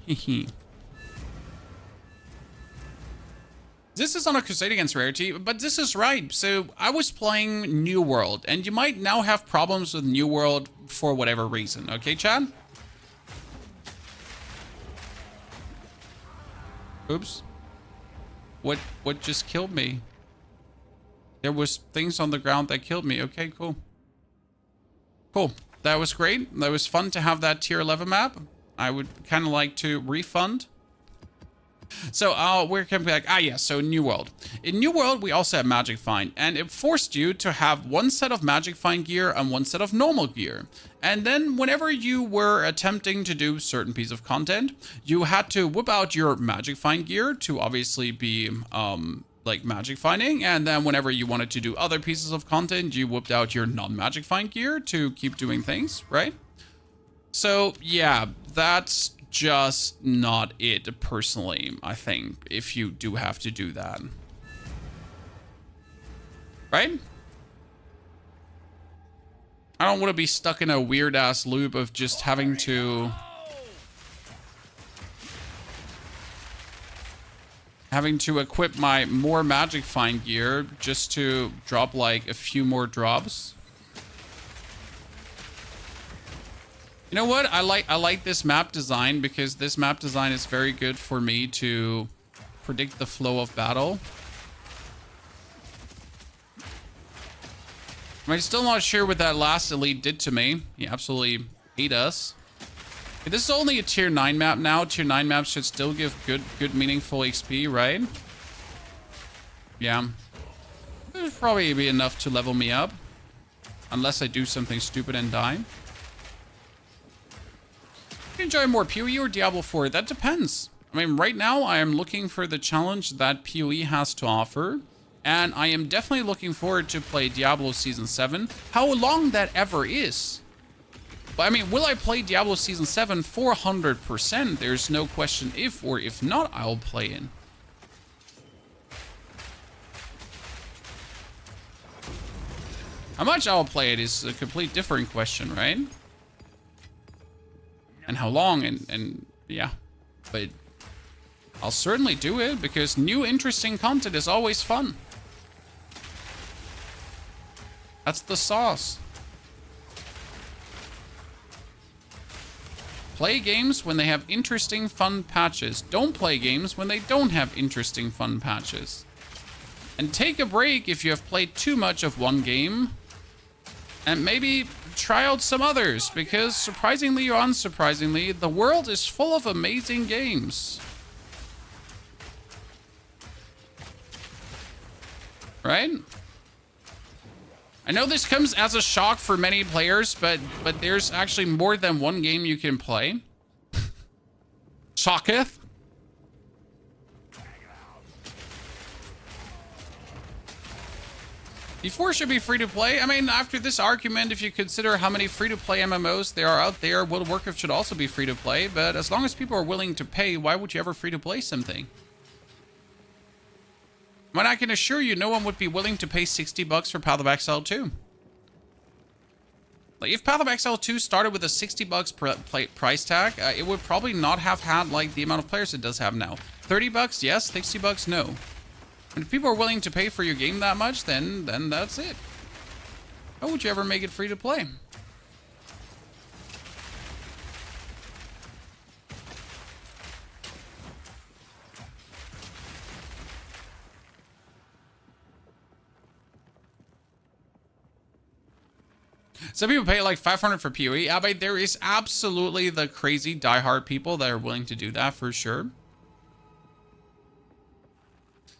Hehe. This is on a crusade against rarity, but this is right. So I was playing New World, and you might now have problems with New World for whatever reason. Okay, Chad? Oops. What just killed me? There was things on the ground that killed me. Okay, cool. Cool. That was great. That was fun to have that tier 11 map. I would kind of like to refund. So, where can we like, yeah, so New World. In New World, we also have Magic Find, and it forced you to have one set of Magic Find gear and one set of normal gear. And then whenever you were attempting to do certain piece of content, you had to whip out your Magic Find gear to obviously be, like magic finding. And then whenever you wanted to do other pieces of content, you whipped out your non-magic find gear to keep doing things, right? So, yeah, that's just not it personally, I think, if you do have to do that. Right? I don't want to be stuck in a weird ass loop of just having to equip my more magic find gear just to drop like a few more drops. You know what? I like this map design because this map design is very good for me to predict the flow of battle. I'm still not sure what that last elite did to me. He absolutely ate us. This is only a tier 9 map now. Tier 9 maps should still give good meaningful XP, right? Yeah. It would probably be enough to level me up. Unless I do something stupid and die. You enjoy more PoE or Diablo 4? That depends. I mean, right now I am looking for the challenge that PoE has to offer. And I am definitely looking forward to play Diablo Season 7. How long that ever is. But I mean, will I play Diablo Season 7? 400%. There's no question if or if not I'll play it. How much I'll play it is a complete different question, right? And how long and yeah. But I'll certainly do it because new interesting content is always fun. That's the sauce. Play games when they have interesting, fun patches. Don't play games when they don't have interesting, fun patches. And take a break if you have played too much of one game. And maybe try out some others, because surprisingly or unsurprisingly, the world is full of amazing games. Right? I know this comes as a shock for many players, but there's actually more than one game you can play. Shocketh. D4 should be free to play. I mean, after this argument, if you consider how many free to play MMOs there are out there, World of Warcraft should also be free to play. But as long as people are willing to pay, why would you ever free to play something? When I can assure you, no one would be willing to pay $60 for Path of Exile 2. Like, if Path of Exile 2 started with a $60 price tag, it would probably not have had, like, the amount of players it does have now. $30, yes. $60, no. And if people are willing to pay for your game that much, then that's it. How would you ever make it free to play? Some people pay like $500 for PoE. I mean, there is absolutely the crazy diehard people that are willing to do that for sure.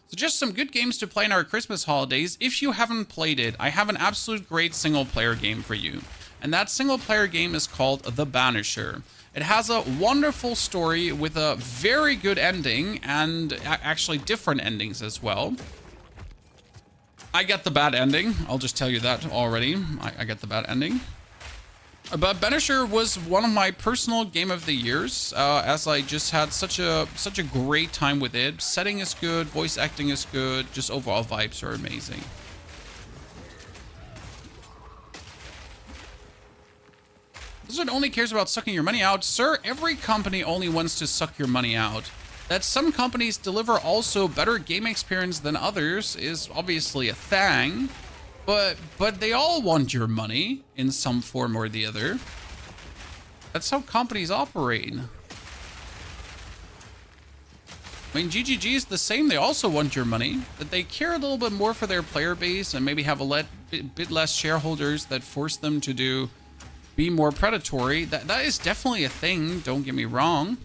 So just some good games to play in our Christmas holidays. If you haven't played it, I have an absolute great single player game for you. And that single player game is called The Banisher. It has a wonderful story with a very good ending and actually different endings as well. I get the bad ending. I'll just tell you that already. I get the bad ending. But Banisher was one of my personal game of the years, as I just had such a great time with it. Setting is good, voice acting is good, just overall vibes are amazing. Blizzard only cares about sucking your money out. Sir, every company only wants to suck your money out. That some companies deliver also better game experience than others is obviously a thing. But they all want your money in some form or the other. That's how companies operate. I mean, GGG is the same. They also want your money. But they care a little bit more for their player base and maybe have a bit less shareholders that force them to be more predatory. That is definitely a thing. Don't get me wrong.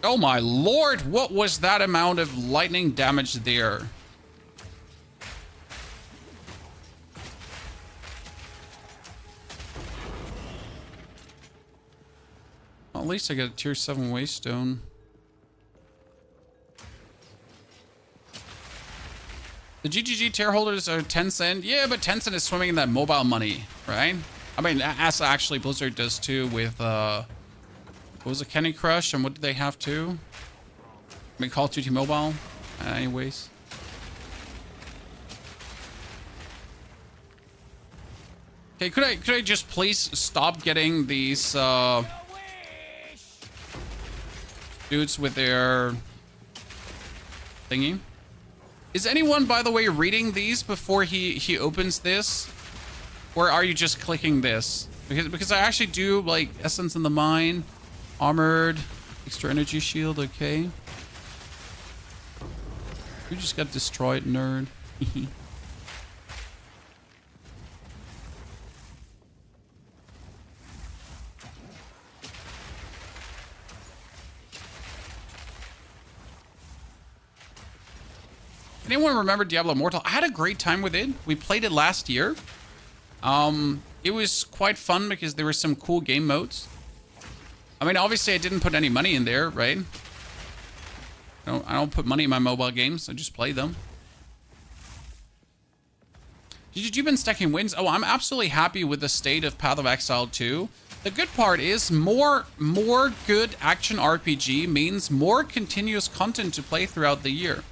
Oh my lord, what was that amount of lightning damage there? Well, at least I got a tier 7 waystone. The GGG tier holders are Tencent. Yeah, but Tencent is swimming in that mobile money, right? I mean, as actually Blizzard does too with, what was it, Candy Crush, and what did they have too? I mean, Call of Duty Mobile. Anyways. Okay, could I just please stop getting these dudes with their thingy? Is anyone, by the way, reading these before he opens this? Or are you just clicking this? Because I actually do like Essence in the Mine. Armored, extra energy shield, okay. You just got destroyed, nerd. Anyone remember Diablo Immortal? I had a great time with it. We played it last year. It was quite fun because there were some cool game modes. I mean, obviously I didn't put any money in there, right? I don't put money in my mobile games. I just play them. You've been stacking wins? Oh, I'm absolutely happy with the state of Path of Exile 2. The good part is more good action RPG means more continuous content to play throughout the year.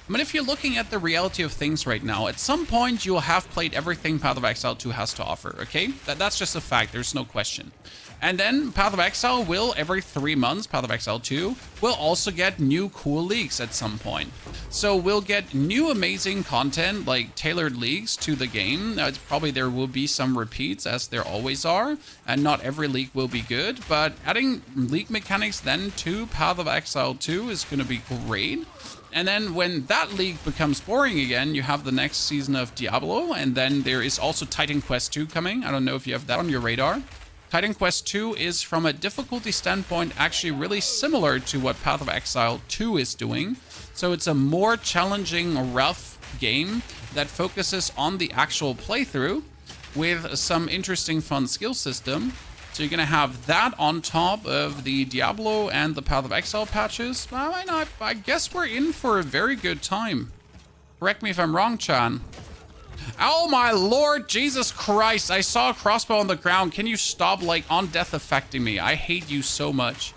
I mean, if you're looking at the reality of things right now, at some point you'll have played everything Path of Exile 2 has to offer, okay? That's just a fact, there's no question. And then Path of Exile will, every 3 months, Path of Exile 2, will also get new cool leaks at some point. So we'll get new amazing content, like tailored leaks to the game. It's probably there will be some repeats, as there always are, and not every leak will be good, but adding leak mechanics then to Path of Exile 2 is going to be great. And then when that league becomes boring again, you have the next season of Diablo, and then there is also Titan Quest 2 coming. I don't know if you have that on your radar. Titan Quest 2 is, from a difficulty standpoint, actually really similar to what Path of Exile 2 is doing. So it's a more challenging, rough game that focuses on the actual playthrough with some interesting, fun skill system. So you're going to have that on top of the Diablo and the Path of Exile patches. I guess we're in for a very good time. Correct me if I'm wrong, Chan. Oh my lord, Jesus Christ. I saw a crossbow on the ground. Can you stop, like, on death affecting me? I hate you so much.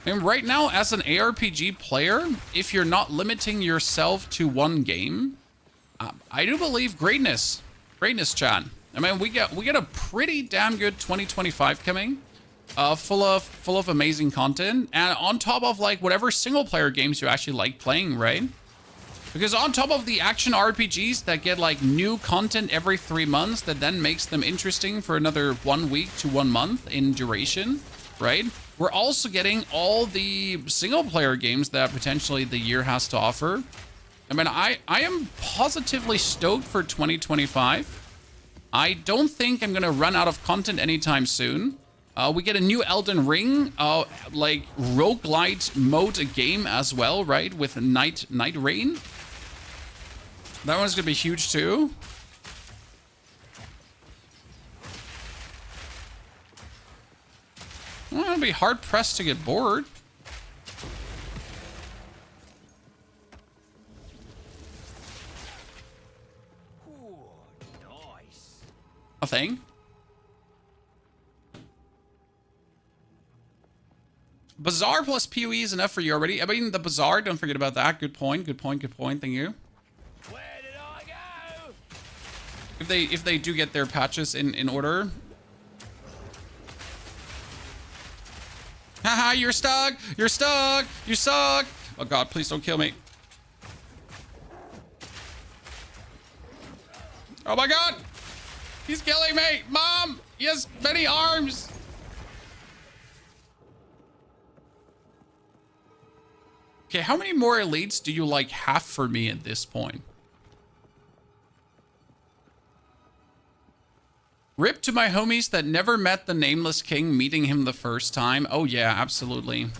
And right now, as an ARPG player, if you're not limiting yourself to one game, I do believe greatness, Chan. I mean, we get a pretty damn good 2025 coming, full of amazing content, and on top of, like, whatever single player games you actually like playing, right? Because on top of the action RPGs that get, like, new content every 3 months that then makes them interesting for another 1 week to 1 month in duration, right? We're also getting all the single player games that potentially the year has to offer. I mean, I am positively stoked for 2025. I don't think I'm going to run out of content anytime soon. We get a new Elden Ring, like, roguelite mode game as well, right? With Night Rain. That one's going to be huge too. Well, I'll be hard pressed to get bored. Ooh, nice. A thing. Bazaar plus PoE is enough for you already. I mean, the Bazaar, don't forget about that. Good point, good point, good point. Thank you. Where did I go? If they do get their patches in order. Haha, you're stuck! You're stuck! You suck! Oh god, please don't kill me. Oh my god! He's killing me! Mom! He has many arms! Okay, how many more elites do you, like, have for me at this point? Rip to my homies that never met the Nameless King, meeting him the first time. Oh yeah, absolutely.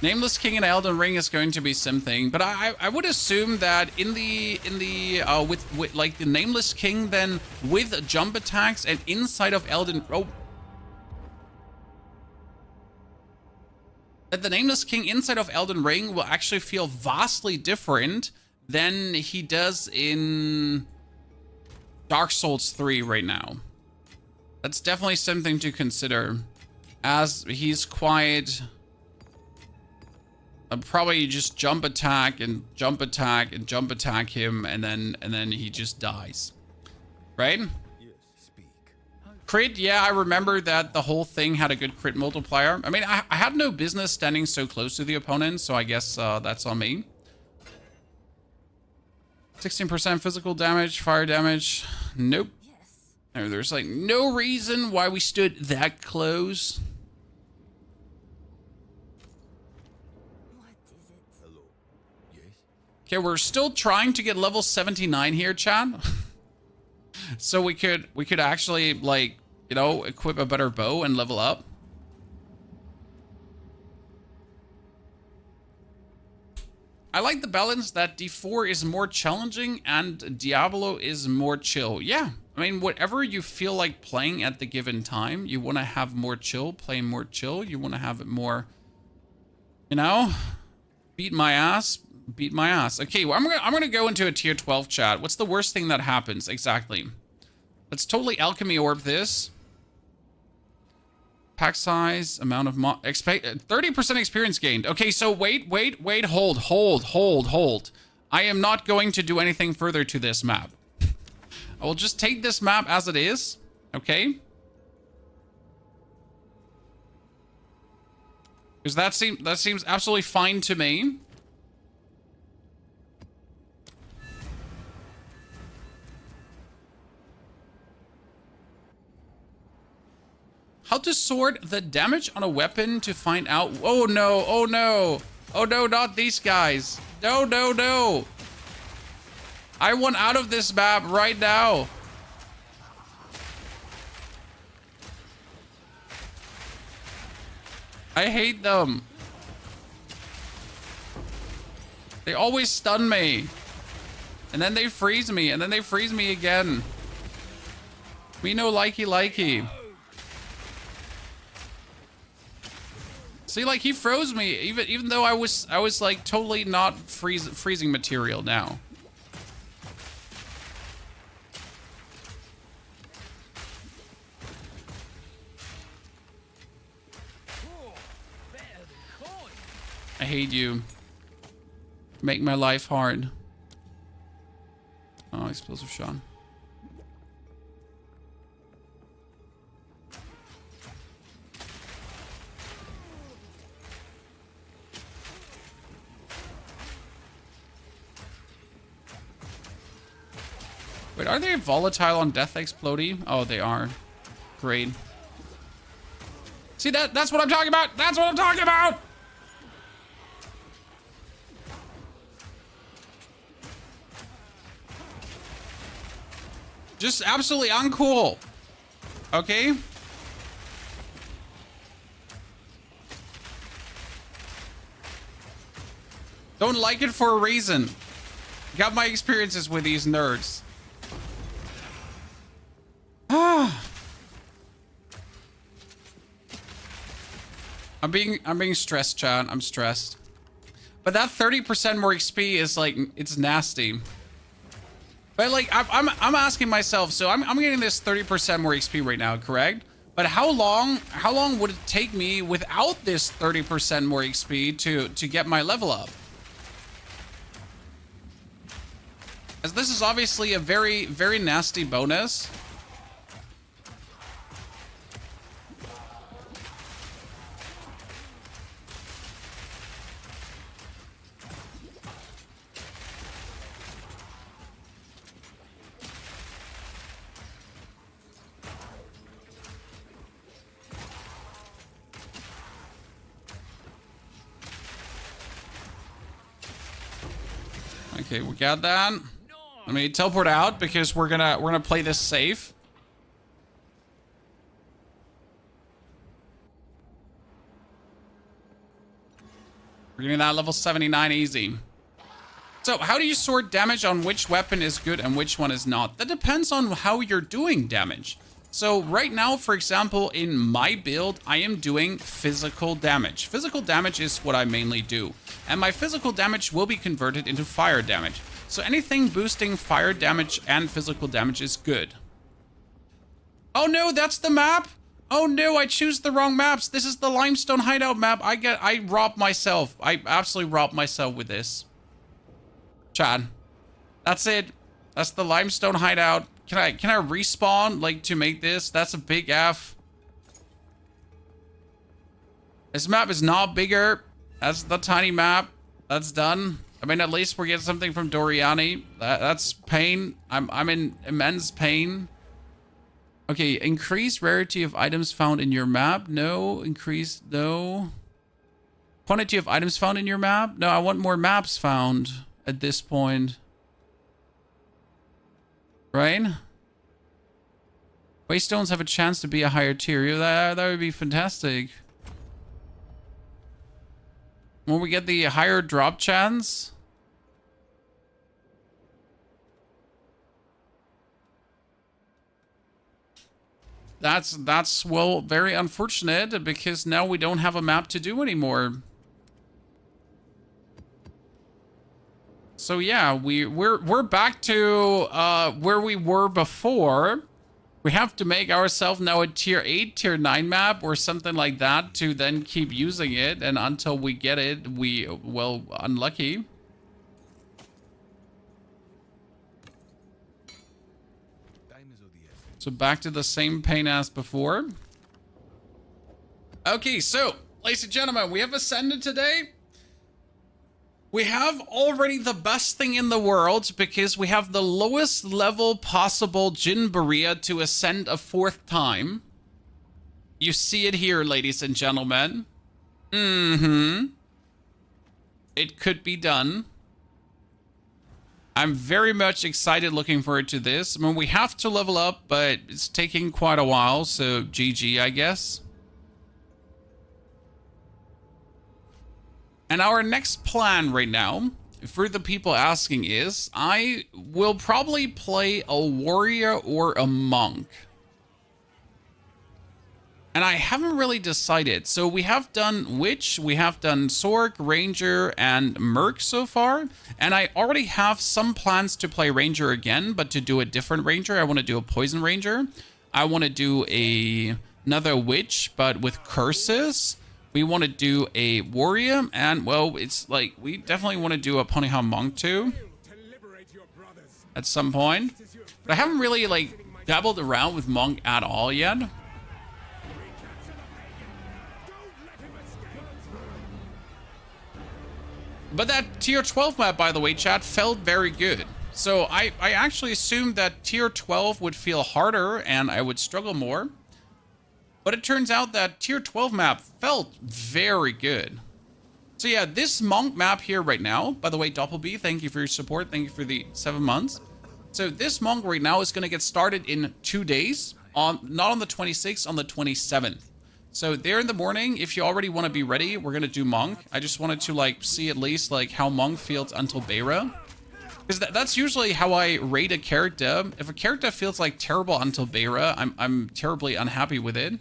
Nameless King in Elden Ring is going to be something, but I would assume that with like the Nameless King then with jump attacks and inside of that the Nameless King inside of Elden Ring will actually feel vastly different than he does in Dark Souls 3 right now. That's definitely something to consider, as he's quite probably just jump attack and jump attack and jump attack him, and then he just dies, right? Yes, speak. Crit, yeah, I remember that the whole thing had a good crit multiplier. I mean, I had no business standing so close to the opponent, so I guess that's on me. 16% physical damage, fire damage. Nope. Yes. There's like no reason why we stood that close. What is it? Hello. Yes? Okay, we're still trying to get level 79 here, Chad. So we could actually, like, you know, equip a better bow and level up. I like the balance that D4 is more challenging and Diablo is more chill. Yeah, I mean, whatever you feel like playing at the given time, you want to have more chill, play more chill. You want to have it more, you know, beat my ass. Okay, well, I'm gonna go into a tier 12 chat. What's the worst thing that happens? Exactly. Let's totally alchemy orb this. Pack size, amount of 30% experience gained. Okay, so wait, hold. I am not going to do anything further to this map. I will just take this map as it is, okay? Because that seems absolutely fine to me. How to sort the damage on a weapon to find out. Oh no, oh no. Oh no, not these guys. No, no, no. I want out of this map right now. I hate them. They always stun me. And then they freeze me, and then they freeze me again. Me no likey. See, like, he froze me, even though I was like totally not freezing material now. I hate you. Make my life hard. Oh, explosive Sean. Wait, are they volatile on Death Explodey? Oh, they are. Great. See, that's what I'm talking about! That's what I'm talking about! Just absolutely uncool. Okay? Don't like it for a reason. Got my experiences with these nerds. I'm being stressed, Chad. I'm stressed. But that 30% more XP is like, it's nasty. But like, I'm asking myself, so I'm getting this 30% more XP right now, correct? But how long would it take me without this 30% more XP to get my level up? As this is obviously a very, very nasty bonus. Okay, we got that. Let me teleport out because we're gonna play this safe. We're getting that level 79 easy. So how do you sort damage on which weapon is good and which one is not? That depends on how you're doing damage. So right now, for example, in my build, I am doing physical damage. Physical damage is what I mainly do. And my physical damage will be converted into fire damage. So anything boosting fire damage and physical damage is good. Oh no, that's the map? Oh no, I choose the wrong maps. This is the limestone hideout map. I robbed myself. I absolutely robbed myself with this. Chad, that's it. That's the limestone hideout. Can I respawn, like, to make this? That's a big F. This map is not bigger. That's the tiny map. That's done. I mean, at least we're getting something from Doriani. That's pain. I'm in immense pain. Okay, increase rarity of items found in your map. No. Increase, no. Quantity of items found in your map. No, I want more maps found at this point. Right? Waystones have a chance to be a higher tier. That would be fantastic. When we get the higher drop chance. That's well, very unfortunate because now we don't have a map to do anymore. So yeah, we're back to where we were before. We have to make ourselves now a tier 8, tier 9 map or something like that to then keep using it. And until we get it, well, unlucky. So back to the same pain as before. Okay, so, ladies and gentlemen, we have ascended today. We have already the best thing in the world because we have the lowest level possible Jin Berea to ascend a 4th time. You see it here, ladies and gentlemen. It could be done. I'm very much excited looking forward to this. I mean, we have to level up, but it's taking quite a while, so GG, I guess. And our next plan right now, for the people asking, is I will probably play a warrior or a monk. And I haven't really decided. So we have done Witch, we have done Sork, Ranger, and Merc so far. And I already have some plans to play Ranger again, but to do a different Ranger. I want to do a Poison Ranger. I want to do another Witch, but with curses. We want to do a warrior, and well, it's like we definitely want to do a Ponyha monk too at some point. But I haven't really like dabbled around with monk at all yet. But that tier 12 map, by the way, chat, felt very good. So I actually assumed that tier 12 would feel harder and I would struggle more. But it turns out that tier 12 map felt very good. So yeah, this monk map here right now, by the way, Doppelb, thank you for your support. Thank you for the 7 months. So this monk right now is going to get started in 2 days, not on the 26th, on the 27th. So there in the morning, if you already want to be ready, we're going to do monk. I just wanted to like see at least like how monk feels until Beira. Because that's usually how I rate a character. If a character feels like terrible until Beira, I'm terribly unhappy with it.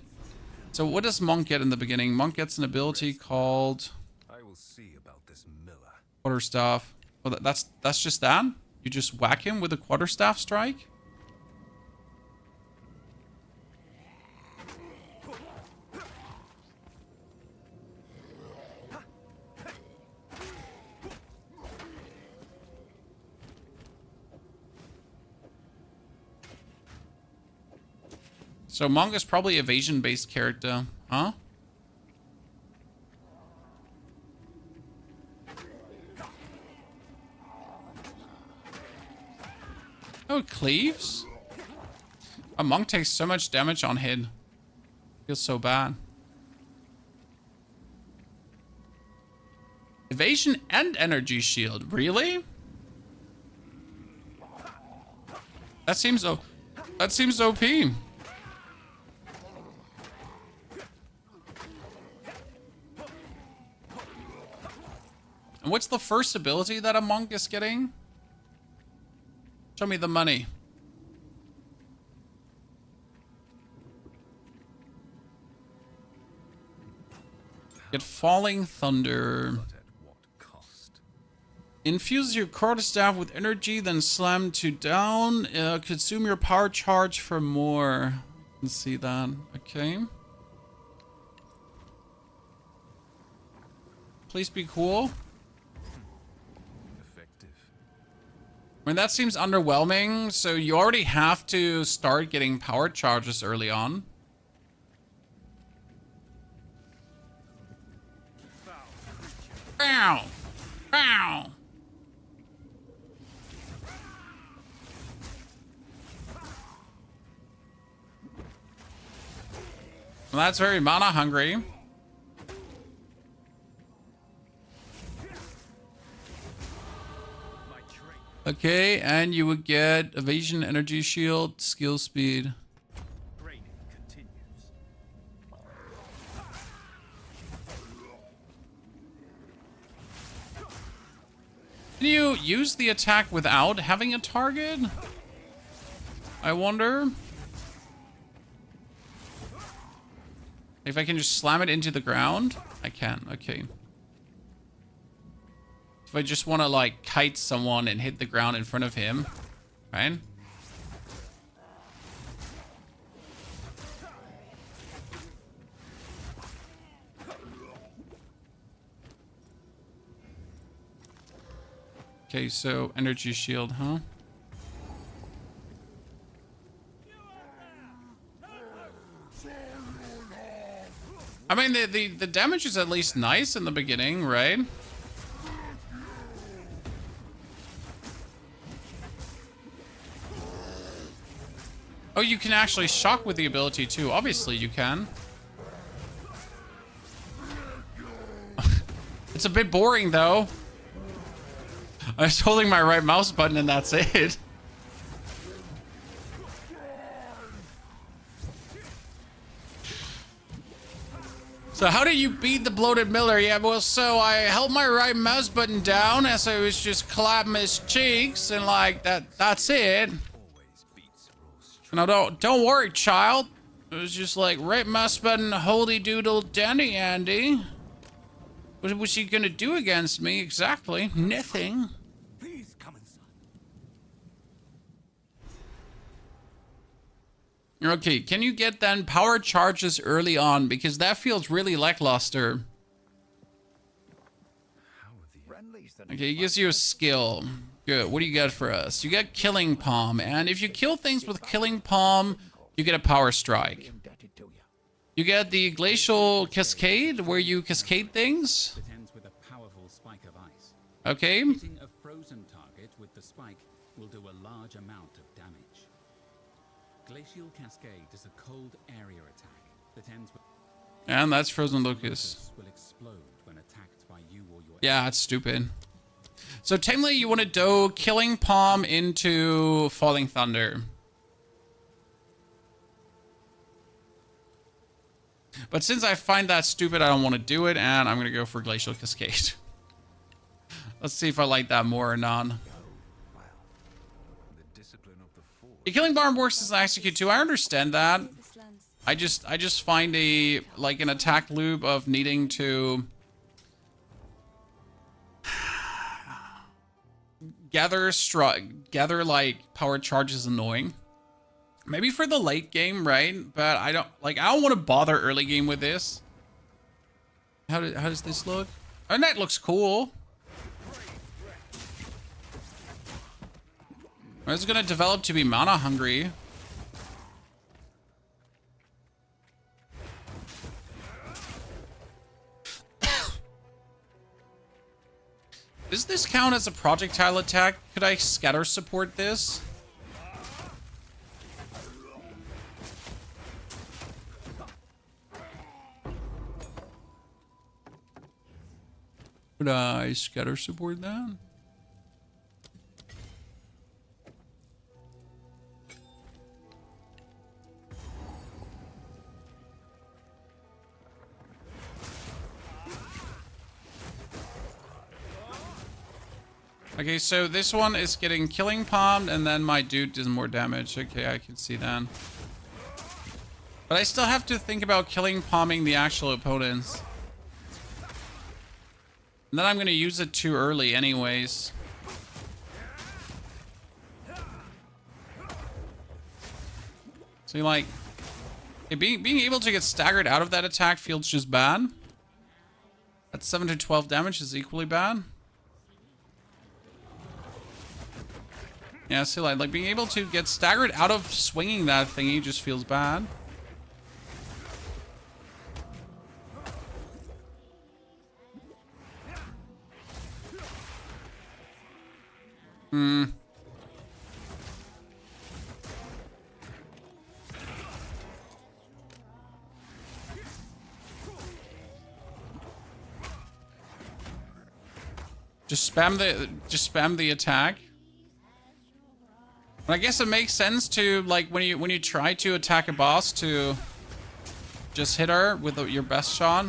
So what does Monk get in the beginning? Monk gets an ability called I will see about this miller. Quarterstaff. Well, that's just that? You just whack him with a quarterstaff strike? So Monk is probably evasion-based character, huh? Oh, it cleaves? A monk takes so much damage on hit. Feels so bad. Evasion and energy shield, really? That seems OP. And what's the first ability that a monk is getting? Show me the money. Get Falling Thunder. But at what cost? Infuse your quarterstaff with energy, then slam to down. Consume your power charge for more. Let's see that. Okay. Please be cool. I mean, that seems underwhelming, so you already have to start getting power charges early on. Bow! Bow! Well, that's very mana hungry. Okay, and you would get evasion, energy shield, skill speed. Training continues. Can you use the attack without having a target? I wonder. If I can just slam it into the ground? I can, okay. If I just want to, like, kite someone and hit the ground in front of him, right? Okay, so energy shield, huh? I mean, the damage is at least nice in the beginning, right? Oh, you can actually shock with the ability too. Obviously, you can. It's a bit boring, though. I was holding my right mouse button and that's it. So how do you beat the bloated miller? Yeah, well, so I held my right mouse button down as I was just clapping his cheeks and like that's it. No, don't worry, child. It was just like right mouse button, holy doodle, dandy Andy. What was he gonna do against me exactly? Nothing. Please come inside. Okay, can you get then power charges early on? Because that feels really lackluster. Okay, it gives you a skill. Good, what do you got for us? You get Killing Palm, and if you kill things with Killing Palm, you get a Power Strike. You get the Glacial Cascade, where you cascade things. It ends with a powerful spike of ice. Okay. Hitting a frozen target with the spike will do a large amount of damage. Glacial Cascade is a cold area attack that ends with... And that's Frozen Locust. will explode when attacked by you or your... Yeah, it's stupid. So technically you want to do Killing Palm into Falling Thunder. But since I find that stupid, I don't want to do it, and I'm going to go for Glacial Cascade. Let's see if I like that more or not. The Killing Palm works as an execute too. I understand that. I just find an attack loop of needing to gather like power charges annoying. Maybe for the late game, right? But I don't want to bother early game with this. How does this look? Oh, that looks cool. It's gonna develop to be mana hungry. Does this count as a projectile attack? Could I scatter support this? Could I scatter support that? Okay, so this one is getting Killing Palmed, and then my dude does more damage. Okay, I can see that. But I still have to think about Killing Palming the actual opponents. And then I'm going to use it too early anyways. So like, being able to get staggered out of that attack feels just bad. At 7 to 12 damage is equally bad. Yeah, so like being able to get staggered out of swinging that thingy just feels bad. Just spam the attack. But I guess it makes sense to, like, when you try to attack a boss, to just hit her with your best shot.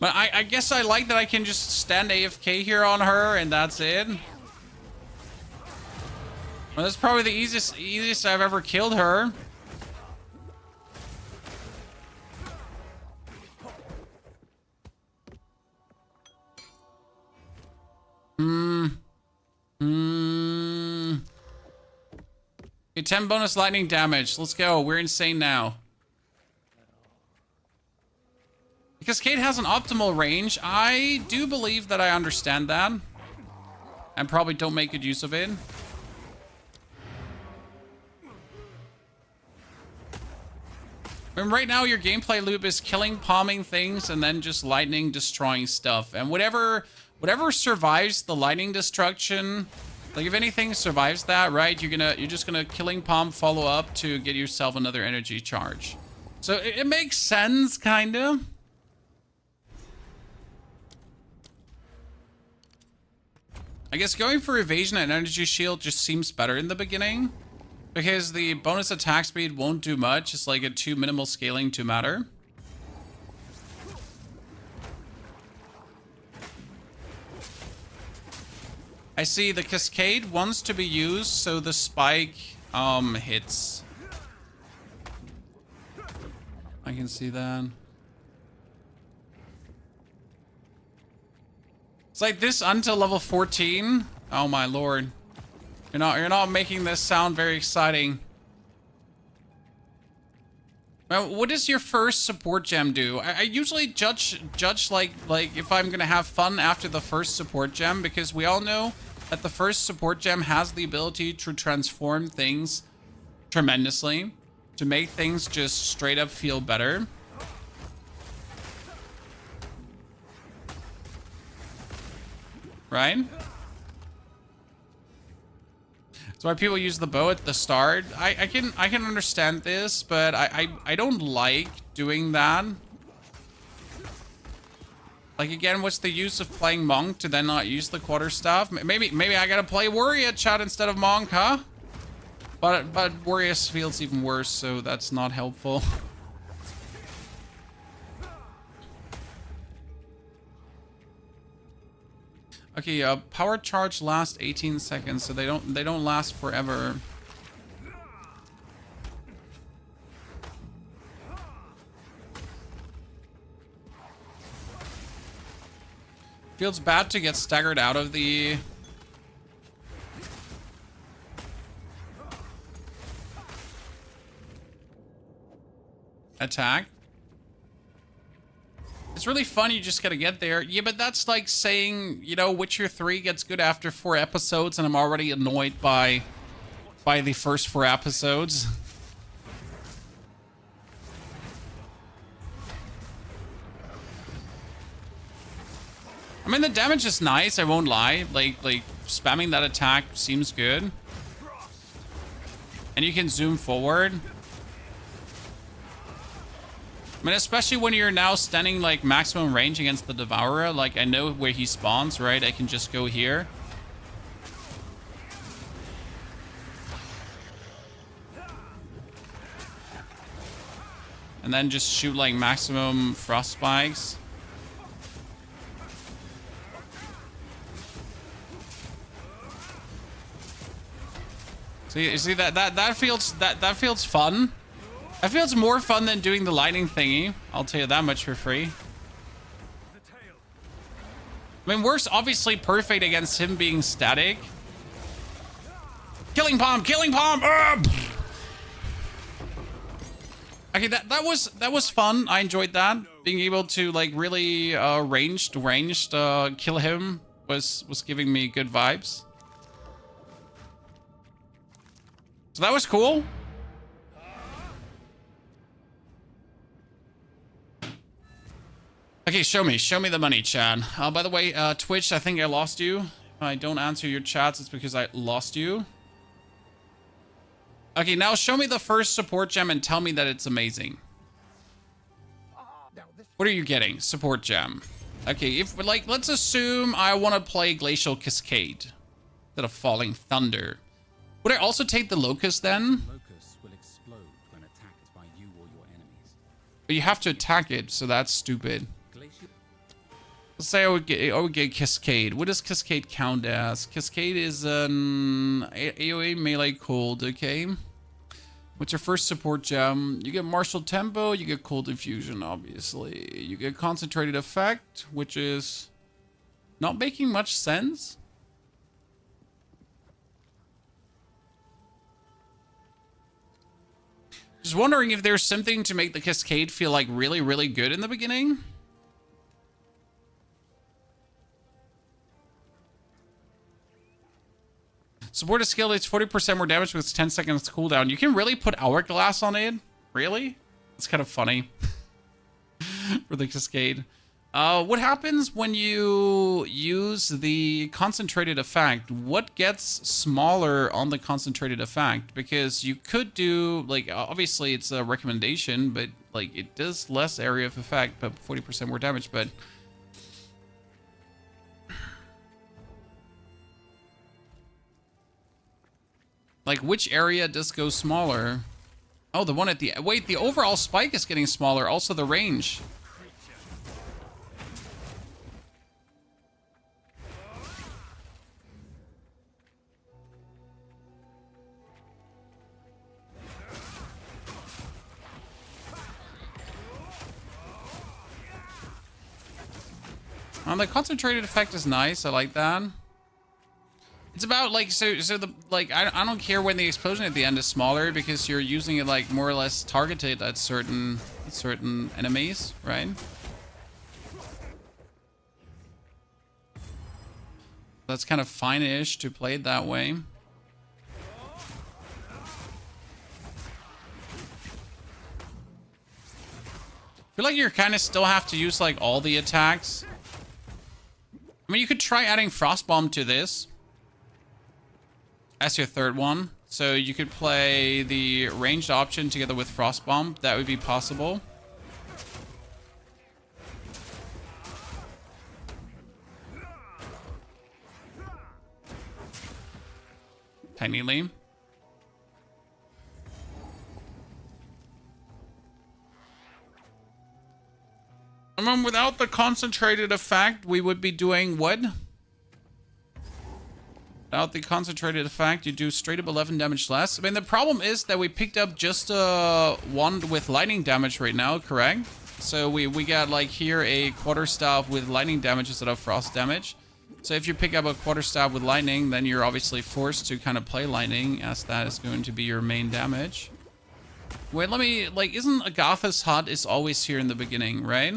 But I guess I like that I can just stand AFK here on her and that's it. Well, that's probably the easiest I've ever killed her. Okay, 10 bonus lightning damage. Let's go. We're insane now. Because Kate has an optimal range, I do believe that I understand that. And probably don't make good use of it. And right now your gameplay loop is killing, palming things, and then just lightning destroying stuff. And whatever survives the lightning destruction, like if anything survives that, right, you're just gonna killing palm, follow up to get yourself another energy charge. So it makes sense, kinda. I guess going for evasion and energy shield just seems better in the beginning, because the bonus attack speed won't do much. It's like a too minimal scaling to matter. I see the cascade wants to be used so the spike hits. I can see that. It's like this until level 14. Oh my lord. You're not making this sound very exciting. Now, what does your first support gem do? I usually judge like if I'm gonna have fun after the first support gem, because we all know that the first support gem has the ability to transform things tremendously, to make things just straight up feel better. Right? That's why people use the bow at the start. I can understand this, but I don't like doing that. Like, again, what's the use of playing Monk to then not use the quarterstaff? Maybe I gotta play Warrior chat instead of Monk, huh? But Warrior feels even worse, so that's not helpful. Okay, power charge lasts 18 seconds, so they don't last forever. Feels bad to get staggered out of the attack. It's really fun, you just gotta get there. Yeah, but that's like saying, you know, Witcher 3 gets good after 4 episodes and I'm already annoyed by the first 4 episodes. I mean, the damage is nice, I won't lie. Like spamming that attack seems good. And you can zoom forward. I mean, especially when you're now standing like maximum range against the Devourer. Like, I know where he spawns, right? I can just go here. And then just shoot like maximum frost spikes. See, you see that feels fun. That feels more fun than doing the lightning thingy. I'll tell you that much for free. I mean, we're obviously perfect against him being static. Killing palm, killing palm. Okay, that was fun. I enjoyed that, being able to like really ranged kill him was giving me good vibes. So that was cool. Okay, show me the money, Chad. By the way, Twitch, I think I lost you. If I don't answer your chats, it's because I lost you. Okay, now show me the first support gem and tell me that it's amazing. What are you getting? Support gem. Okay, if like, let's assume I want to play Glacial Cascade instead of Falling Thunder. Would I also take the Locust then? Locusts will explode when attacked by you or your enemies. But you have to attack it, so that's stupid. Let's say I would get Cascade. What does Cascade count as? Cascade is an AoE melee cold, okay? What's your first support gem? You get Martial Tempo, you get Cold Infusion, obviously. You get Concentrated Effect, which is not making much sense. Just wondering if there's something to make the Cascade feel like really, really good in the beginning. Support a skill that's 40% more damage with 10 seconds cooldown. You can really put Hourglass on it? Really? It's kind of funny. For the Cascade. What happens when you use the concentrated effect? What gets smaller on the concentrated effect? Because you could do, like, obviously it's a recommendation, but, like, it does less area of effect, but 40% more damage, but... like, which area does go smaller? Oh, the one at the... wait, the overall spike is getting smaller. Also, the range. The concentrated effect is nice. I like that. It's about like so the like I don't care when the explosion at the end is smaller because you're using it like more or less targeted at certain enemies, right? That's kind of fine-ish to play it that way. I feel like you kind of still have to use like all the attacks. I mean, you could try adding Frostbomb to this as your third one. So you could play the ranged option together with Frostbomb. That would be possible. Technically. I mean, without the concentrated effect, we would be doing what? Without the concentrated effect, you do straight up 11 damage less. I mean, the problem is that we picked up just one with lightning damage right now, correct? So we got like here a quarterstaff with lightning damage instead of frost damage. So if you pick up a quarterstaff with lightning, then you're obviously forced to kind of play lightning, as that is going to be your main damage. Wait, let me, like, isn't Agatha's hut is always here in the beginning, right?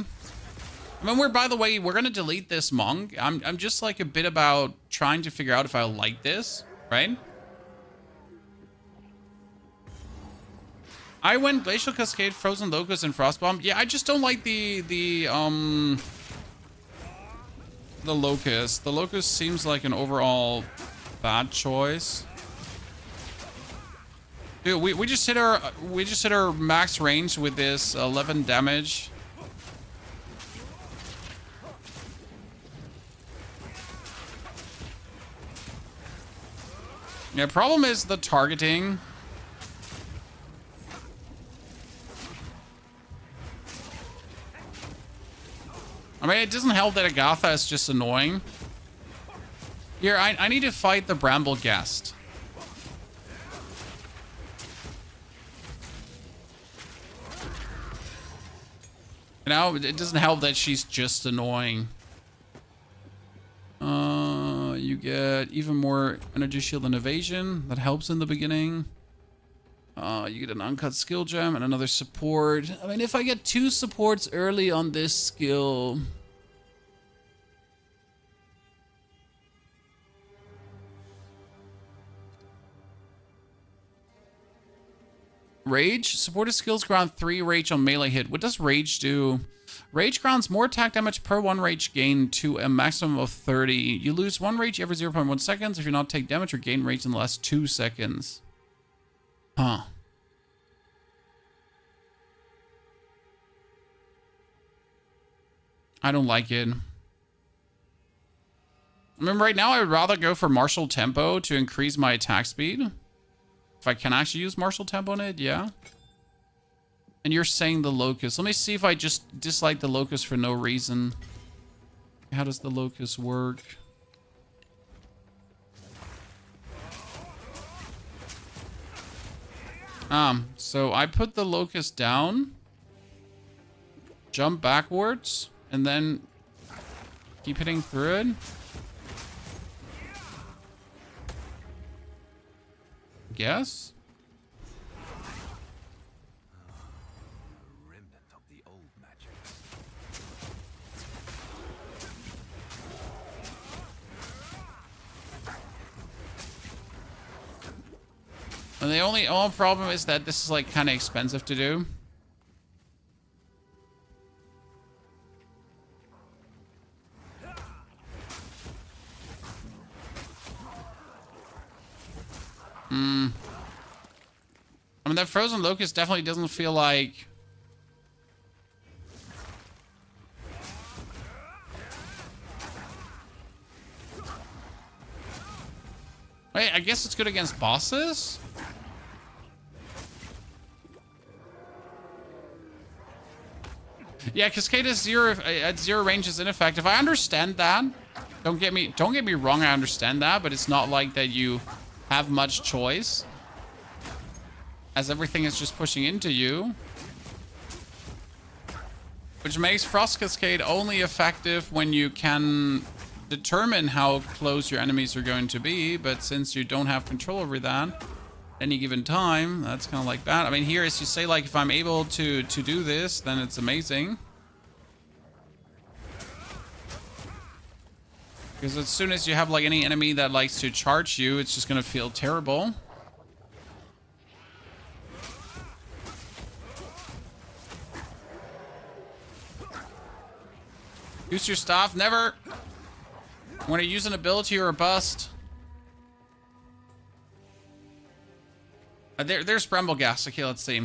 I mean, by the way, we're going to delete this monk. I'm just like a bit about trying to figure out if I like this, right? I went Glacial Cascade, Frozen Locust, and Frostbomb. Yeah, I just don't like the Locust. The Locust seems like an overall bad choice. Dude, we just hit our max range with this 11 damage. Yeah, problem is the targeting. I mean, it doesn't help that Agatha is just annoying. Here, I need to fight the Bramble Guest. You know, it doesn't help that she's just annoying. You get even more energy shield and evasion. That helps in the beginning. You get an uncut skill gem and another support. I mean, if I get 2 supports early on this skill... Rage. Supported skills ground 3 rage on melee hit. What does rage do? Rage grounds more attack damage per 1 rage gain to a maximum of 30. You lose 1 rage every 0.1 seconds if you not take damage or gain rage in the last 2 seconds. Huh. I don't like it. I mean, right now I would rather go for martial tempo to increase my attack speed. If I can actually use martial tempo on it, yeah. And you're saying the locust. Let me see if I just dislike the locust for no reason. How does the locust work? So I put the locust down, jump backwards, and then keep hitting through it. Guess. Remnant of the old magic. And the only problem is that this is like kind of expensive to do. I mean, that frozen locust definitely doesn't feel like... Wait, I guess it's good against bosses? Yeah, Cascade is at 0 range is ineffective. I understand that. Don't get me wrong, I understand that, but it's not like that you have much choice, as everything is just pushing into you. Which makes Frost Cascade only effective when you can determine how close your enemies are going to be, but since you don't have control over that at any given time, that's kind of like bad. I mean, here, as you say, like, if I'm able to do this, then it's amazing. Because as soon as you have, like, any enemy that likes to charge you, it's just going to feel terrible. Use your staff. Never. When you use an ability or a bust. There's Brambleghast. Okay, let's see.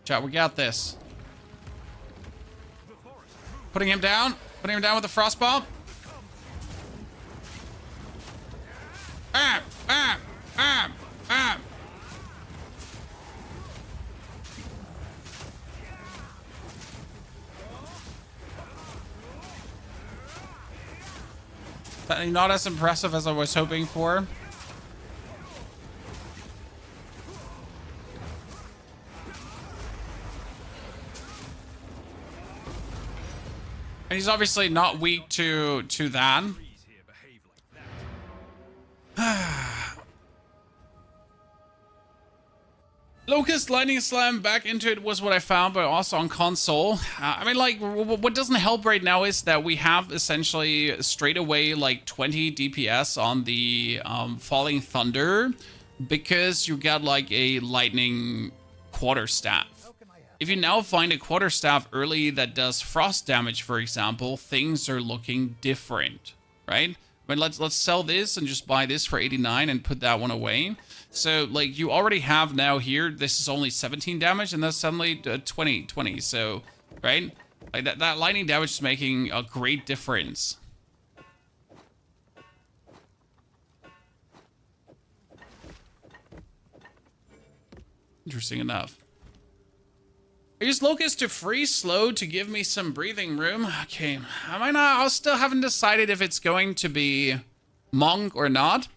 Chat, we got this. Putting him down. Putting him down with the frostball. Bam! Bam! Bam! Bam! Not as impressive as I was hoping for. And he's obviously not weak to that. Locust Lightning Slam back into it was what I found, but also on console. I mean, like, what doesn't help right now is that we have essentially straight away like 20 DPS on the Falling Thunder because you got like a Lightning Quarterstaff. If you now find a Quarterstaff early that does frost damage, for example, things are looking different, right? But let's sell this and just buy this for 89 and put that one away. So, like, you already have now here, this is only 17 damage, and that's suddenly 20. So, right? Like, that lightning damage is making a great difference. Interesting enough. I use Locust to freeze slow to give me some breathing room. Okay, I still haven't decided if it's going to be Monk or not.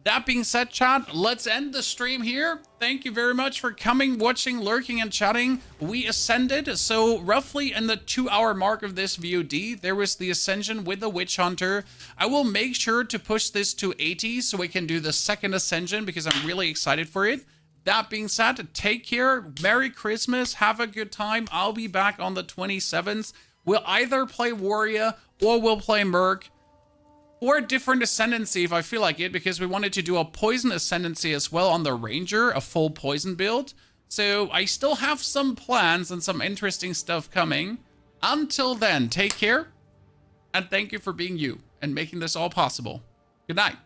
That being said, chat, let's end the stream here. Thank you very much for coming, watching, lurking, and chatting. We ascended, so roughly in the 2-hour mark of this VOD, there was the ascension with the Witch Hunter. I will make sure to push this to 80 so we can do the second ascension because I'm really excited for it. That being said, take care. Merry Christmas. Have a good time. I'll be back on the 27th. We'll either play Warrior or we'll play Merc. or a different ascendancy if I feel like it, because we wanted to do a poison ascendancy as well on the ranger, a full poison build. So I still have some plans and some interesting stuff coming. Until then, take care, and thank you for being you and making this all possible. Good night.